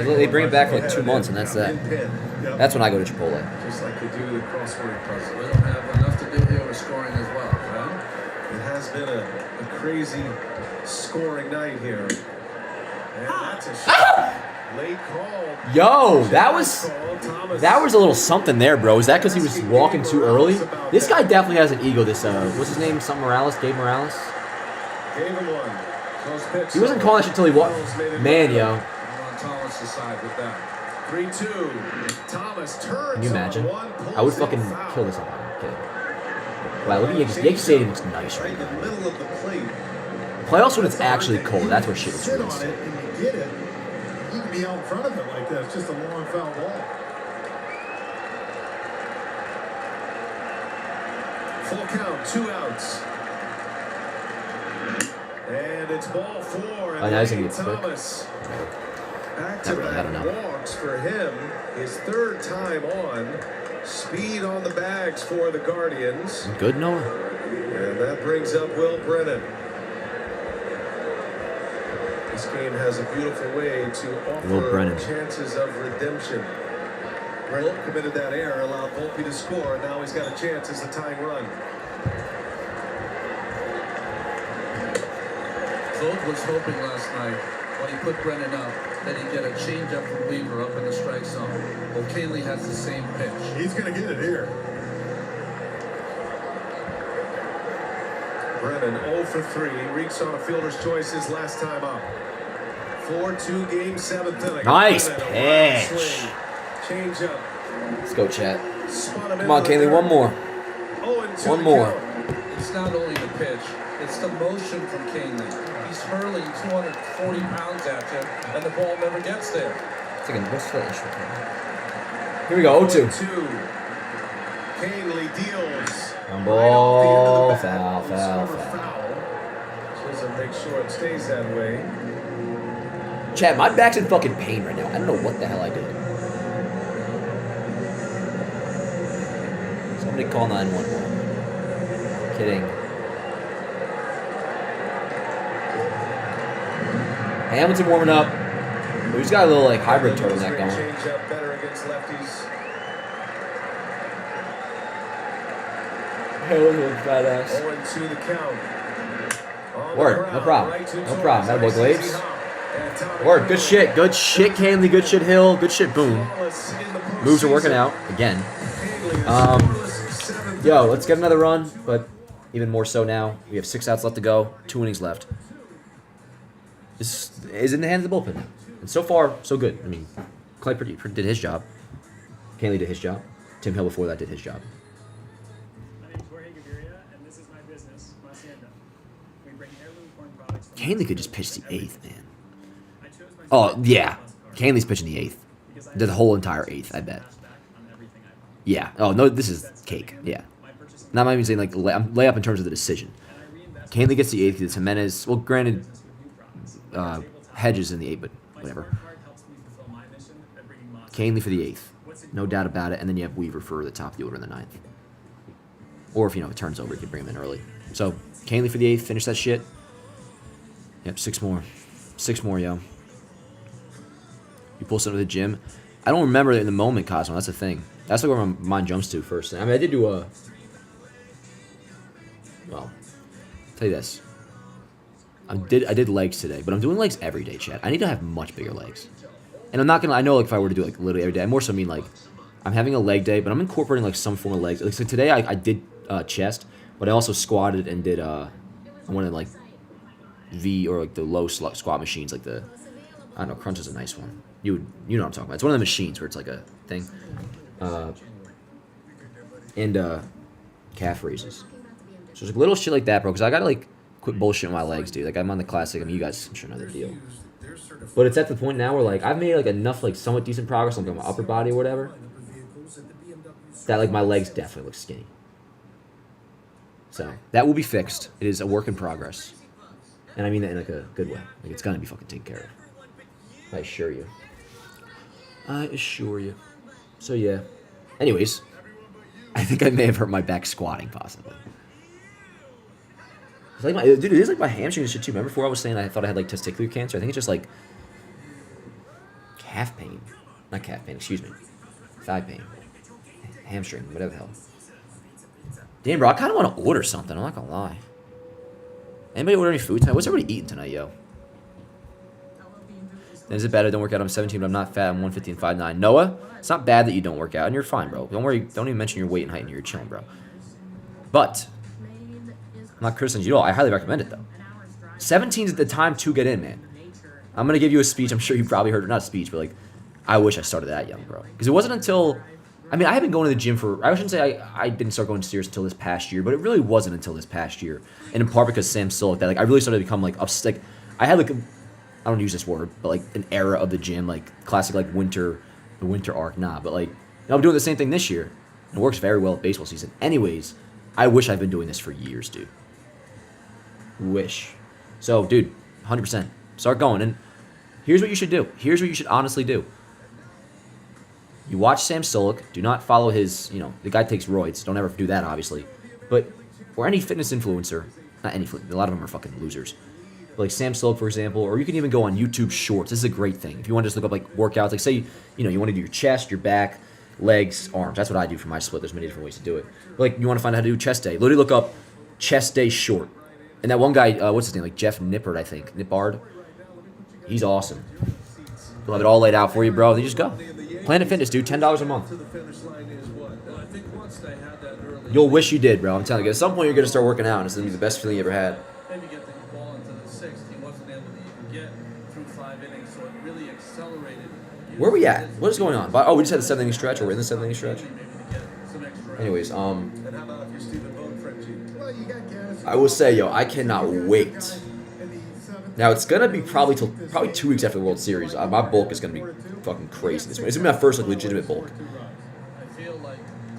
Speaker 1: They bring it back for like 2 months, and that's that. That's when I go to Chipotle.
Speaker 9: Just like you do the crossword puzzle.
Speaker 10: We don't have enough to do here with scoring as well, right?
Speaker 9: It has been a crazy scoring night here. And that's a shot. Late call.
Speaker 1: Yo, that was a little something there, bro. Is that because he was walking too early? This guy definitely has an ego. This what's his name? Something Morales, Gabe Morales.
Speaker 9: Gave him one.
Speaker 1: He wasn't calling that shit until he walked. Man, yo.
Speaker 9: On Thomas' side with that. 3-2. Thomas turns.
Speaker 1: Can you imagine? I would fucking kill this on him. Okay. Wow, look at Yankee Stadium. Looks nice right now.
Speaker 9: Middle of the plate.
Speaker 1: Playoffs when it's actually cold. That's where shit looks really sick.
Speaker 11: Get it. You can be out in front of it like that. It's just a long foul ball.
Speaker 9: Full count, 2 outs. And it's ball 4.
Speaker 1: Oh, now he's gonna get quick.
Speaker 9: Thomas. Back-to-back walks for him. His 3rd time on. Speed on the bags for the Guardians.
Speaker 1: Good, Noah.
Speaker 9: And that brings up Will Brennan. This game has a beautiful way to offer chances of redemption. Volpe committed that error, allowed Volpe to score, and now he's got a chance as the tying run.
Speaker 10: Vogt was hoping last night when he put Brennan up that he'd get a changeup from Weaver up in the strike zone. Well, Canley has the same pitch.
Speaker 9: He's going to get it here. Brennan 0 for 3. Reeks on a fielder's choice his last time up. 4-2 game, 7th inning.
Speaker 1: Nice
Speaker 9: Brennan,
Speaker 1: pitch.
Speaker 9: Change up.
Speaker 1: Let's go, chat. Come on, Canley, one more. One more.
Speaker 10: It's not only the pitch, it's the motion from Canley. He's hurling 240 pounds at you, and the ball never gets there.
Speaker 1: It's like a what's the issue? Here we go, 0-2.
Speaker 9: Canley deals.
Speaker 1: Ball, foul.
Speaker 9: Just to make sure it stays that way.
Speaker 1: Chad, my back's in fucking pain right now. I don't know what the hell I did. Somebody call 911. Kidding. Hamilton warming up. He's got a little like hybrid turtleneck going.
Speaker 9: Change up better against lefties.
Speaker 1: Hell, fat ass.
Speaker 9: 0-2 the count.
Speaker 1: Word, no problem. No problem. That boy Glades. Word, good shit. Good shit, Canley. Good shit, Hill. Good shit, Boom. Moves are working out again. Yo, let's get another run, but even more so now. We have 6 outs left to go. 2 innings left. This is in the hands of the bullpen. And so far, so good. I mean, Clay did his job. Canley did his job. Tim Hill before that did his job. Canley could just pitch the 8th, man. Oh, yeah. Canley's pitching the 8th. The whole entire 8th, I bet. Yeah. Oh, no, this is cake. Yeah. Not even saying, like, lay up in terms of the decision. Canley gets the 8th. It's Jimenez. Well, granted, Hedges in the 8th, but whatever. Canley for the 8th. No doubt about it. And then you have Weaver for the top of the order in the 9th. Or if, it turns over, you can bring him in early. So, Canley for the 8th. Finish that shit. Yep, 6 more. 6 more, yo. You pull something to the gym. I don't remember it in the moment, Cosmo. That's the thing. That's like where my mind jumps to first. I mean, I did do a... Well, I'll tell you this. I did legs today, but I'm doing legs every day, Chad. I need to have much bigger legs. And I'm not going to... I know like if I were to do it like literally every day, I more so mean like... I'm having a leg day, but I'm incorporating like some form of legs. Like so today I did chest, but I also squatted and did one of like V or like the low squat machines, like the... I don't know, crunch is a nice one. You know what I'm talking about. It's one of the machines where it's like a thing. And calf raises. So there's little shit like that, bro, because I gotta like quit bullshitting my legs, dude. Like I'm on the classic. I mean, you guys, I'm sure know the deal. But it's at the point now where like I've made like enough like somewhat decent progress on like, my upper body or whatever that like my legs definitely look skinny. So that will be fixed. It is a work in progress, and I mean that in like a good way. Like it's gonna be fucking taken care of. I assure you. I assure you. So yeah. Anyways, I think I may have hurt my back squatting possibly. It's like dude, it is like my hamstring and shit too. Remember before I was saying I thought I had like testicular cancer? I think it's just like calf pain. Not calf pain, excuse me. Thigh pain. Hamstring, whatever the hell. Damn, bro, I kind of want to order something. I'm not going to lie. Anybody order any food tonight? What's everybody eating tonight, yo? Then is it bad I don't work out? I'm 17, but I'm not fat. I'm 150 and 5'9". Noah, it's not bad that you don't work out, and you're fine, bro. Don't worry. Don't even mention your weight and height, and you're chilling, bro. But I'm not criticizing you at all. I highly recommend it, though. 17 is the time to get in, man. I'm going to give you a speech. I'm sure you probably heard it. Not a speech, but, like, I wish I started that young, bro. Because it wasn't until... I mean, I haven't been going to the gym for... I shouldn't say I didn't start going serious until this past year, but it really wasn't until this past year. And in part because Sam Sulek, that, like, I really started to become, like, like I had, like, I don't use this word, but, like, an era of the gym, like, classic, like, the winter arc. Nah, but, like, I'm doing the same thing this year. It works very well at baseball season. Anyways, I wish I've been doing this for years, dude. Wish. So, dude, 100%. Start going. And here's what you should do. Here's what you should honestly do. You watch Sam Sulek. Do not follow his, the guy takes roids. Don't ever do that, obviously. But, or any fitness influencer. Not any, a lot of them are fucking losers. But like Sam Sulek, for example, or you can even go on YouTube Shorts. This is a great thing. If you want to just look up, like, workouts. Like, say, you want to do your chest, your back, legs, arms. That's what I do for my split. There's many different ways to do it. But, like, you want to find out how to do chest day. Literally look up chest day short. And that one guy, what's his name? Like Jeff Nippard, I think. Nippard. He's awesome. He'll have it all laid out for you, bro. Then you just go. Planet Fitness, dude. $10 a month. You'll wish you did, bro. I'm telling you. At some point, you're going to start working out, and it's going to be the best feeling you ever had.
Speaker 10: Maybe get the ball into the sixth. He wasn't able to even get through 5 innings, so it really accelerated.
Speaker 1: Where are we at? What is going on? Oh, we just had the 7th inning stretch, or we're in the 7th inning stretch. Anyways, I will say, yo, I cannot wait. Now it's gonna be probably 2 weeks after the World Series. My bulk is gonna be fucking crazy this way. It's gonna be my first like legitimate bulk.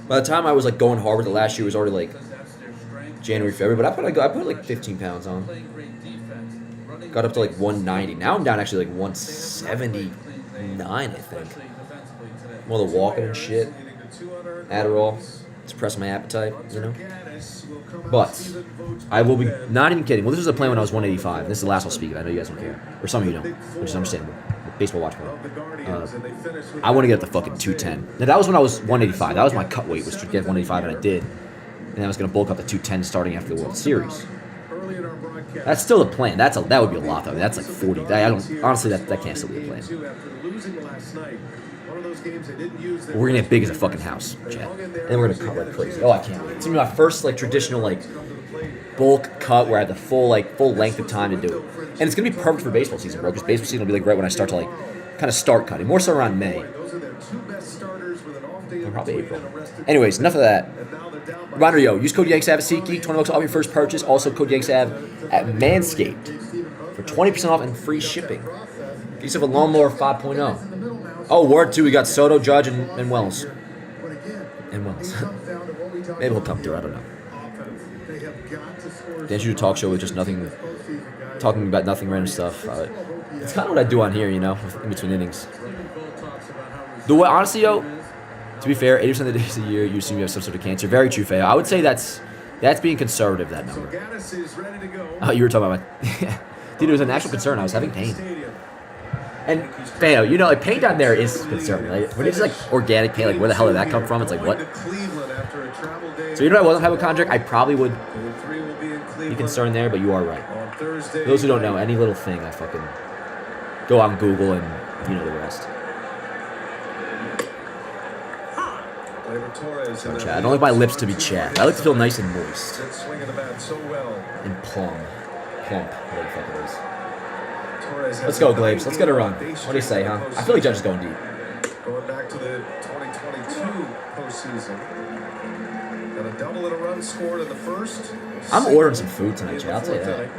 Speaker 1: By the time I was like going hard with it last year, it was already like January, February. But I put like 15 pounds on. Got up to like 190. Now I'm down actually like 179, I think. More the walking and shit. Adderall. Suppress my appetite, you know. But I will be not even kidding. Well, this was a plan when I was 185. This is the last I'll speak of. I know you guys don't care, or some of you don't, which is understandable. Baseball watch party. I want to get up to fucking 210. Now that was when I was 185. That was my cut weight, was to get 185, and I did. And I was gonna bulk up to 210 starting after the World Series. That's still the plan. That would be a lot though. That's like 40. I don't honestly that can't still be a plan. We're gonna get big as a fucking house, Chad. And we're gonna cut like crazy. Oh, I can't wait. It's gonna be my first like traditional like bulk cut where I have the full length of time to do it. And it's gonna be perfect for baseball season, bro. Because baseball season will be like right when I start to like kind of start cutting. More so around May. Or probably April. Anyways, enough of that. Reminder, yo, use code YANKSAV at SeatGeek, $20 off your first purchase. Also code YANKSAV at Manscaped for 20% off and free shipping. Get yourself a lawnmower 5.0. Oh, word too. We got Soto, Judge, and Wells. And Wells. Maybe he'll come through. I don't know. Didn't you do a talk show with just nothing, talking about nothing, random stuff? It's kind of what I do on here, you know, in between innings. The way, honestly, yo, to be fair, 80% of the days of the year you assume you have some sort of cancer. Very true, Feo. I would say that's being conservative. That number. Oh, you were talking about my. Dude, it was an actual concern. I was having pain. And Feo, you know, like pain down there is concerning. Like when it's like organic pain, like where the hell did that come from? It's like what? So you know, I wasn't hypochondriac. I probably would be concerned there, but you are right. For those who don't know, any little thing, I fucking go on Google and you know the rest. So, Chad, I don't like my lips to be chapped. I like to feel nice and moist. And plump, whatever the fuck it is. Let's go, Glabes. Let's get a run. What do you say, huh? I feel like Judge is going deep.
Speaker 9: Going back to the 2022 postseason. Got a double and a run scored in the first.
Speaker 1: I'm ordering some food tonight, Chad. I'll tell you that.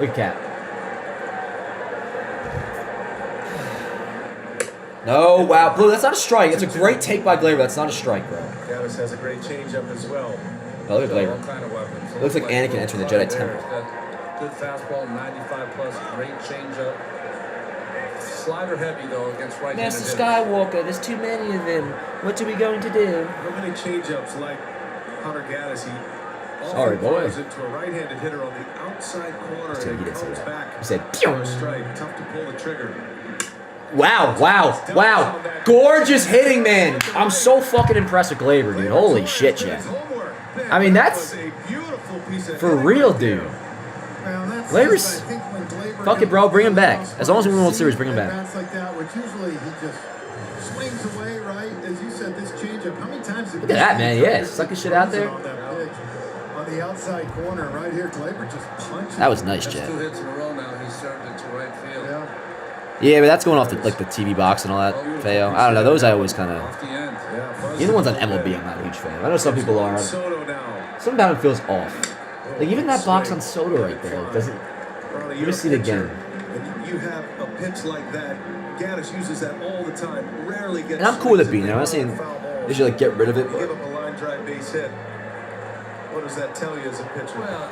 Speaker 1: Look at Cat. No, wow, Blue, that's not a strike. It's a great take by Glaber. That's not a strike, bro.
Speaker 9: Gaddis has a great changeup as well.
Speaker 1: Oh, look at Glaber. It looks like Anakin entering the Jedi Temple.
Speaker 10: Good fastball, 95 plus, great changeup. Slider heavy though against right-handed
Speaker 1: Master Skywalker, there's too many of them. What are we going to do?
Speaker 9: How many changeups like Hunter Gaddis?
Speaker 1: Sorry, boy.
Speaker 9: Into a right-handed hitter on the outside corner and he comes back.
Speaker 1: He said,
Speaker 9: for a strike. Tough to pull the trigger.
Speaker 1: Wow. Gorgeous hitting, man. I'm so fucking impressed with Glaber, dude. Holy shit, Chad. I mean, that's for real, dude. Glaber's... Fuck it, bro. Bring him back. As long as we win the World Series, bring him back.
Speaker 11: Like that, which usually he just swings away, right? As you said, this changeup. How many times did
Speaker 1: Look at that, man. Yeah, suck his shit out there.
Speaker 11: On the outside corner, right here, Glaber just punched.
Speaker 1: That was nice, Chad.
Speaker 10: 2 hits in a row now. He served it to right field.
Speaker 1: Yeah, but that's going off the TV box and all that, Feo. I don't know. Those I always kind of... Even the ones on MLB, I'm not a huge fan. I know some people are. Sometimes it feels off. Like, even that box on Soto right there, it doesn't... You just see it again.
Speaker 9: And you have a pitch like that. Gaddis uses that all the time. Rarely gets.
Speaker 1: And I'm cool with it being there. I'm not saying they should like get rid of it.
Speaker 9: Give him a line drive base hit. What does that tell you as a pitcher?
Speaker 10: Well,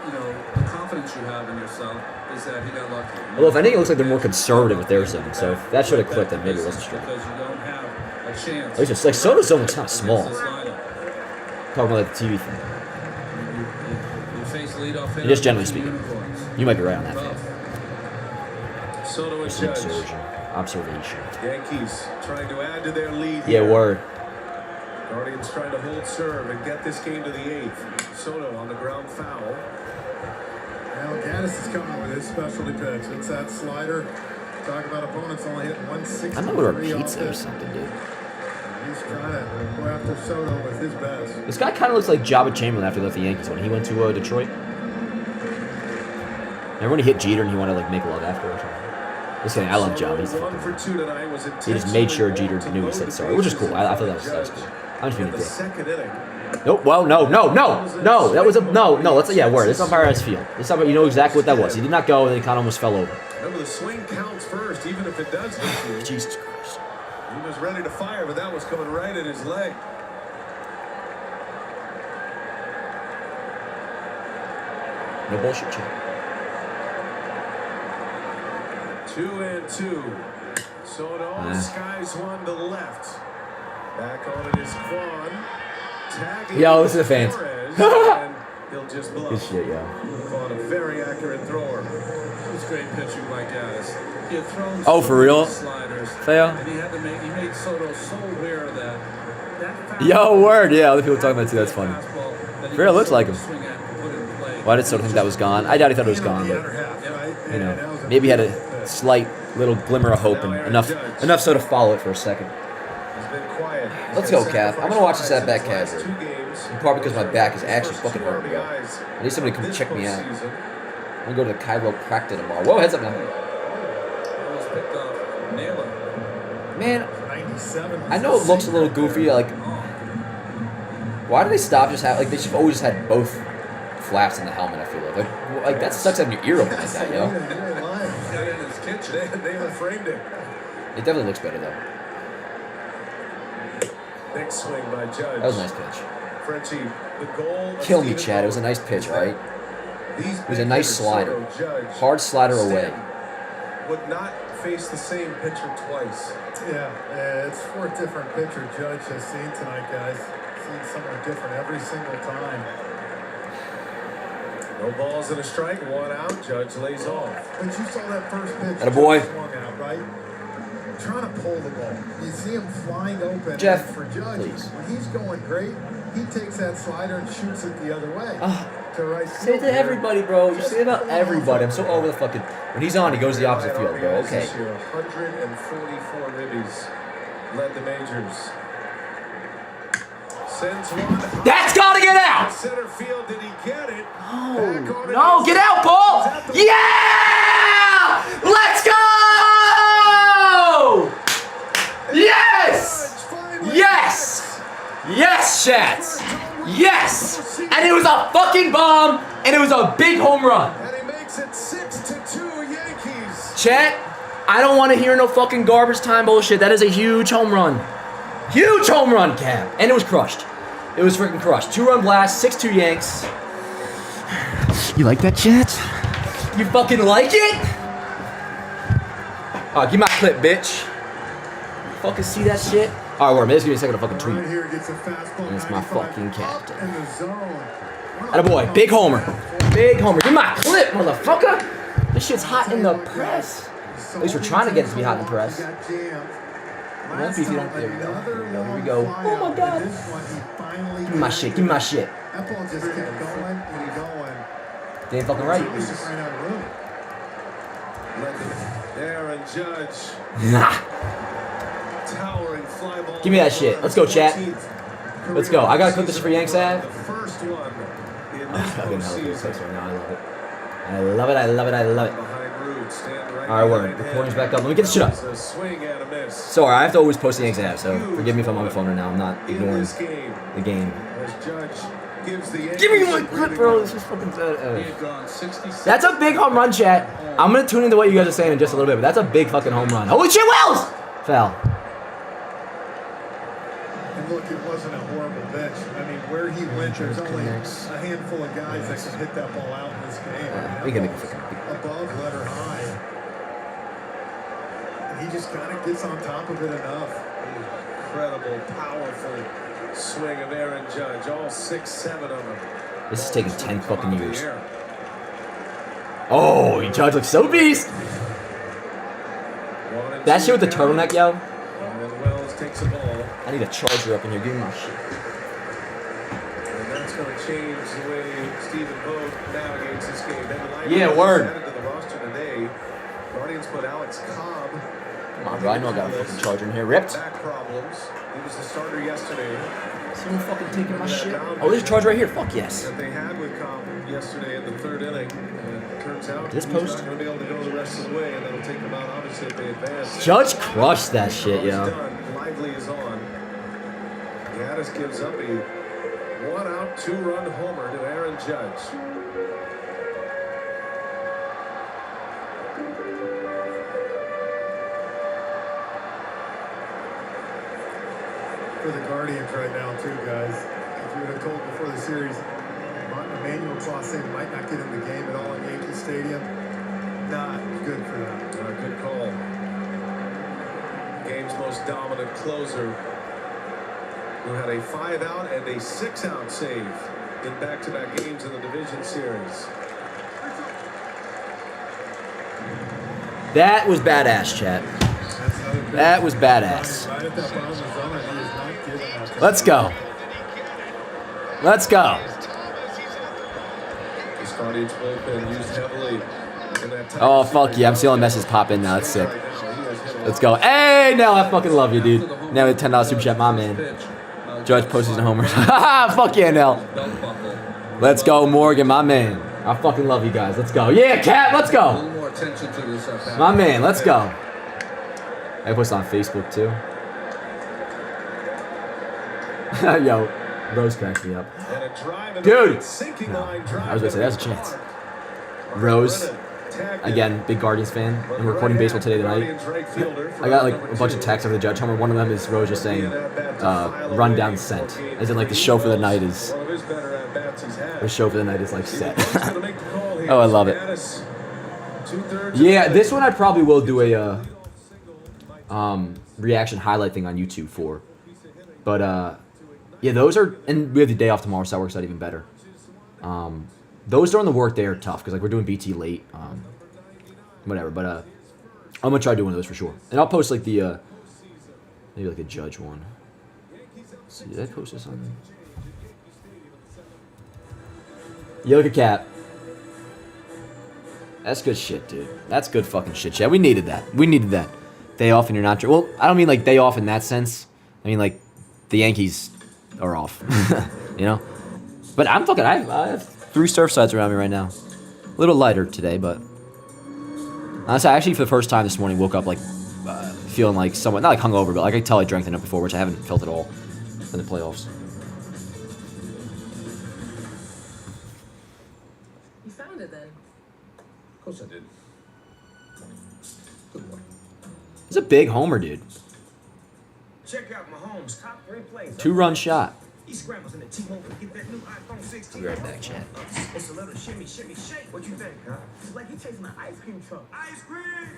Speaker 10: you know, the confidence you have in yourself is that he got lucky.
Speaker 1: Although if anything, it looks like they're more conservative with their zone. So if that should have clicked, then maybe it wasn't straight.
Speaker 10: Because you don't have a chance.
Speaker 1: At least it's like Soto's zone looks kind of small. Talking about like the TV thing.
Speaker 10: You face leadoff hitter.
Speaker 1: Just generally speaking. You might be right on that, Feo.
Speaker 9: Soto and Judge.
Speaker 1: observation.
Speaker 9: Yankees trying to add to their lead.
Speaker 1: Yeah,
Speaker 9: here.
Speaker 1: word.
Speaker 9: Guardians trying to hold serve and get this game to the 8th. Soto on the ground foul.
Speaker 11: Now Gaddis is coming with his specialty pitch. It's that slider. Talk about opponents only hitting 163.
Speaker 1: I know we were pizza or something, dude.
Speaker 11: He's trying to go after Soto with his best.
Speaker 1: This guy kind of looks like Jabba Chamberlain after he left the Yankees when he went to Detroit. Remember when he hit Jeter and he wanted to like make love after or something? Just kidding, I love Jabba. He's fucking. He just made sure Jeter knew he said sorry, which is cool. I thought that was cool. I'm just being a dick. Nope. Well, no. That was a no. Let's word. This umpire has field. This umpire, you know exactly what that was. He did not go, and then he kind of almost fell over.
Speaker 9: Remember, the swing counts first, even if it does hit you.
Speaker 1: Jesus Christ.
Speaker 9: He was ready to fire, but that was coming right at his leg.
Speaker 1: No bullshit, Chad.
Speaker 9: 2-2. Soto skies one to left. Back on it is Quan. Tagging
Speaker 1: Yo, this is the fans.
Speaker 9: and he'll just bluff.
Speaker 1: Good shit, yo.
Speaker 9: Quan, a very accurate thrower.
Speaker 10: It's great pitching by Gaddis. He had thrown
Speaker 1: Oh, for real?
Speaker 10: sliders.
Speaker 1: Fail?
Speaker 10: And he made Soto so aware of that.
Speaker 1: Yo, word. Yeah, other people talking about it too. That's funny. Fair looks like him. Why did Soto think that was gone? I doubt he thought it was gone, but you know, maybe he had a slight little glimmer of hope and enough so to follow it for a second. Let's go, Kath. I'm gonna watch this at back casually. In part because my back is actually fucking hurting, bro. I need somebody to come check me out. I'm gonna go to the chiropractor tomorrow. Whoa, heads up now. Man, I know it looks a little goofy. Like, why do they stop just have like they should have always had both flaps in the helmet? I feel like that sucks having your ear open like that, yo.
Speaker 9: They framed it.
Speaker 1: It definitely looks better though.
Speaker 9: Big swing by Judge.
Speaker 1: That was a nice pitch.
Speaker 9: Frenchie, the goal.
Speaker 1: Kill me, Chad. It was a nice pitch, right? It was a nice slider. Hard slider away.
Speaker 9: Would not face the same pitcher twice.
Speaker 11: Yeah, it's 4 different pitcher Judge has seen tonight, guys. Seen someone different every single time.
Speaker 9: No balls and a strike, 1 out. Judge lays off.
Speaker 11: But you saw that first pitch.
Speaker 1: Attaboy.
Speaker 11: Swung out, right? Trying to pull the ball. You see him flying open.
Speaker 1: Jeff,
Speaker 11: for Judge,
Speaker 1: please.
Speaker 11: when he's going great, he takes that slider and shoots it the other way. To right
Speaker 1: Say it to everybody, bro. You say it about everybody. I'm so over the fucking. When he's on, he goes to the opposite field, bro. Okay.
Speaker 9: 144 ribbies led the majors. Sends one.
Speaker 1: That's gotta get out!
Speaker 9: Center field, did he get it?
Speaker 1: No, get out, ball! Yeah! Let's go! Yes! Yes! Yes, Shats! Yes! And it was a fucking bomb, and it was a big home run.
Speaker 9: And he makes it 6-2 Yankees.
Speaker 1: Chat, I don't want to hear no fucking garbage time bullshit. That is a huge home run. Huge home run, Cam. And it was crushed. It was freaking crushed. 2-run blast, 6-2 Yanks. You like that, chat? You fucking like it? Alright, give me my clip, bitch. Fucking see that shit? Alright, wait a minute. Just give me a second to fucking tweet.
Speaker 11: Right here gets a fastball.
Speaker 1: And it's my fucking captain.
Speaker 11: In the zone.
Speaker 1: Attaboy, big homer. Big homer. Give me my clip, motherfucker. This shit's hot in the press. At least we're trying to get it to be hot in the press. It won't be if you don't. There we go. Here we go. Oh my god. Give me my shit. Give me my shit.
Speaker 11: That ball just kept going and going.
Speaker 1: They ain't fucking right.
Speaker 9: Aaron Judge.
Speaker 1: Nah.
Speaker 9: Towering fly ball.
Speaker 1: Give me that shit. Let's go, chat. Let's go. I gotta cook this for Yanks Ave.
Speaker 9: First one in
Speaker 1: I
Speaker 9: this
Speaker 1: fucking hell
Speaker 9: postseason.
Speaker 1: right now. I love it. I love it. I love it. I love it. Alright, word. Recording's back up. Let me get this shit up. Sorry, I have to always post the Yanks Ave, so forgive me if I'm on my phone right now. I'm not ignoring the game. Give me my clip, bro. This is fucking That's a big home run, chat. I'm gonna tune into what you guys are saying in just a little bit, but that's a big fucking home run. Holy shit, Wells! Foul.
Speaker 11: And look, it wasn't a horrible pitch. I mean, where he went, there's only a handful of guys that can hit that ball out in this game.
Speaker 1: We can make a fucking
Speaker 11: above, letter high. And he just kind of gets on top of it enough.
Speaker 9: Incredible, powerful swing of Aaron Judge. All 6-7 of them.
Speaker 1: This is taking 10 fucking years. Oh, Judge looks so beast.
Speaker 9: 1-0
Speaker 1: That shit with the turtleneck, yo.
Speaker 9: And Wells takes the ball.
Speaker 1: I need a charger up in here. Give me my shit.
Speaker 9: And that's going to change the way Stephen Vogt navigates this game.
Speaker 1: Yeah, word.
Speaker 9: Added to the roster today. Guardians put Alcs Cobb.
Speaker 1: Come on, bro. I know I got a fucking charger in here. Ripped.
Speaker 9: Back problems. He was the starter yesterday.
Speaker 1: Someone fucking taking my shit. Oh, there's a charger right here. Fuck yes.
Speaker 9: That they had with Cobb yesterday in the third inning. And it turns out
Speaker 1: This
Speaker 9: he's
Speaker 1: post?
Speaker 9: not going to be able to go the rest of the way, and that'll take them out, obviously, if they advance.
Speaker 1: Judge crushed that shit, yo.
Speaker 9: Done. Lively is on. Gaddis gives up a one-out, two-run homer to Aaron Judge.
Speaker 11: For the Guardians right now, too, guys. If you would have told before the series, Emmanuel Clase might not get in the game at all in Yankee Stadium, not good for them.
Speaker 9: Good call. Game's most dominant closer, who had a 5-out and a 6-out save in back-to-back games in the division series.
Speaker 1: That was badass, chat. That was badass. Let's go. Let's go.
Speaker 9: This Guardians bullpen used heavily in that
Speaker 1: Oh, fuck yeah. I'm seeing all the messages pop in now. That's sick. Let's go. Hey, Nell, I fucking love you, dude. Now with $10 super chat, my man. Judge posted a homer. Fuck yeah, Nell. Let's go, Morgan, my man. I fucking love you guys. Let's go. Yeah, Cat, let's go. My man, let's go. I post on Facebook too. Yo, Rose cracks me up. Dude! No, I was gonna say, that's a chance. Rose, again, big Guardians fan. I'm recording baseball today tonight. I got like a bunch of texts over the Judge homer. One of them is Rose just saying, run down set. As in like the show for the night is, the show for the night is like set. Oh, I love it. Yeah, this one I probably will do a reaction highlight thing on YouTube for. But yeah, those are, and we have the day off tomorrow, so that works out even better. Those during the work day are tough because like we're doing BT late, whatever. But I'm gonna try doing those for sure, and I'll post like the maybe like a Judge one. Let's see, did I post this on? Yeah, look at Cap. That's good shit, dude. That's good fucking shit, chat. We needed that. We needed that. Day off and you're not... Well, I don't mean like day off in that sense. I mean like the Yankees are off. You know? But I'm fucking... I have 3 Surfsides around me right now. A little lighter today, but... Honestly, I actually for the first time this morning woke up like... feeling like somewhat... Not like hungover, but like I can tell I drank the night before, which I haven't felt at all in the playoffs.
Speaker 21: You found it then?
Speaker 9: Of course I did. Good boy.
Speaker 1: It's a big homer, dude.
Speaker 3: Check out Mahomes' top 3 plays.
Speaker 1: 2-run shot.
Speaker 3: He scrambles in the T-Mobile to get that new iPhone 16.
Speaker 1: I'll be right back, chat.
Speaker 3: It's a little shimmy, shimmy, shake. What you think, huh? It's like he chasing an ice cream truck. Ice cream!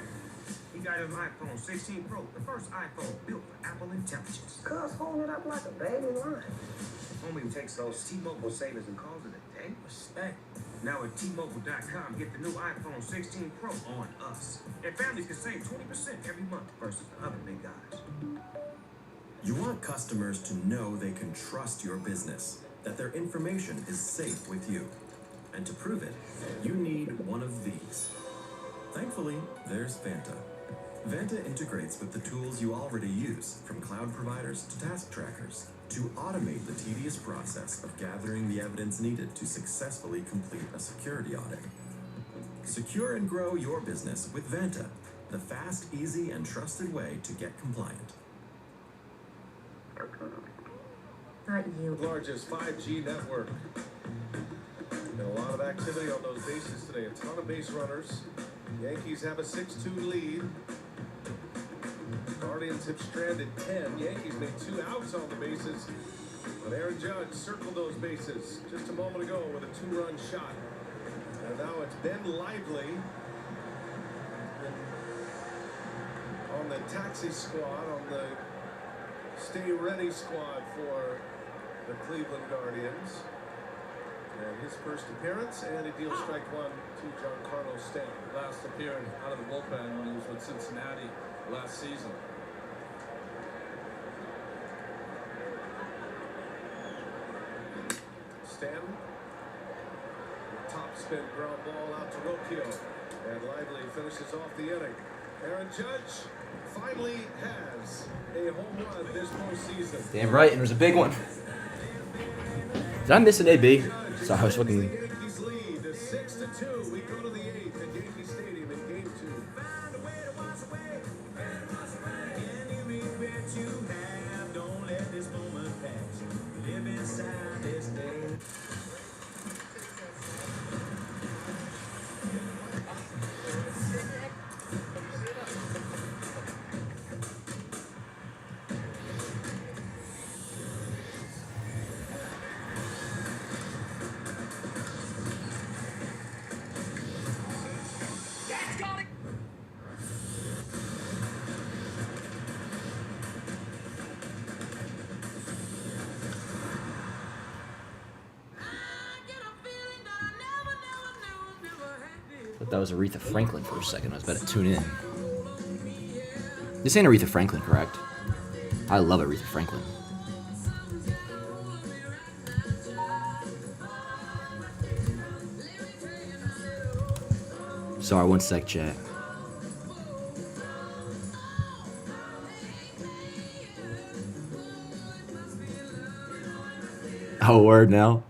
Speaker 3: He got his iPhone 16 Pro, the first iPhone built for Apple intelligence. Cuz holding it up like a baby lion. Homie takes those T-Mobile savings and calls it a day. Respect. Now at T-Mobile.com, get the new iPhone 16 Pro on us. And families can save 20% every month versus the other big guys.
Speaker 12: You want customers to know they can trust your business, that their information is safe with you. And to prove it, you need one of these. Thankfully, there's Vanta. Vanta integrates with the tools you already use, from cloud providers to task trackers, to automate the tedious process of gathering the evidence needed to successfully complete a security audit. Secure and grow your business with Vanta, the fast, easy, and trusted way to get compliant.
Speaker 17: Not you.
Speaker 9: Largest 5G network. And a lot of activity on those bases today. A ton of base runners. Yankees have a 6-2 lead. Guardians have stranded 10. Yankees made 2 outs on the bases. But Aaron Judge circled those bases just a moment ago with a 2-run shot. And now it's Ben Lively on the taxi squad, on the stay ready squad for the Cleveland Guardians. And his first appearance, and he deals strike 1 to Giancarlo Stanton.
Speaker 10: Last appearance out of the bullpen when he was with Cincinnati.
Speaker 9: last season. Stanton. Top spin ground ball out to Rocchio. And Lively finishes off the inning. Aaron Judge finally has a home run this postseason.
Speaker 1: Damn right, and it was a big one. Did I miss an AB? Sorry, I was looking.
Speaker 9: Yankees lead 6-2. We go to the 8th at Yankee Stadium in Game 2.
Speaker 1: I thought that was Aretha Franklin for a second. I was about to tune in. This ain't Aretha Franklin, correct? I love Aretha Franklin. Sorry, one sec, chat. Oh, word now.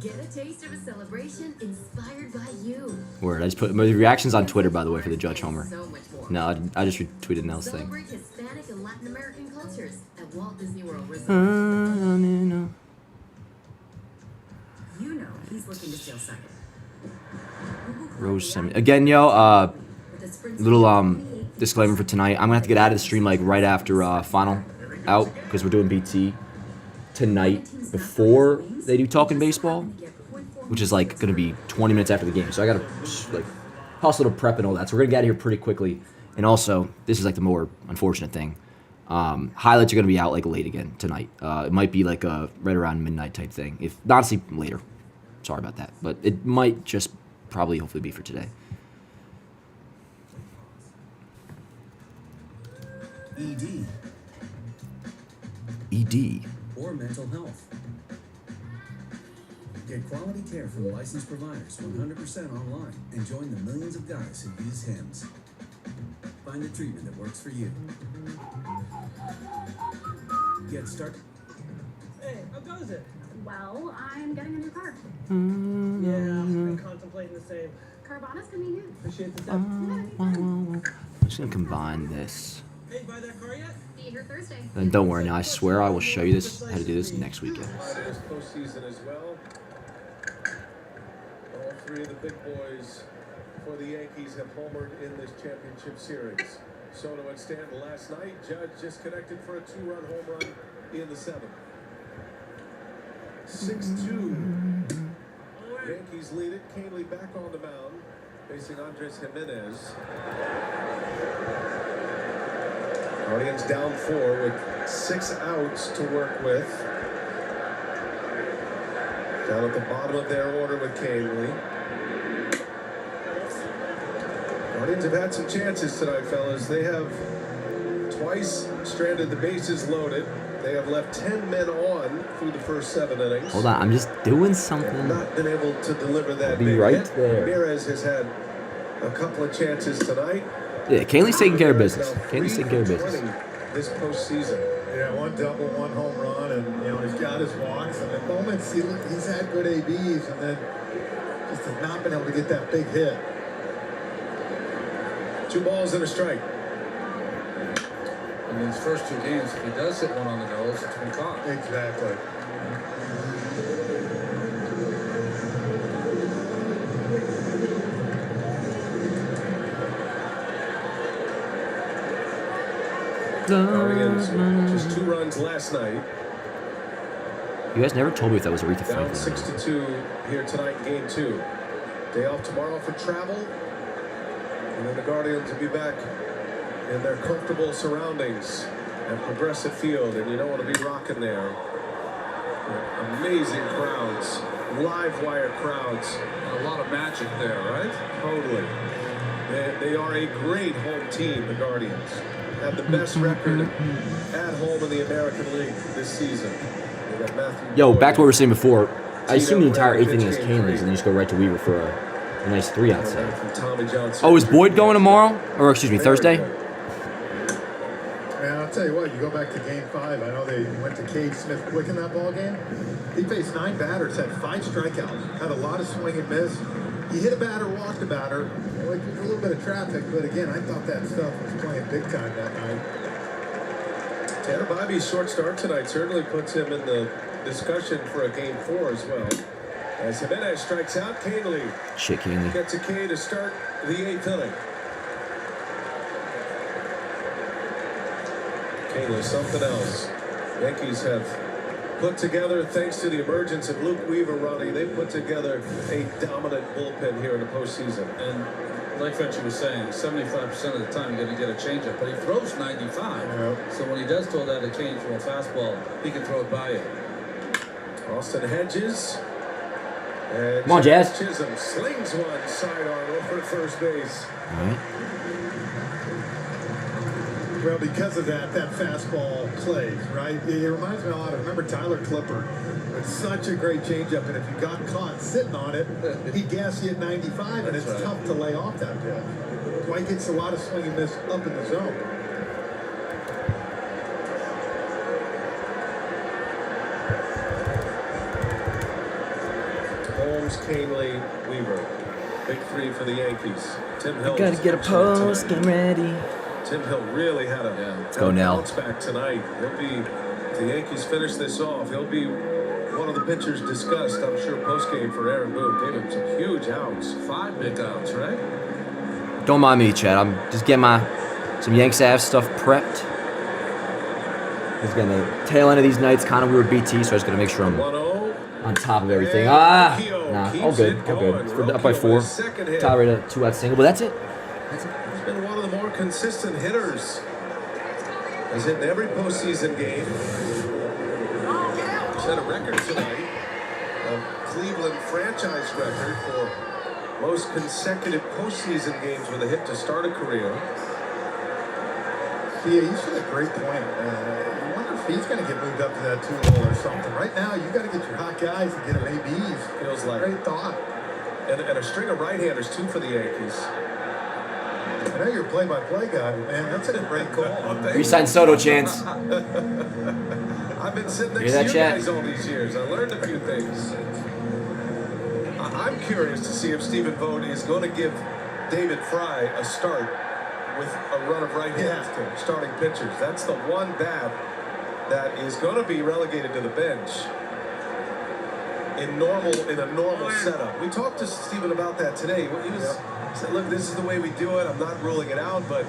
Speaker 7: Get a taste of a celebration inspired by you.
Speaker 1: Word. I just put my reactions on Twitter, by the way, for the Judge Homer.
Speaker 7: So much more.
Speaker 1: No, I just retweeted Nell's thing.
Speaker 7: Celebrate Hispanic and Latin American cultures at Walt Disney World Resort.
Speaker 18: You know he's looking to steal second.
Speaker 1: Rose semi. Again, yo, little disclaimer for tonight. I'm gonna have to get out of the stream like right after final out because we're doing BT tonight before they do Talking Baseball, which is like gonna be 20 minutes after the game. So I gotta like hustle to prep and all that. So we're gonna get out of here pretty quickly. And also, this is like the more unfortunate thing. Highlights are gonna be out like late again tonight. It might be like a right around midnight type thing. If honestly later. Sorry about that, but it might just probably hopefully be for today.
Speaker 12: ED.
Speaker 1: ED.
Speaker 12: Or mental health. Get quality care from licensed providers 100% online and join the millions of guys who use HIMS. Find the treatment that works for you. Get started.
Speaker 2: Hey, how goes it?
Speaker 5: Well, I'm getting a new car.
Speaker 2: Yeah, I've been contemplating the same.
Speaker 5: Carvana's coming in.
Speaker 2: Appreciate the tip.
Speaker 1: I'm just gonna combine this.
Speaker 2: Hey, buy that car yet?
Speaker 5: See you here Thursday.
Speaker 1: And don't worry now, I swear I will show you this how to do this next weekend.
Speaker 9: It is postseason as well. All three of the big boys for the Yankees have homered in this championship series. Soto and Stanton last night. Judge just connected for a 2-run home run in the 7th. 6-2. Yankees lead it. Canely back on the mound, facing Andres Jimenez. Guardians down 4 with 6 outs to work with. Down at the bottom of their order with Canely. Guardians have had some chances tonight, fellas. They have twice stranded the bases loaded. They have left 10 men on through the first 7 innings.
Speaker 1: Hold on, I'm just doing something.
Speaker 9: Not been able to deliver that.
Speaker 1: I'll be
Speaker 9: big
Speaker 1: right
Speaker 9: hit.
Speaker 1: there.
Speaker 9: Ramirez has had a couple of chances tonight.
Speaker 1: Yeah, Canely's taking care of business. Canely's taking care of business.
Speaker 9: This postseason.
Speaker 11: Yeah, 1 double, 1 home run, and you know he's got his walks, and at moments he's had good ABs, and then just has not been able to get that big hit.
Speaker 9: 2 balls and a strike.
Speaker 10: In his first 2 games, if he does hit one on the nose, it's been caught.
Speaker 11: Exactly.
Speaker 9: Guardians just 2 runs last night.
Speaker 1: You guys never told me if that was Aretha
Speaker 9: Down
Speaker 1: Franklin.
Speaker 9: 6-2 here tonight in game 2. Day off tomorrow for travel. And then the Guardians will be back in their comfortable surroundings at Progressive Field. And you don't want to be rocking there. Amazing crowds. Live wire crowds.
Speaker 10: A lot of magic there, right?
Speaker 9: Totally. They are a great home team, the Guardians. Have the best record at home in the American League this season. They got Matthew
Speaker 1: Yo,
Speaker 9: Boyd,
Speaker 1: back to what we were saying before. I assume the entire eighth
Speaker 9: pitch
Speaker 1: inning is
Speaker 9: game
Speaker 1: Canley's, and then you just go right to Weaver for a nice 3 out save.
Speaker 9: from Tommy John
Speaker 1: Oh, is
Speaker 9: surgery.
Speaker 1: Boyd going tomorrow? Or, excuse me, Thursday?
Speaker 11: Man, I'll tell you what, you go back to game 5, I know they went to Cade Smith quick in that ball game. He faced 9 batters, had 5 strikeouts, had a lot of swing and miss. He hit a batter, walked a batter, like a little bit of traffic, but again, I thought that stuff was playing big time that night.
Speaker 9: Tanner Bobby's short start tonight certainly puts him in the discussion for a game 4 as well. As Jimenez strikes out, Canley
Speaker 1: Shit, Canley.
Speaker 9: gets a K to start the 8th inning. Canley, something else. Yankees have put together, thanks to the emergence of Luke Weaver, Ronnie, they put together a dominant bullpen here in the postseason.
Speaker 10: And like Frenchie was saying, 75% of the time you're going to get a changeup, but he throws 95. So when he does throw that a change from a fastball, he can throw it by you.
Speaker 9: Austin Hedges. And
Speaker 1: Come on, Jazz.
Speaker 9: Chisholm slings one sidearm over first base.
Speaker 1: All right.
Speaker 11: Well, because of that fastball plays, right? It reminds me a lot of, remember Tyler Clipper with such a great changeup, and if you got caught sitting on it, he'd gas you at 95, and it's tough to lay off that pitch. That's why he gets a lot of swing and miss up in the zone.
Speaker 9: Holmes, Canley, Weaver. Big 3 for the Yankees. Tim Hill.
Speaker 1: Gotta get a post game ready.
Speaker 9: Tim Hill really had a
Speaker 1: Let's go, Nell.
Speaker 9: bounce back tonight. He'll be, if the Yankees finish this off, he'll be one of the pitchers discussed, I'm sure, post-game for Aaron Boone. Gave him some huge outs. 5 big outs, right?
Speaker 1: Don't mind me, Chad. I'm just getting some Yanks Ave stuff prepped. Just getting the tail end of these nights. Kind of we were BT, so I just gotta make sure I'm on top of everything. Nah, all good, all good. It's up by 4. Tie right at 2 out single, but that's it.
Speaker 9: He's been one of the more consistent hitters. Has hit in every postseason game. Set a record tonight, a Cleveland franchise record for most consecutive postseason games with a hit to start a career.
Speaker 11: Yeah, you said a great point. You wonder if he's going to get moved up to that 2-hole or something. Right now, you got to get your hot guys and get them ABs.
Speaker 9: Feels like
Speaker 11: great thought.
Speaker 9: And a string of right-handers too for the Yankees.
Speaker 11: I know you're a play-by-play guy, but man, that's a great call.
Speaker 1: Resign Soto chance.
Speaker 9: I've been sitting next
Speaker 1: Hear
Speaker 9: to
Speaker 1: that,
Speaker 9: you
Speaker 1: Chat?
Speaker 9: guys all these years. I learned a few things. I'm curious to see if Stephen Vogt is going to give David Fry a start with a run of right-handers to starting pitchers. That's the one bat that is going to be relegated to the bench in a normal setup. We talked to Stephen about that today. He said, look, this is the way we do it. I'm not ruling it out, but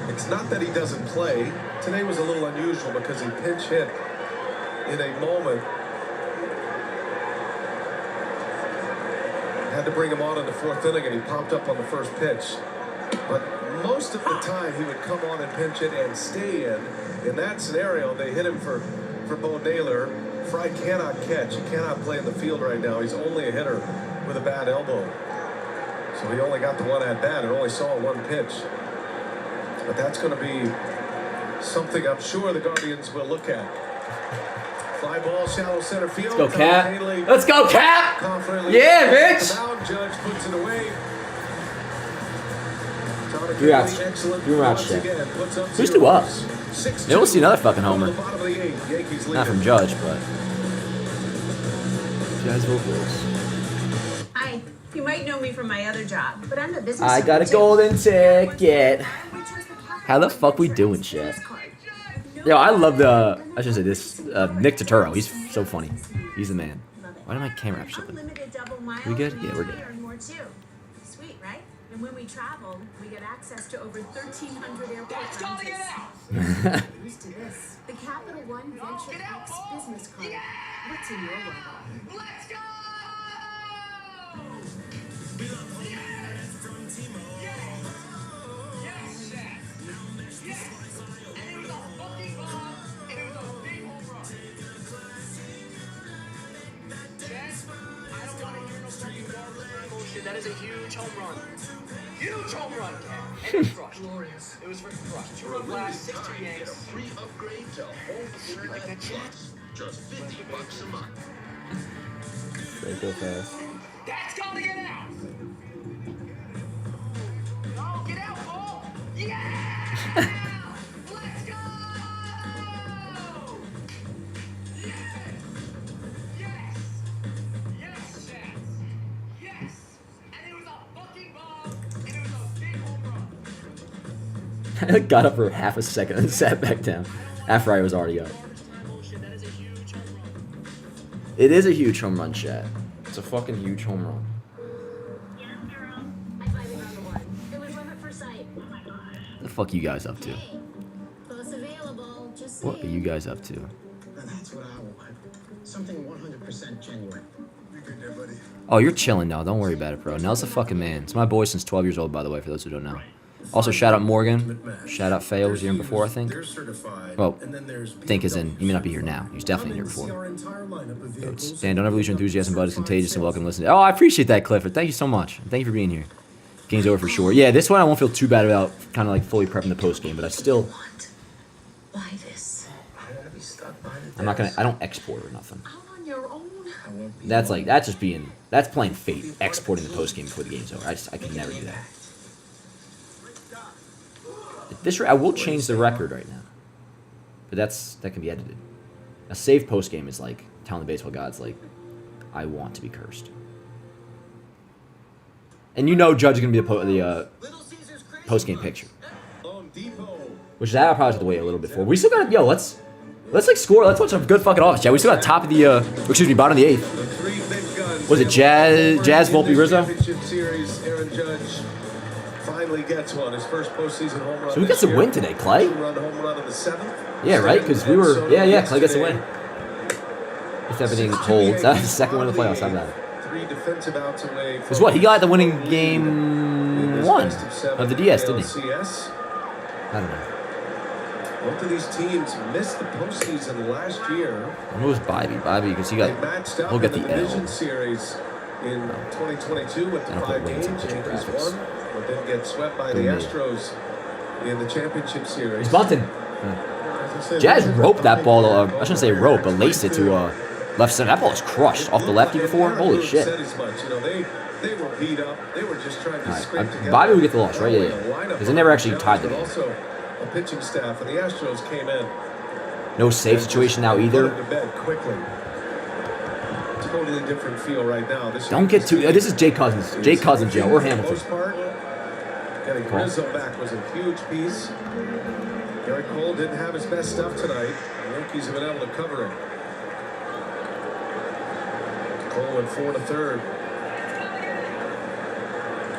Speaker 9: it's not that he doesn't play. Today was a little unusual because he pinch hit in a moment. Had to bring him on in the 4th inning, and he popped up on the first pitch. But most of the time, he would come on and pinch hit and stay in. In that scenario, they hit him for Bo Naylor. Fry cannot catch. He cannot play in the field right now. He's only a hitter with a bad elbow. So he only got the one at bat and only saw one pitch. But that's going to be something I'm sure the Guardians will look at. Fly ball, shallow center field.
Speaker 1: Let's go, Cap. Let's go, Cap. Yeah, bitch.
Speaker 9: The mound judge puts it away.
Speaker 1: 3 outs. 3 outs, Chad. Who's 2 ups? Maybe we'll see another fucking homer. Not from Judge, but Judge vocals.
Speaker 8: Hi. You might know me from my other job, but I'm a business.
Speaker 1: I got a golden ticket. How the fuck we doing, shit? Yo, I love I should say this. Nick Turturro. He's so funny. He's the man. Why did my camera shut? We good? Yeah, we're good.
Speaker 8: Sweet, right? And when we travel, we get access to over 1,300 airport lounges. Used to this. The Capital One Venture X business card. What's in your wallet? Let's go!
Speaker 15: That is a huge home run.
Speaker 16: Huge home run, Cam. And it's crushed. Glorious. It was for crushed. 2 run blast, 6 to Yanks.
Speaker 3: Get a free upgrade to home internet
Speaker 16: Like that chat?
Speaker 3: plus. Just $50 a month.
Speaker 1: They go fast.
Speaker 16: That's gotta get out. Oh, get out, ball. Yeah! Let's go! Yes! Yes! Yes, Chance. Yes! And it was a fucking bomb, and it was a big home run.
Speaker 1: I got up for half a second and sat back down after I was already up. It is a huge home run, chat. It's a fucking huge home run. What the fuck you guys up to? What are you guys up to?
Speaker 13: Now that's what I want. Something 100% genuine. You good there, buddy?
Speaker 1: Oh, you're chilling now. Don't worry about it, bro. Nell's a fucking man. It's my boy since 12 years old, by the way, for those who don't know. Also, shout out Morgan. Shout out Faye was here before, I think. Well, think as in, you may not be here now. He was definitely here before. Dan, don't ever lose your enthusiasm, bud. It's contagious and welcome to listen. Oh, I appreciate that, Clifford. Thank you so much. Thank you for being here. Game's over for sure. Yeah, this one I won't feel too bad about kind of like fully prepping the post game, but I still...
Speaker 13: Buy this.
Speaker 1: I'm not gonna... I don't export or nothing.
Speaker 13: Out on your own.
Speaker 1: That's like... That's just being... That's playing fate. Exporting the post game before the game's over. I can never do that. I will change the record right now, but that can be edited. A save post game is like telling the baseball gods, like, I want to be cursed. And you know, Judge is gonna be the post game picture, which that I'll probably have to wait a little bit for. We still got let's like score. Let's watch some good fucking offense. Yeah, we still got top of the bottom of the 8th. Was it Jazz Volpe Rizzo?
Speaker 9: Gets one, his first postseason home run.
Speaker 1: So who gets a win today, Clay?
Speaker 9: Home run in the 7th.
Speaker 1: Yeah, right? Because we were... Yeah, Clay gets a win. If everything holds. That's the second win of the playoffs. How about that?
Speaker 9: 3 defensive outs away.
Speaker 1: Because what? He got the winning game 1 of the DS, didn't he? I don't know.
Speaker 9: Both of these teams missed the postseason last year.
Speaker 1: Who was Bobby? Because he got... He'll get the
Speaker 9: Division
Speaker 1: L.
Speaker 9: Series in 2022 with the 5 games. Yankees won. But then get swept by the Astros in the championship series.
Speaker 1: He's bunting. Jazz roped that ball. I shouldn't say rope, but laced it to left center. That ball was crushed off the lefty before. Holy shit.
Speaker 9: They were beat up. They were just trying to scrape together.
Speaker 1: Bobby would get the loss, right? Yeah. Because they never actually tied the game.
Speaker 9: Also, a pitching staff, and the Astros came in.
Speaker 1: No safe situation now either.
Speaker 9: To bed quickly. Totally different feel right now.
Speaker 1: Don't get too. This is Jay Cousins. Jay Cousins, Joe, or Hamilton.
Speaker 9: Getting Rizzo back was a huge piece. Garrett Cole didn't have his best stuff tonight. The Yankees have been able to cover him. Cole went 4 to 3rd.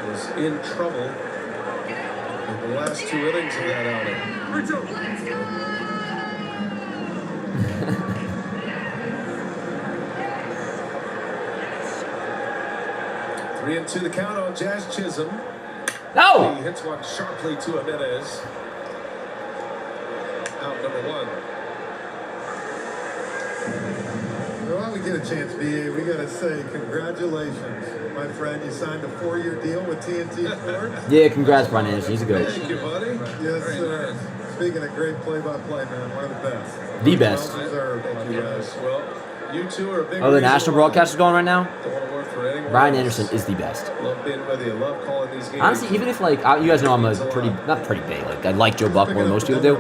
Speaker 9: Was in trouble in the last 2 innings of that outing. Rizzo, let's go! 3-2 the count on Jazz Chisholm.
Speaker 1: No!
Speaker 9: He hits one sharply to Jimenez. Out number 1.
Speaker 11: While we get a chance, BA, we got to say congratulations, my friend. You signed a 4-year deal with TNT Sports.
Speaker 1: Yeah, congrats, Brian Anderson. He's a coach.
Speaker 9: Thank you, buddy.
Speaker 11: Yes, sir. Speaking of great play-by-play, man, one of the best.
Speaker 1: The best.
Speaker 11: Well deserved.
Speaker 9: Thank you, guys. Well, you two are a big
Speaker 1: Oh, the national broadcast is going right now?
Speaker 9: Don't want to work for anyone
Speaker 1: Brian
Speaker 9: else.
Speaker 1: Anderson is the best.
Speaker 9: Love being with you. Love calling these games.
Speaker 1: Honestly, even if like you guys know I'm a pretty not pretty big. Like I like Joe Buck more than most people do.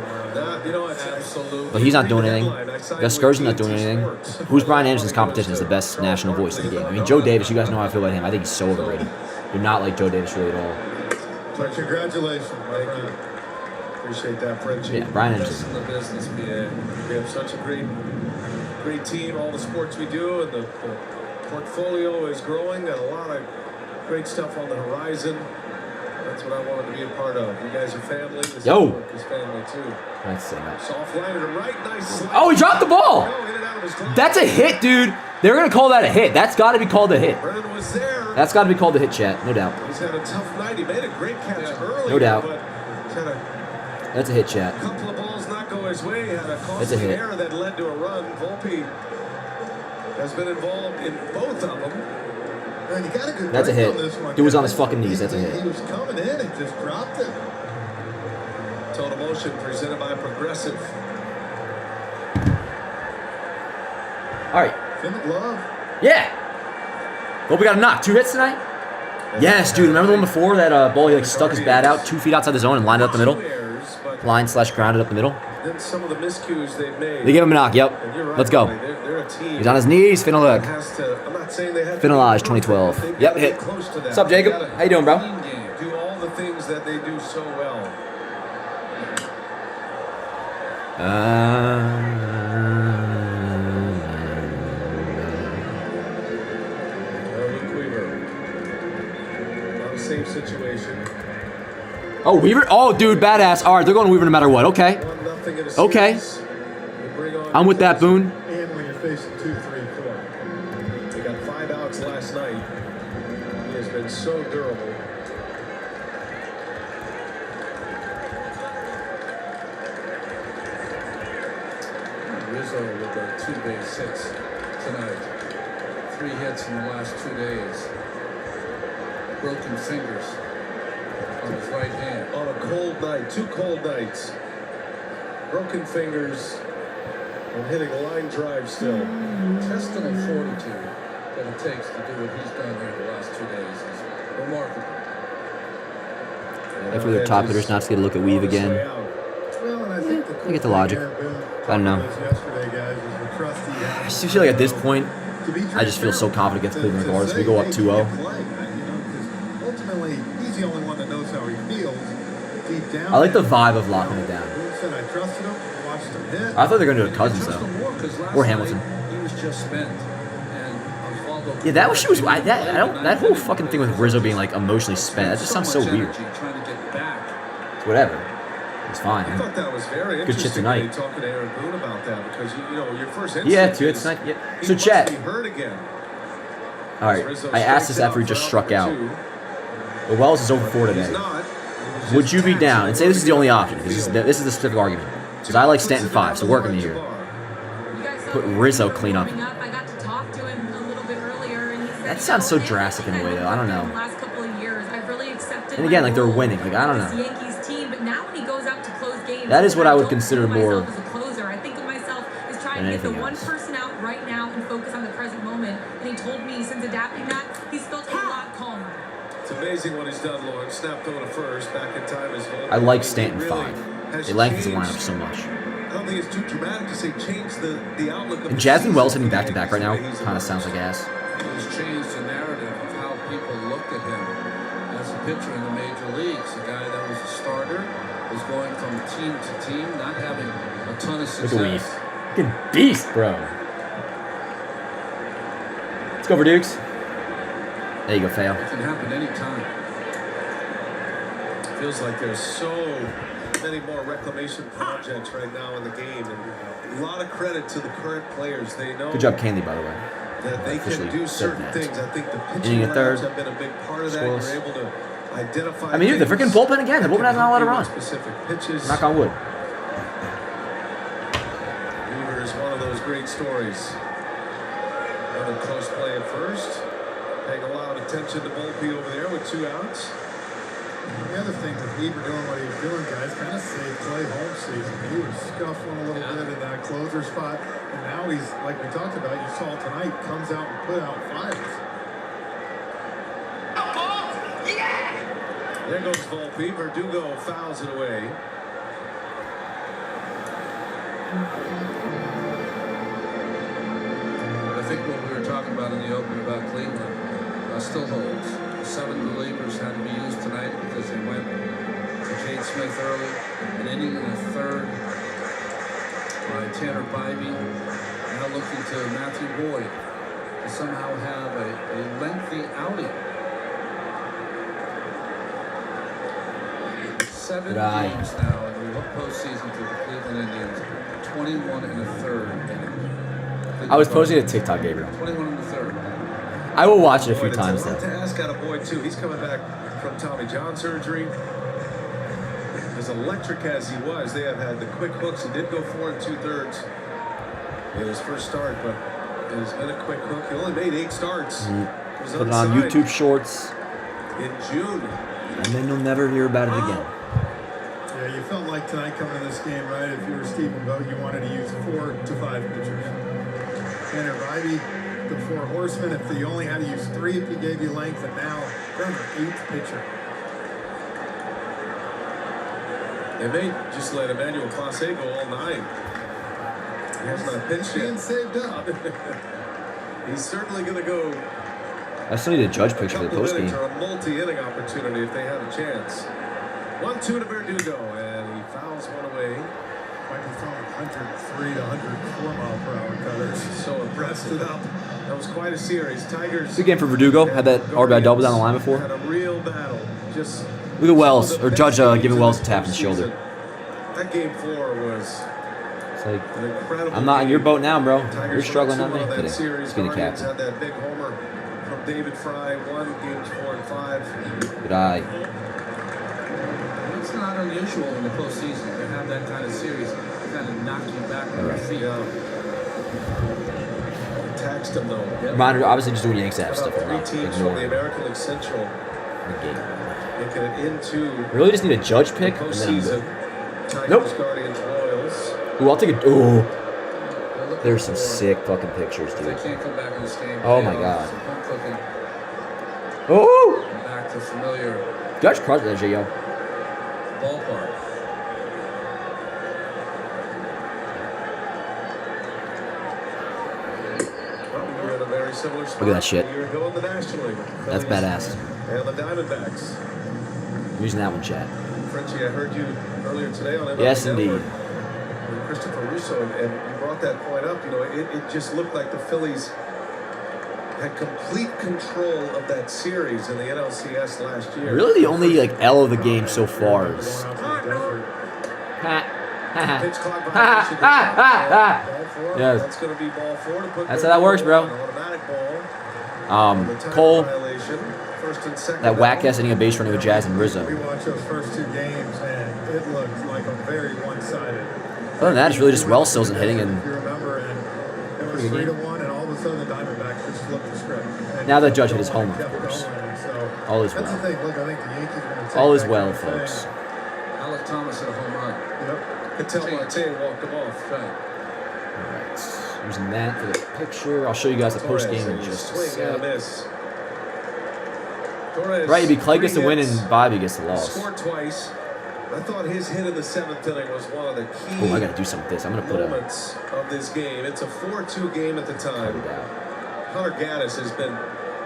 Speaker 9: You know, absolutely.
Speaker 1: But he's not doing anything. Gus Scourgeon's not doing anything. Who's Brian Anderson's competition is the best national voice in the game. I mean, Joe Davis, you guys know how I feel about him. I think he's so overrated. Do not like Joe Davis really at all.
Speaker 11: But congratulations, my friend.
Speaker 9: Appreciate that friendship.
Speaker 1: Yeah, Brian Anderson.
Speaker 9: In the business, we have such a great team. All the sports we do, and the portfolio is growing. Got a lot of great stuff on the horizon. That's what I wanted to be a part of. You guys are family. This network is family too.
Speaker 1: Let's say that.
Speaker 9: Soft liner to right, nice slide.
Speaker 1: Oh, he dropped the ball.
Speaker 9: Oh, hit it out of his glove.
Speaker 1: That's a hit, dude. They're gonna call that a hit. That's got to be called a hit.
Speaker 9: Brennan was there.
Speaker 1: That's got to be called a hit, chat. No doubt.
Speaker 9: He's had a tough night. He made a great catch earlier.
Speaker 1: No doubt.
Speaker 9: But he's had
Speaker 1: That's a hit, chat.
Speaker 9: a couple of balls not go his way. Had a
Speaker 1: That's a
Speaker 9: costly
Speaker 1: hit.
Speaker 9: error that led to a run. Volpe has been involved in both of them.
Speaker 11: Man, he got a good
Speaker 1: That's a
Speaker 11: break
Speaker 1: hit.
Speaker 11: on this one,
Speaker 1: Dude was on
Speaker 11: guys.
Speaker 1: his fucking knees. That's a
Speaker 11: He
Speaker 1: hit.
Speaker 11: was coming in and just dropped it.
Speaker 9: Total Motion presented by Progressive.
Speaker 1: All right.
Speaker 11: Philip Love.
Speaker 1: Yeah. Hope we got a knock. 2 hits tonight? Yes, dude. Remember the one before that ball he like stuck his bat out 2 feet outside the zone and lined it up the middle? Line/grounded up the middle.
Speaker 9: Then some of the miscues they've made.
Speaker 1: They gave him a knock. Yep.
Speaker 9: And you're right,
Speaker 1: Let's go.
Speaker 9: Bobby, they're a team.
Speaker 1: He's on his knees. Finna look.
Speaker 9: I'm not saying they have
Speaker 1: Finalized 2012. Yep, hit. What's up, Jacob? How you doing, bro?
Speaker 9: Do all the things that they do so well. Luke Weaver. Not a safe situation.
Speaker 1: Oh, Weaver? Oh, dude, badass. All right, they're going Weaver no matter what. Okay.
Speaker 9: 1-0 in a
Speaker 1: Okay.
Speaker 9: series. They bring on
Speaker 1: I'm with that, Boone.
Speaker 11: And when you're facing 2, 3, 4.
Speaker 9: They got 5 outs last night. He has been so durable.
Speaker 10: Rizzo with a 2-base hits tonight. 3 hits in the last 2 days. Broken fingers on his right hand.
Speaker 9: On a cold night, 2 cold nights. Broken fingers and hitting a line drive still.
Speaker 10: Intestinal fortitude that it takes to do what he's done here the last 2 days is remarkable.
Speaker 1: If we were top hitters, not to get a look at Weave again.
Speaker 11: Well, and I think the
Speaker 1: I get the logic. I don't know.
Speaker 11: Yesterday, guys, was the trust he had.
Speaker 1: I just feel like at this point, I just feel so confident against Cleveland regardless. We go up 2-0.
Speaker 11: Ultimately, he's the only one that knows how he feels deep down.
Speaker 1: I like the vibe of locking it down.
Speaker 11: Boone said, I trusted him, watched him hit.
Speaker 1: I thought they were going to do it Cousins, though. Or Hamilton.
Speaker 10: He was just spent. And Osvaldo.
Speaker 1: Yeah, that was she was. That whole fucking thing with Rizzo being like emotionally spent. That just sounds so weird.
Speaker 10: Trying to get back.
Speaker 1: Whatever. It's fine.
Speaker 9: I thought that was very
Speaker 1: Good shit
Speaker 9: interesting.
Speaker 1: tonight.
Speaker 9: Talking to Aaron Boone about that because you know your first instinct.
Speaker 1: Yeah, 2 hits tonight. Yeah.
Speaker 9: He
Speaker 1: So
Speaker 9: must
Speaker 1: chat.
Speaker 9: be hurt again.
Speaker 1: All right. I asked this after he just struck out. But Wells is over 4 today. Would you be down and say this is the only option? This is the specific argument. Because I like Stanton 5, so working here. Put Rizzo clean up.
Speaker 8: I got to talk to him a little bit earlier, and he said
Speaker 1: That sounds so drastic in a way, though. I don't know.
Speaker 8: last couple of years, I've really accepted.
Speaker 1: And again, like they're
Speaker 8: my role
Speaker 1: winning. Like I don't
Speaker 8: as
Speaker 1: know.
Speaker 8: Yankees team, but now when he goes out to close games,
Speaker 1: That is what I would
Speaker 8: don't
Speaker 1: consider
Speaker 8: think of
Speaker 1: more
Speaker 8: myself as a closer. I think of myself as trying
Speaker 1: than
Speaker 8: to get the
Speaker 1: anything
Speaker 8: one
Speaker 1: else.
Speaker 8: person out right now and focus on the present moment. And he told me since adapting that, he's felt a lot calmer.
Speaker 9: It's amazing what he's done, Lauren. Snap throw to first, back in time as well.
Speaker 1: I like Stanton
Speaker 9: Really
Speaker 1: 5.
Speaker 9: has
Speaker 1: They lengthen the
Speaker 9: changed.
Speaker 1: lineup so much.
Speaker 9: I don't think it's too dramatic to say change the outlook of
Speaker 1: And
Speaker 9: the
Speaker 1: Jasmine
Speaker 9: season.
Speaker 1: Wells hitting back to back right now kind of sounds like ass.
Speaker 10: He's changed the narrative of how people looked at him as a pitcher in the major leagues. A guy that was a starter, was going from team to team, not having a ton of
Speaker 1: Look at Weave.
Speaker 10: success.
Speaker 1: Fucking beast, bro. Let's go for Dukes. There you go, fail.
Speaker 10: It can happen anytime.
Speaker 9: Feels like there's so many more reclamation projects right now in the game, and a lot of credit to the current players. They know
Speaker 1: Good job, Candy, by the way.
Speaker 9: that they
Speaker 1: Officially
Speaker 9: can do
Speaker 1: said
Speaker 9: certain
Speaker 1: that.
Speaker 9: things. I think the
Speaker 1: Inning
Speaker 9: pitching
Speaker 1: at third.
Speaker 9: lineups have been a big part of that.
Speaker 1: Scoreless.
Speaker 9: You're able to identify.
Speaker 1: I mean, dude, the freaking
Speaker 9: things
Speaker 1: bullpen again. The bullpen has not a lot of
Speaker 9: that
Speaker 1: run.
Speaker 9: can give you specific pitches.
Speaker 1: Knock on wood.
Speaker 9: Weaver is one of those great stories. Another close play at first. Paying a lot of attention to Volpe over there with 2 outs.
Speaker 11: The other thing with Weaver doing what he was doing, guys, kind of saved Clay home season. He was scuffling a little bit in that closer spot, and now he's, like we talked about, you saw tonight, comes out and put out fires.
Speaker 9: There goes Volpe. Verdugo fouls it away.
Speaker 10: But I think what we were talking about in the open about Cleveland still holds. The 7 relievers had to be used tonight because they went to Jade Smith early, an inning and a third by Tanner Bybee. Now looking to Matthew Boyd to somehow have a lengthy outing. 7
Speaker 1: Good eye.
Speaker 10: games now in the postseason for the Cleveland Indians. 21 and a third inning.
Speaker 1: I was posting a TikTok, Gabriel.
Speaker 10: 21 and a third.
Speaker 1: I will watch it a few
Speaker 9: Boyd,
Speaker 1: times
Speaker 9: it's a lot
Speaker 1: though.
Speaker 9: to ask out of Boyd too. He's coming back from Tommy John surgery. As electric as he was, they have had the quick hooks. He did go 4 2/3 in his first start, but It's been a quick hook. He only made 8 starts.
Speaker 1: Put it on YouTube Shorts.
Speaker 9: In June.
Speaker 1: And then you'll never hear about it again.
Speaker 11: Yeah, you felt like tonight coming to this game, right? If you were Stephen Vogt, you wanted to use 4 to 5 pitchers. And at Ivy, the 4 horsemen, if you only had to use 3, if he gave you length, and now they're the 8th pitcher.
Speaker 9: They may just let Emmanuel Clase go all 9. He has not pitched yet.
Speaker 11: Saved up.
Speaker 9: He's certainly going to go.
Speaker 1: I still need a judge picture for the post game.
Speaker 9: Or a multi-inning opportunity if they have a chance. 1-2 to Verdugo, and he fouls one away.
Speaker 11: Might be throwing 103 to 104 mile per hour cutters.
Speaker 9: So impressed it up. That was quite a series. Tigers.
Speaker 1: Good game for Verdugo. Had that RBI double down the line before.
Speaker 9: Had a real battle. Just
Speaker 1: look at Wells, or Judge giving Wells a tap in the shoulder.
Speaker 9: That game 4 was.
Speaker 1: It's like, I'm not in your boat now, bro. You're struggling, not me. Kidding. Just being a captain.
Speaker 9: Had that big homer from David Fry. Won games 4 and 5.
Speaker 1: Good eye.
Speaker 10: It's not unusual in the postseason to have that kind of series kind of knock you back on your feet.
Speaker 9: Taxed him though.
Speaker 1: Reminder, obviously just doing Yanks app stuff.
Speaker 9: 3 teams from the American League Central. Making it into.
Speaker 1: Really just need a judge pick. And then I'm good. Nope.
Speaker 9: Guardians, Royals.
Speaker 1: Ooh, I'll take a. Ooh. There's some sick fucking pictures, dude.
Speaker 10: They can't come back in this game.
Speaker 1: Oh my god. Oh!
Speaker 10: Back to familiar.
Speaker 1: Judge crushed that shit, yo.
Speaker 10: Ballpark.
Speaker 1: Look at that shit. That's badass.
Speaker 9: And the Diamondbacks.
Speaker 1: I'm using that one, chat.
Speaker 9: Frenchie, I heard you earlier today on MLB
Speaker 1: Yes,
Speaker 9: Network
Speaker 1: indeed.
Speaker 9: with Christopher Russo, and you brought that point up. You know, it just looked like the Phillies had complete control of that series in the NLCS last year.
Speaker 1: Really, the only like L of the game so far is.
Speaker 9: Pitch clock violation. Ball 4.
Speaker 1: Yes.
Speaker 9: That's going to be ball 4 to put.
Speaker 1: That's how that works, bro.
Speaker 9: An automatic ball.
Speaker 1: Cole,
Speaker 9: Violation. First and second.
Speaker 1: that whack ass hitting a base running with Jazz and Rizzo.
Speaker 11: We watched those first 2 games, and it looked like a very one-sided.
Speaker 1: Other than that, it's really just Wells still isn't hitting, and
Speaker 11: If you remember, and it was 3-1, and all of a sudden the Diamondbacks just flipped the script. And
Speaker 1: now that Judge hit his homer, of
Speaker 11: kept
Speaker 1: course.
Speaker 11: going, so
Speaker 1: All is
Speaker 11: that's the
Speaker 1: well.
Speaker 11: thing. Look, I think the Yankees are going to take
Speaker 1: All is
Speaker 11: that
Speaker 1: well,
Speaker 11: kind of thing.
Speaker 1: folks.
Speaker 10: Alec Thomas hit a home run.
Speaker 11: Yep.
Speaker 9: Patel Marte walked him off.
Speaker 10: Right.
Speaker 1: Alright, using that for the picture. I'll show you guys the post game in just a
Speaker 9: Swing and a
Speaker 1: sec.
Speaker 9: miss. Torres,
Speaker 1: Right, it'd be Clay gets the win
Speaker 9: hits,
Speaker 1: and Bobby gets the loss.
Speaker 9: scored twice. I thought his hit in the 7th inning was one of the key
Speaker 1: Oh, I gotta do something with this. I'm gonna put a.
Speaker 9: moments of this game. It's a 4-2 game at the time. Hunter Gaddis has been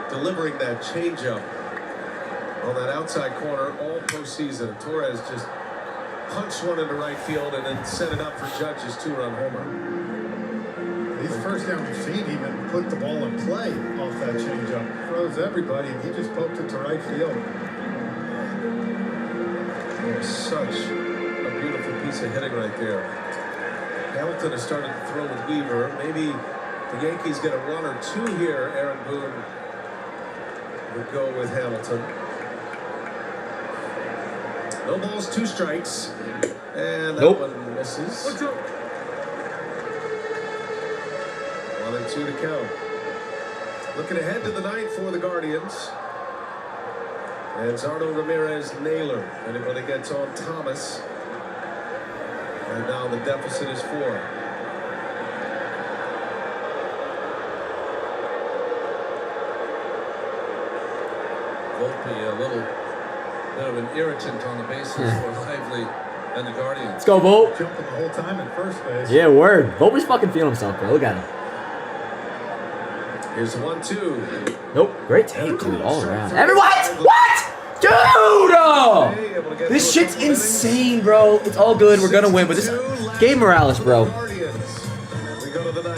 Speaker 9: delivering that changeup on that outside corner all postseason. Torres just punched one into right field and then set it up for Judge's 2-run homer.
Speaker 11: These first down we've seen even put the ball in play off that changeup. Throws everybody, and he just poked it to right field.
Speaker 9: Such a beautiful piece of hitting right there. Hamilton has started to throw with Weaver. Maybe the Yankees get a run or 2 here. Aaron Boone would go with Hamilton. No balls, 2 strikes. And that
Speaker 1: Nope.
Speaker 9: one misses. 1 and 2 to count. Looking ahead to the 9th for the Guardians. And Zardo Ramirez Naylor. Anybody gets on Thomas. And now the deficit is 4.
Speaker 10: Volpe, a little bit of an irritant on the bases for Lively and the Guardians.
Speaker 1: Let's go, Volt.
Speaker 11: Jumping the whole time in first base.
Speaker 1: Yeah, word. Volpe's fucking feeling himself, bro. Look at him.
Speaker 9: Here's the 1-2.
Speaker 1: Nope. Great take, dude. All around. Everyone! What? Dude! Oh! This shit's insane, bro. It's all good. We're gonna win. But this Gabe Morales, bro.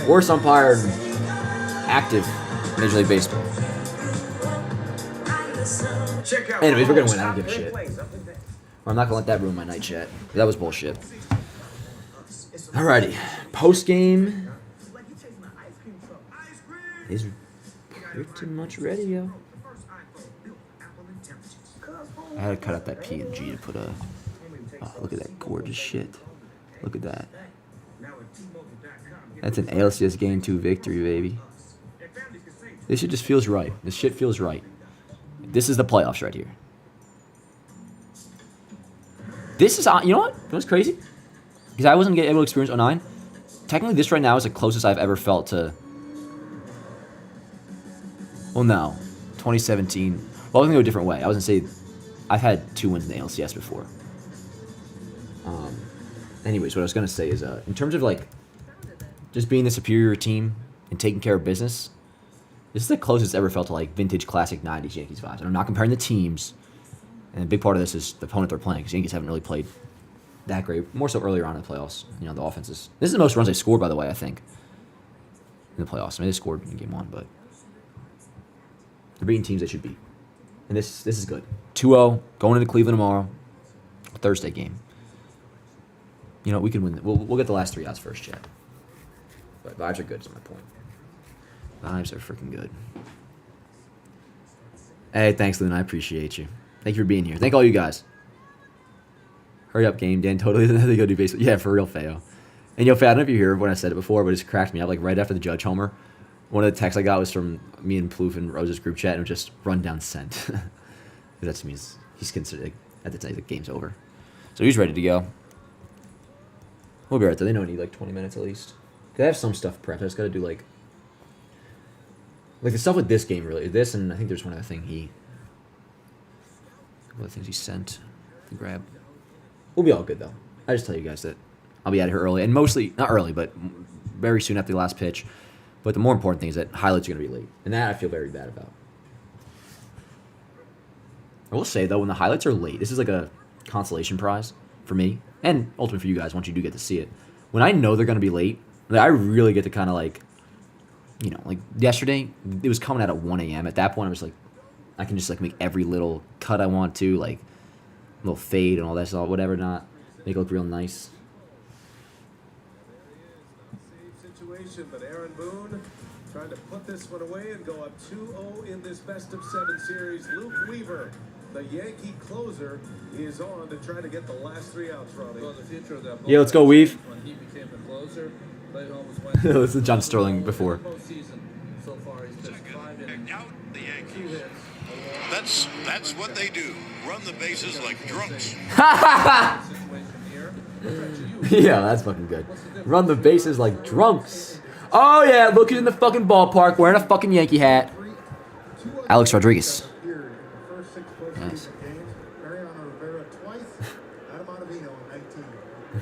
Speaker 1: Worst umpire active in Major League Baseball. Anyways, we're gonna win. I don't give a shit. I'm not gonna let that ruin my night, chat. That was bullshit. Alrighty. Post game is pretty much ready, yo. I had to cut out that P and G to put a. Oh, look at that gorgeous shit. Look at that. That's an ALCS Game 2 victory, baby. This shit just feels right. This shit feels right. This is the playoffs right here. This is, you know what? You know what's crazy? Because I wasn't able to experience 09. Technically, this right now is the closest I've ever felt to... Well, no. 2017. Well, I was going to go a different way. I was going to say I've had 2 wins in the ALCS before. Anyways, what I was going to say is, in terms of, like, just being the superior team and taking care of business, this is the closest it's ever felt to, like, vintage classic 90s Yankees vibes. And I'm not comparing the teams. And a big part of this is the opponent they're playing, because Yankees haven't really played that great. More so earlier on in the playoffs. You know, the offenses. This is the most runs they scored, by the way, I think, in the playoffs. I mean, they scored in game 1, but they're beating teams they should beat. And this is good. 2-0, going into Cleveland tomorrow. Thursday game. You know, we can win. We'll get the last 3 outs first, Chad. But vibes are good, is my point. Vibes are freaking good. Hey, thanks, Luna. I appreciate you. Thank you for being here. Thank all you guys. Hurry up, game, Dan. Totally doesn't have to go do baseball. Yeah, for real, Feo. And yo, Feo, I don't know if you heard when I said it before, but it's cracked me up. Like, right after the Judge homer, one of the texts I got was from me and Plouffe and Rose's group chat, and it was just run down sent. That just means he's considered, like, at the time the game's over. So he's ready to go. We'll be right there. They know I need like 20 minutes at least. Cause I have some stuff prepped. I just gotta do like the stuff with this game really. This and I think there's one other thing one of the things he sent to grab. We'll be all good though. I just tell you guys that I'll be out of here early and mostly not early, but very soon after the last pitch. But the more important thing is that highlights are gonna be late, and that I feel very bad about. I will say though, when the highlights are late, this is like a consolation prize for me. And ultimately for you guys, once you do get to see it. When I know they're going to be late, like, I really get to kind of like, you know, like yesterday, it was coming out at 1 a.m. At that point, I was like, I can just like make every little cut I want to, like little fade and all that stuff, whatever not. Make it look real nice.
Speaker 9: Save situation, but Aaron Boone trying to put this one away and go up 2-0 in this best-of-7 series. Luke Weaver, the Yankee closer, is on to try to get the last 3 outs, Ronnie.
Speaker 10: Well, the future of that
Speaker 1: Yeah, let's go, Weave.
Speaker 10: When he became the closer, played almost
Speaker 1: This is John Sterling before.
Speaker 10: postseason so far. He's pitched 5 innings.
Speaker 16: The Yankees. That's what they do. Run the bases like drunks.
Speaker 1: Yeah, that's fucking good. Run the bases like drunks. Oh yeah, look in the fucking ballpark wearing a fucking Yankee hat. Alex Rodriguez. Nice.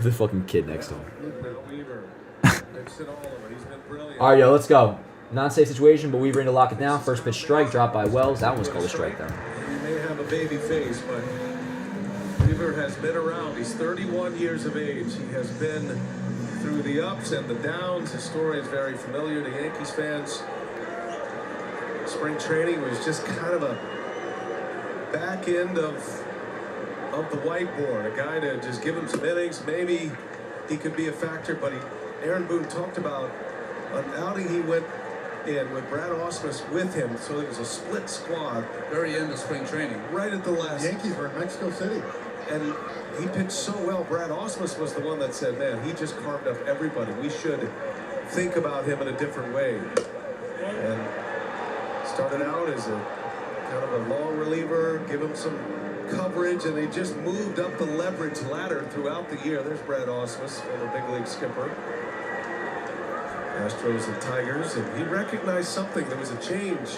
Speaker 1: The fucking kid next to him. All right, yo, let's go. Non-safe situation, but Weaver in to lock it down. First pitch strike, dropped by Wells. That one was called a strike, though.
Speaker 9: He may have a baby face, but Weaver has been around. He's 31 years of age. He has been through the ups and the downs. His story is very familiar to Yankees fans. Spring training was just kind of a back end of the whiteboard. A guy to just give him some innings. Maybe he could be a factor, but Aaron Boone talked about an outing he went in with Brad Ausmus with him, so it was a split squad.
Speaker 10: Very end of spring training.
Speaker 9: Right at the last.
Speaker 11: The Yankees were in Mexico City.
Speaker 9: And he pitched so well. Brad Ausmus was the one that said, man, he just carved up everybody. We should think about him in a different way. And started out as a kind of a long reliever, give him some coverage, and they just moved up the leverage ladder throughout the year. There's Brad Ausmus, former big league skipper. Astros and Tigers, and he recognized something. There was a change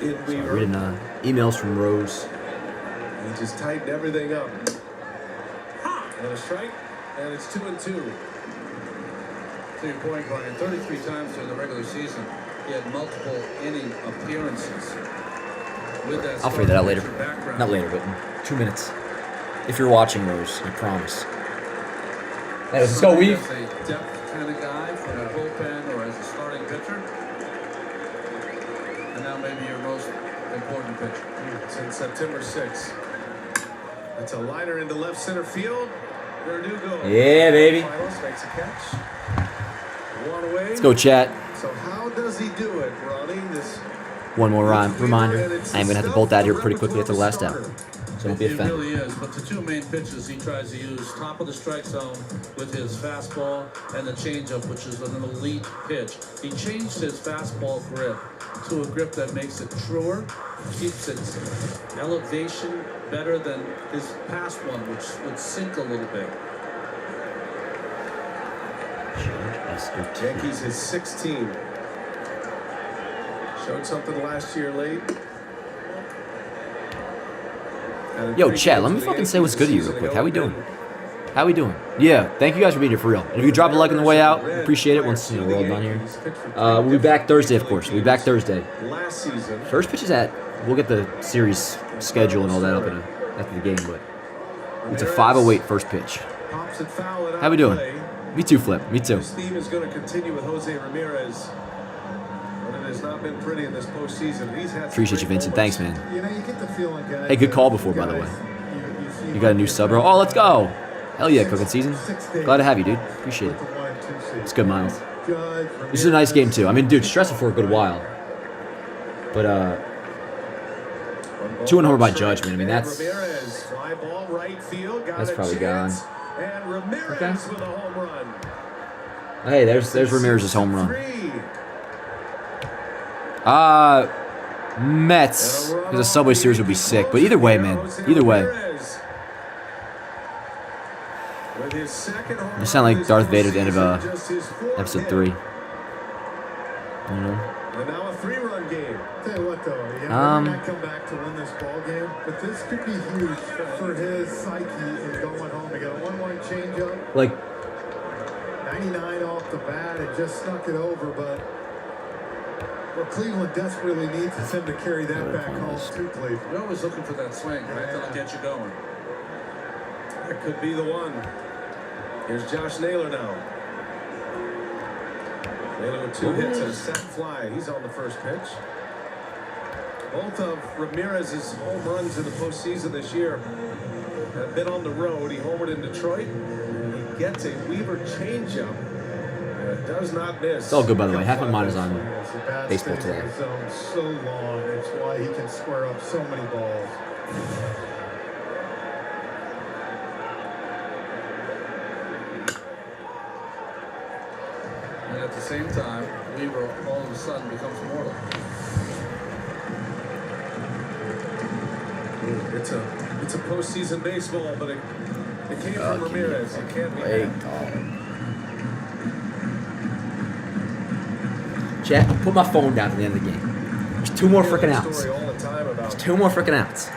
Speaker 9: in Weaver.
Speaker 1: Reading emails from Rose.
Speaker 9: He just tightened everything up. And a strike, and it's 2-2.
Speaker 10: To your point, Brian, 33 times during the regular season, he had multiple inning appearances. With that,
Speaker 1: I'll figure that out later.
Speaker 10: background.
Speaker 1: Not later, but in 2 minutes. If you're watching, Rose, I promise. Hey, let's go, Weave.
Speaker 10: As a depth kind of guy from the bullpen or as a starting pitcher. And now maybe your most important pitcher.
Speaker 9: Since September 6th. That's a liner into left center field. Verdugo.
Speaker 1: Yeah, baby.
Speaker 9: Finals makes a catch. One away.
Speaker 1: Let's go, chat.
Speaker 9: So how does he do it, Ronnie? This
Speaker 1: One more reminder. I am going to have to bolt out here pretty quickly after the last out. So don't be
Speaker 10: It
Speaker 1: offended.
Speaker 10: really is, but the two main pitches he tries to use, top of the strike zone with his fastball and the changeup, which is an elite pitch. He changed his fastball grip to a grip that makes it truer, keeps its elevation better than his past one, which would sink a little bit.
Speaker 9: Yankees his 16. Showed something last year late.
Speaker 1: Yo, chat, let me fucking say what's good to you real quick. How we doing? How we doing? Yeah, thank you guys for being here for real. And if you drop a like on the way out, appreciate it once we're all done here. We'll be back Thursday, of course. We'll be back Thursday. First pitch is at, we'll get the series schedule and all that up after the game, but it's a 5:08 first pitch. How we doing? Me too, Flip. Me too.
Speaker 9: This theme is going to continue with Jose Ramirez. But it has not been pretty in this postseason. He's had
Speaker 1: Appreciate you, Vincent. Thanks, man.
Speaker 11: You know, you get the feeling, guys.
Speaker 1: Hey, good call before, by the way. You got a new sub, bro. Oh, let's go. Hell yeah, cooking season. Glad to have you, dude. Appreciate it. It's good, Miles. This is a nice game, too. I mean, dude, stressful for a good while. But, 2-1 homer by Judge, man. I mean, that's probably gone. Okay. Hey, there's Ramirez's home run. Mets. Because the Subway Series would be sick. But either way, man. Either way. You sound like Darth Vader at the end of episode 3. You know?
Speaker 9: And now a 3-run game.
Speaker 11: Tell you what, though, he might not come back to win this ball game, but this could be huge for his psyche in going home. He got a 1-1 changeup.
Speaker 1: Like
Speaker 11: 99 off the bat and just snuck it over, but what Cleveland desperately needs is him to carry that back home to Cleveland.
Speaker 10: You're always looking for that swing, right? That'll get you going.
Speaker 9: That could be the one. Here's Josh Naylor now. Naylor with 2 hits and a set fly. He's on the first pitch. Both of Ramirez's home runs in the postseason this year have been on the road. He homered in Detroit. He gets a Weaver changeup. It does not miss.
Speaker 1: It's all good, by the way. Half my mind is on baseball today.
Speaker 11: So long. It's why he can square up so many balls.
Speaker 10: And at the same time, Weaver all of a sudden becomes mortal.
Speaker 9: It's a postseason baseball, but it came from Ramirez. It can't be.
Speaker 1: Chat, put my phone down at the end of the game. There's 2 more freaking outs. There's 2 more freaking outs.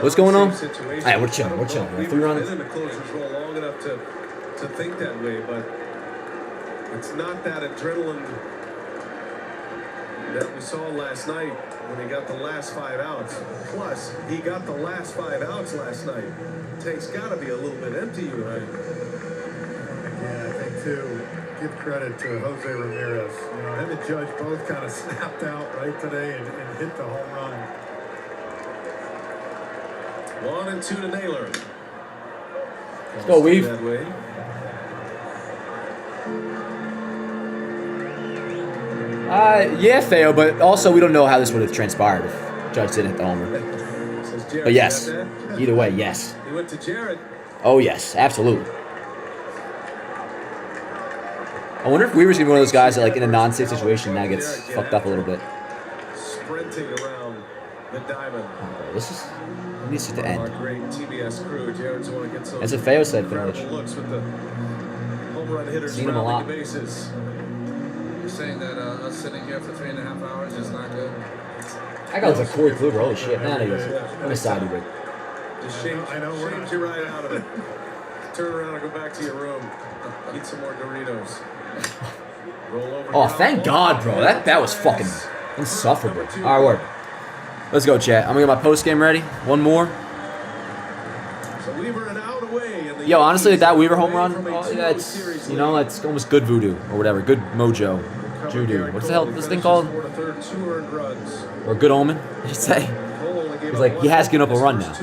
Speaker 1: What's going on? Alright, we're chilling. We're chilling. 3 runs.
Speaker 9: The closers roll long enough to think that way, but it's not that adrenaline that we saw last night when he got the last 5 outs. Plus, he got the last 5 outs last night. Tank's got to be a little bit empty, right?
Speaker 11: Yeah, I think too. Give credit to Jose Ramirez. You know, him and Judge both kind of snapped out right today and hit the home run.
Speaker 9: 1-2 to Naylor.
Speaker 1: Let's go, Weave.
Speaker 9: That way.
Speaker 1: Yeah, Theo, but also we don't know how this would have transpired if Judge didn't hit the homer. But yes, either way, yes.
Speaker 9: He went to Jarrett.
Speaker 1: Oh yes, absolutely. I wonder if Weaver's gonna be one of those guys that, like, in a non-safe situation now gets fucked up a little bit.
Speaker 9: Sprinting around the diamond.
Speaker 1: This is needs to end.
Speaker 9: Our great TBS crew. Jarrett's the one that gets those
Speaker 1: As a Theo said, pretty much.
Speaker 9: looks with the home run hitters
Speaker 1: Seen him a lot.
Speaker 9: rounding the bases.
Speaker 10: You're saying that us sitting here for 3.5 hours is not good?
Speaker 1: I got like Corey Kluber. Holy shit! Nah, he goes. I'm excited, but
Speaker 9: Just shamed you right out of it. Turn around and go back to your room. Eat some more Doritos. Roll over.
Speaker 1: oh, thank God, bro. That was fucking insufferable. All right, word. Let's go, chat. I'm gonna get my post game ready. One more.
Speaker 9: So Weaver and out away. And the
Speaker 1: Yo, honestly, that Weaver home run, that's, you know, that's almost good voodoo or whatever. Good mojo. Judo. What's the hell this thing called? Or good omen, you should say. He's like, he has given up a run now.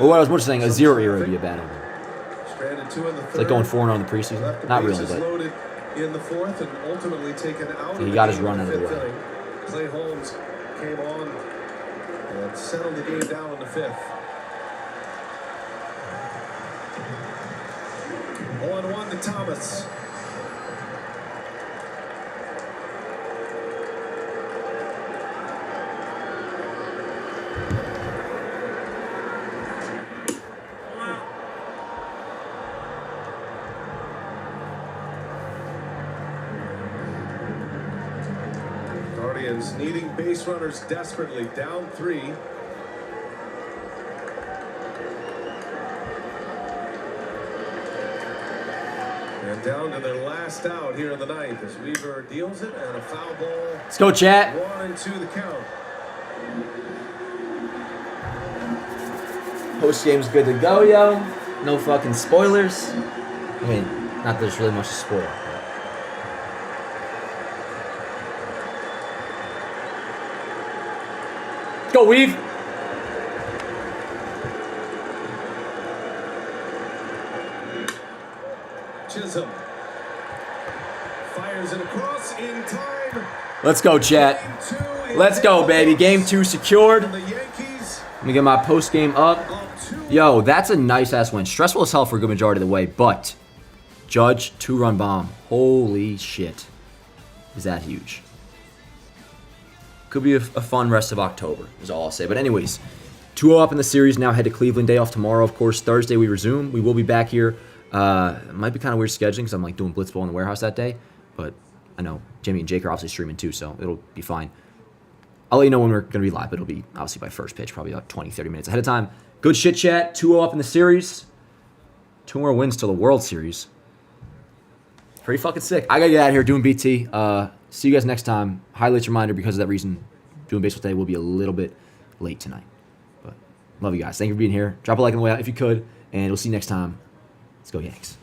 Speaker 1: Or what I was more saying, a 0 era would be a bad omen. It's like going 4-0 in the preseason. Not really, but
Speaker 9: in the 4th and ultimately taken out.
Speaker 1: he got his run out of the way.
Speaker 9: Clay Holmes came on And settled the game down in the 5th. 0-1 to Thomas. Guardians needing base runners desperately, down 3. And down to their last out here in the 9th as Weaver deals it and a foul ball.
Speaker 1: Let's go, chat.
Speaker 9: 1-2 the count.
Speaker 1: Post game's good to go, yo. No fucking spoilers. I mean, not that there's really much to spoil. Go, Weave.
Speaker 9: Chisholm fires it across in time.
Speaker 1: Let's go, chat. Let's go, baby. Game 2 secured. Let me get my post game up. Yo, that's a nice-ass win. Stressful as hell for a good majority of the way, but Judge, 2-run bomb. Holy shit. Is that huge? Could be a fun rest of October, is all I'll say. But anyways, 2-0 up in the series. Now head to Cleveland. Day off tomorrow, of course. Thursday we resume. We will be back here. It might be kind of weird scheduling because I'm like doing Blitzball in the warehouse that day. But I know Jimmy and Jake are obviously streaming too, so it'll be fine. I'll let you know when we're going to be live, but it'll be obviously by first pitch, probably about 20, 30 minutes ahead of time. Good shit chat. 2-0 up in the series. 2 more wins till the World Series. Pretty fucking sick. I got to get out of here doing BT. See you guys next time. Highlights reminder, because of that reason, doing baseball today will be a little bit late tonight. But love you guys. Thank you for being here. Drop a like on the way out if you could, and we'll see you next time. Let's go Yanks.